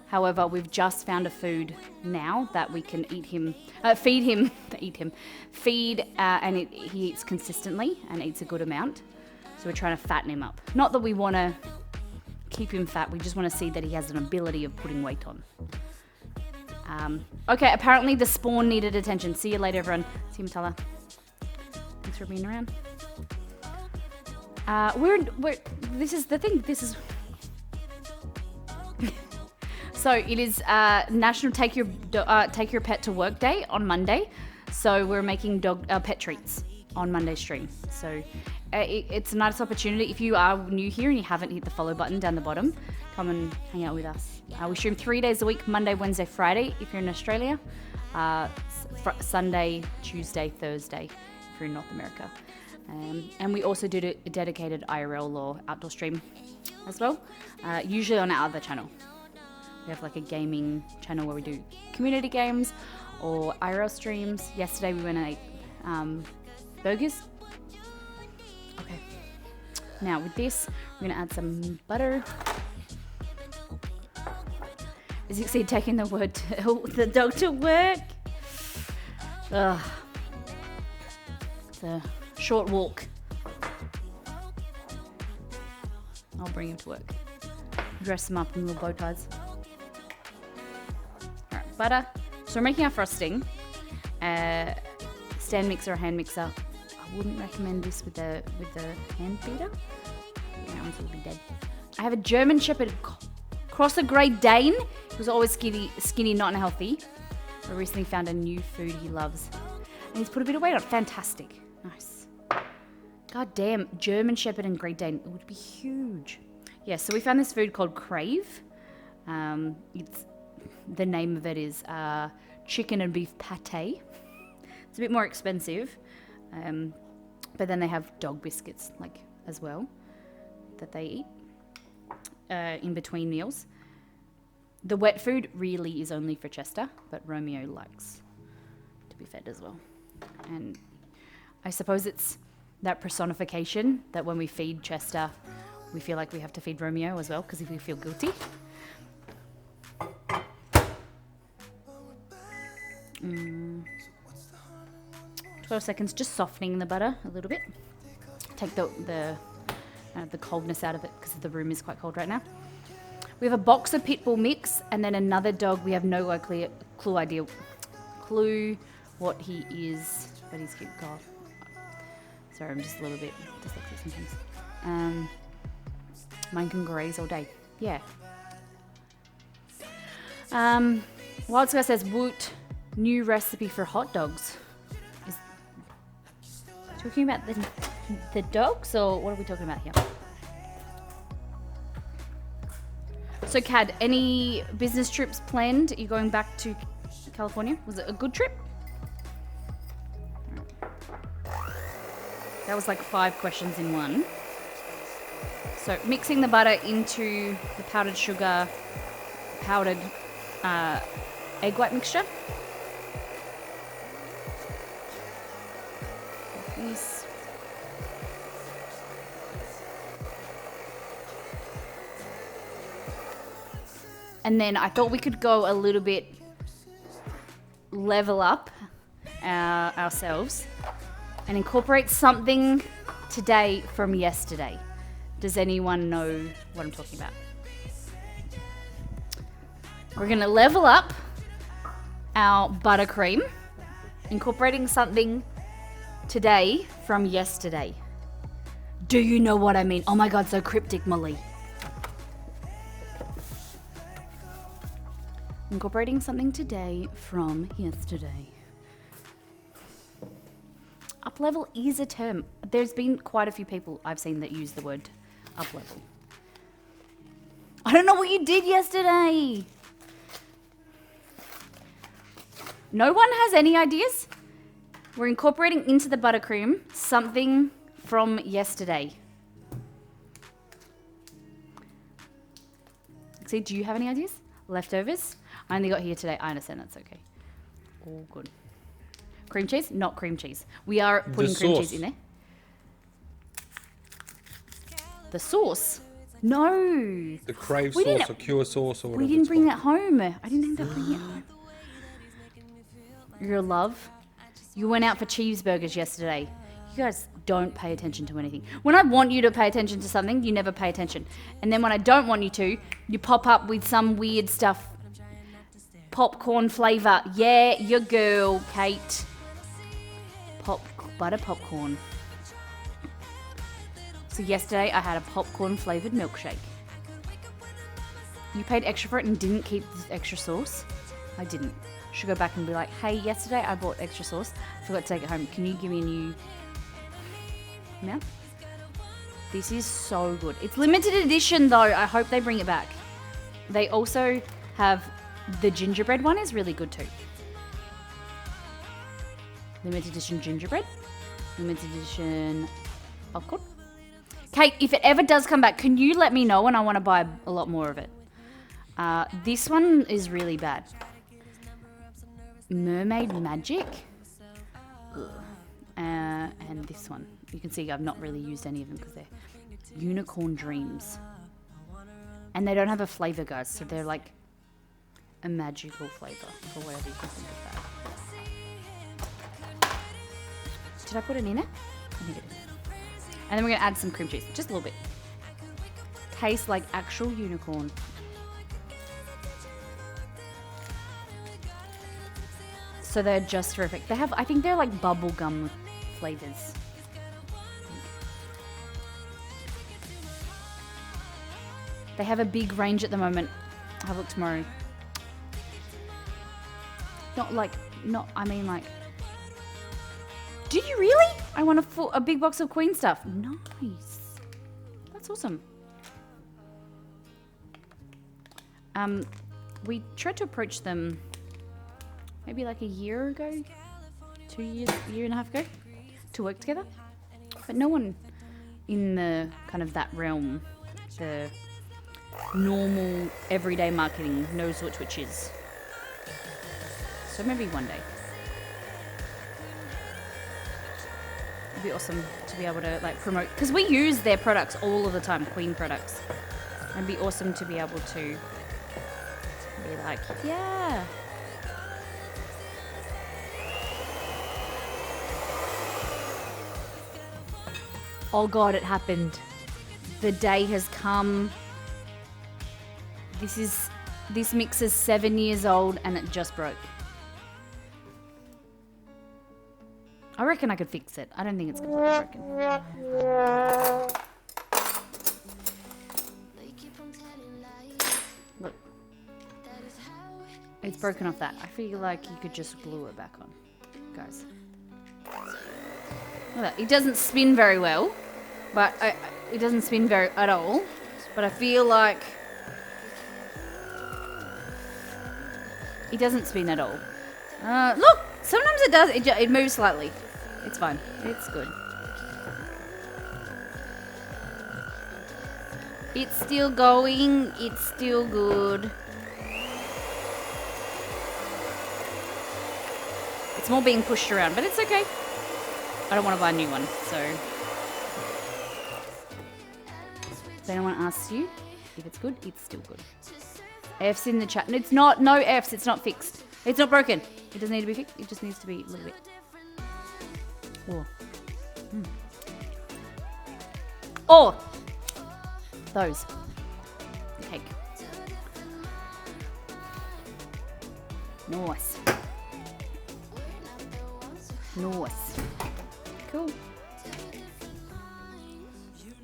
However, we've just found a food now that we can feed him, and he eats consistently and eats a good amount. So we're trying to fatten him up. Not that we want to keep him fat, we just want to see that he has an ability of putting weight on. Okay, apparently the spawn needed attention. See you later, everyone. See you, Matala. Thanks for being around. This is the thing. This is... So it is National Take Your Pet to Work Day on Monday. So we're making pet treats on Monday's stream. So it's a nice opportunity. If you are new here and you haven't hit the follow button down the bottom, come and hang out with us. We stream 3 days a week, Monday, Wednesday, Friday if you're in Australia. Sunday, Tuesday, Thursday if you're in North America. And we also do a dedicated IRL or outdoor stream as well, usually on our other channel. We have a gaming channel where we do community games or IRL streams. Yesterday we went and ate burgers. Okay. Now with this, we're going to add some butter. As you can see, taking the dog to work. Ugh. It's a short walk. I'll bring him to work. Dress him up in little bow ties. Alright, butter. So we're making our frosting. Stand mixer or hand mixer. I wouldn't recommend this with the hand feeder. That one's will be dead. I have a German Shepherd cross a Great Dane. He was always skinny, not unhealthy. I recently found a new food he loves. And he's put a bit of weight on. Fantastic. Nice. God damn, German Shepherd and Great Dane. It would be huge. Yeah, so we found this food called Crave. The name of it is chicken and beef pate. It's a bit more expensive. But then they have dog biscuits as well. that they eat in between meals. The wet food really is only for Chester, but Romeo likes to be fed as well. And I suppose it's that personification that when we feed Chester, we feel like we have to feed Romeo as well, because if we feel guilty. 12 seconds, just softening the butter a little bit. Take the coldness out of it, because the room is quite cold right now. We have a boxer pit bull mix, and then another dog. We have no clue what he is, but he's cute. God, sorry, I'm just a little bit dyslexic sometimes. Mine can graze all day. Yeah. Wild Sky says, Woot, new recipe for hot dogs. Is talking about the dogs, or what are we talking about here? So, Cad, any business trips planned? Are you going back to California? Was it a good trip? That was like 5 questions in one. So, mixing the butter into the powdered sugar, powdered egg white mixture. Nice. And then I thought we could go a little bit level up ourselves and incorporate something today from yesterday. Does anyone know what I'm talking about? We're going to level up our buttercream, incorporating something today from yesterday. Do you know what I mean? Oh my God, so cryptic, Molly. Incorporating something today from yesterday. Up level is a term. There's been quite a few people I've seen that use the word up level. I don't know what you did yesterday. No one has any ideas? We're incorporating into the buttercream something from yesterday. See, do you have any ideas? Leftovers? I only got here today. I understand, that's okay. All good. Cream cheese? Not cream cheese. We are putting cream cheese in there. The sauce? No. The crave sauce or cure sauce or whatever. We didn't bring that home. I didn't end up bringing it home. You're a love. You went out for cheeseburgers yesterday. You guys don't pay attention to anything. When I want you to pay attention to something, you never pay attention. And then when I don't want you to, you pop up with some weird stuff. Popcorn flavor. Yeah, your girl, Kate. Butter popcorn. So yesterday I had a popcorn flavored milkshake. You paid extra for it and didn't keep the extra sauce? I didn't. Should go back and be like, hey, yesterday I bought extra sauce. Forgot to take it home. Can you give me a new amount? This is so good. It's limited edition though. I hope they bring it back. They also have the gingerbread one is really good too. Limited edition gingerbread. Limited edition popcorn. Kate, if it ever does come back, can you let me know? And I want to buy a lot more of it. This one is really bad. Mermaid Magic. And this one. You can see I've not really used any of them because they're Unicorn Dreams. And they don't have a flavor, guys. So they're like a magical flavor for whatever you can think of that. Did I put it in it? I think it is. And then we're going to add some cream cheese. Just a little bit. Tastes like actual unicorn. So they're just terrific. They have, I think they're like bubblegum flavors. They have a big range at the moment. Have a look tomorrow. I mean like, did you really? I want a big box of Queen stuff. Nice. That's awesome. We tried to approach them maybe like a year ago, 2 years, year and a half ago, to work together. But no one in the kind of that realm. The normal, everyday marketing knows which is. So maybe one day. It'd be awesome to be able to like promote, because we use their products all of the time, Queen products. It'd be awesome to be able to be like, yeah. Oh God, it happened. The day has come. This mixer's 7 years old and it just broke. I reckon I could fix it. I don't think it's completely broken. Look. It's broken off that. I feel like you could just glue it back on. Guys. Look at that. It doesn't spin very well. But it doesn't spin at all. But I feel like it doesn't spin at all. Look! Sometimes it does. It moves slightly. It's fine. It's good. It's still going. It's still good. It's more being pushed around, but it's okay. I don't want to buy a new one, so. If anyone asks you if it's good, it's still good. F's in the chat. It's not. No F's. It's not fixed. It's not broken. It doesn't need to be fixed. It just needs to be a little bit. Oh. Oh! Those. The cake. Nice. Nice. Cool.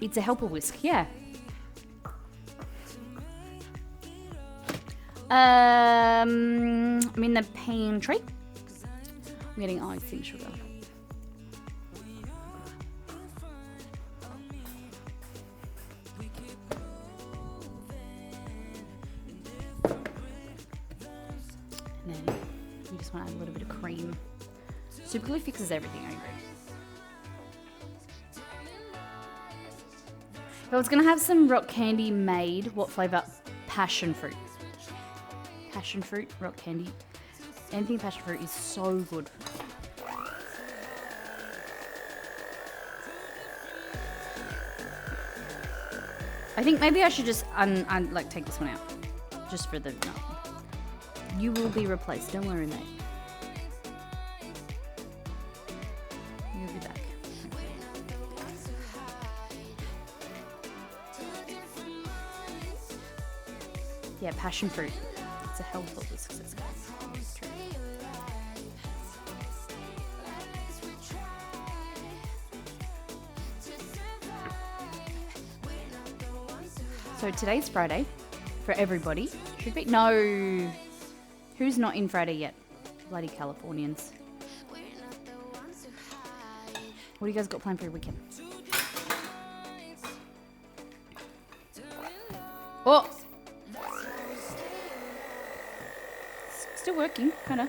It's a helper whisk, yeah. I'm in the pantry. I'm getting icing sugar. And then you just want to add a little bit of cream. Super glue fixes everything, I agree. If I was going to have some rock candy made, what flavour? Passion fruit. Passion fruit, rock candy. Anything passion fruit is so good. I think maybe I should just like take this one out. Just for the no. You will be replaced, don't worry, mate. You'll be back. Yeah, passion fruit. It's a health of this. So today's Friday for everybody. Should be no. Who's not in Friday yet? Bloody Californians. What do you guys got planned for your weekend? Oh. Still working, kind of.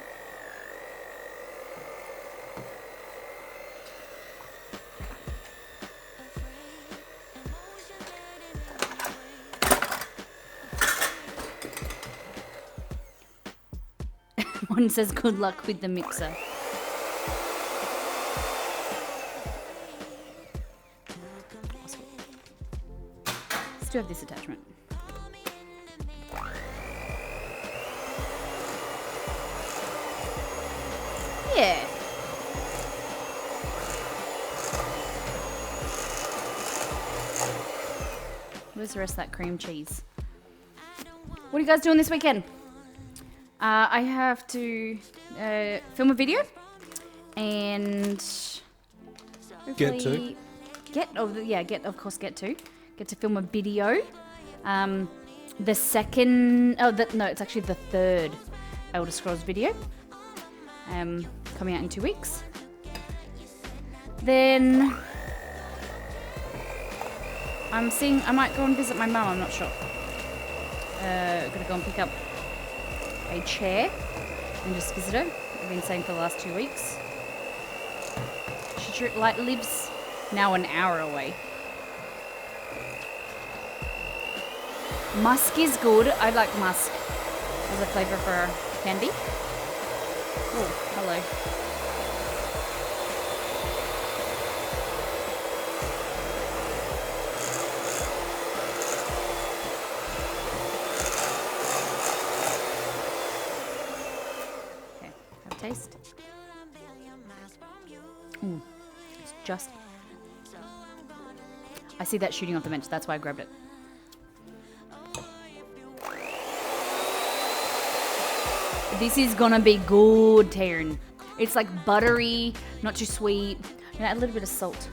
One says good luck with the mixer. Still have this attachment. Yeah. Where's the rest of that cream cheese? What are you guys doing this weekend? I have to film a video and Get to film a video. The second, it's actually the third Elder Scrolls video. Coming out in 2 weeks. Then I might go and visit my mum, I'm not sure. Gonna go and pick up a chair and just visit her. I've been saying for the last 2 weeks. She lives now an hour away. Musk is good. I like musk as a flavor for candy. Oh, hello. Okay, have a taste. Ooh, it's just... I see that shooting off the bench. That's why I grabbed it. This is gonna be good, Taryn. It's like buttery, not too sweet. You know, add a little bit of salt.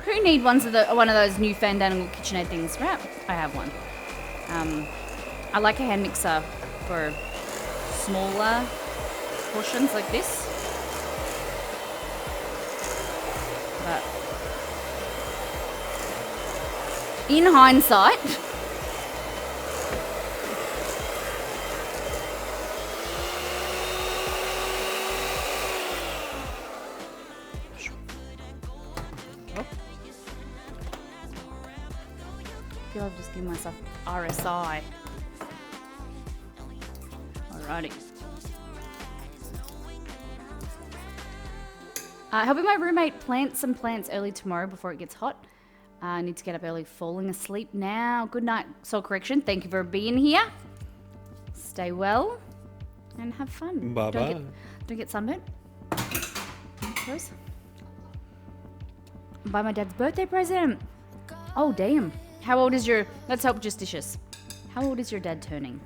Who need one of those new Fandangle KitchenAid things? Right, I have one. I like a hand mixer for smaller portions like this. But in hindsight, I feel I've just given myself RSI. Alrighty. Helping my roommate plant some plants early tomorrow before it gets hot. I need to get up early, falling asleep now. Good night, Soul Correction. Thank you for being here. Stay well and have fun. Bye-bye. Don't get sunburnt. Rose? Buy my dad's birthday present. Oh, damn. How old is your... Let's help Justitious. How old is your dad turning?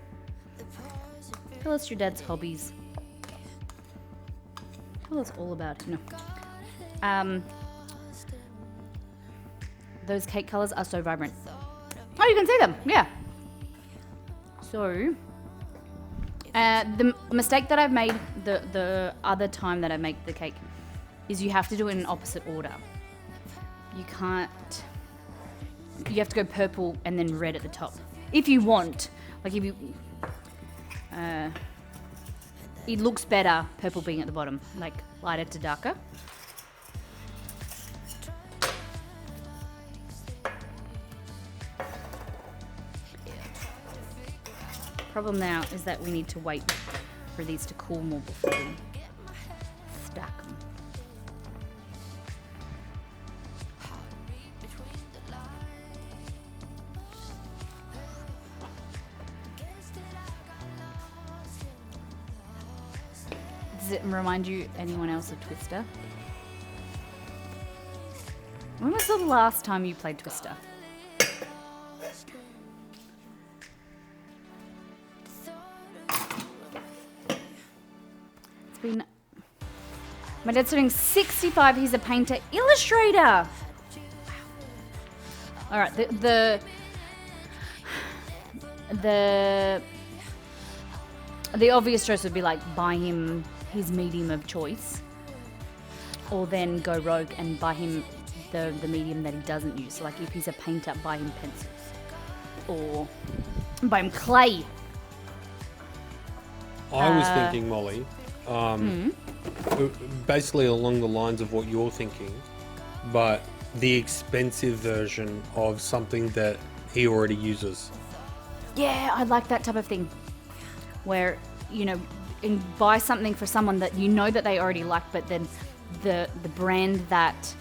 Tell us your dad's hobbies. Tell us all about it. No. Those cake colors are so vibrant. Oh, you can see them. Yeah. So, the mistake that I've made the other time that I make the cake is you have to do it in opposite order. You can't... You have to go purple and then red at the top. If you want. Like if you... it looks better purple being at the bottom. Like lighter to darker. Problem now is that we need to wait for these to cool more before we stack them. Does it remind you, anyone else, of Twister? When was the last time you played Twister? It's been... My dad's turning 65. He's a painter illustrator. All right, the obvious choice would be like buy him his medium of choice, or then go rogue and buy him the medium that he doesn't use. So like if he's a painter, buy him pencils, or buy him clay. I was thinking, Molly, basically along the lines of what you're thinking, but the expensive version of something that he already uses. Yeah, I like that type of thing, where, you know, and buy something for someone that you know that they already like, but then the brand that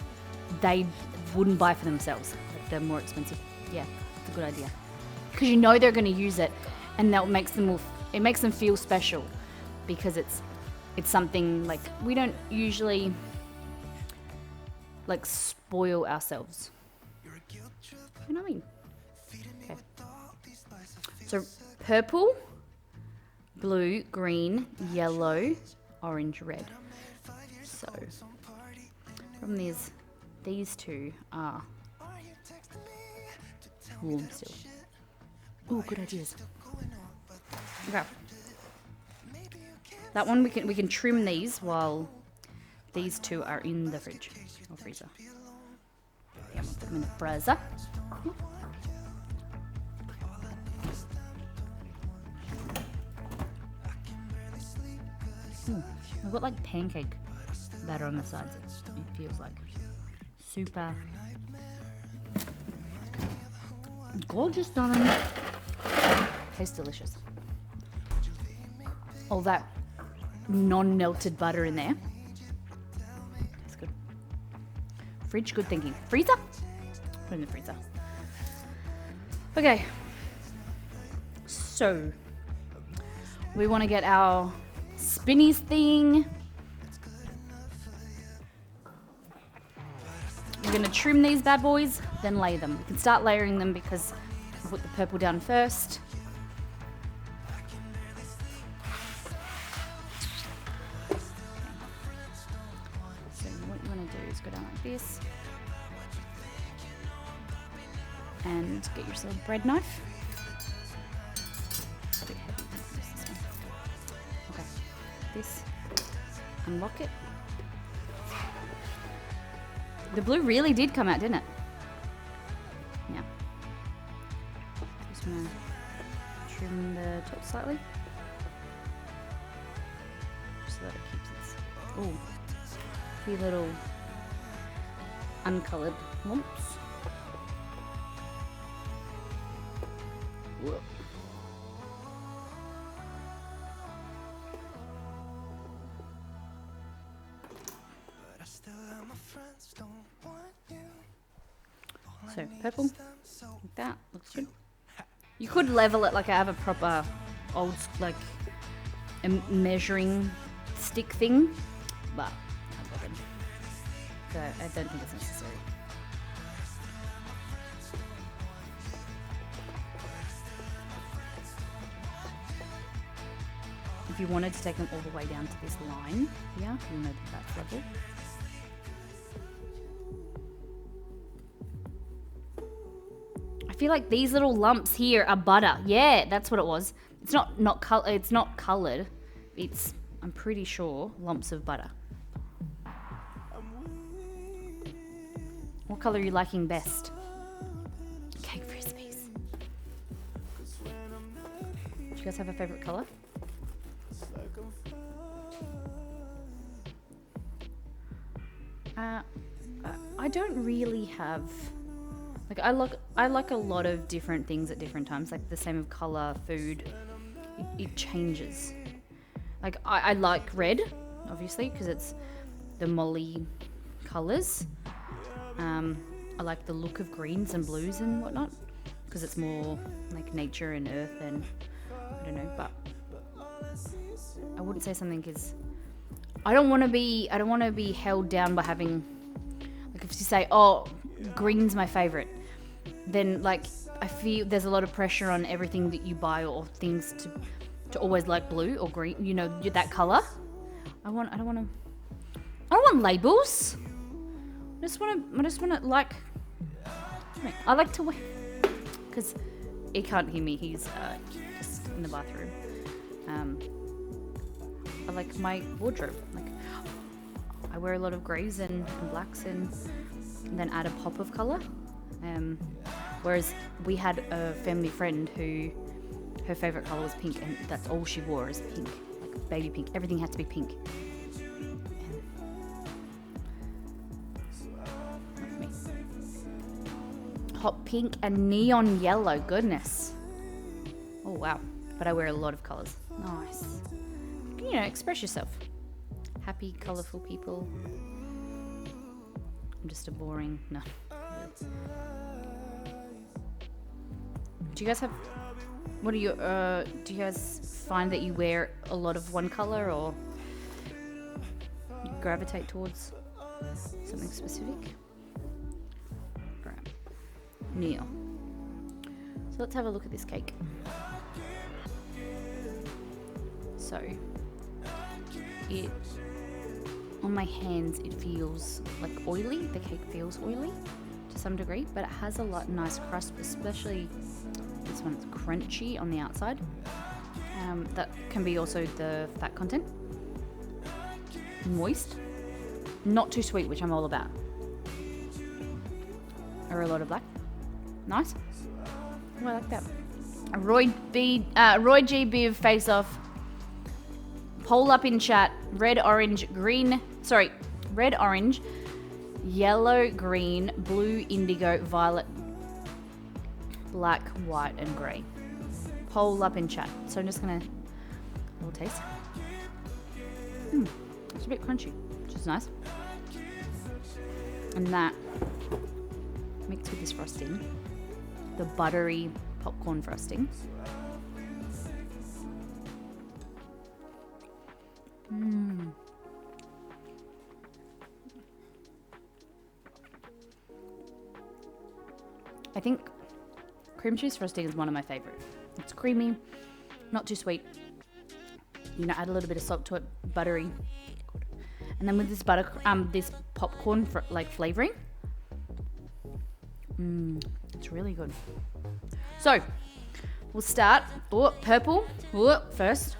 they wouldn't buy for themselves, like the more expensive. Yeah, it's a good idea, because you know they're going to use it, and that makes them it makes them feel special, because it's something like we don't usually like spoil ourselves. You know what I mean? Okay. So purple, blue, green, yellow, orange, red. So from these two are warm still. Ooh, good ideas. Okay. That one we can trim these while these two are in the fridge or freezer. Yeah, we'll put them in the freezer. We've got like pancake batter on the sides. It feels like super Gorgeous, darling. Tastes delicious. All that non-melted butter in there. That's good. Fridge, good thinking. Freezer? Put it in the freezer. Okay. So, we want to get our spinnies thing. We're going to trim these bad boys, then lay them. We can start layering them because I put the purple down first. So what you want to do is go down like this and get yourself a bread knife. It's a bit heavy. Use this one. Okay, this. Unlock it. The blue really did come out, didn't it? Yeah. Just gonna trim the top slightly. Just so that it keeps its... Oh, few little uncoloured lumps. Whoa. So purple, like that, looks good. You could level it like I have a proper old, like, measuring stick thing, but I'm not bothered. So I don't think it's necessary. If you wanted to take them all the way down to this line here, you'll know that that's level. I feel like these little lumps here are butter. Yeah, that's what it was. It's not colored. It's, I'm pretty sure, lumps of butter. What color are you liking best? Cake Frisbees. Do you guys have a favorite color? I don't really have. Like I like a lot of different things at different times. Like the same with color, food. It changes. Like I like red, obviously, because it's the Molly colors. I like the look of greens and blues and whatnot, because it's more like nature and earth and I don't know. But I wouldn't say something is. I don't want to be held down by having. Like if you say, oh, green's my favorite, then like I feel there's a lot of pressure on everything that you buy or things to always like blue or green. You know, that color. I don't want labels. I just want to like. I like to wear because he can't hear me. He's just in the bathroom. I like my wardrobe. Like I wear a lot of greys and blacks and then add a pop of color. Whereas we had a family friend who her favorite color was pink, and that's all she wore is pink, like baby pink. Everything had to be pink. Like me. Hot pink and neon yellow. Goodness. Oh wow! But I wear a lot of colors. Nice. You know, express yourself. Happy, colourful people. I'm just a boring... No. Do you guys have... What are you... do you guys find that you wear a lot of one colour or you gravitate towards something specific? Right. Neil. So let's have a look at this cake. So... It, on my hands, it feels like oily. The cake feels oily to some degree, but it has a lot nice crust, especially this one's crunchy on the outside. That can be also the fat content. Moist, not too sweet, which I'm all about. Or a lot of black. Nice. Oh, I like that. Roy G. Biv face off. Poll up in chat. Red, orange, yellow, green, blue, indigo, violet, black, white, and grey. Poll up in chat. So I'm just gonna a little taste. It's a bit crunchy, which is nice. And that mixed with this frosting, the buttery popcorn frosting. I think cream cheese frosting is one of my favorite. It's creamy, not too sweet. You know, add a little bit of salt to it, buttery. And then with this this popcorn flavoring, it's really good. So we'll start. Purple first.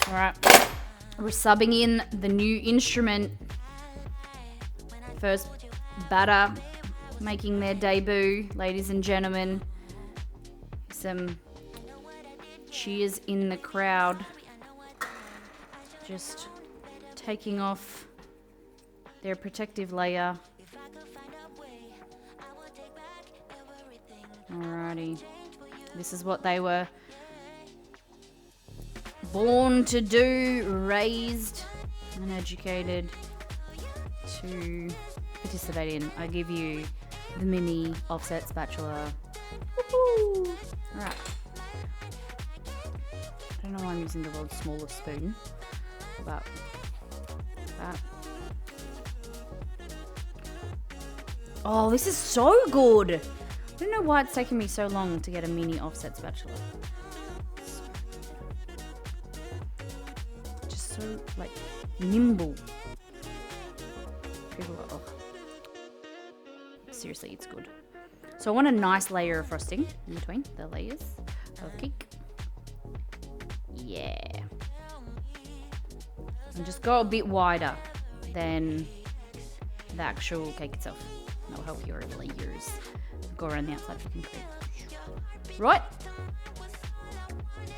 All right, we're subbing in the new instrument. First batter making their debut, ladies and gentlemen. Some cheers in the crowd. Just taking off their protective layer. Alrighty. This is what they were born to do, raised and educated to participate in. I give you the mini offset spatula. Woohoo! Alright. I don't know why I'm using the world's smallest spoon, but that. Oh, this is so good! I don't know why it's taking me so long to get a mini offset spatula. Just so, like, nimble. People are, seriously, it's good. So I want a nice layer of frosting in between the layers of cake. Yeah. And just go a bit wider than the actual cake itself. That'll help your layers go around the outside if you can create. Right.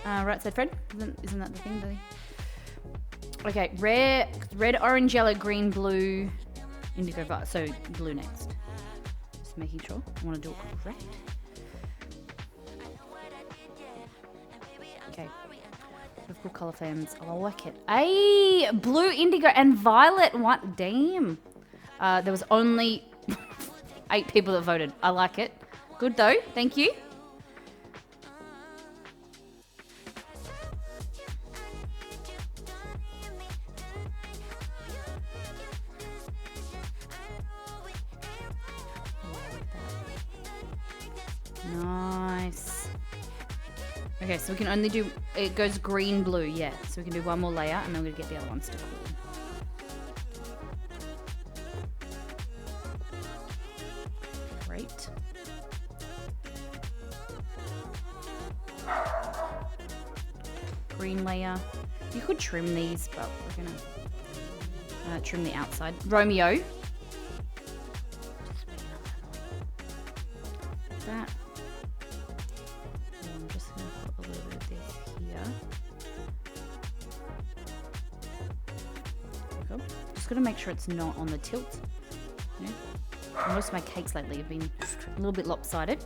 Right side, Fred. Isn't that the thing, buddy? Okay, red, orange, yellow, green, blue, indigo, violet. So blue next. Just making sure. I want to do it correct. Okay. Beautiful color fans. I like it. Hey, blue, indigo, and violet. What? Damn. There was only 8 people that voted. I like it. Good though. Thank you. Nice. Okay, so we can only do, it goes green, blue, yeah. So we can do one more layer and then we're gonna get the other ones to cool. Great. Green layer. You could trim these, but we're gonna trim the outside. Romeo. That. And I'm just gonna put a little bit of this here. There we go. Just gotta make sure it's not on the tilt. Yeah. Most of my cakes lately have been a little bit lopsided.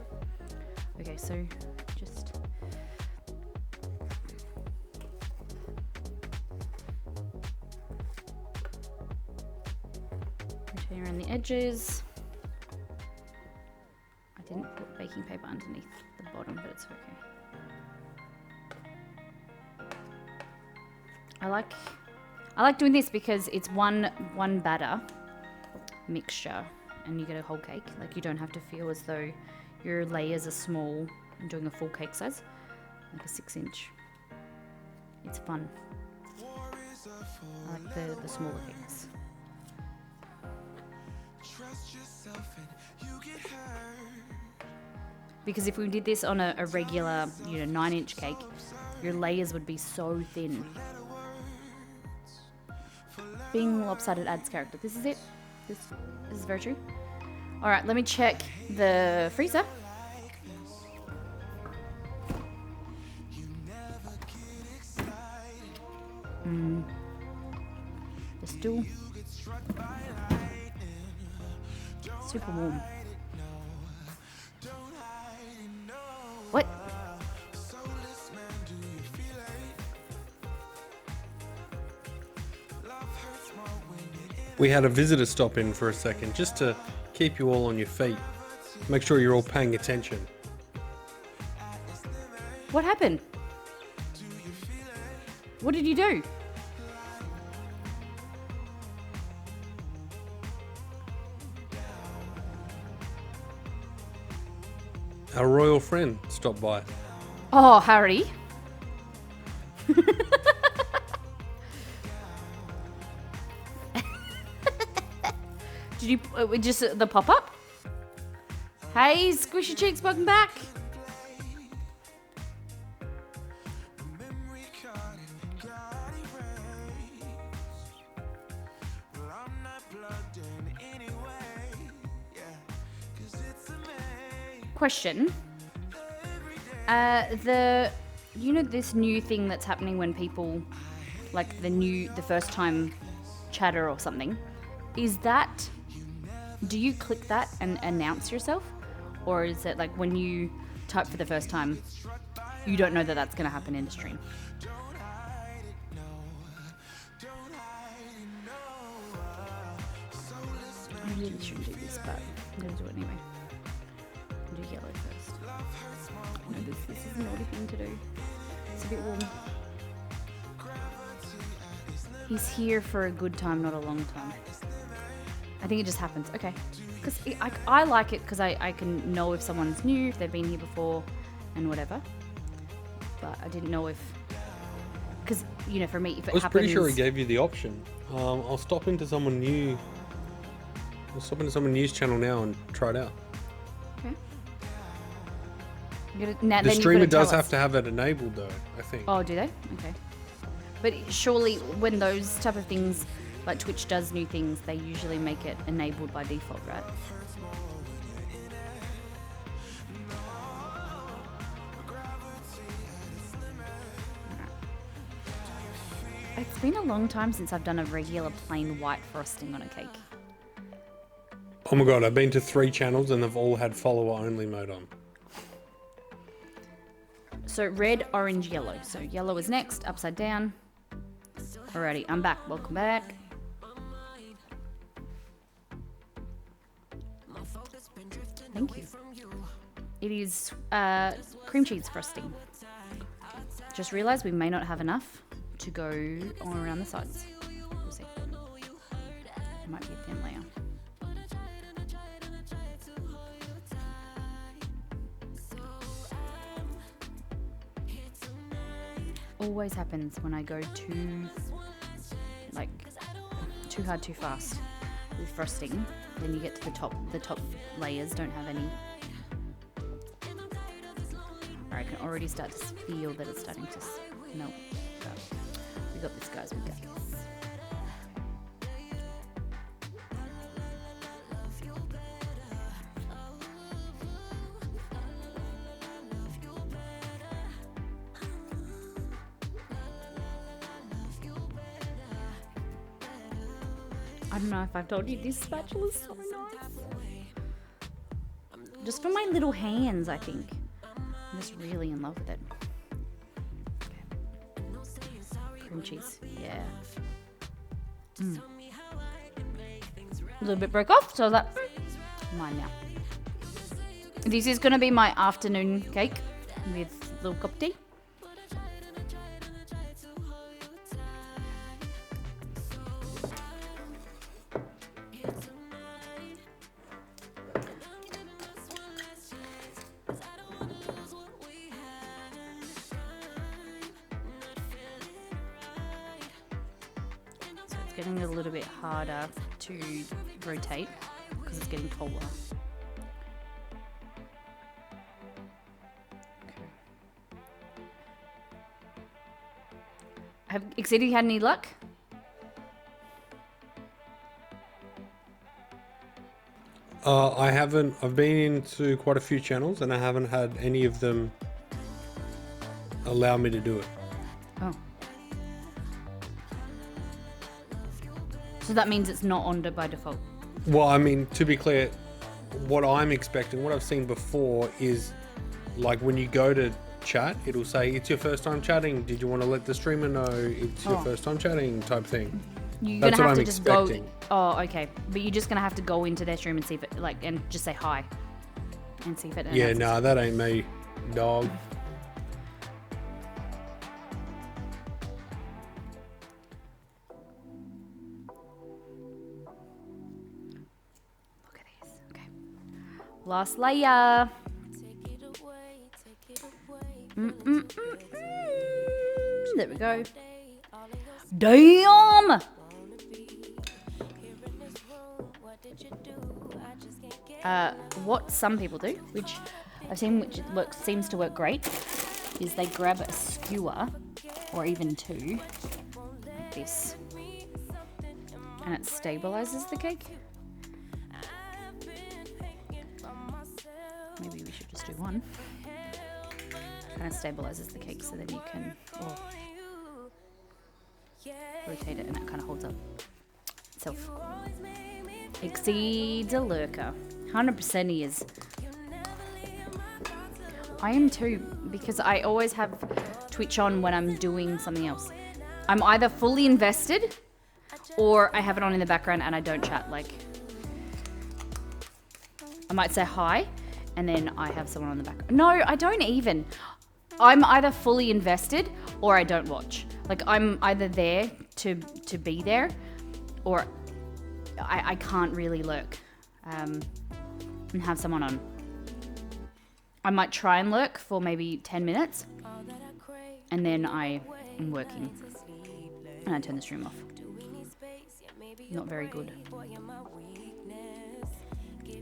Okay, so just rotate around the edges. I didn't put baking paper underneath the bottom, but it's okay. I like doing this because it's one batter mixture and you get a whole cake. Like, you don't have to feel as though your layers are small and doing a full cake size, like a 6-inch. It's fun. I like the smaller cakes. Because if we did this on a regular, 9-inch cake, your layers would be so thin. Being lopsided adds character. This is it. This is very true. All right, let me check the freezer. It's still super warm. What? We had a visitor stop in for a second just to keep you all on your feet. Make sure you're all paying attention. What happened? What did you do? Our royal friend stopped by. Oh, Harry. Did you just the pop up? Hey, Squishy Cheeks, welcome back. Question. This new thing that's happening when people, like the first time chatter or something, is that, do you click that and announce yourself? Or is it like when you type for the first time, you don't know that that's going to happen in the stream? I really shouldn't do this, but I'm going to do it anyway. Do yellow first. No, this is a naughty thing to do. It's a bit warm. He's here for a good time, not a long time. I think it just happens. Okay. Because I like it because I can know if someone's new, if they've been here before, and whatever. But I didn't know if... Because, for me, if it happens... I was pretty sure he gave you the option. I'll stop into someone new. I'll stop into someone new's channel now and try it out. Okay. The streamer does have to have it enabled though, I think. Oh, do they? Okay. But surely when those type of things, like Twitch does new things, they usually make it enabled by default, right? It's been a long time since I've done a regular plain white frosting on a cake. Oh my god, I've been to 3 channels and they've all had follower only mode on. So red, orange, yellow. So yellow is next, upside down. Alrighty, I'm back. Welcome back. Thank you. It is cream cheese frosting. Just realised we may not have enough to go all around the sides. We'll see. It might be a thin layer. Always happens when I go too hard, too fast with frosting. Then you get to the top layers don't have any. I can already start to feel that it's starting to melt. But we got this, guys. We got this. I don't know if I've told you, this spatula is so nice. Just for my little hands, I think. I'm just really in love with it. Okay. Cream cheese, yeah. A little bit broke off, so that mine now. This is going to be my afternoon cake with a little cup of tea. Getting a little bit harder to rotate because it's getting colder. Okay. Have Exceeding had any luck? I haven't. I've been into quite a few channels and I haven't had any of them allow me to do it. Oh. So that means it's not on by default. Well, I mean, to be clear, what I'm expecting, what I've seen before is like when you go to chat, it'll say it's your first time chatting. Did you want to let the streamer know it's your first time chatting type thing? You're That's gonna what have I'm to just expecting. go. Oh, okay. But you're just gonna have to go into their stream and see if it and just say hi, and see if it. Yeah, announces. nah, that ain't me, dog. Look at these. Okay. Last layer. There we go. Damn! What some people do, which I've seen seems to work great, is they grab a skewer, or even two, like this, and it stabilizes the cake. Maybe we should just do one. Kind of stabilizes the cake so then you can rotate it and it kind of holds up itself. Exceeds a lurker. 100% he is. I am too, because I always have Twitch on when I'm doing something else. I'm either fully invested or I have it on in the background and I don't chat. Like, I might say hi and then I have someone on the background. No, I don't even. I'm either fully invested or I don't watch. Like, I'm either there to be there, or I can't really lurk and have someone on. I might try and lurk for maybe 10 minutes, and then I am working, and I turn the stream off. Not very good.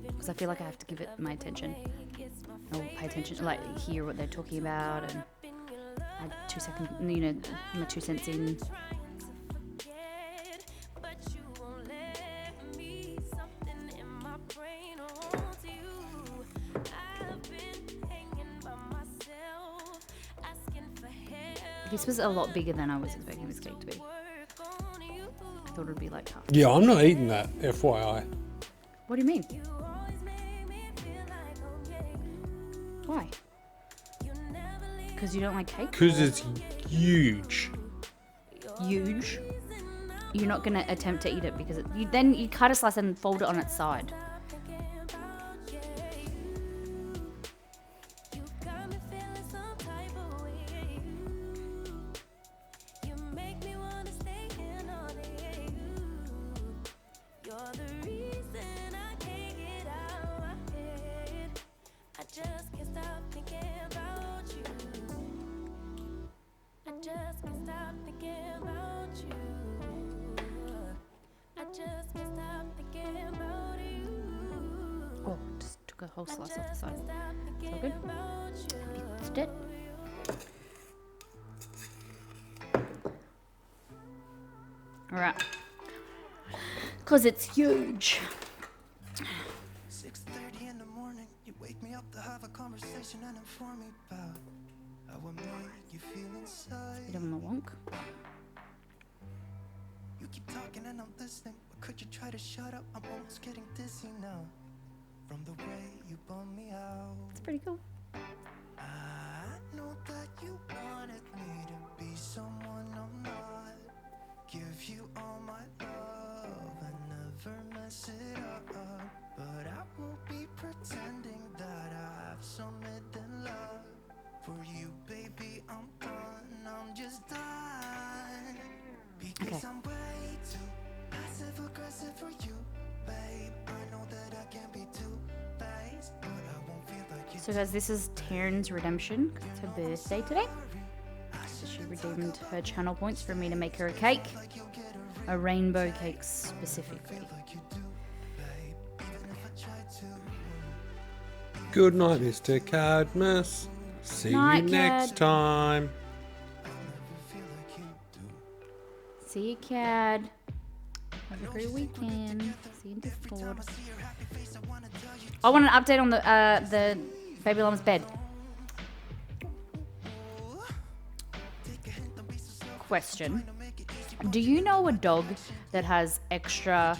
Because I feel like I have to give it my attention. Or pay attention, like hear what they're talking about, and add 2 seconds, you know, my 2 cents in. This was a lot bigger than I was expecting this cake to be. I thought it would be like half. Yeah, I'm not eating that, FYI. What do you mean? Why? Because you don't like cake? Because it's huge. Huge. You're not going to attempt to eat it because then you cut a slice and fold it on its side. Oh, just took a whole slice off the side. It's all good. Mixed it. Alright. Because it's huge. 6:30 in the morning, you wake me up to have a conversation and inform me about how it made you feel inside. Bit on the wonk. You keep talking and I'm listening, but could you try to shut up? I'm almost getting dizzy now from the way you bum me out. It's pretty cool. I know that you wanted me to be someone I'm not. Give you all my love and never mess it up. But I won't be pretending that I have some hidden love for you, baby. I'm done. I'm just done. Because I'm way too passive aggressive for you, babe. I know that I can be too faced, but I won't feel like you. So guys, this is Taryn's redemption. It's her birthday today. So she redeemed her channel points for me to make her a cake. A rainbow cake specifically. Good night, Mr. Cadmus. See Night, you next Cad. time. See you, Cad. Have a great weekend. See you in Discord. I want an update on the Baby Llama's bed. Question. Do you know a dog that has extra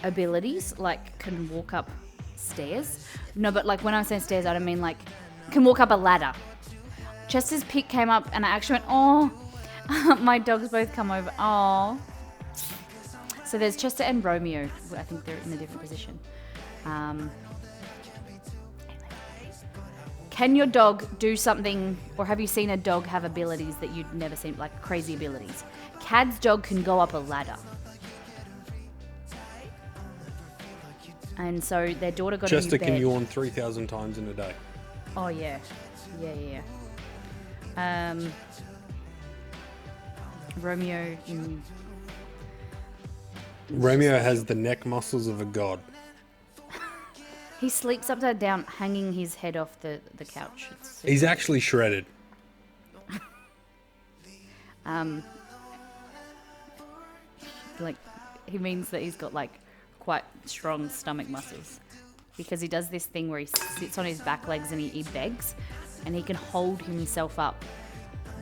abilities, like can walk up stairs? No, but like when I'm saying stairs, I don't mean like can walk up a ladder. Chester's pic came up and I actually went, oh, my dogs both come over. Oh. So there's Chester and Romeo. I think they're in a different position. Can your dog do something, or have you seen a dog have abilities that you'd never seen, like crazy abilities? Cad's dog can go up a ladder. And so their daughter got Chester a new can bed. yawn 3,000 times in a day. Oh, yeah. Yeah. Romeo... Romeo has the neck muscles of a god. He sleeps upside down, hanging his head off the couch. It's He's actually shredded. like, he means that he's got like quite strong stomach muscles, because he does this thing where he sits on his back legs and he begs, and he can hold himself up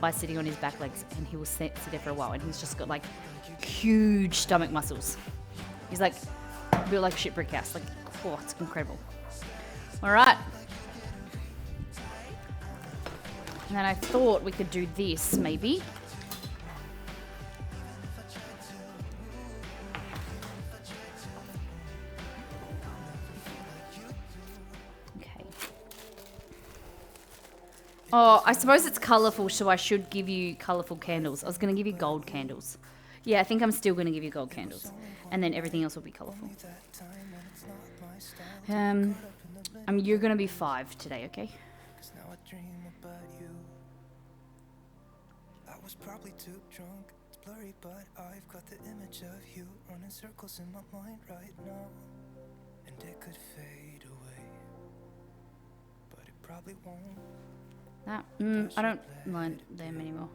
by sitting on his back legs, and he will sit there for a while, and he's just got like huge stomach muscles. He's like built like a shit brick house. Like, oh, it's incredible. All right. And then I thought we could do this maybe. Okay. Oh, I suppose it's colourful, so I should give you colourful candles. I was going to give you gold candles. Yeah, I think I'm still going to give you gold candles. And then everything else will be colourful. You're going to be 5 today, okay? Now I dream about you. I was probably too drunk. It's blurry, but I've got the image of you running circles in my mind right now. And it could fade away, but it probably won't. That, I don't mind them anymore.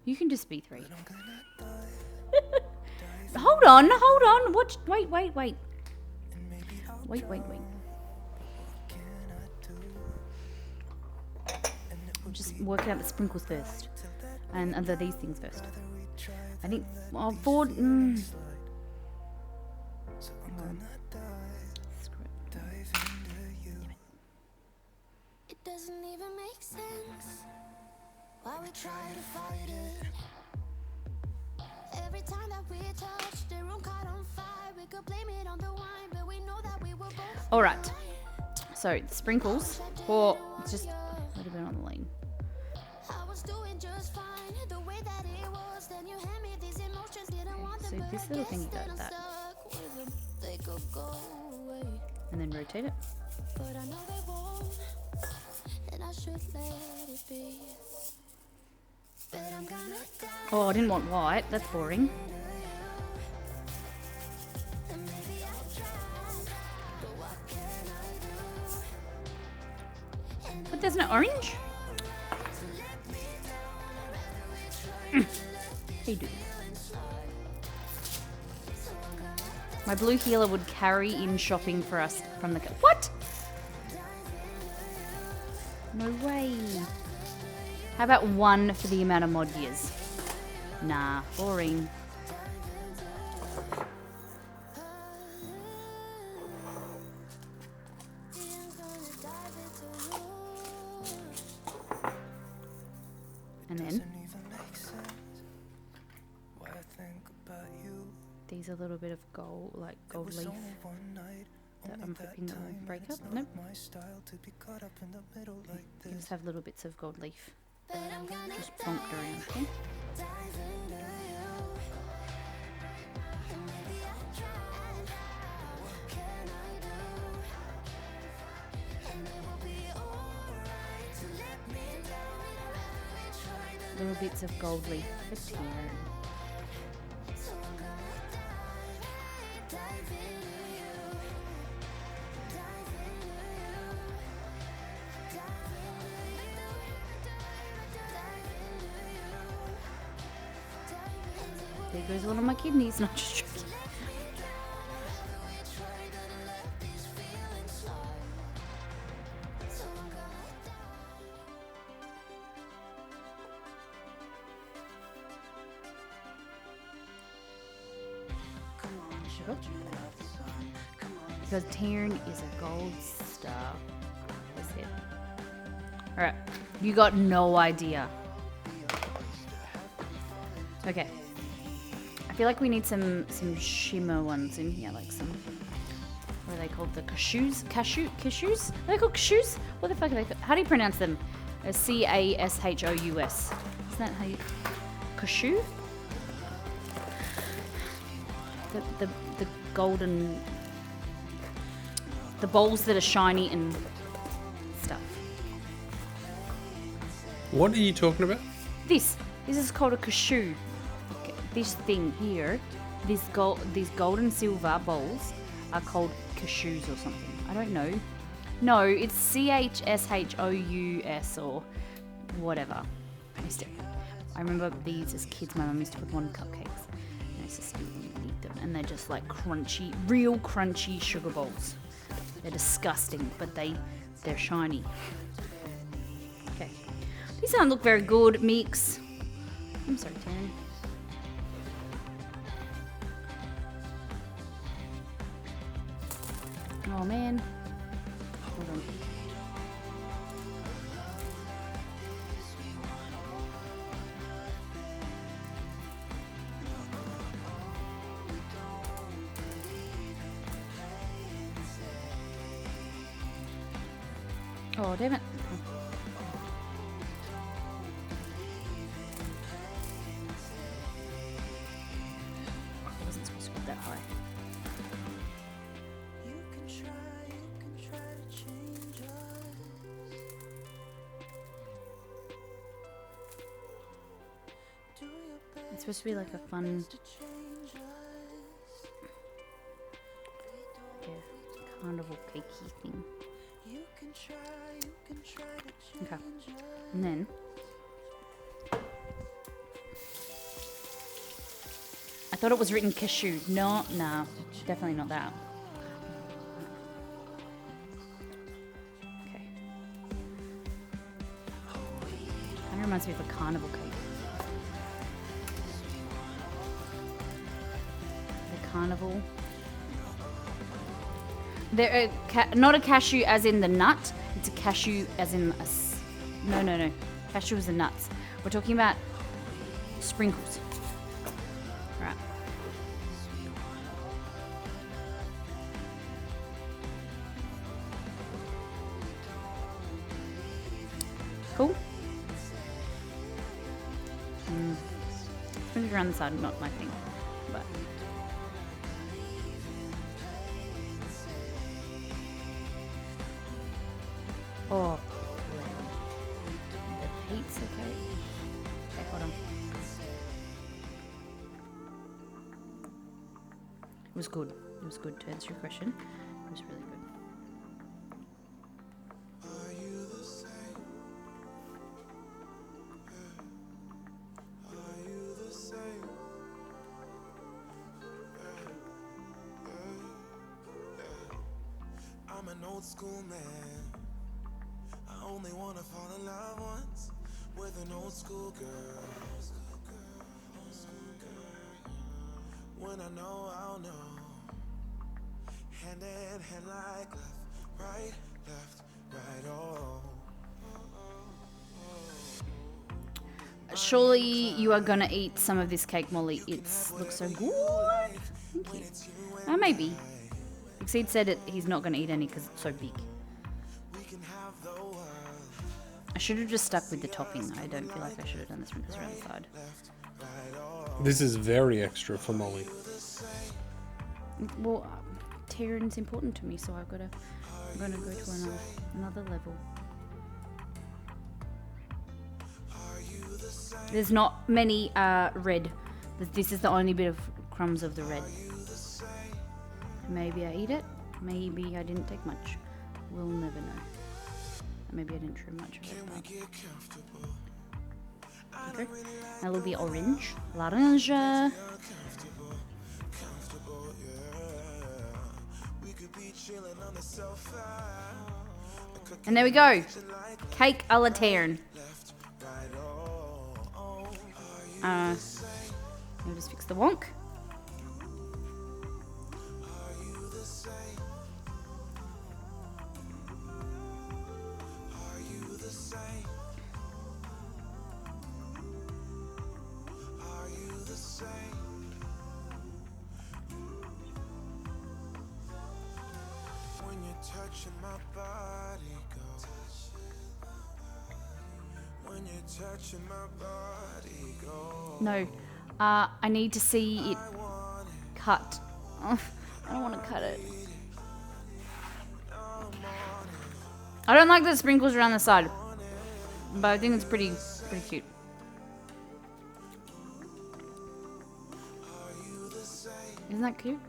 You can just be 3. Hold on. What? Wait. Wait. I'm just working out the sprinkles first. And under these things first. I think, well, 4... Screw it. It doesn't even make sense why we try to fight it. Every time that we touch, the room caught on fire. We could blame it on the wine, but we know that we were both. All right. So the sprinkles, or just a little bit on the lane. I was doing just fine. The way that it was, then you hand me these emotions, didn't want them, So but this I little guess thing, you that got I'm that. stuck with them. They could go away, And then rotate it. but I know they won't, and I should let it be. But I'm gonna die. Oh, I didn't want white. That's boring. And maybe I tried, but what can I do? But there's no orange. How you do? My blue healer would carry in shopping for us from the... What? No way. How about 1 for the amount of mod years? Nah, boring. And then Why I think about you. these are a little bit of gold, like gold Was leaf only one night, that only I'm that hoping that will time, break and up. it's Nope. not my style to be caught up in the middle like You this. just have little bits of gold leaf. But I'm gonna Just plonked around, okay? dive into you. And maybe I tried, but what can I do? And it will be alright to let me down. We tried to Little bits of gold leaf for Tyrion. so I'm gonna dive into you. Dive into you. Dive into you. Dive into you. Dive into you. There goes one of my kidneys, not just joking. Typical. Because Taryn is a gold star. That's it. Alright. You got no idea. Okay. I feel like we need some shimmer ones in here, like some. What are they called? The cashews? Cashews? Are they called cashews? What the fuck are they called? How do you pronounce them? C-A-S-H-O-U-S. Isn't that how you... Cashew? The golden... The bowls that are shiny and stuff. What are you talking about? This is called a cashew. Okay, this thing here, these gold and silver bowls are called cashews or something. I don't know. No, it's C-H-S-H-O-U-S or whatever. I remember these as kids. My mum used to put them on cupcakes. And I used to eat them, and they're just like crunchy, real crunchy sugar bowls. They're disgusting, but they're shiny. Okay. These don't look very good, Mix. I'm sorry, Taryn. Oh man. Hold on. Oh, damn it. I wasn't supposed to go that high. It's supposed to be like a fun, carnival cakey thing. Okay, and then I thought it was written cashew. No, nah, definitely not that. Okay, kind of reminds me of a carnival cake. Carnival. They're not a cashew as in the nut. It's a cashew as in a... No. Cashew is the nuts. We're talking about sprinkles. Right. Cool. Bring it around the side, not my thing. But... Oh, the pizza cake. Okay, hold on. It was good. It was good to answer your question. It was really good. I'm an old school man. I only wanna fall in love once with an old school girl. When I know, I'll know. Hand in hand like left, right, oh. Surely you are gonna eat some of this cake, Molly. It looks so good. Thank you. Maybe. Exceed said he's not gonna eat any because it's so big. I should have just stuck with the topping. I don't feel like I should have done this from this around the side. This is very extra for Molly. Well, Taryn's important to me, so I'm gonna go to another level. There's not many red. This is the only bit of crumbs of the red. Maybe I eat it. Maybe I didn't take much. We'll never know. Maybe I didn't trim much of it. Okay. Now a little bit orange. L'orange. And there we go. Cake a la Taryn. We'll just fix the wonk. No. I need to see it cut. I don't want to cut it. I don't like the sprinkles around the side, but I think it's pretty cute. Isn't that cute?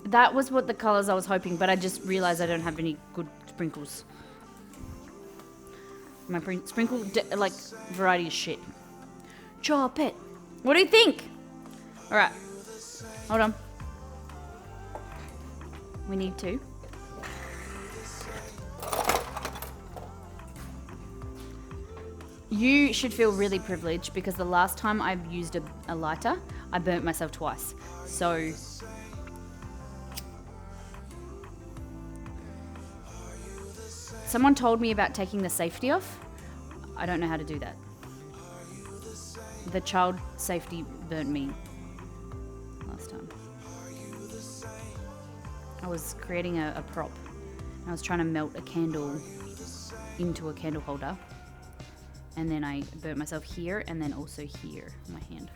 That was what the colors I was hoping, but I just realized I don't have any good sprinkles. My sprinkle like variety is shit. Chop it. What do you think? All right, hold on. We need to. You should feel really privileged because the last time I've used a lighter, I burnt myself twice. So someone told me about taking the safety off. I don't know how to do that. The child safety burnt me last time. I was creating a prop. I was trying to melt a candle into a candle holder. And then I burnt myself here and then also here on my hand.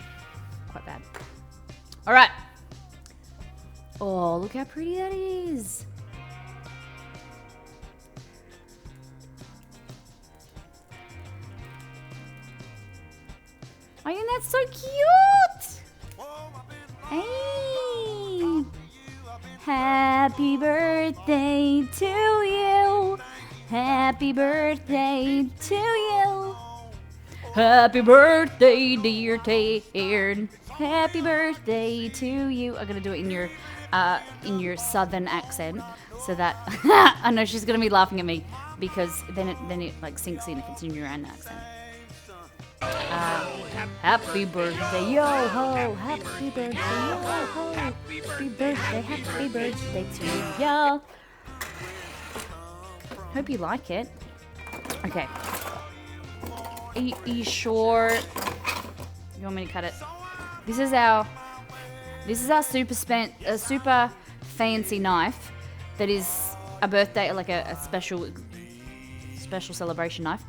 Quite bad. All right. Oh, look how pretty that is. Oh, and that's so cute. Hey. Happy birthday to you. Happy birthday to you. Happy birthday, dear Taryn. Happy birthday to you. I'm gonna do it in your southern accent, so that I know she's gonna be laughing at me because then it like sinks in if it's in your own accent. Happy birthday, yo ho! Happy birthday, yo ho! Happy birthday to you. Hope you like it. Okay. Are you sure? You want me to cut it? This is our super fancy knife that is a birthday, like a special celebration knife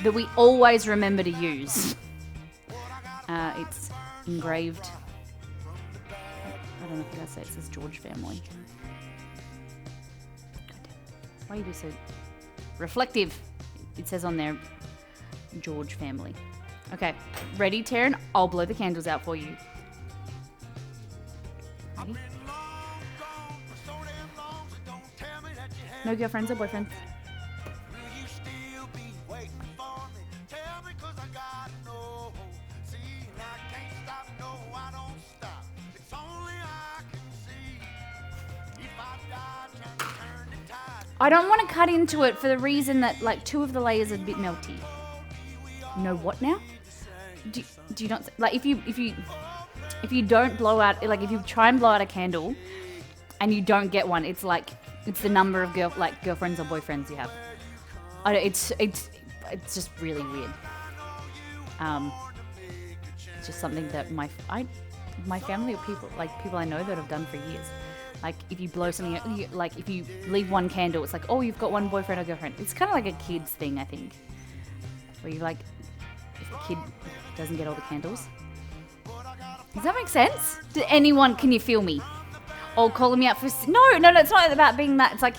that we always remember to use. It's engraved. I don't know if I say it says George family. Why you do so reflective? It says on there George family. Okay, ready, Taryn? I'll blow the candles out for you. Ready? No girlfriends or boyfriends? I don't want to cut into it for the reason that like two of the layers are a bit melty. No, what now? Do you not like if you don't blow out, like if you try and blow out a candle and you don't get one, it's like it's the number of girlfriends or boyfriends you have. It's just really weird. It's just something that my family or people I know that have done for years. Like if you blow something, like if you leave one candle, it's like, oh, you've got one boyfriend or girlfriend. It's kind of like a kid's thing, I think, where you like, if the kid doesn't get all the candles. Does that make sense? Can you feel me? Or calling me out for, no, it's not about being that. It's like,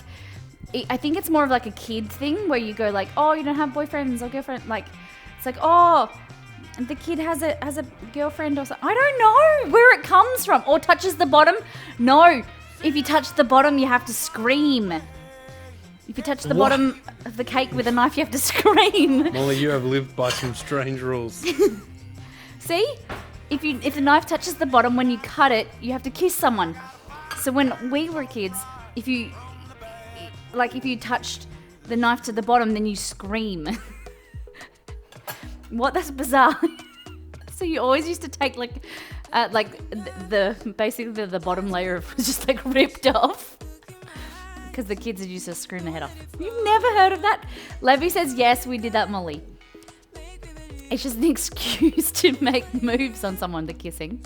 I think it's more of like a kid thing where you go like, oh, you don't have boyfriends or girlfriend. Like, it's like, oh, the kid has a girlfriend or something. I don't know where it comes from. Or touches the bottom. No. If you touch the bottom, you have to scream. If you touch the bottom of the cake with a knife, you have to scream. Molly, you have lived by some strange rules. See? If the knife touches the bottom, when you cut it, you have to kiss someone. So when we were kids, if you touched the knife to the bottom, then you scream. What? That's bizarre. So you always used to take basically the bottom layer was just like ripped off because the kids had used to scream their head off. You've never heard of that? Levy says yes, we did that, Molly. It's just an excuse to make moves on someone, the kissing.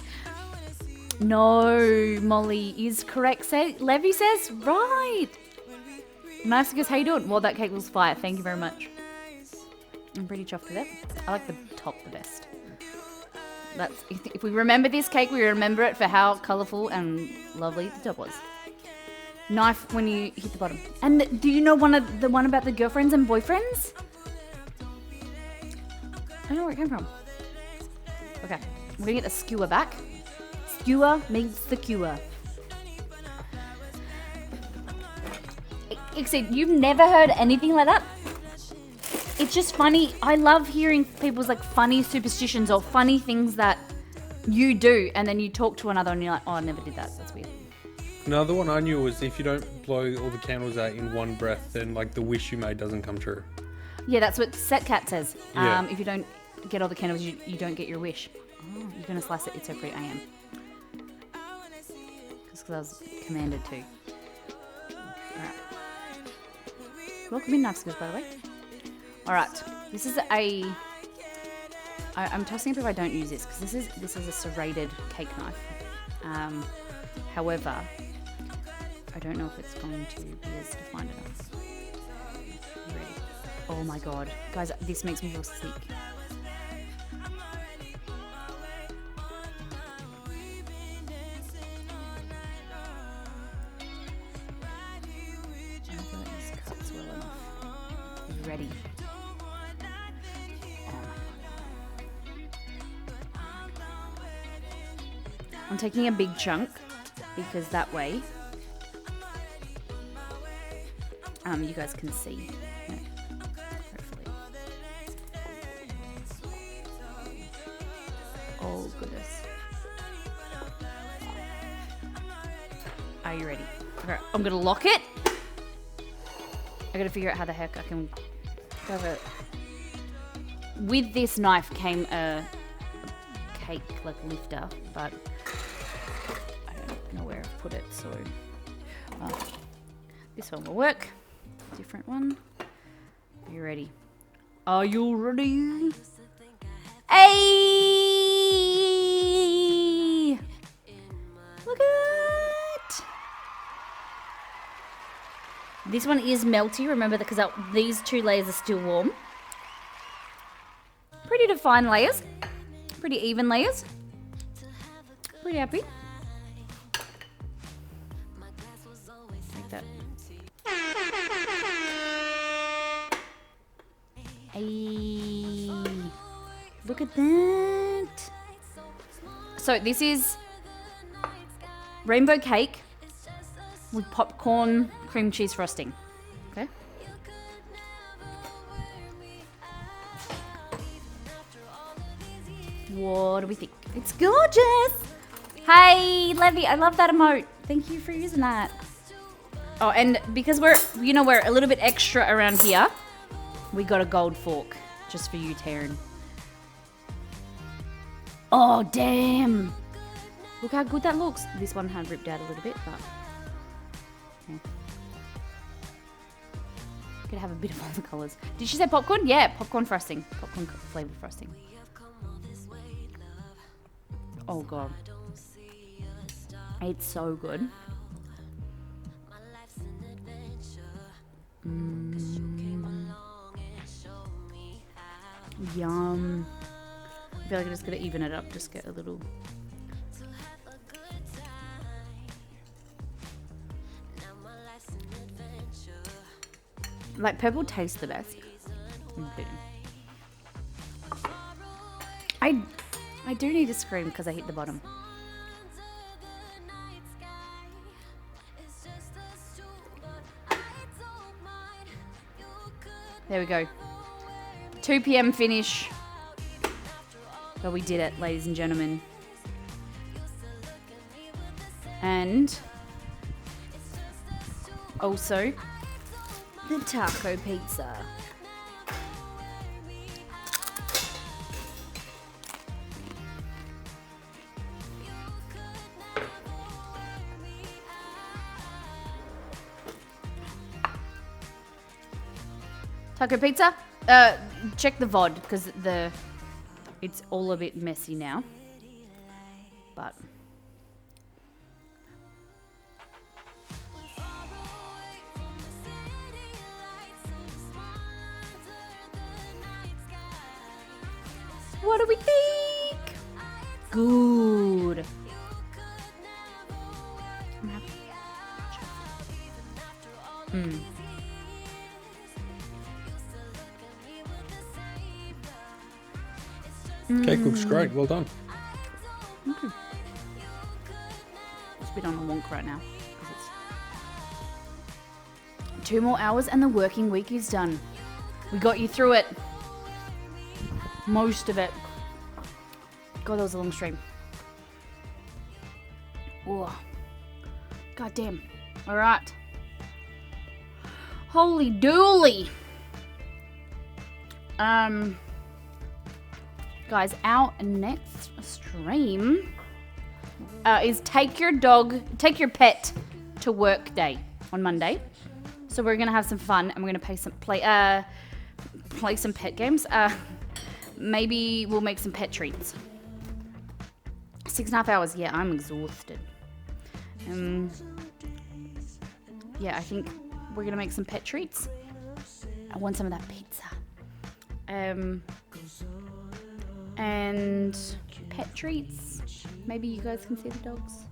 No, Molly is correct. Levy says right. Nice goes, how you doing? Well, that cake was fire. Thank you very much. I'm pretty chuffed with it. I like the top the best. That's if we remember this cake, we remember it for how colourful and lovely the top was. Knife when you hit the bottom. And do you know the one about the girlfriends and boyfriends? I don't know where it came from. Okay, we're gonna get the skewer back. Skewer meets the cure. Except you've never heard anything like that? It's just funny. I love hearing people's like funny superstitions or funny things that you do, and then you talk to another and you're like, oh, I never did that. That's weird. Another one I knew was if you don't blow all the candles out in one breath, then like the wish you made doesn't come true. Yeah, that's what Set Cat says. Yeah. If you don't get all the candles, you don't get your wish. Oh, you're gonna slice it. It's so pretty. I am. Because I was commanded to. Alright. Welcome in, Knife Skills, by the way. Alright. This is I'm tossing it if I don't use this, because this is a serrated cake knife. However, I don't know if it's going to be as defined enough. You ready? Oh my god. Guys, this makes me feel sick. I feel like this cuts well enough. Are you ready? Oh my god. I'm taking a big chunk because that way you guys can see. Yeah, hopefully. Oh goodness. Are you ready? Okay, I'm gonna lock it. I gotta figure out how the heck I can cover it. With this knife came a cake like lifter, but I don't know where I've put it, so this one will work. Different one. Are you ready? Are you ready? Hey! Look at that! This one is melty, remember, because these two layers are still warm. Pretty defined layers. Pretty even layers. Pretty happy. Like that. Hey, look at that. So this is rainbow cake with popcorn cream cheese frosting. Okay. What do we think? It's gorgeous. Hey, Levy, I love that emote. Thank you for using that. Oh, and because we're a little bit extra around here, we got a gold fork just for you, Taryn. Oh, damn. Look how good that looks. This one had ripped out a little bit, but okay. Could have a bit of all the colours. Did she say popcorn? Yeah, popcorn frosting. Popcorn flavoured frosting. Oh, God. It's so good. Yum. I feel like I just gotta even it up, just get a little. Like purple tastes the best. I do need to scream because I hit the bottom. There we go. 2 p.m. finish. But we did it, ladies and gentlemen. And also the taco pizza. Taco pizza? Check the VOD because it's all a bit messy now. But What do we think? Good. I'm happy. Cake looks great. Well done. It's a bit on a wonk right now. 'Cause it's 2 more hours and the working week is done. We got you through it. Most of it. God, that was a long stream. Oh. God damn. Alright. Holy dooly. Guys, our next stream is take your pet to work day on Monday. So we're gonna have some fun and we're gonna play some pet games. Maybe we'll make some pet treats. 6.5 hours. Yeah, I'm exhausted. Yeah, I think we're gonna make some pet treats. I want some of that pizza. And pet treats. Maybe you guys can see the dogs.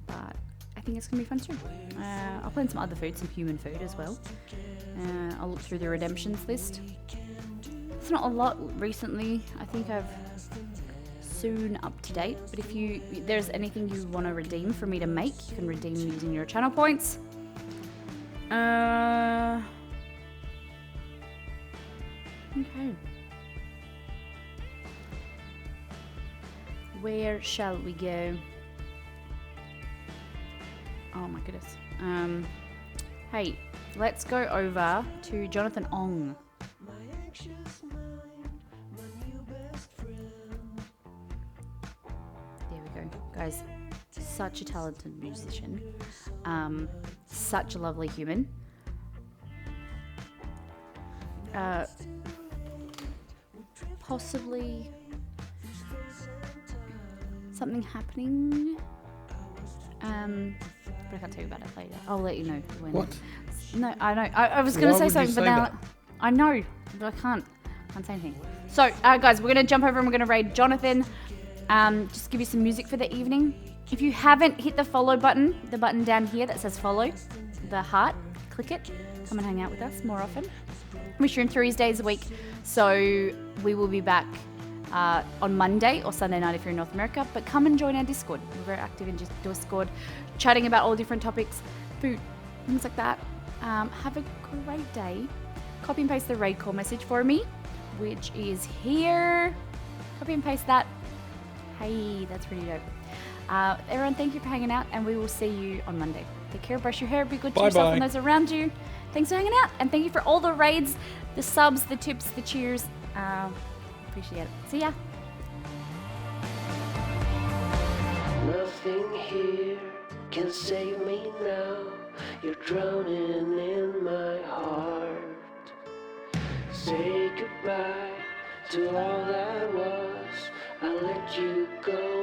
But I think it's gonna be fun too. I'll plan some other food, some human food as well. I'll look through the redemptions list. It's not a lot recently. I think I've soon up to date. But if there's anything you want to redeem for me to make, you can redeem using your channel points. Okay. Where shall we go? Oh my goodness. Hey, let's go over to Jonathan Ong. There we go. Guys, such a talented musician. Such a lovely human. Possibly something happening. But I can't tell you about it later. I'll let you know when. What? No, I know. I was going to Why say would you something, but say now that? I know, but I can't say anything. So, guys, we're going to jump over and we're going to raid Jonathan. Just give you some music for the evening. If you haven't hit the follow button, the button down here that says follow, the heart, click it. Come and hang out with us more often. We stream 3 days a week, so we will be back on Monday or Sunday night if you're in North America. But come and join our Discord. We're very active in Discord, chatting about all different topics, food, things like that. Have a great day. Copy and paste the raid call message for me, which is here. Copy and paste that. Hey, that's pretty dope. Everyone, thank you for hanging out, and we will see you on Monday. Take care, brush your hair, be good to yourself and those around you. Thanks for hanging out, and thank you for all the raids, the subs, the tips, the cheers. Appreciate it. See ya. Nothing here can save me now. You're drowning in my heart. Say goodbye to all that was. I let you go